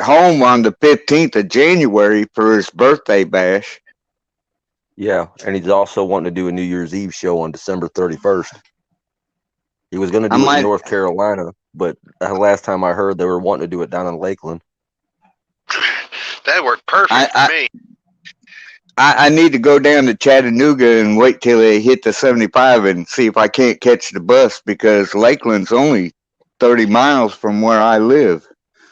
home on the 15th of January for his birthday bash. Yeah, and he's also wanting to do a New Year's Eve show on December 31st. He was going to do it in North Carolina, but last time I heard they were wanting to do it down in Lakeland. That worked perfect for me. I need to go down to Chattanooga and wait till they hit the 75 and see if I can't catch the bus because Lakeland's only 30 miles from where I live.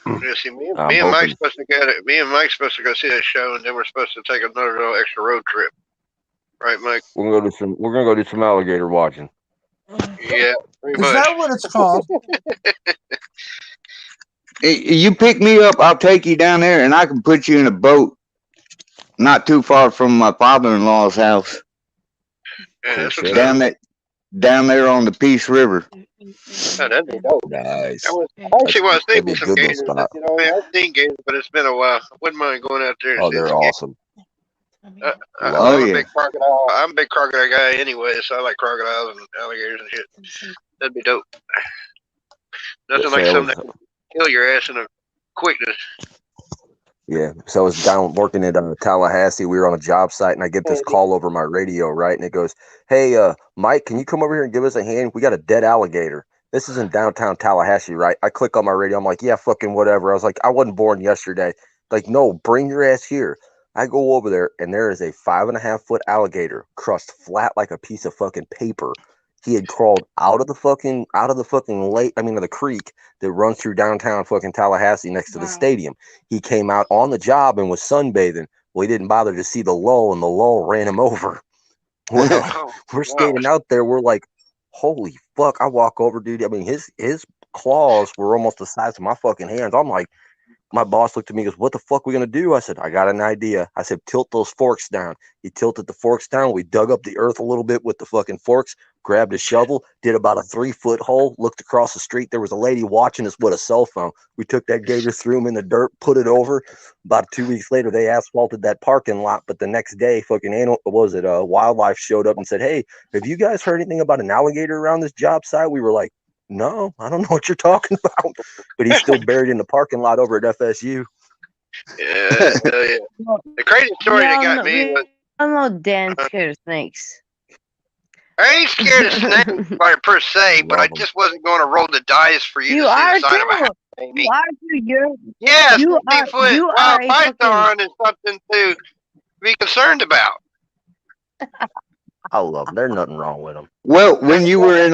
Yeah, see, me and Mike's supposed to get it. Me and Mike's supposed to go see that show, and then we're supposed to take another little extra road trip. Right, Mike? We're gonna go do some alligator watching. Yeah, pretty much. Is that what it's called? You pick me up, I'll take you down there, and I can put you in a boat not too far from my father-in-law's house. Yeah, that's down there on the Peace River. Oh, that'd be dope. Nice. I actually was thinking some gators. You know, I've seen gators, but it's been a while. I wouldn't mind going out there. Oh, they're awesome. I'm a big crocodile. I'm a big crocodile guy anyway, so I like crocodiles and alligators and shit. That'd be dope. Nothing like something that can kill your ass in a quickness. Yeah, so I was down working at Tallahassee. We were on a job site, and I get this call over my radio, right? And it goes, "Hey, Mike, can you come over here and give us a hand? We got a dead alligator." This is in downtown Tallahassee, right? I click on my radio. I'm like, "Yeah, fucking whatever." I was like, "I wasn't born yesterday." Like, no, bring your ass here. I go over there, and there is a 5.5-foot alligator crushed flat like a piece of fucking paper. He had crawled out of the fucking lake, of the creek that runs through downtown fucking Tallahassee next to the stadium. He came out on the job and was sunbathing. Well, he didn't bother to see the lull, and the lull ran him over. Well, we're standing out there. We're like, holy fuck. I walk over, dude. I mean, his claws were almost the size of my fucking hands. I'm like, my boss looked at me and goes, "What the fuck are we going to do?" I said, "I got an idea." I said, "Tilt those forks down." He tilted the forks down. We dug up the earth a little bit with the fucking forks, grabbed a shovel, did about a 3-foot hole, looked across the street. There was a lady watching us with a cell phone. We took that gator, threw him in the dirt, put it over. About 2 weeks later, they asphalted that parking lot. But the next day, fucking wildlife showed up and said, "Hey, have you guys heard anything about an alligator around this job site?" We were like, "No, I don't know what you're talking about." But he's still buried in the parking lot over at FSU. Yeah. The crazy story that got me was, I'm not Dan scared of snakes. I ain't scared of snakes per se, but I just wasn't going to roll the dice for you to see the side of a house. You are too. Yes, You are. Bigfoot, You wild are python is something to be concerned about. I love them. There's nothing wrong with them. Well, when you were in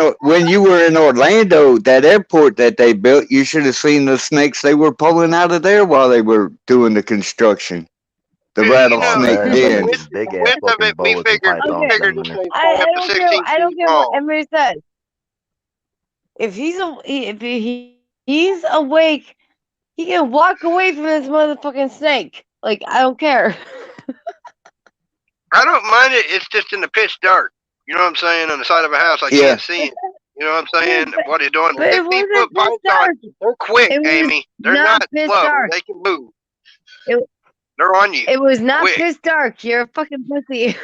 Orlando, that airport that they built, you should have seen the snakes they were pulling out of there while they were doing the construction. The rattlesnake den. Big ass fucking boas and pythons. I don't care what everybody says. If he's awake, he can walk away from this motherfucking snake. Like, I don't care. I don't mind it. It's just in the pitch dark. You know what I'm saying? On the side of a house, I can't see it. You know what I'm saying? What he's doing. 15-foot python. They're quick, Amy. They're not slow. Dark. They can move. They're on you. It was not quick. pitch dark. You're a fucking pussy.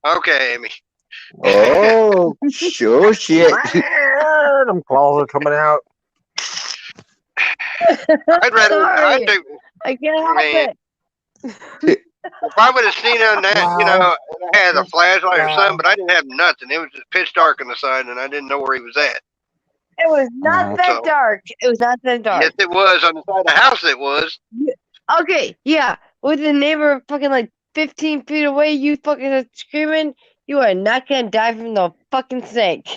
Okay, Amy. Oh, sure shit. Them claws are coming out. I'd rather. Sorry. I can't help it. If I would have seen on that, you know, I had a flashlight or something, but I didn't have nothing. It was just pitch dark on the side, and I didn't know where he was at. It was not that dark. It was not that dark. Yes, it was on the side of the house. It was. Okay, yeah. With the neighbor fucking like 15 feet away, you fucking are screaming. You are not gonna die from the fucking snake.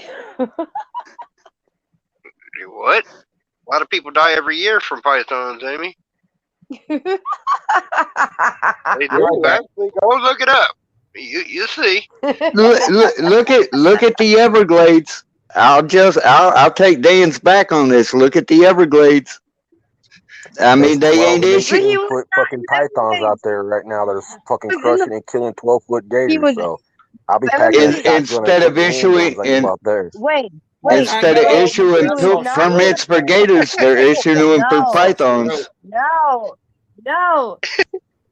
What? A lot of people die every year from pythons, Amy. They do. Actually, go look it up. You see. Look at the Everglades. I'll take Dan's back on this. Look at the Everglades. I mean, they ain't issuing. Put fucking pythons out there right now that are fucking crushing and killing 12-foot gators. So I'll be packing instead of issuing issuing permits for gators, they're issuing them for pythons. No.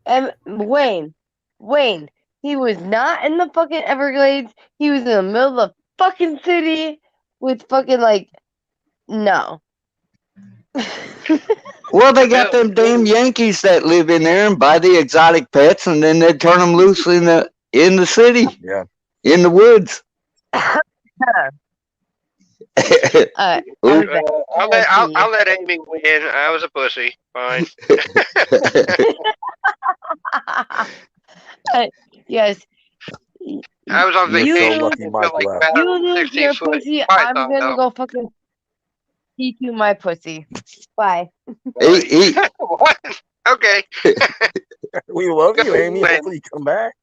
And Wayne, he was not in the fucking Everglades. He was in the middle of the fucking city with fucking no. Well, they got them damn Yankees that live in there and buy the exotic pets, and then they turn them loose in the city, in the woods. I'll let Amy win. I was a pussy. Fine. Yes. I was on vacation. You lose your pussy. I'm gonna go fucking eat you my pussy. Bye. What? Okay. We love you, Amy. Hopefully you come back.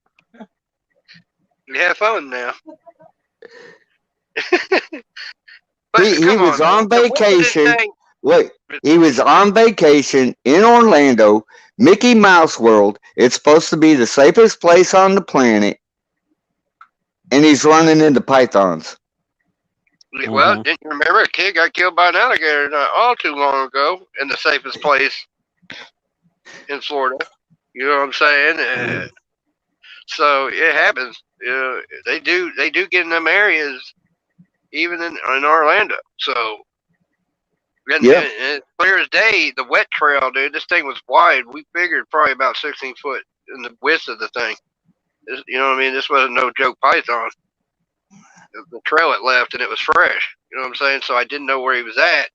You have fun now. He was on vacation. Wait, he was on vacation in Orlando, Mickey Mouse World. It's supposed to be the safest place on the planet, and he's running into pythons. Well, didn't you remember a kid got killed by an alligator not all too long ago in the safest place in Florida? You know what I'm saying? So it happens. They do get in them areas, even in Orlando. So, and clear as day, the wet trail, dude. This thing was wide. We figured probably about 16 foot in the width of the thing. You know what I mean? This wasn't no joke python. The trail it left, and it was fresh. You know what I'm saying? So I didn't know where he was at,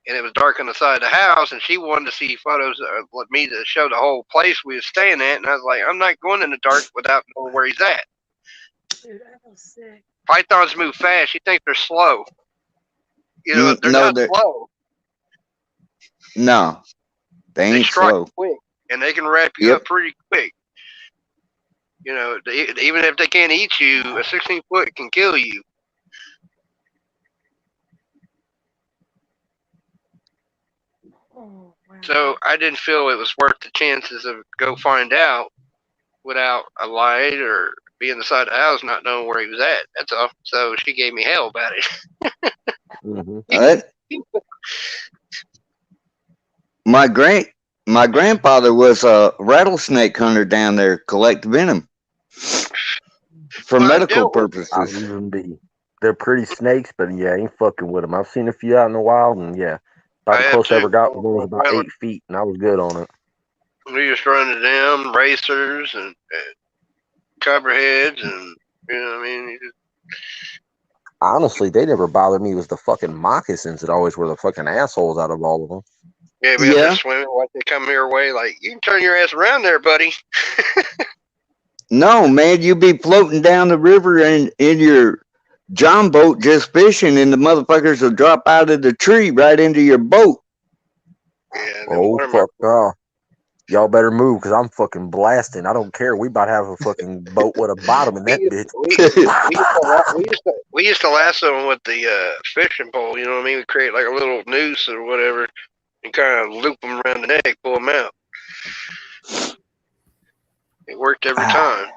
and it was dark on the side of the house, and she wanted to see photos of me to show the whole place we was staying at, and I was like, I'm not going in the dark without knowing where he's at. Dude, I feel sick. Pythons move fast. You think they're slow. You know, they're not slow. No, they ain't slow. Quick, and they can wrap you up pretty quick. You know, even if they can't eat you, a 16-foot can kill you. Oh, wow. So I didn't feel it was worth the chances of go find out without a light or be in the side of the house not knowing where he was at. That's all. So she gave me hell about it. My grandfather was a rattlesnake hunter down there, collect venom for medical purposes. They're pretty snakes, but ain't fucking with them. I've seen a few out in the wild, and about the closest I ever got was about 8 feet, and I was good on it. We just run to them racers and copperheads, and you know what I mean. Honestly, they never bothered me. It was the fucking moccasins that always were the fucking assholes out of all of them. Yeah, we have to swimming. Watch they come your way. Like, you can turn your ass around there, buddy. No, man, you be floating down the river in your John boat just fishing, and the motherfuckers will drop out of the tree right into your boat. Oh, fuck no. Y'all better move because I'm fucking blasting. I don't care. We about to have a fucking boat with a bottom in that bitch. We used to lasso them with the fishing pole. You know what I mean? We create like a little noose or whatever, and kind of loop them around the neck, pull them out. It worked every time.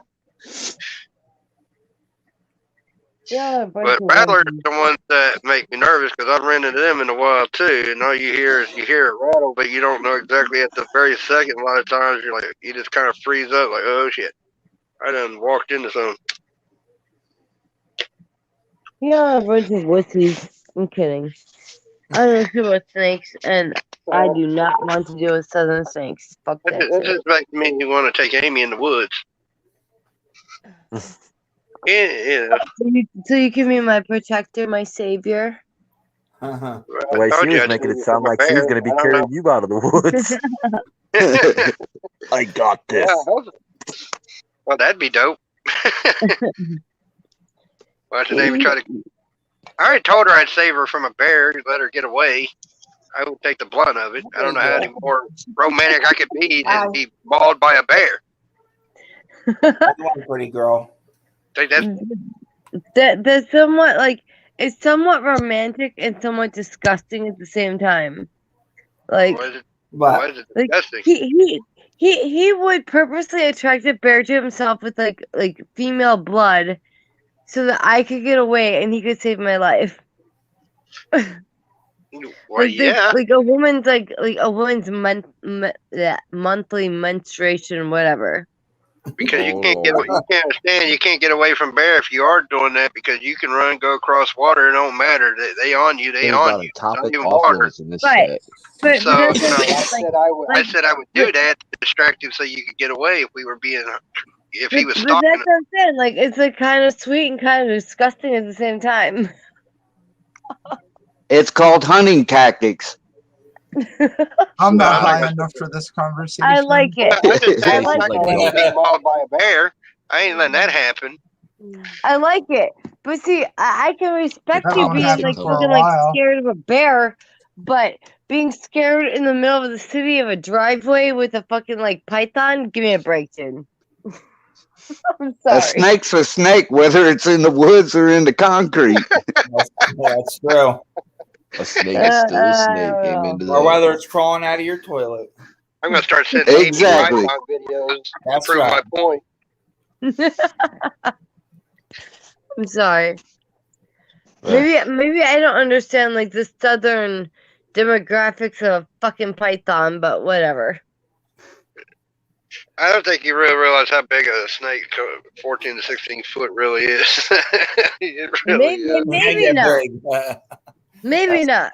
Yeah, But rattlers are the ones that make me nervous because I've ran into them in the wild too, and all you hear is it rattle, but you don't know exactly at the very second. A lot of times you're like, you just kind of freeze up, like, oh shit, I done walked into something. Yeah, a bunch of wussies. I'm kidding. I don't know about snakes, and I do not want to deal with southern snakes. Fuck that That shit. just makes me want to take Amy in the woods. Yeah. So you can be my protector, my savior. The way she was making it sound like she was going to be carrying you out of the woods. I got this. Yeah, well, that'd be dope. Why should Amy try to? I already told her I'd save her from a bear, let her get away. I would take the blunt of it. I don't know how any more romantic I could be than be mauled by a bear. Pretty girl. Take that. That's somewhat like it's somewhat romantic and somewhat disgusting at the same time. Like, Why is it like disgusting? he would purposely attract a bear to himself with like female blood, so that I could get away and he could save my life. Well, yeah. Like a woman's monthly menstruation, whatever. Because you can't understand. You can't get away from bear if you are doing that because you can run, go across water. It don't matter. They on you. They on you. Not even water. Right. But So that's you know, like, I said I would do that to distract him so you could get away if we were being if he was but stalking. that's what I'm saying. Like, it's like kind of sweet and kind of disgusting at the same time. It's called hunting tactics. I'm not high enough for this conversation. I like it. I just said I like I'm not being mauled by a bear. I ain't letting that happen. I like it. But see, I can respect That you won't being happen like for a fucking like while. scared of a bear, but being scared in the middle of the city of a driveway with a fucking like python, give me a break, dude. I'm sorry. A snake's a snake, whether it's in the woods or in the concrete. That's true. A snake is still a snake. Amen to Or that. whether it's crawling out of your toilet. I'm gonna start sending Exactly. Python videos to That's prove right. my point. I'm sorry. Maybe I don't understand like the southern demographics of a fucking python, but whatever. I don't think you really realize how big a snake, 14 to 16 foot, really is. It really is. Maybe not. Maybe not.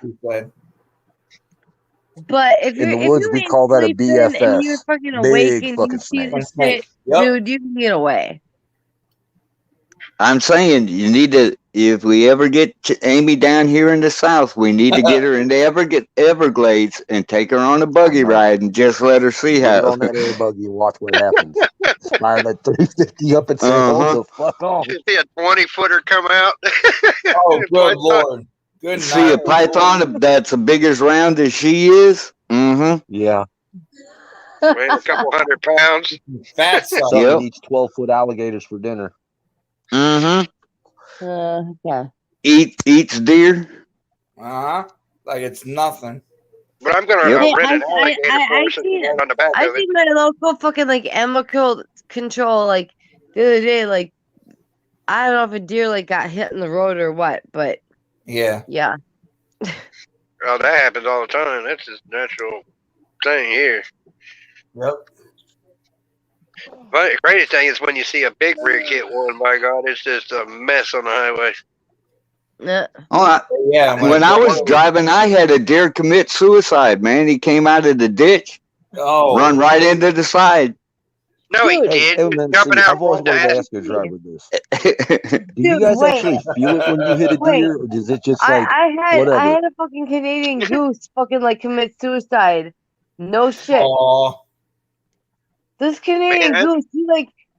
But if In you're the woods, we call that a and you're BFS. fucking awake Big and fucking you see snake. the shit, dude, you can get away. I'm saying you need to, if we ever get Amy down here in the South, we need to get her in the Everglades and take her on a buggy ride and just let her see Get how. on that air buggy and watch what happens. Fire that 350 up and say, hold the fuck on. You see a 20-footer come out. Oh, good lord. Good See night. a python that's as big as round as she is? Mm-hmm. Yeah. Weighing a couple 100 pounds. Fat son. Something eats 12-foot alligators for dinner. Mm-hmm. Yeah. Eats deer. Like it's nothing. But I'm gonna rent an alligator for it on the back I of it. see my local fucking like animal control like the other day, like I don't know if a deer like got hit in the road or what, but yeah. Oh, that happens all the time. That's just natural thing here. Yep. But the crazy thing is when you see a big rig hit one, my God, it's just a mess on the highway. When I was driving, I had a deer commit suicide, man. He came out of the ditch, run right into the side. No, he did. Jumping out. I've always wanted to ask your driver this. Do you guys actually feel it when you hit a deer, or is it just like whatever? I had a fucking Canadian goose fucking like commit suicide. No shit. Aww. This Canadian goose,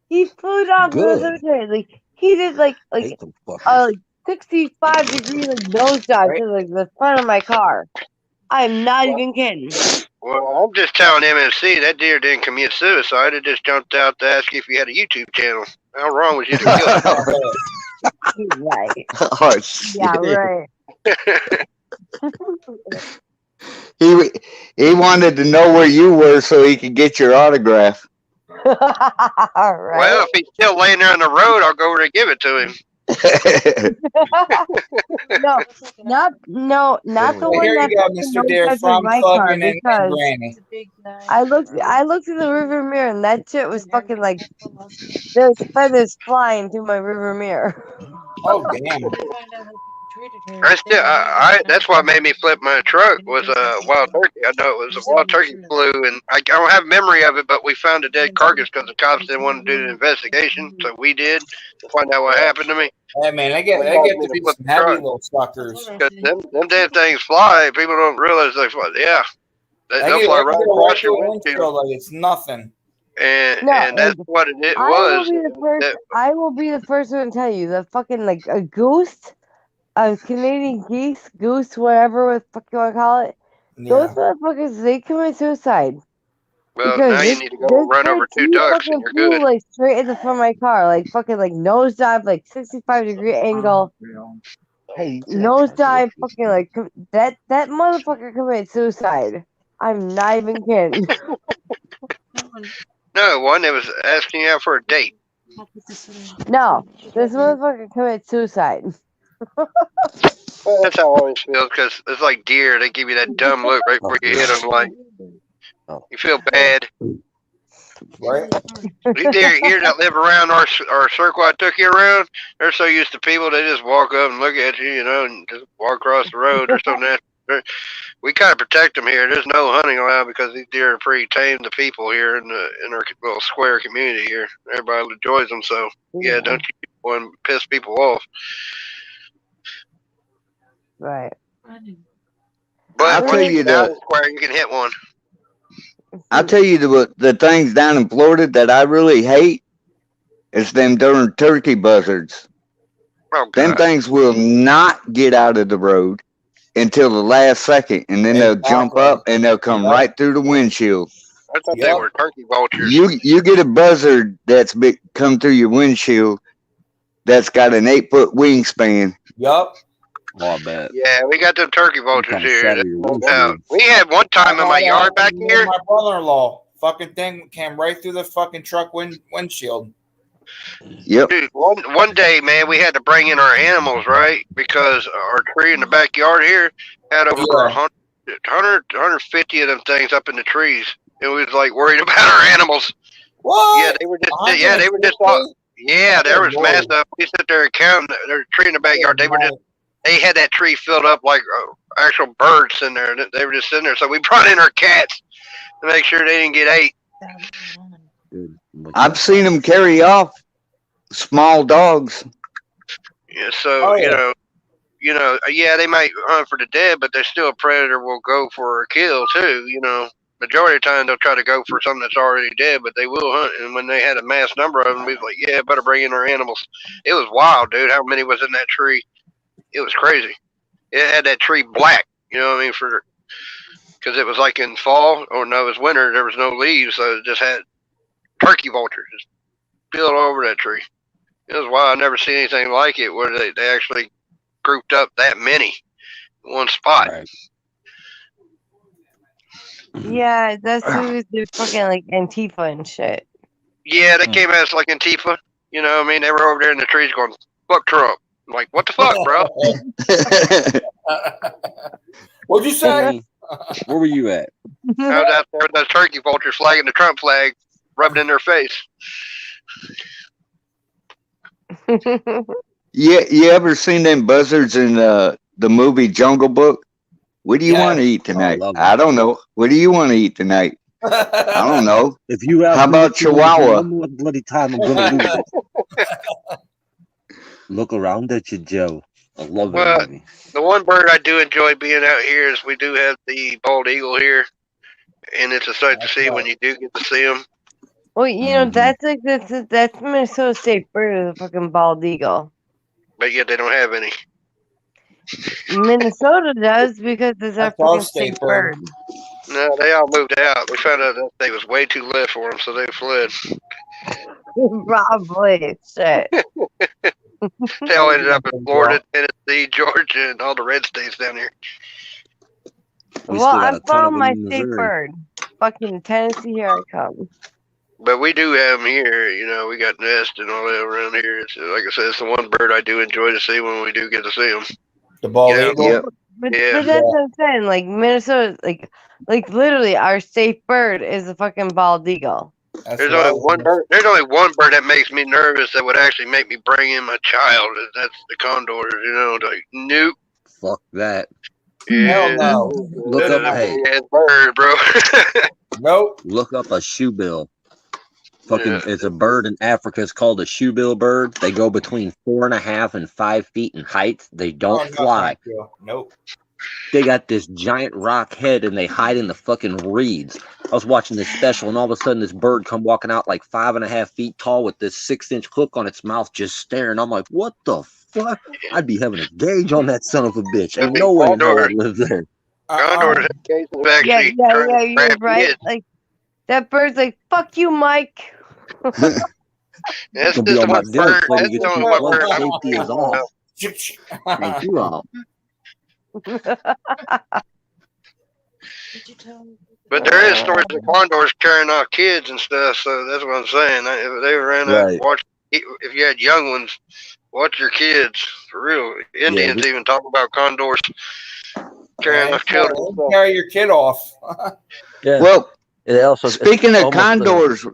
He flew down from the Good. cemetery. Like he did like Hate them fuckers. 65-degree like nosedive to like the front of my car. I'm not even kidding. Well, I'm just telling MMC that deer didn't commit suicide. It just jumped out to ask if you had a YouTube channel. How wrong was you to kill it? Right. Oh, shit. Yeah, right. He wanted to know where you were so he could get your autograph. Right. Well, if he's still laying there on the road, I'll go over and give it to him. not the one Here that you go, fucking Mr. Deer nosedives in from my car fucking and because Granny. I looked in the river mirror and that shit was fucking like there's feathers flying through my river mirror. Oh damn! That's what made me flip my truck was a wild turkey. I know it was a wild turkey flew, and I don't have memory of it, but we found a dead carcass because the cops didn't want to do the investigation, so we did to find out what happened to me. Hey man, they get to be some heavy little suckers. Them damn things fly. People don't realize they fly. Yeah, they'll fly right across your windshield like it's nothing. And that's what it was. I will be the first one to tell you the fucking like a goose, a Canadian geese, goose, whatever the fuck you want to call it. Yeah. Those motherfuckers, they commit suicide. Well, now you need to go run over 2 ducks and you're good. Like straight in the front of my car, like fucking like nosedive, like 65-degree angle. Nosedive, fucking like that motherfucker committed suicide. I'm not even kidding. No, one that was asking you out for a date. No, this motherfucker committed suicide. Well, that's how I always feel because it's like deer. They give you that dumb look right before you hit them. Like you feel bad. Right? These deer here that live around our circle I took you around, they're so used to people they just walk up and look at you, you know, and just walk across the road. They're so natural. We kind of protect them here. There's no hunting allowed because these deer are pretty tame to people here in our little square community here. Everybody enjoys them, so yeah, don't you want to piss people off. Right. But I'll when tell you you get out the- of the square, you can hit one. I'll tell you the things down in Florida that I really hate is them darn turkey buzzards. Oh, them things will not get out of the road until the last second, and then they'll jump up and they'll come right through the windshield. I thought they were turkey vultures. You get a buzzard that's come through your windshield that's got an 8-foot wingspan. Yup. Oh, I bet. Yeah, we got them turkey vultures Kinda here. shatter your windshield. We had one time in my yard back here. My brother-in-law, fucking thing came right through the fucking truck windshield. Yep. Dude, one day, man, we had to bring in our animals, right? Because our tree in the backyard here had over 150 of them things up in the trees. And we was like worried about our animals. What? Yeah, they were just yeah, there was massive. We sit there and count their tree in the backyard. They had that tree filled up like actual birds in there. They were just sitting there. So we brought in our cats to make sure they didn't get ate. I've seen them carry off small dogs. Yeah, so yeah, they might hunt for the dead, but they're still a predator. Will go for a kill too. You know, majority of the time they'll try to go for something that's already dead, but they will hunt. And when they had a mass number of them, we was like, yeah, better bring in our animals. It was wild, dude. How many was in that tree? It was crazy. It had that tree black. You know what I mean? Because it was like in fall, or no, it was winter. There was no leaves, so it just had turkey vultures just built over that tree. It was wild. I never seen anything like it where they actually grouped up that many in one spot. Right. Yeah, that's who they're fucking like Antifa and shit. Yeah, they came as like Antifa. You know what I mean? They were over there in the trees going, fuck Trump. I'm like, what the fuck, bro? What'd you say? Where were you at? I was out there with those turkey vultures flagging the Trump flag, rubbing in their face. Yeah, you ever seen them buzzards in the movie Jungle Book? What do you want to eat tonight? I don't know. What do you want to eat tonight? I don't know. If you How about Chihuahua? One more bloody time, I'm gonna lose it. Look around at you, Joe. I love it. Well, Baby. the one bird I do enjoy being out here is we do have the bald eagle here, and it's a sight to see when you do get to see them. Well, you know, that's like that's Minnesota State bird, the fucking bald eagle. But yet they don't have any. Minnesota does because it's our fucking state bird. No, they all moved out. We found out that day was way too late for them, so they fled. Probably shit. They all ended up in Florida, Tennessee, Georgia, and all the red states down here. Well, I found my state bird. Fucking Tennessee, here I come. But we do have them here. You know, we got nests and all that around here. It's, like I said, it's the one bird I do enjoy to see when we do get to see them. The bald eagle. But that's what I'm saying. Like Minnesota, like literally, our state bird is a fucking bald eagle. There's only one bird. There's only one bird that makes me nervous that would actually make me bring in my child. That's the condors. You know, like nope. Fuck that. Yeah, no. Look up, hey, bird, bro. Nope. Look up a shoebill. Fucking, it's a bird in Africa. It's called a shoebill bird. They go between 4.5 and 5 feet in height. They don't fly. Nope. They got this giant rock head and they hide in the fucking reeds. I was watching this special and all of a sudden this bird come walking out like 5.5 feet tall with this 6-inch hook on its mouth just staring. I'm like, what the fuck? I'd be having a gauge on that son of a bitch. Ain't no way in hell I'd live there. Condors have cases of actually Yeah, you're grab right. kids. Like that bird's like, fuck you, Mike. That's just Gonna be on the my one dinner bird. plate That's and get the only you one one bird I don't safety is off. Thank you all. But there is stories of condors carrying off kids and stuff, so that's what I'm saying. If they ran out, Right. if you had young ones, watch your kids for real. Indians even talk about condors carrying off children. Carry your kid off. Yeah. Well, it also, speaking of condors,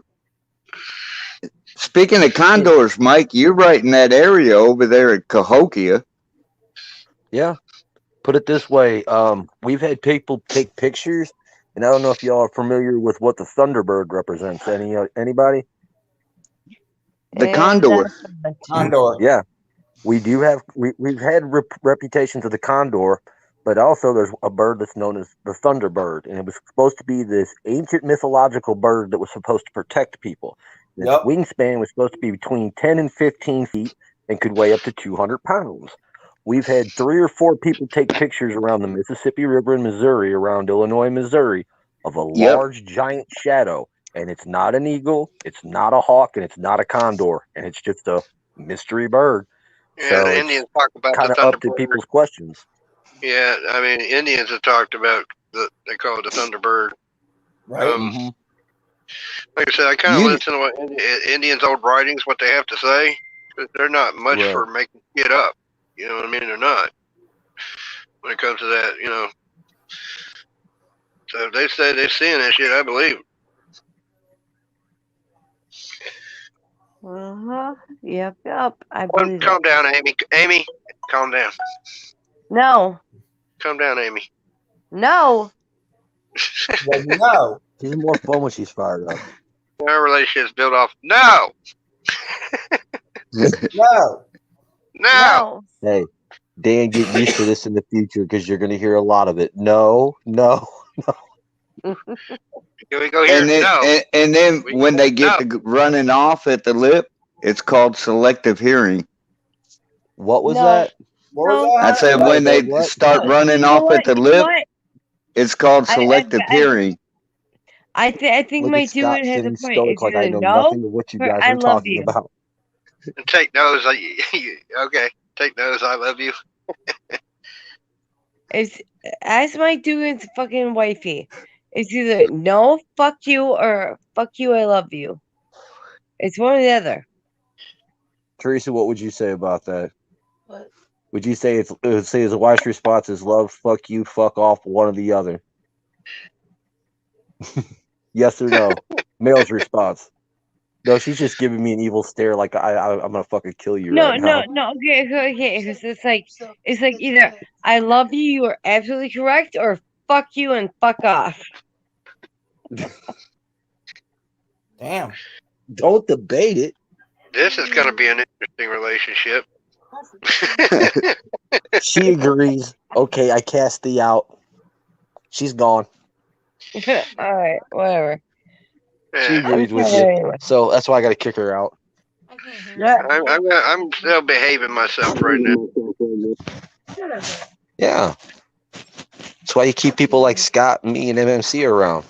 Mike, you're right in that area over there at Cahokia. Yeah. Put it this way, we've had people take pictures, and I don't know if y'all are familiar with what the Thunderbird represents. Anybody? The condor. Condor. Yeah, we do have. We've had reputations of the condor, but also there's a bird that's known as the Thunderbird, and it was supposed to be this ancient mythological bird that was supposed to protect people. Its wingspan was supposed to be between 10 and 15 feet and could weigh up to 200 pounds. We've had 3 or 4 people take pictures around the Mississippi River in Missouri, around Illinois, Missouri, of a large giant shadow. And it's not an eagle, it's not a hawk, and it's not a condor. And it's just a mystery bird. Yeah, so the Indians talk about kind the of up to Thunderbird. people's questions. Yeah, I mean, Indians have talked about they call it the Thunderbird. Right. Like I said, I kind of listen to what Indians' old writings, what they have to say. 'Cause they're not much for making shit up. You know what I mean? They're not. When it comes to that, you know. So if they say they're seeing that shit, I believe it. Yep. I Well, believe calm it. down, Amy. Amy, calm down. No. Calm down, Amy. No. No. She's more fun when she's fired up. Our relationship's built off. No. No. No. Hey, Dan, get used to this in the future because you're going to hear a lot of it. No. Here we go here. And then, No. and then when they get to running off at the lip, it's called selective hearing. What was that? I said when they start running off at the lip, it's called selective hearing. I think Look my at Scott dude has a sitting point. stoic It's like I either know nothing of what you or guys I are love talking you. about. And take those. Okay. Take those. I love you. It's ask my dude's fucking wifey. It's either no, fuck you, or fuck you, I love you. It's one or the other. Teresa, what would you say about that? What? Would you say his wife's response is love, fuck you, fuck off, one or the other? Yes or no? Male's response. No, she's just giving me an evil stare like I'm gonna fucking kill you right now. No. Okay. Because it's like either I love you, you are absolutely correct, or fuck you and fuck off. Damn. Don't debate it. This is going to be an interesting relationship. She agrees. Okay, I cast thee out. She's gone. All right, whatever. She agrees with you, so that's why I got to kick her out. Yeah. I'm still behaving myself right now. Yeah, that's why you keep people like Scott, me, and MMC around.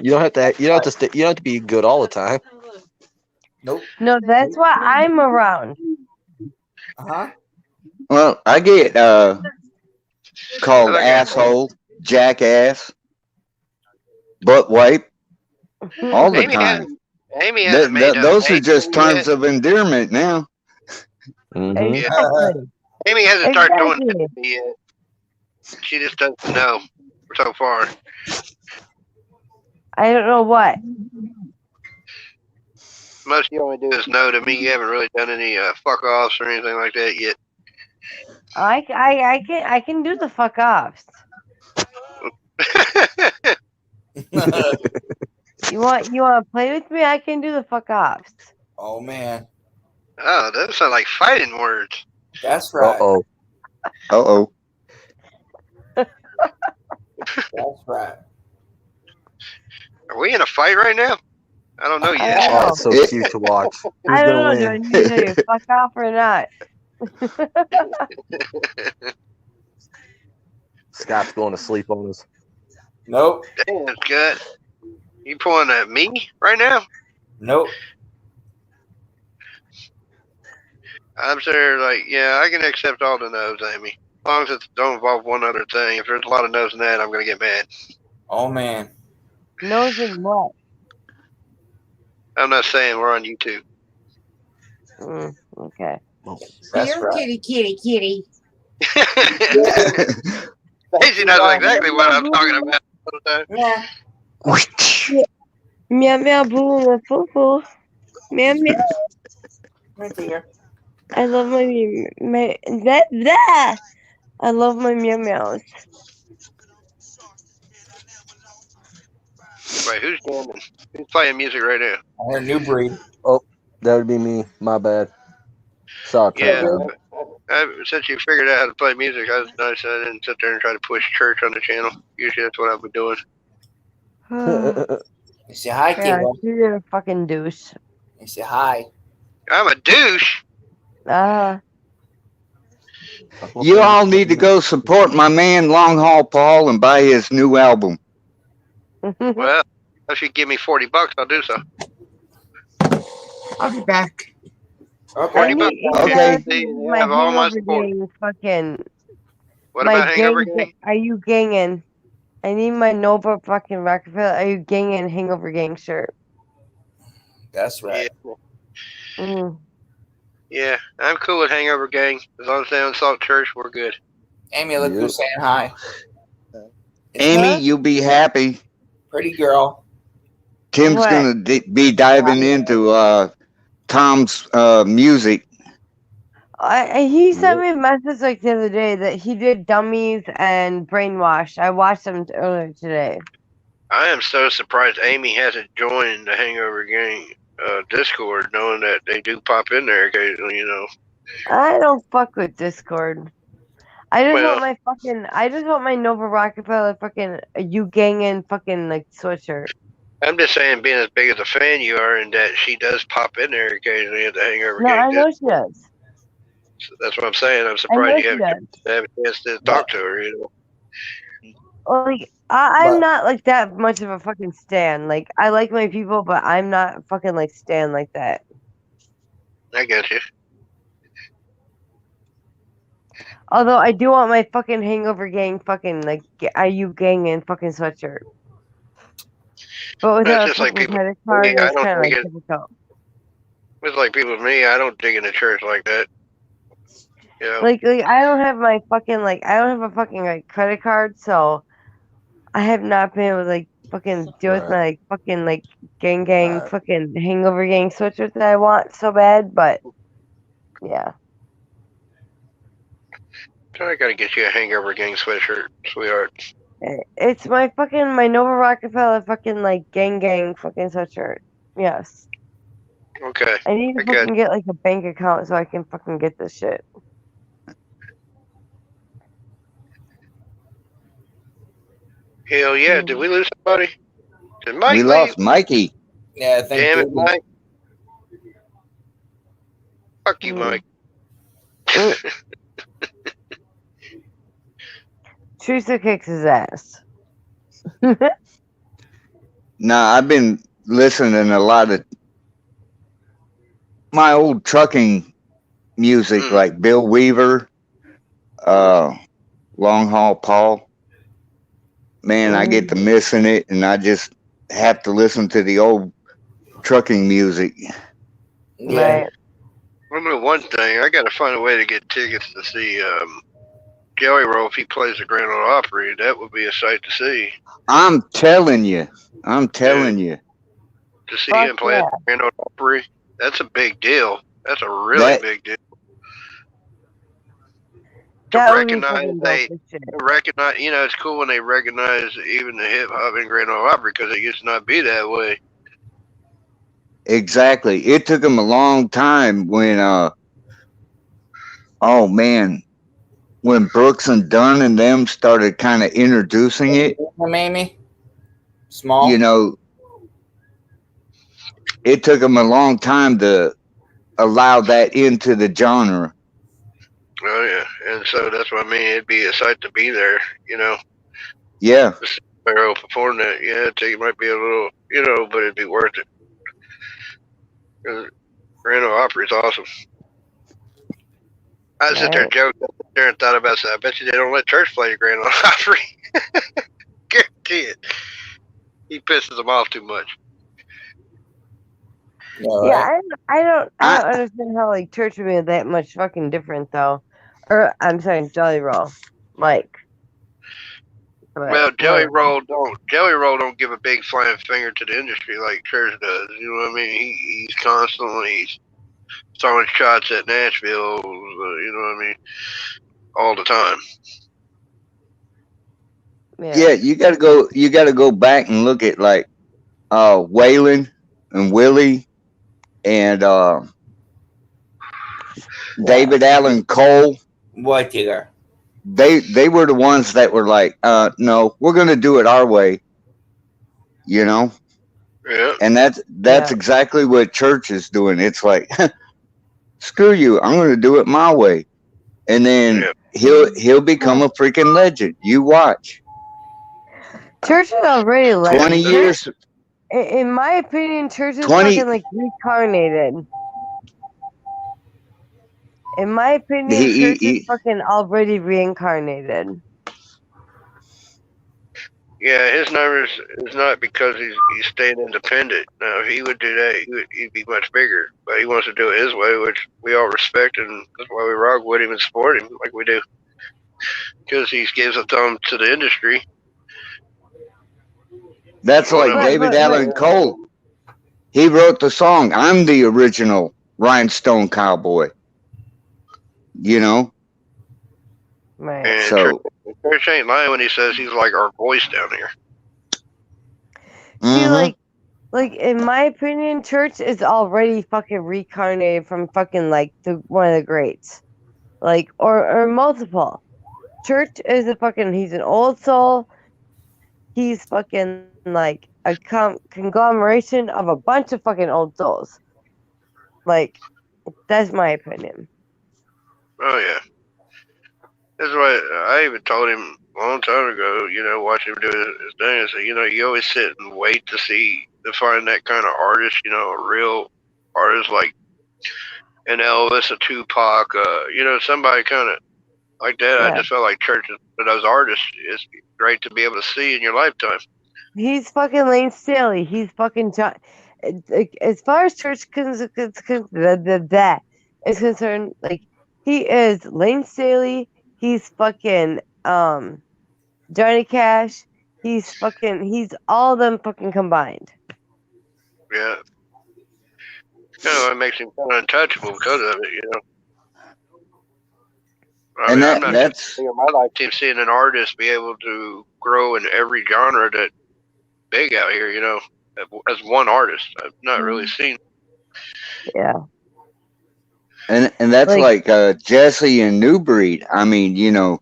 You don't have to. You don't have to. You don't have to be good all the time. Nope. No, that's why I'm around. Well, I get called asshole, jackass, butt wipe all the time. Amy hasn't made Those are just terms of endearment now. Yeah. Amy hasn't started doing that to me yet. She just doesn't know so far. I don't know what. Most you only do is no to me. You haven't really done any fuck offs or anything like that yet. I can do the fuck offs. You want to play with me? I can do the fuck offs. Oh man. Oh, those sound like fighting words. That's right. Uh oh. That's right. Are we in a fight right now? I don't know yet. Oh, it's so cute to watch. Who's I don't know. gonna Do I win? need to tell you fuck off or not? Scott's going to sleep on us. Nope. Damn, Scott. You pulling at me right now? Nope. I'm sure, like, yeah, I can accept all the no's, Amy. As long as it don't involve one other thing. If there's a lot of no's in that, I'm going to get mad. Oh man. No's in what? I'm not saying we're on YouTube. Okay. That's Here, right. kitty. Daisy knows exactly what I'm talking about all the time. Meow meow boo foo foo. Meow meow. Right there. I love my that. I love my meow meows. Wait, who's jamming? Who's playing music right now? I heard New Breed. Oh, that would be me. My bad. Sorry. Yeah, since you figured out how to play music, I didn't sit there and try to push church on the channel. Usually that's what I've been doing. You say hi, Yeah, kid. you're a fucking douche. You say hi. I'm a douche. You all need to go support my man Long Haul Paul and buy his new album. Well, if you give me $40, I'll do so. I'll be back. $40 bucks. Okay. My Have all my hangover support. gang fucking. What my about Hangover Gang? Are you ganging? I need my Nova fucking Rockefeller. Are you ganging Hangover Gang shirt? That's right. Yeah, I'm cool with Hangover Gang. As long as they don't insult church, we're good. Amy, look who's saying hi. Amy, you'll be happy. Pretty girl. Tim's What? going to be diving into Tom's music. He sent me a message like the other day that he did Dummies and Brainwash. I watched them earlier today. I am so surprised Amy hasn't joined the Hangover Gang Discord, knowing that they do pop in there occasionally, you know. I don't fuck with Discord. I just Well- want my Nova Rockefeller fucking you gangin' fucking like sweatshirt. I'm just saying, being as big as a fan you are, and that she does pop in there occasionally at the Hangover No, Gang. I know she does. That's what I'm saying. I'm I know surprised you she haven't had a chance to talk to her, you know. Like I'm not like that much of a fucking stan. Like I like my people, but I'm not fucking like stan like that. I get you. Although I do want my fucking Hangover Gang fucking like are you gangin' fucking sweatshirt. But without That's a just like fucking people. credit card, I it's don't kind of think like it. difficult. It's like people with me. I don't dig in the church like that. You know. Like I don't have my fucking I don't have a fucking like credit card, so I have not been able to like fucking deal with my like fucking like gang fucking Hangover Gang sweatshirts that I want so bad, but yeah. I gotta get you a Hangover Gang sweatshirt, sweetheart. It's my Nova Rockefeller fucking like gang fucking sweatshirt. Yes. Okay. I need to fucking get like a bank account so I can fucking get this shit. Hell yeah! Did we lose somebody? Did Mike we leave? lost Mikey. Yeah, I think. Damn it, Mike. Fuck you, Mike. Teresa kicks his ass. Nah, I've been listening a lot of my old trucking music, like Bill Weaver, Long Haul Paul. Man, I get to missing it, and I just have to listen to the old trucking music. Yeah. Remember one thing, I got to find a way to get tickets to see Joey Roll if he plays the Grand Ole Opry. That would be a sight to see. I'm telling you. To see him play at the Grand Ole Opry, that's a big deal. That's a really big deal. To recognize, it's cool when they recognize even the hip hop in Grand Ole Opry because it used to not be that way. Exactly. It took them a long time when, when Brooks and Dunn and them started kind of introducing it. Amy? Small? You know, it took them a long time to allow that into the genre. Oh, yeah. And so that's what I mean. It'd be a sight to be there, you know. Yeah. Pharaoh perform that. Yeah, it might be a little, you know, but it'd be worth it. Grand Ole Opry is awesome. I sit there joking there and thought about that. I bet you they don't let church play the Grand Ole Opry. Guarantee it. He pisses them off too much. Yeah, I don't understand how like church would be that much fucking different though. Or I'm sorry, Jolly Roll, like. Well, Joey Roll don't give a big flying finger to the industry like church does. You know what I mean? He's constantly throwing shots at Nashville. You know what I mean? All the time. Yeah, you gotta go back and look at like Waylon and Willie and David Allen Cole. What you got? They were the ones that were like, no, we're gonna do it our way. You know? Yeah. And that's exactly what church is doing. It's like, screw you, I'm gonna do it my way. And then he'll become a freaking legend. You watch. Church is already like 20 years. In my opinion, church is fucking like reincarnated. In my opinion, church is fucking already reincarnated. Yeah, his numbers is not because he's staying independent. Now, if he would do that, he'd be much bigger. But he wants to do it his way, which we all respect, and that's why we rock with him and support him like we do. Because he gives a thumb to the industry. That's like David Allen Cole. He wrote the song, I'm the original Rhinestone Cowboy. You know? Right. And so Church ain't lying when he says he's like our voice down here. See, like in my opinion, church is already fucking reincarnated from fucking like one of the greats. Like or multiple. Church is he's an old soul. He's fucking like a conglomeration of a bunch of fucking old souls. Like, that's my opinion. Oh, yeah. That's why I even told him a long time ago, you know, watching him do his thing. I said, you know, you always sit and wait to find that kind of artist, you know, a real artist like an Elvis, a Tupac, you know, somebody kind of like that. Yeah. I just felt like church for those artists is great to be able to see in your lifetime. He's fucking Lane Staley. He's fucking John. As far as church is concerned, like he is Lane Staley. He's fucking Johnny Cash. He's all of them fucking combined. Yeah. You know, it makes him kind of untouchable because of it, you know. I mean, I'm not seeing my lifetime seeing an artist be able to grow in every genre that big out here, you know, as one artist. I've not really seen. Yeah. And that's like Jesse and New Breed. I mean, you know,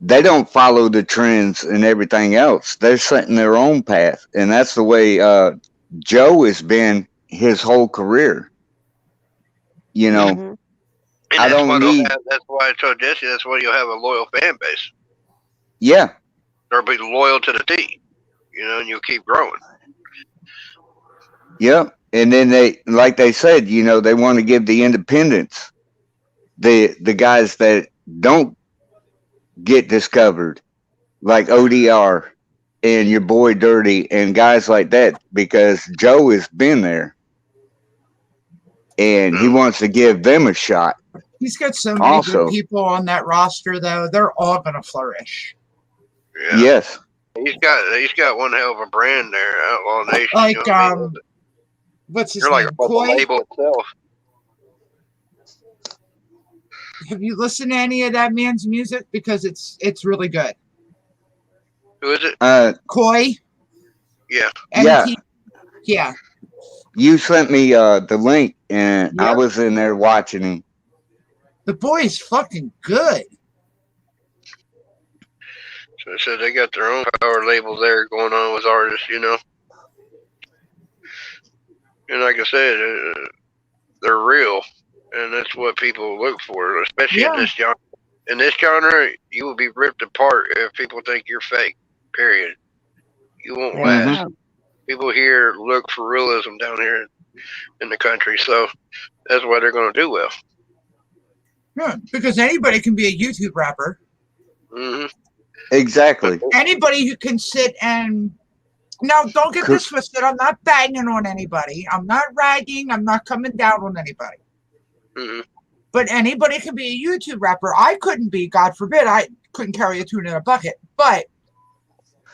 they don't follow the trends and everything else. They're setting their own path, and that's the way Joe has been his whole career. You know, And I that's don't need. That's why I told Jesse. That's why you'll have a loyal fan base. Yeah, They'll be loyal to the T. You know, and you'll keep growing. yeah, and then they, like they said, you know, they want to give the independents, the guys that don't get discovered, like ODR and your boy Dirty and guys like that, because Joe has been there, and he wants to give them a shot. He's got so many good people on that roster, though. They're all going to flourish. Yeah. Yes. He's got one hell of a brand there, Outlaw Nation. Like, you know what I mean? What's his You're name? like a Koi? label itself. Have you listened to any of that man's music? Because it's really good. Who is it? Koi. Yeah. And yeah. You sent me the link, and I was in there watching him. The boy is fucking good. So they got their own power label there going on with artists, you know. And like I said, they're real, and that's what people look for, especially in this genre. In this genre, you will be ripped apart if people think you're fake. Period. You won't last. People here look for realism down here in the country, so that's why they're going to do well. Yeah, because anybody can be a YouTube rapper. Mm-hmm. Exactly. Anybody who can sit and now, don't get this twisted. I'm not banging on anybody. I'm not ragging. I'm not coming down on anybody. Mm-hmm. But anybody can be a YouTube rapper. I couldn't be, God forbid. I couldn't carry a tune in a bucket. But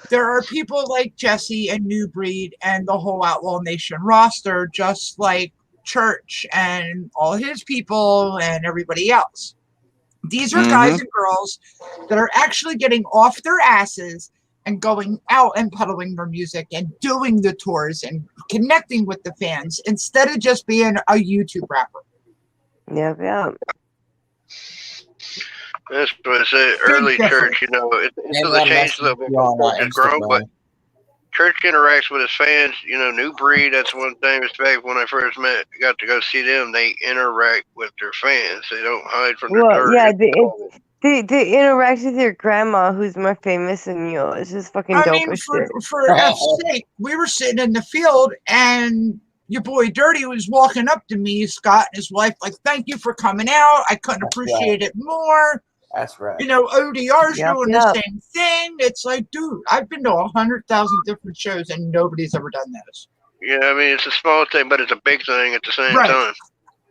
there are people like Jesse and New Breed and the whole Outlaw Nation roster, just like Church and all his people and everybody else. These are guys and girls that are actually getting off their asses and going out and peddling their music and doing the tours and connecting with the fans instead of just being a YouTube rapper. Yeah. That's what I said. Early Church, you know, it's changed a little bit. Church has grown, but Church interacts with his fans. You know, New Breed, that's one thing. Respect, when I first got to go see them, they interact with their fans. They don't hide from their dirt. Yeah, they interact with your grandma, who's more famous than you. It's just fucking dope as shit. For F's sake, we were sitting in the field and your boy Dirty was walking up to me, Scott and his wife, like, thank you for coming out. I couldn't appreciate it more. That's right. You know, ODR's doing the same thing. It's like, dude, I've been to 100,000 different shows and nobody's ever done this. Yeah, I mean, it's a small thing, but it's a big thing at the same time.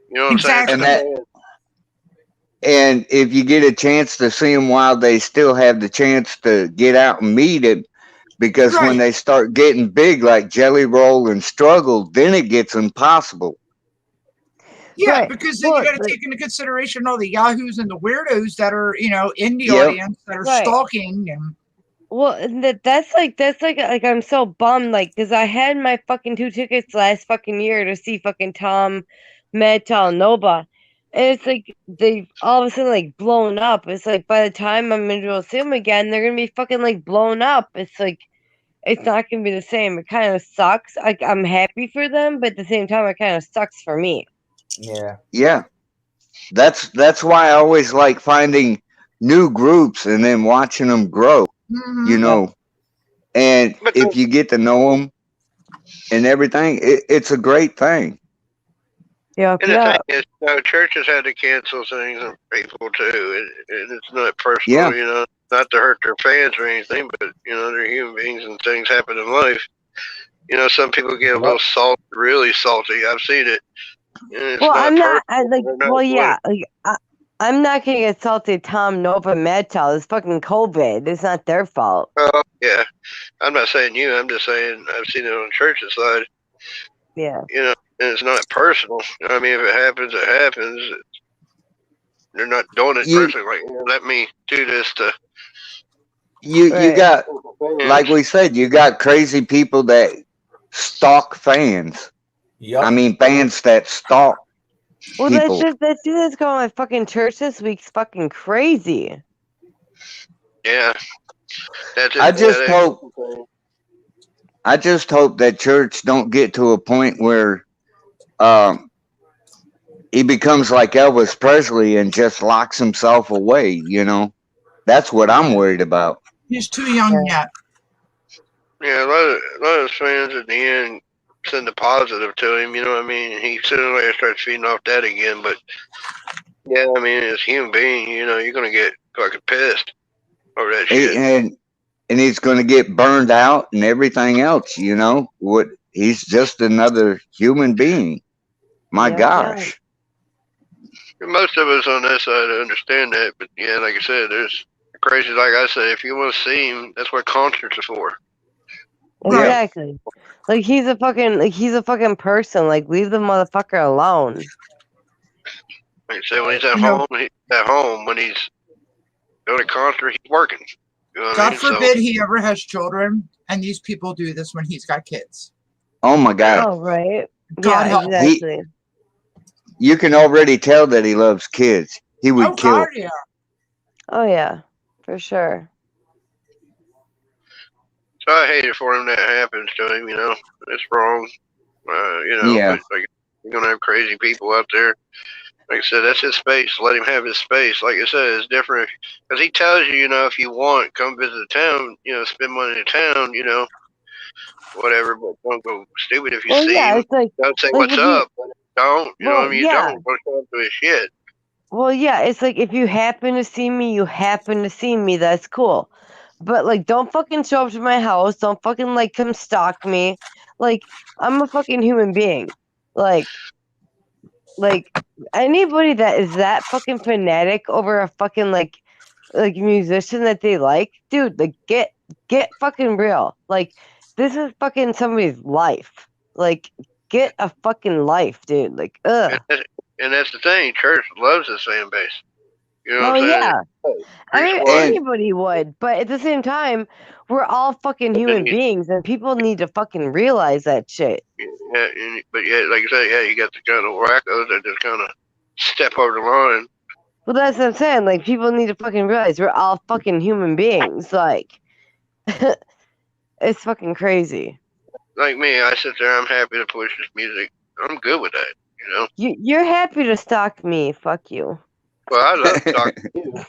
You know what I'm saying? And if you get a chance to see them while they still have the chance to get out and meet it, because when they start getting big like Jelly Roll and Struggle, then it gets impossible. Yeah, because then you got to take into consideration all the yahoos and the weirdos that are, you know, in the audience that are stalking and. Well, that's like I'm so bummed, like, because I had my fucking 2 tickets last fucking year to see fucking Tom, Metal, Nova, and it's like they've all of a sudden like blown up. It's like by the time I'm gonna go see them again, they're gonna be fucking like blown up. It's like it's not gonna be the same. It kind of sucks. Like, I'm happy for them, but at the same time, it kind of sucks for me. Yeah. That's why I always like finding new groups and then watching them grow. You know, and if you get to know them and everything, it's a great thing. Yeah, and the thing is, you know, churches had to cancel things on people too, and it's not personal, you know, not to hurt their fans or anything, but you know, they're human beings and things happen in life. You know, some people get a little salty, really salty. I've seen it. Well, I'm not. I'm not gonna get salty. Tom, Nova, Metal. It's fucking COVID. It's not their fault. Oh yeah, I'm not saying you. I'm just saying I've seen it on the church's side. Yeah. You know, and it's not personal. I mean, if it happens, it happens. They're not doing it personally. Like, you know, let me do this to. You got, like we said, you got crazy people that stalk fans. I mean, fans that stalk. Well, that dude that's going to my fucking church this week's fucking crazy. Yeah. That's it. I just hope that church don't get to a point where he becomes like Elvis Presley and just locks himself away, you know. That's what I'm worried about. He's too young yet. Yeah, a lot of his fans at the end send a positive to him, you know what I mean? He sooner or later starts feeding off that again, but yeah, I mean, as a human being, you know, you're going to get fucking pissed over that shit. And he's going to get burned out and everything else, you know. He's just another human being. My gosh. Most of us on that side understand that, but yeah, like I said, there's crazy. Like I said, if you want to see him, that's what concerts are for. Exactly. Like he's a fucking person. Like leave the motherfucker alone. Like I said, when he's at home, he's at home. When he's doing a concert, he's working. You know what I God mean? forbid he ever has children, and these people do this when he's got kids. Oh my God. Oh right. God help. Exactly. You can already tell that he loves kids. He would kill. God, yeah. Oh yeah, for sure. So I hate it for him that happens to him. You know, it's wrong. You know, Yeah. but, like, you're gonna have crazy people out there. Like I said, that's his space. Let him have his space. Like I said, it's different because he tells you, you know, if you want, come visit the town. You know, spend money in town. You know, whatever. But don't go stupid if you see him. It's like, Don't say like what's if you- up. But don't. You know what I mean? You yeah. don't. Don't show up to his shit. Well, yeah, it's like if you happen to see me, you happen to see me. That's cool. But like, don't fucking show up to my house. Don't fucking like come stalk me. Like, I'm a fucking human being. Like anybody that is that fucking fanatic over a fucking like musician that they like, dude, like get fucking real. Like, this is fucking somebody's life. Like, get a fucking life, dude. Like, ugh. And that's the thing. Church loves his fan base. You know what I'm saying? Yeah. I mean, anybody would, but at the same time, we're all fucking human beings, and people need to fucking realize that shit. Yeah, but yeah, like I said, yeah, you got the kind of wackos that just kind of step over the line. Well, that's what I'm saying. Like, people need to fucking realize we're all fucking human beings. Like, it's fucking crazy. Like me, I sit there. I'm happy to push this music. I'm good with that. You know. You're happy to stalk me. Fuck you. Well, I love talking to you.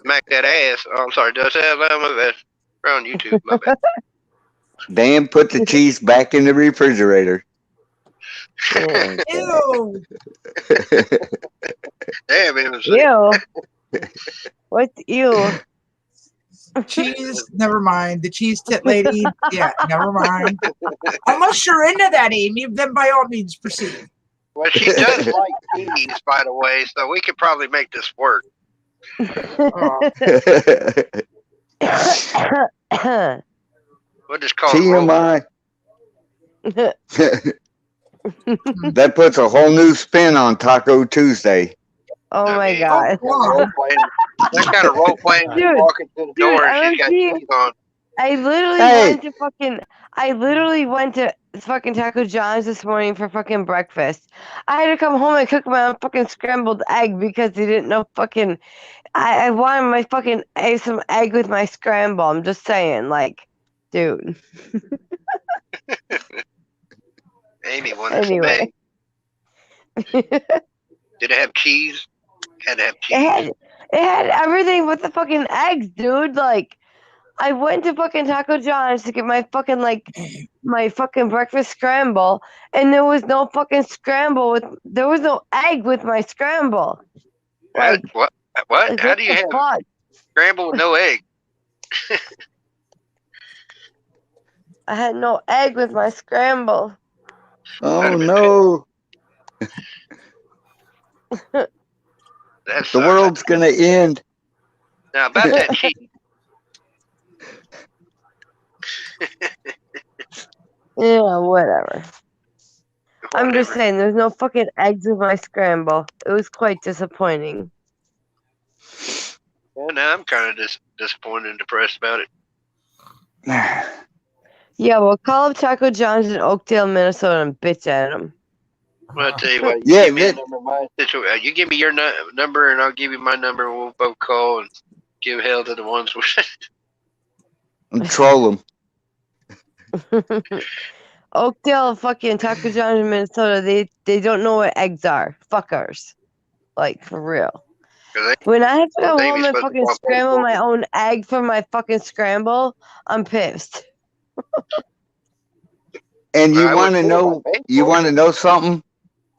Smack that ass. Oh, I'm sorry. Did I say that loud? My bad. We're on YouTube. My bad. Dan, put the cheese back in the refrigerator. Ew. Damn, it was ew. What's ew? Cheese, never mind. The cheese tit lady, yeah, never mind. Unless you're into that, Amy, then by all means proceed. Well, she does like cheese, by the way, so we could probably make this work. We'll just call TMI. That puts a whole new spin on Taco Tuesday. Oh my God. That kind of role playing. Dude, Walking to the door and she's got cheese on. I literally went to fucking Taco John's this morning for fucking breakfast. I had to come home and cook my own fucking scrambled egg because they didn't know fucking. I wanted my fucking some egg with my scramble. I'm just saying, like, dude. Amy wanted some egg. Did it have cheese? Had to have cheese. It had everything but the fucking eggs, dude. Like, I went to fucking Taco John's to get my fucking my fucking breakfast scramble, and there was no fucking there was no egg with my scramble. Like, what? Like, how do you have scramble with no egg? I had no egg with my scramble. Oh no. The world's gonna end. Now about that cheese. Yeah, whatever. I'm just saying, there's no fucking eggs with my scramble. It was quite disappointing. Well, now I'm kind of disappointed and depressed about it. Yeah, well, call up Taco John's in Oakdale, Minnesota, and bitch at him. Well, I'll tell you what. You give me your number and I'll give you my number, and we'll both call and Give hell to the ones with. And troll them. Oakdale, fucking Taco John's in Minnesota. They don't know what eggs are. Fuckers. Like, for real. When I have to go home and fucking scramble my own egg for my fucking scramble, I'm pissed. And you want to know? You want to know something?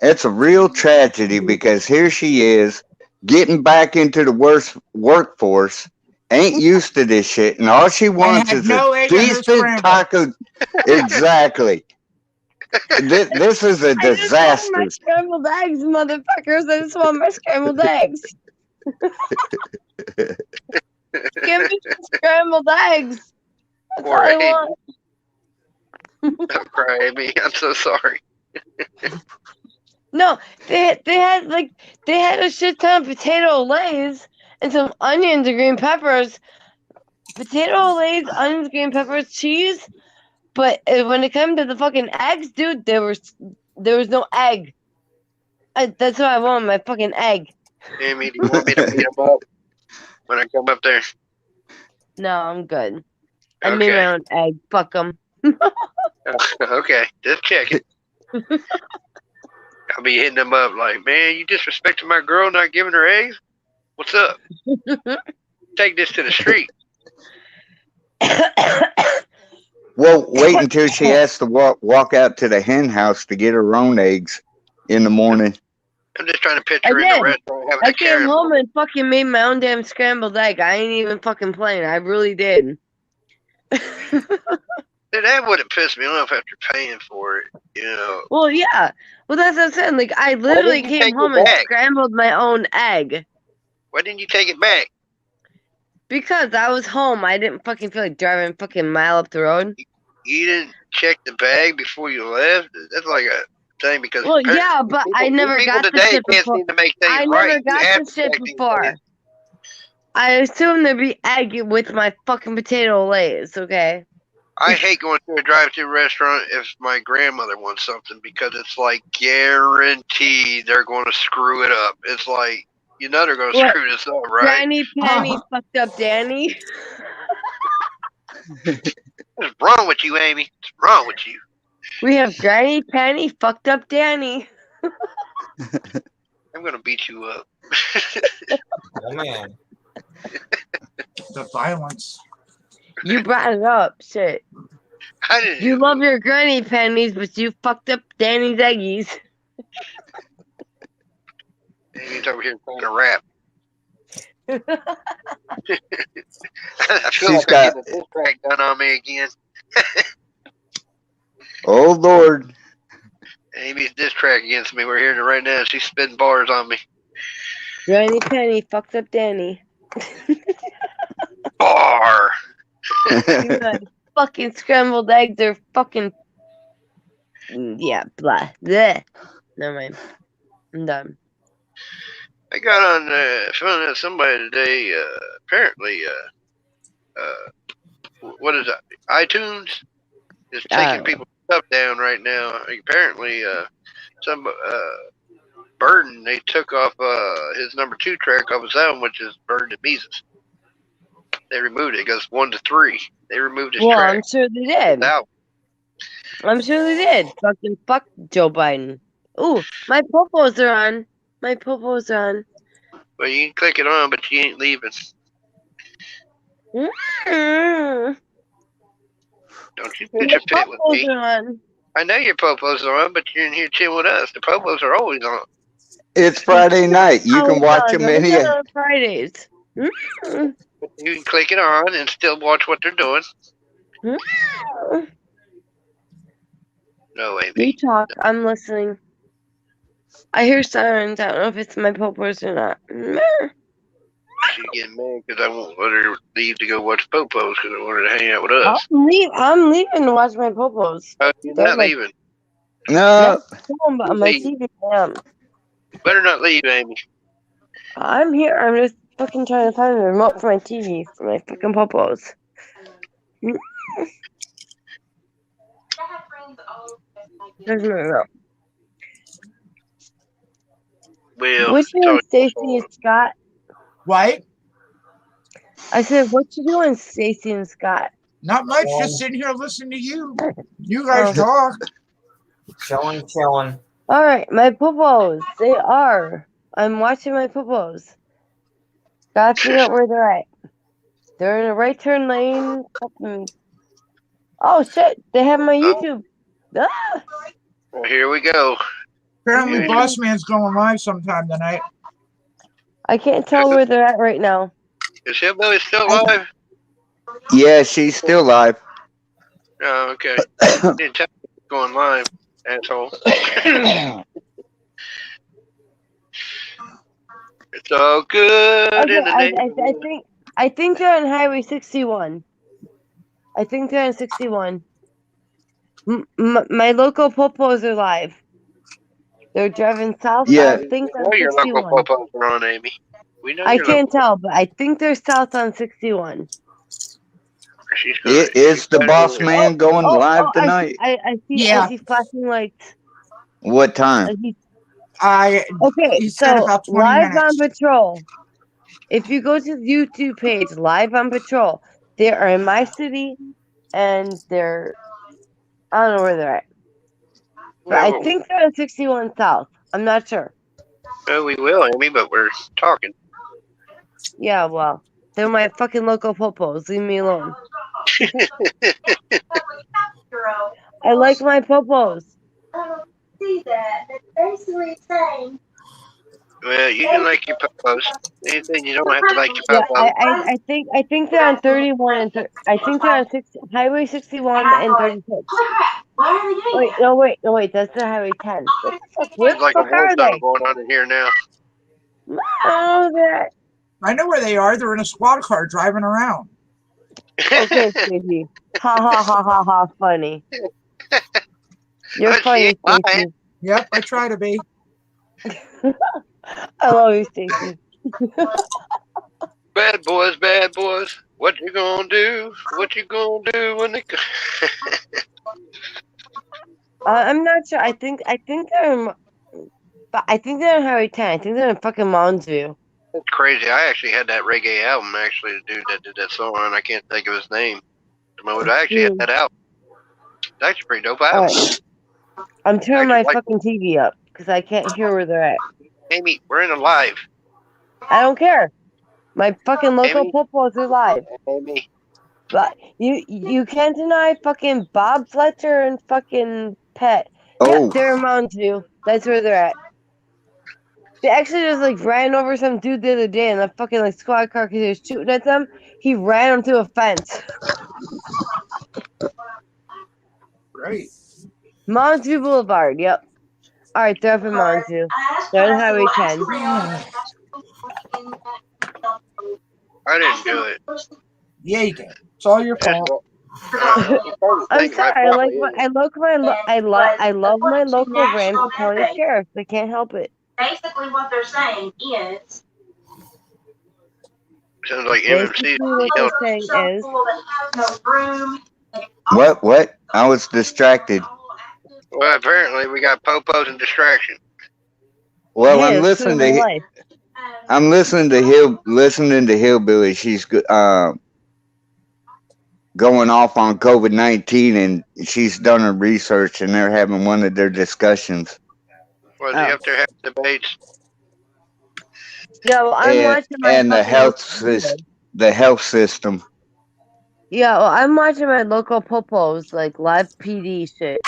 It's a real tragedy because here she is getting back into the workforce, ain't used to this shit, and all she wants is no a egg in her decent scramble. taco. Exactly. This is a I just want my disaster. scrambled eggs, motherfuckers. I just want my scrambled eggs. Give me some scrambled eggs. That's all Poor I Amy. want. Don't cry, Amy. I'm so sorry. No, they had a shit ton of potato lays and some onions and green peppers. Potato lays, onions, green peppers, cheese. But when it came to the fucking eggs, dude, there was no egg. That's what I want, my fucking egg. Amy, do you want me to beat them up when I come up there? No, I'm good. I made my own egg. Fuck them. Okay, just checking. I'll be hitting them up like, man, you disrespecting my girl, not giving her eggs? What's up? Take this to the street. Well, wait until she has to walk out to the hen house to get her own eggs in the morning. I'm just trying to picture in the restaurant having I a came Karen. home and fucking made my own damn scrambled egg. I ain't even fucking playing. I really did. Dude, that wouldn't piss me off after paying for it, you know. Well, yeah. Well, that's what I'm saying. Like, I literally didn't you came take home it and back? scrambled my own egg. Why didn't you take it back? Because I was home. I didn't fucking feel like driving a fucking mile up the road. You didn't check the bag before you left? That's like a thing because Well, yeah, but I never people got the today shit can't before. seem to make things I right. never got the shit before. I assumed there'd be egg with my fucking potato lays, okay? I hate going to a drive-thru restaurant if my grandmother wants something because it's like guaranteed they're going to screw it up. It's like, you know they're going to What? screw this up, right? Granny Penny fucked up Danny. What's wrong with you, Amy? What's wrong with you? We have Granny Penny fucked up Danny. I'm going to beat you up. Oh, man. The violence. You brought it up, shit. I didn't. You love your Granny Pennies, but you fucked up Danny's eggies. Amy's over here trying to rap. I feel She's like I'm getting a diss track done on me again. Oh, Lord. Amy's diss track against me. We're hearing it right now. She's spitting bars on me. Granny Penny fucked up Danny. Bar. Fucking scrambled eggs are fucking. Yeah, blah. Bleh. Never mind. I'm done. I got on found out somebody today. Apparently, what is that? iTunes is taking people's stuff down right now. Apparently, some Burden they took off his number 2 track off his album, which is Burden and Mises. They removed it. It goes 1 to 3. They removed his track. I'm sure they did. I'm sure they did. Fucking fuck Joe Biden. Ooh, my popos are on. My popos are on. Well, you can click it on, but you ain't leaving. Don't you pitch a fit with me. I know your popos are on, but you're in here chilling with us. The popos are always on. It's Friday night. You can watch them any. Fridays. But you can click it on and still watch what they're doing. No, Amy. You talk. I'm listening. I hear sirens. I don't know if it's my popos or not. She's getting mad because I won't let her leave to go watch popos because I want her to hang out with us. I'm leaving to watch my popos. You're not leaving. No. But on my TV, I am. Better not leave, Amy. I'm here. I'm just fucking trying to find the remote for my TV for my fucking popos. There's no remote. Well, which one, Stacy and Scott? What? I said, what you doing, Stacy and Scott? Not much. Just sitting here listening to you. You guys talk. Chilling. All right, my poopos. They are. I'm watching my poopos. Gotta figure out where they're at. They're in a right turn lane. Oh shit! They have my YouTube. Ah! Well, here we go. Apparently, Boss Man's going live sometime tonight. I can't tell where they're at right now. Is Hillbilly still alive? Yeah, she's still live. Oh, okay. You didn't tell me it's going live, asshole. It's all good Okay, in the neighborhood. I think they're on Highway 61. I think they're on 61. My local popos are live. They're driving south. Yeah. I think We on know your 61. local popos are on, Amy. We know I your can't local. tell, but I think they're south on 61. She's gonna. Is the boss man going live tonight? I see flashing lights. What time? Okay, He said so about 20 live minutes. on patrol. If you go to the YouTube page, live on patrol, they are in my city, and they're I don't know where they're at, but I think they're in 61 South. I'm not sure. Oh, we will, Amy, but we're talking. Yeah, well, they're my fucking local popos. Leave me alone. I like my popos. See that? That's basically saying. Well, you can like your popos. Anything you don't have to like your Yeah, popos. I think they're on 31 and I think they're on Highway 61 and 36. Wait, that's the Highway 10. Where There's like the a fuck war are zone they? going on in here now. Oh, that. I know where they are. They're in a squad car driving around. Okay, Stacey. Ha ha ha ha ha! Funny. You're funny, Stacey. Yep, I try to be. I love you, Stacey. Bad boys. What you gonna do? What you gonna do when they? I'm not sure. I think they're in. But I think they're in Highway 10. I think they're in fucking Mounds View. That's crazy. I actually had that reggae album. Actually, the dude that did that song, and I can't think of his name. But I actually had that album. That's actually a pretty dope album. Right. I'm turning my fucking TV up because I can't hear where they're at. Amy, we're in a live. I don't care. My fucking local popos are live. Amy. But you can't deny fucking Bob Fletcher and fucking Pet. Oh. Yep, they're in Mounds View. That's where they're at. They actually just like ran over some dude the other day in the fucking like squad car because he was shooting at them. He ran him to a fence. Right. Mounds View Boulevard. Yep. All right, they're up in Mounds View. They're on Highway 10. I didn't do it. Yeah, you did. It's all your fault. I'm sorry. I love my local Ramsey County Sheriff. I can't help it. Basically, what they're saying is. Sounds like MMC. What they're saying is. What? I was distracted. Well, apparently we got popos and distraction. Well, I'm listening to Hillbilly. She's going off on COVID-19, and she's done her research, and they're having one of their discussions. Was he up there having debates? Yeah, well, I'm watching my the health system. Yeah, well, I'm watching my local popos like live PD shit.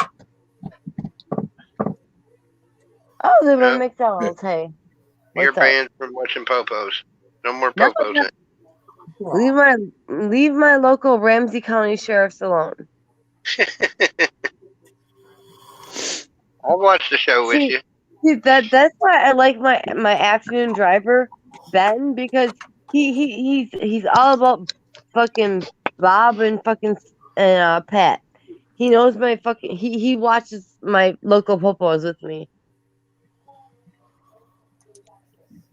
Oh, they're at McDonald's. Hey, you're banned from watching popos. No more popos. Leave my local Ramsey County sheriffs alone. I'll watch the show with you. See, that's why I like my afternoon driver, Ben, because he's all about fucking Bob and fucking Pat. He knows my fucking he watches my local popos with me.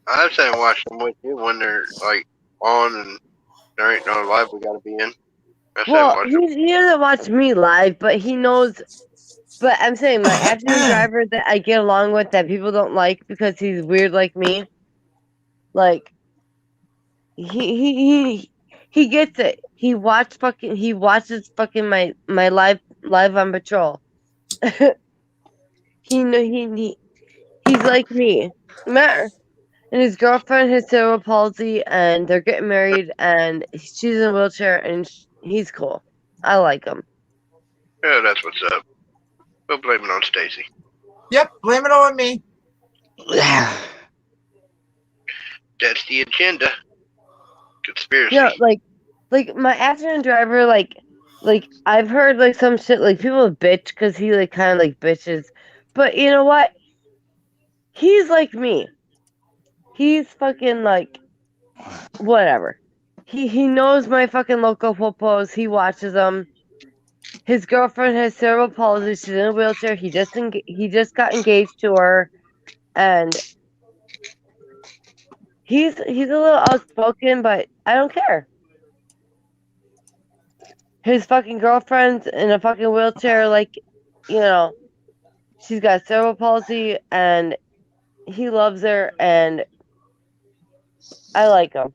I'm saying watch them with you when they're like on and there ain't no live we gotta be in. Well, he doesn't watch me live, but he knows. But I'm saying my afternoon driver that I get along with that people don't like because he's weird like me. Like he He gets it. He watches fucking my live on patrol. He's like me. Matter. And his girlfriend has cerebral palsy, and they're getting married, and she's in a wheelchair, and he's cool. I like him. Yeah, that's what's up. We'll blame it on Stacy. Yep, blame it on me. That's the agenda. Conspiracy. Yeah, like my afternoon driver, like I've heard like some shit, like people bitch because he like kind of like bitches, but you know what? He's like me. He's fucking like whatever. He knows my fucking local popos. He watches them. His girlfriend has cerebral palsy. She's in a wheelchair. He just got engaged to her, and he's a little outspoken, but I don't care. His fucking girlfriend's in a fucking wheelchair, like, you know, she's got cerebral palsy, and he loves her, and I like him.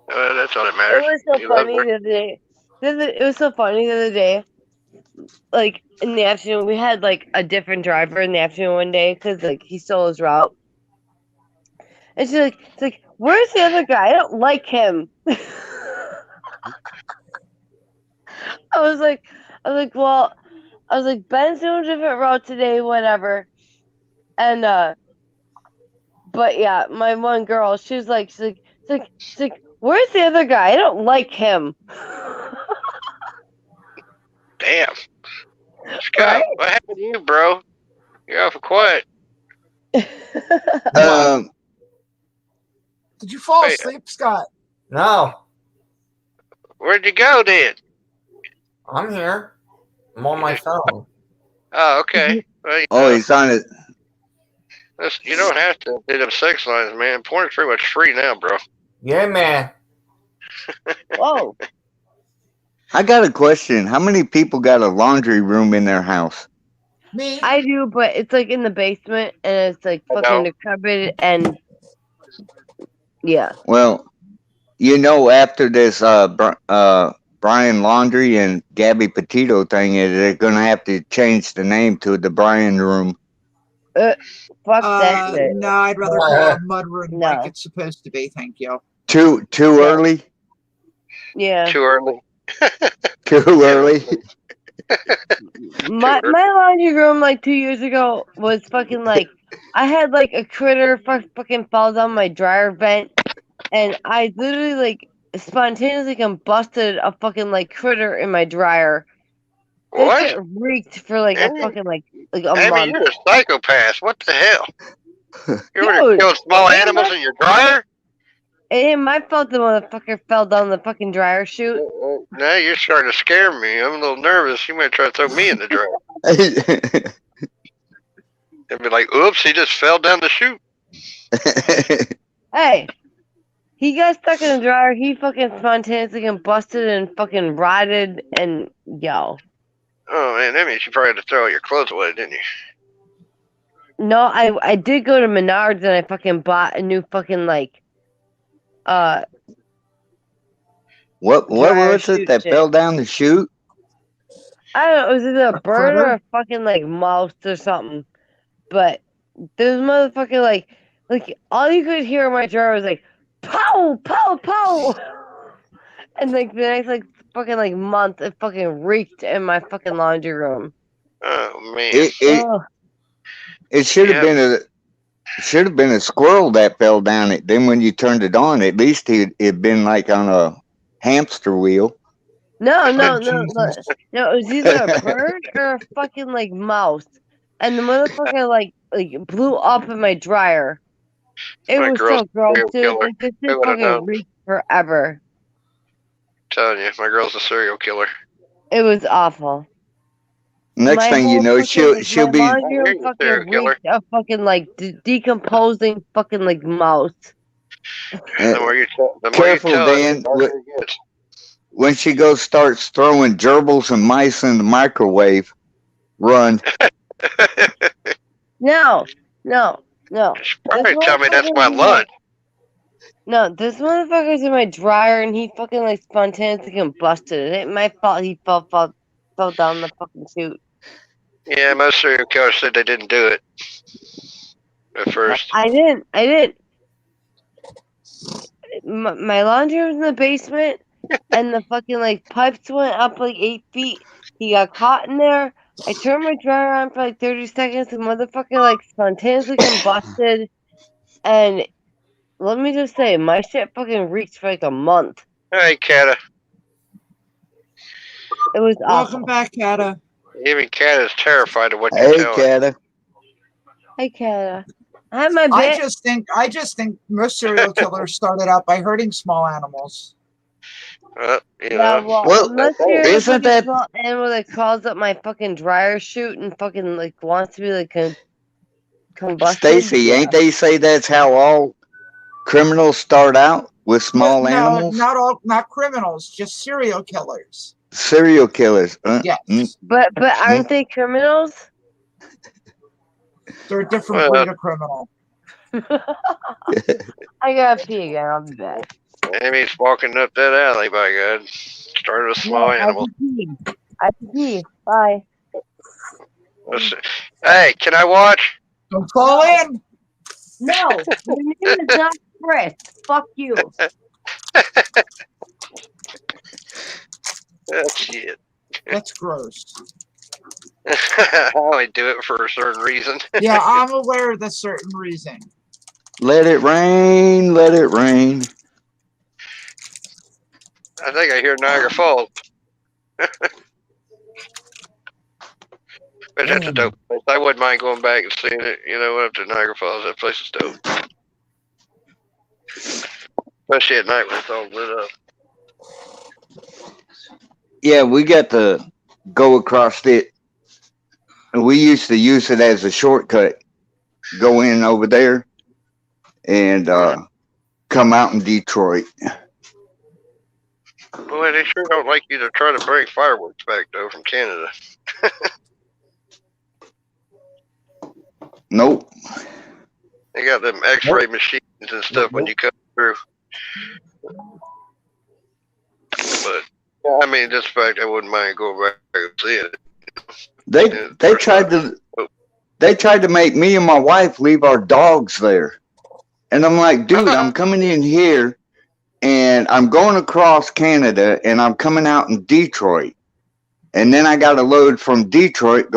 That's all that matters. It was so funny the other day. It was so funny the other day. Like in the afternoon, we had like a different driver in the afternoon one day because like he stole his route. And she's like, "It's like, where's the other guy? I don't like him." I was like, well, Ben's doing a different route today, whatever. And but yeah, my one girl, she's like, where's the other guy? I don't like him. Damn. Scott, right? What happened to you, bro? You're awful quiet. Did you fall asleep, Scott? No. Where'd you go then? I'm here. I'm on my phone. Oh, okay. Well, he's on it. You don't have to do them sex lines, man. Porn's pretty much free now, bro. Yeah, man. Whoa. I got a question. How many people got a laundry room in their house? Me. I do, but it's like in the basement, and it's like fucking decrepit, and yeah. Well, you know, after this Brian Laundry and Gabby Petito thing, they're going to have to change the name to the Brian Room. Fuck that shit. No, I'd rather call it mud room like it's supposed to be. Thank you. Too early? Yeah. Too early. Too early. My laundry room like 2 years ago was fucking like I had like a critter fucking fall down my dryer vent, and I literally like spontaneously combusted a fucking like critter in my dryer. What? That shit reeked for like a fucking like a Abby, month. you're a psychopath. What the hell? You were killing small animals in your dryer? It ain't my fault the motherfucker fell down the fucking dryer chute. Now you're starting to scare me. I'm a little nervous. You might try to throw me in the dryer. And be like, oops, he just fell down the chute. Hey, he got stuck in the dryer. He fucking spontaneously combusted and fucking rotted and yo. Oh man, that means you probably had to throw all your clothes away, didn't you? No, I did go to Menards and I fucking bought a new fucking like what was it that fell down the chute? I don't know, it was either a bird or a fucking like mouse or something. But this motherfucker like all you could hear in my dryer was like pow pow pow. And like the next like fucking like month it fucking reeked in my fucking laundry room. Oh man. It should have been a squirrel that fell down it. Then when you turned it on, at least it'd been like on a hamster wheel. No, it was either a bird or a fucking like mouse. And the motherfucker like blew up in my dryer. It was so gross, dude. Like this shit fucking reeked forever. I'm telling you, my girl's a serial killer. It was awful. Next thing you know, she'll be fucking reeked of fucking like decomposing fucking like mouse. Careful, Dan. When she starts throwing gerbils and mice in the microwave, run. No. Probably tell me that's my lunch. No, this motherfucker's in my dryer and he fucking like spontaneously combusted. It ain't my fault he fell down the fucking chute. Yeah, most serial killers said they didn't do it at first. I didn't. My laundry was in the basement and the fucking like pipes went up like 8 feet. He got caught in there. I turned my dryer on for like 30 seconds. The motherfucker like spontaneously combusted. And let me just say, my shit fucking reeked for like a month. Hey, Kata. It was Welcome awful. back, Kata. Even Kata's terrified of what you're Hey, telling. Kata. Hey, Kata. I have my bit. I just think most serial killers started out by hurting small animals. You Yeah, know. well, unless you're a isn't fucking that small animal that crawls up my fucking dryer chute and fucking like wants to be like combusted. Stacy? Yeah. Ain't they say that's how all criminals start out, with small animals? Not criminals, just serial killers. Serial killers. Yes. But aren't they criminals? They're a different breed of criminal. I gotta pee again. I'll be back. Amy's walking up that alley, by God. Started with small animals. I have to pee. Bye. Hey, can I watch? Don't fall in. No, your name is not Chris. Fuck you. Oh, shit. That's gross. I only do it for a certain reason. Yeah, I'm aware of the certain reason. Let it rain, let it rain. I think I hear Niagara Falls. But that's a dope place. I wouldn't mind going back and seeing it. You know, up to Niagara Falls. That place is dope. Especially at night when it's all lit up. Yeah, we got to go across it. We used to use it as a shortcut. Go in over there and come out in Detroit. Boy, they sure don't like you to try to bring fireworks back, though, from Canada. Nope. They got them X-ray machines and stuff when you come through. But I mean, just the fact I wouldn't mind going back and seeing it. They tried to make me and my wife leave our dogs there, and I'm like, dude, I'm coming in here, and I'm going across Canada, and I'm coming out in Detroit, and then I got to load from Detroit.